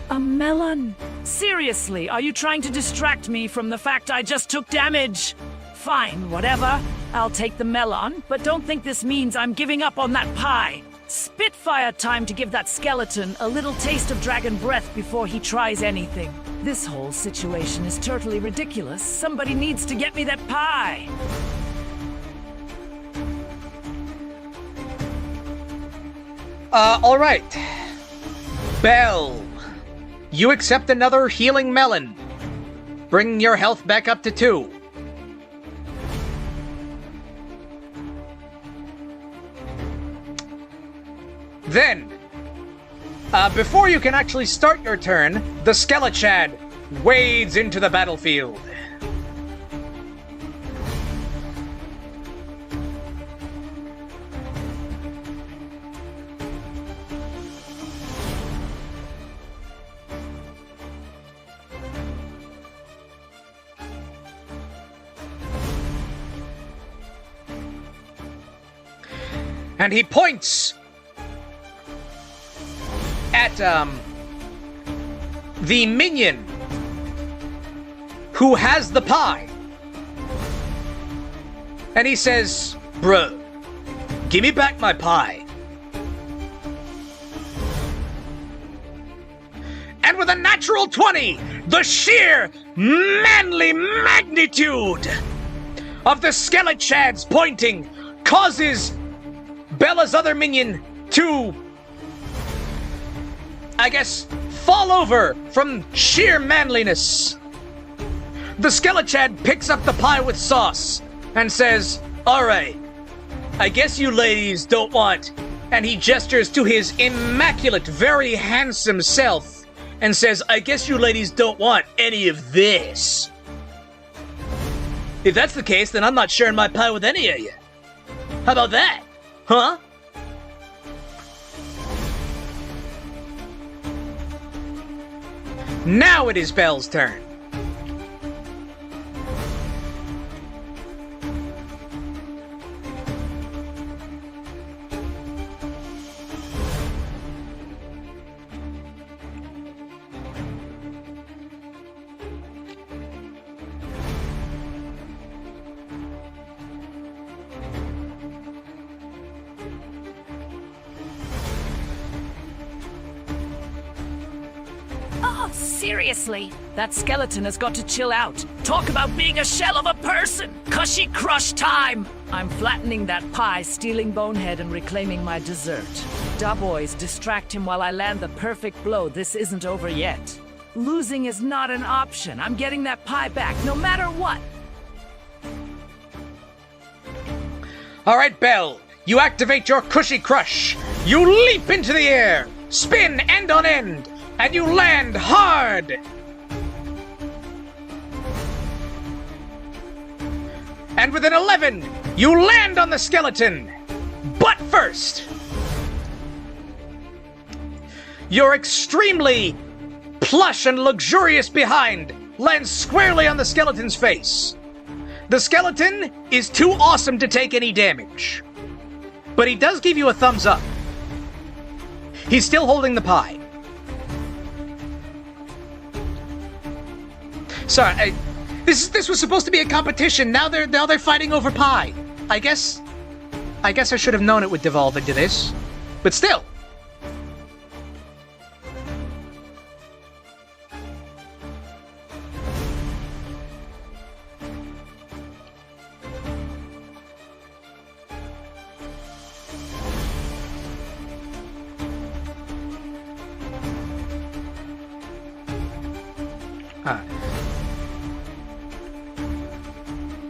A melon? Seriously, are you trying to distract me from the fact I just took damage? Fine, whatever. I'll take the melon, but don't think this means I'm giving up on that pie. Spitfire time to give that skeleton a little taste of dragon breath before he tries anything. This whole situation is totally ridiculous. Somebody needs to get me that pie. All right. Belle, you accept another healing melon, bringing your health back up to 2. Then, before you can actually start your turn, the Skelechad wades into the battlefield. And he points at, the minion who has the pie. And he says, "Bruh, give me back my pie." And with a natural 20, the sheer manly magnitude of the Skelechad's pointing causes Bella's other minion to, I guess, fall over from sheer manliness. The Skelechad picks up the pie with sauce and says, "All right, I guess you ladies don't want... And he gestures to his immaculate, very handsome self and says, I guess you ladies don't want any of this. If that's the case, then I'm not sharing my pie with any of you. How about that? Huh? Now it is Belle's turn. Seriously, that skeleton has got to chill out. Talk about being a shell of a person. Cushy crush time. I'm flattening that pie, stealing Bonehead, and reclaiming my dessert. Da boys, distract him while I land the perfect blow. This isn't over yet. Losing is not an option. I'm getting that pie back, no matter what. All right, Belle. You activate your cushy crush. You leap into the air, spin end on end, and you land hard! And with an 11, you land on the skeleton! But first, your extremely plush and luxurious behind lands squarely on the skeleton's face. The skeleton is too awesome to take any damage, but he does give you a thumbs up. He's still holding the pie. Sorry, this was supposed to be a competition. Now they're fighting over pie. I guess I should have known it would devolve into this. But still.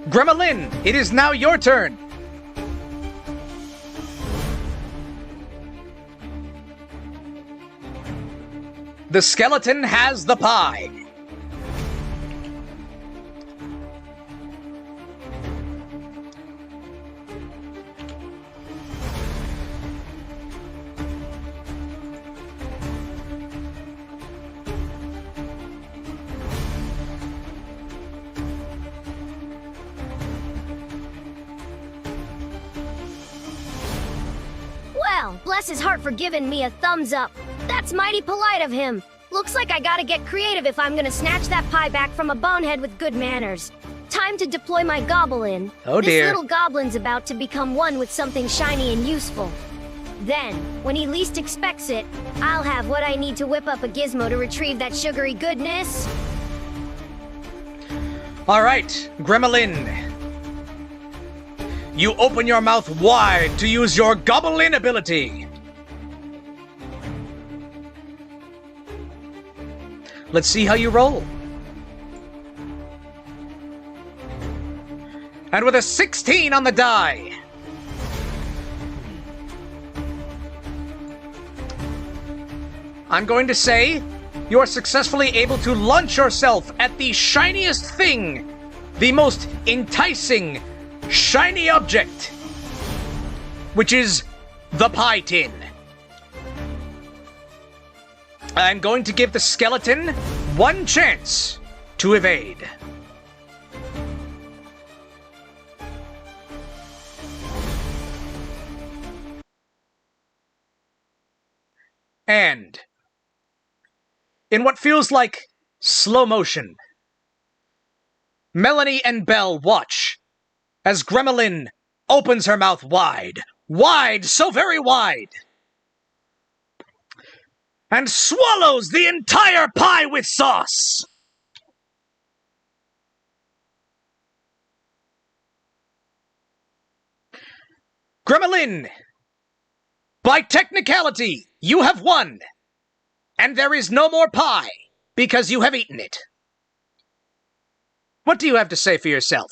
Gremlin, it is now your turn. The skeleton has the pie. Well, bless his heart for giving me a thumbs up. That's mighty polite of him. Looks like I gotta get creative if I'm gonna snatch that pie back from a bonehead with good manners. Time to deploy my goblin. Oh dear. This little goblin's about to become one with something shiny and useful. Then, when he least expects it, I'll have what I need to whip up a gizmo to retrieve that sugary goodness. All right, Gremlin. You open your mouth wide to use your goblin ability. Let's see how you roll. And with a 16 on the die, I'm going to say you're successfully able to launch yourself at the shiniest thing, the most enticing, shiny object, which is the pie tin. I'm going to give the skeleton one chance to evade. And in what feels like slow motion, Melanie and Belle watch as Gremlin opens her mouth wide, wide, so very wide, and swallows the entire pie with sauce. Gremlin, by technicality, you have won, and there is no more pie because you have eaten it. What do you have to say for yourself?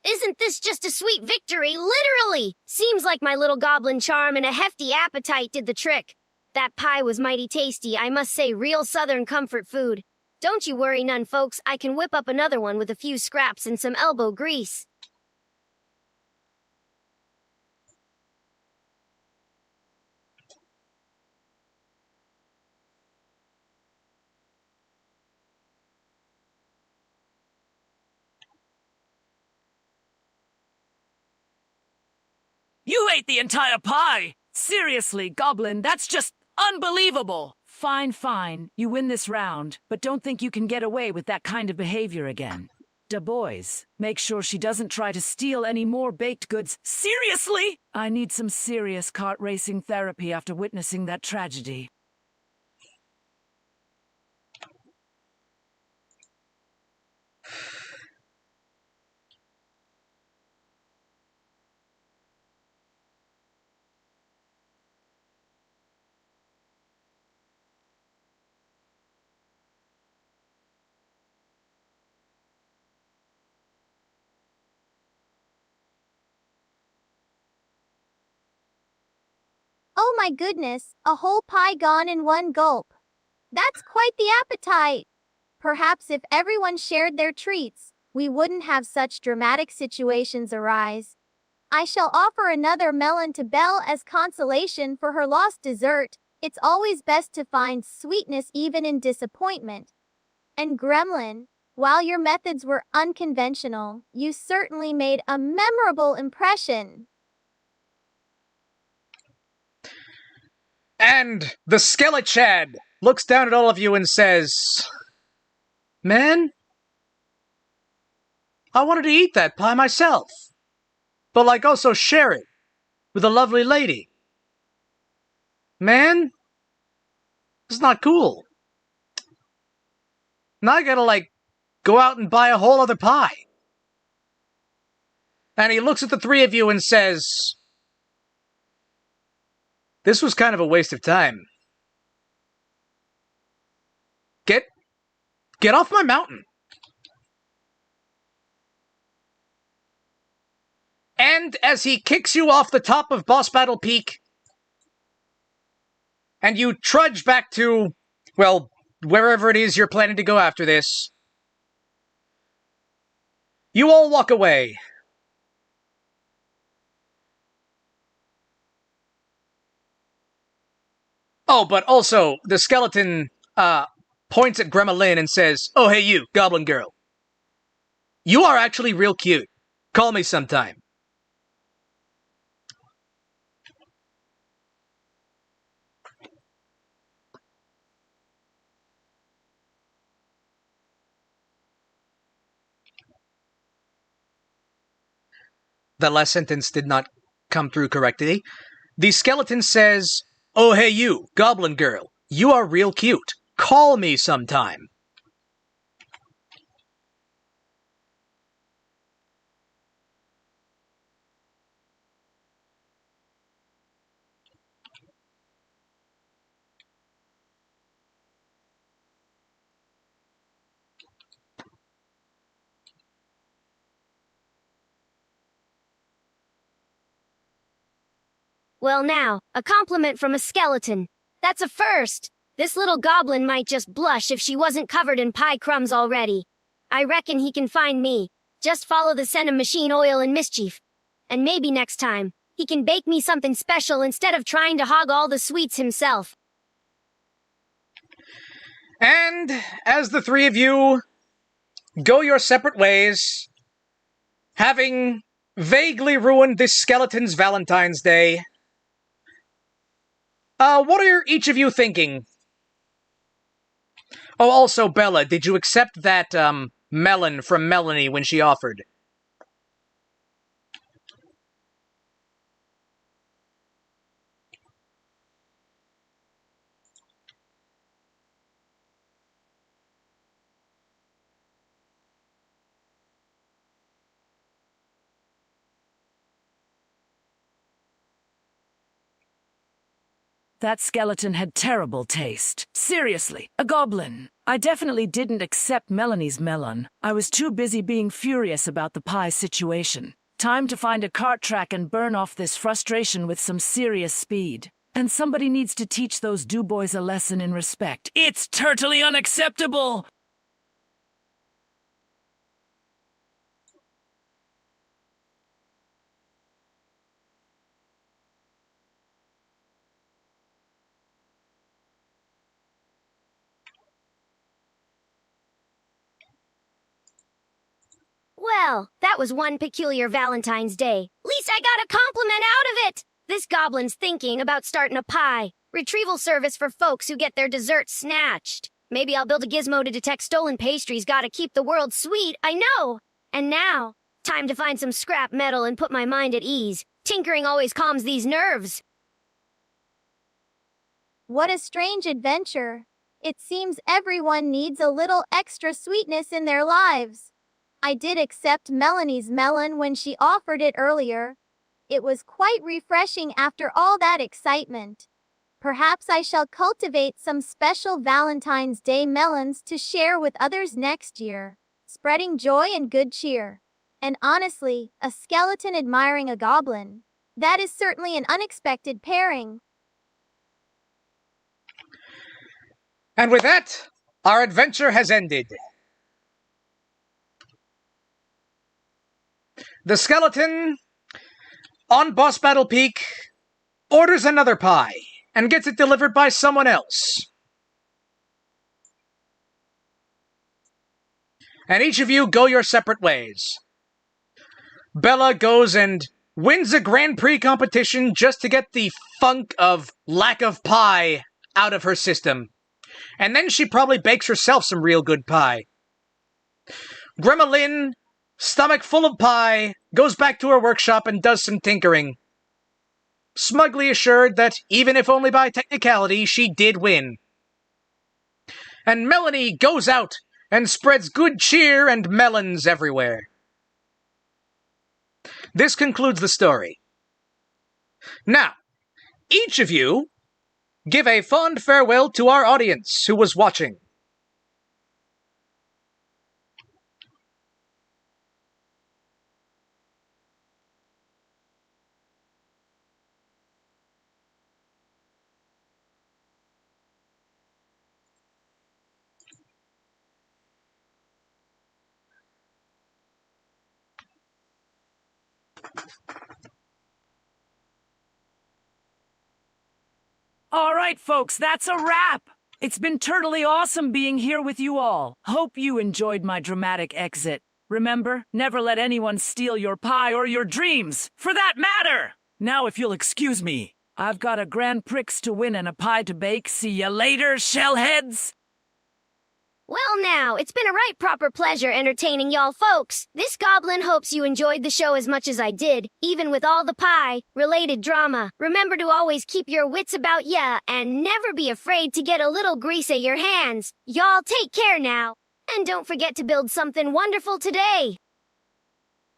Isn't this just a sweet victory? Literally! Seems like my little goblin charm and a hefty appetite did the trick. That pie was mighty tasty, I must say, real southern comfort food. Don't you worry none, folks, I can whip up another one with a few scraps and some elbow grease. You ate the entire pie! Seriously, Goblin, that's just unbelievable! Fine, fine. You win this round, but don't think you can get away with that kind of behavior again. Da boys, make sure she doesn't try to steal any more baked goods. Seriously? I need some serious kart racing therapy after witnessing that tragedy. Oh my goodness, a whole pie gone in one gulp. That's quite the appetite. Perhaps if everyone shared their treats, we wouldn't have such dramatic situations arise. I shall offer another melon to Belle as consolation for her lost dessert. It's always best to find sweetness even in disappointment. And Gremlin, while your methods were unconventional, you certainly made a memorable impression. And the Skelechad looks down at all of you and says, "Man, I wanted to eat that pie myself, but also share it with a lovely lady. Man, it's not cool. Now I gotta go out and buy a whole other pie." And he looks at the three of you and says, "This was kind of a waste of time. Get off my mountain." And as he kicks you off the top of Boss Battle Peak, and you trudge back to, well, wherever it is you're planning to go after this, you all walk away. Oh, but also, the skeleton, points at Gremlin and says, "Oh, hey you, goblin girl. You are actually real cute. Call me sometime." That last sentence did not come through correctly. The skeleton says, "Oh, hey you, goblin girl. You are real cute. Call me sometime." Well now, a compliment from a skeleton. That's a first. This little goblin might just blush if she wasn't covered in pie crumbs already. I reckon he can find me. Just follow the scent of machine oil and mischief. And maybe next time, he can bake me something special instead of trying to hog all the sweets himself. And as the three of you go your separate ways, having vaguely ruined this skeleton's Valentine's Day, what are each of you thinking? Oh, also, Bella, did you accept that, melon from Melanie when she offered? That skeleton had terrible taste. Seriously, a goblin. I definitely didn't accept Melanie's melon. I was too busy being furious about the pie situation. Time to find a cart track and burn off this frustration with some serious speed. And somebody needs to teach those do-boys a lesson in respect. It's totally unacceptable! Well, that was one peculiar Valentine's Day. Least I got a compliment out of it! This goblin's thinking about starting a pie. Retrieval service for folks who get their desserts snatched. Maybe I'll build a gizmo to detect stolen pastries. Gotta keep the world sweet, I know! And now, time to find some scrap metal and put my mind at ease. Tinkering always calms these nerves. What a strange adventure. It seems everyone needs a little extra sweetness in their lives. I did accept Melanie's melon when she offered it earlier. It was quite refreshing after all that excitement. Perhaps I shall cultivate some special Valentine's Day melons to share with others next year, spreading joy and good cheer. And honestly, a skeleton admiring a goblin. That is certainly an unexpected pairing. And with that, our adventure has ended. The skeleton, on Boss Battle Peak, orders another pie and gets it delivered by someone else. And each of you go your separate ways. Bella goes and wins a Grand Prix competition just to get the funk of lack of pie out of her system. And then she probably bakes herself some real good pie. Grandma Lynn, stomach full of pie, goes back to her workshop and does some tinkering. Smugly assured that, even if only by technicality, she did win. And Melanie goes out and spreads good cheer and melons everywhere. This concludes the story. Now, each of you give a fond farewell to our audience who was watching. All right, folks, that's a wrap. It's been totally awesome being here with you all. Hope you enjoyed my dramatic exit. Remember, never let anyone steal your pie or your dreams, for that matter! Now, if you'll excuse me, I've got a Grand Prix to win and a pie to bake. See ya later, shellheads! Well now, it's been a right proper pleasure entertaining y'all folks. This goblin hopes you enjoyed the show as much as I did, even with all the pie-related drama. Remember to always keep your wits about ya, and never be afraid to get a little grease at your hands. Y'all take care now. And don't forget to build something wonderful today.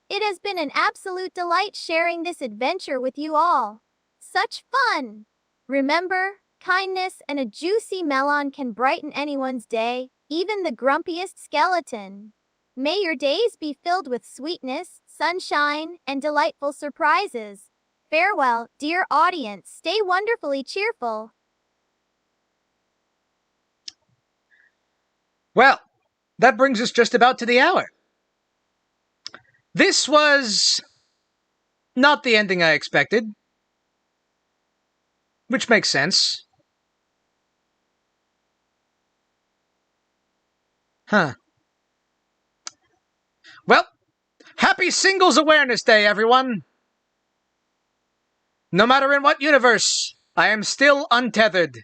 It has been an absolute delight sharing this adventure with you all. Such fun! Remember, kindness and a juicy melon can brighten anyone's day, even the grumpiest skeleton. May your days be filled with sweetness, sunshine, and delightful surprises. Farewell, dear audience. Stay wonderfully cheerful. Well, that brings us just about to the hour. This was not the ending I expected, which makes sense. Huh. Well, happy Singles Awareness Day, everyone! No matter in what universe, I am still untethered.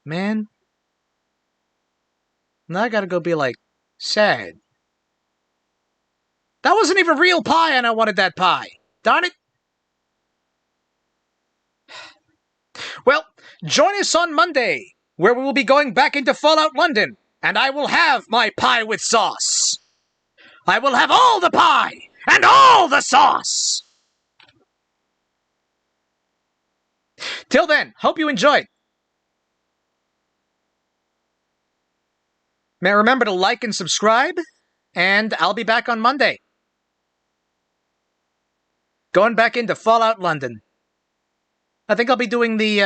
Man. Now I gotta go be, like, sad. That wasn't even real pie and I wanted that pie. Darn it. Well, join us on Monday, where we will be going back into Fallout London, and I will have my pie with sauce. I will have all the pie and all the sauce. Till then, hope you enjoyed. May remember to like and subscribe, and I'll be back on Monday. Going back into Fallout London. I think I'll be doing the,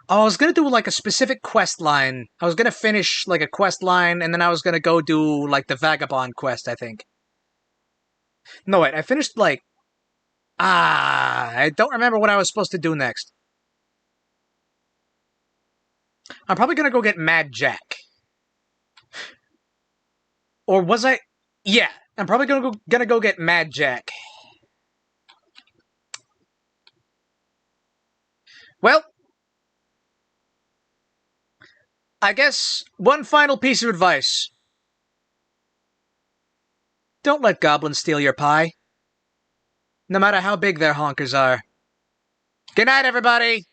Oh, I was gonna do, like, a specific quest line. I was gonna finish, like, a quest line, and then I was gonna go do, like, the Vagabond quest, I think. No, wait, I finished, like... I don't remember what I was supposed to do next. I'm probably gonna go get Mad Jack. Or was I... Yeah, I'm probably gonna go get Mad Jack. Well, I guess one final piece of advice. Don't let goblins steal your pie. No matter how big their honkers are. Good night, everybody!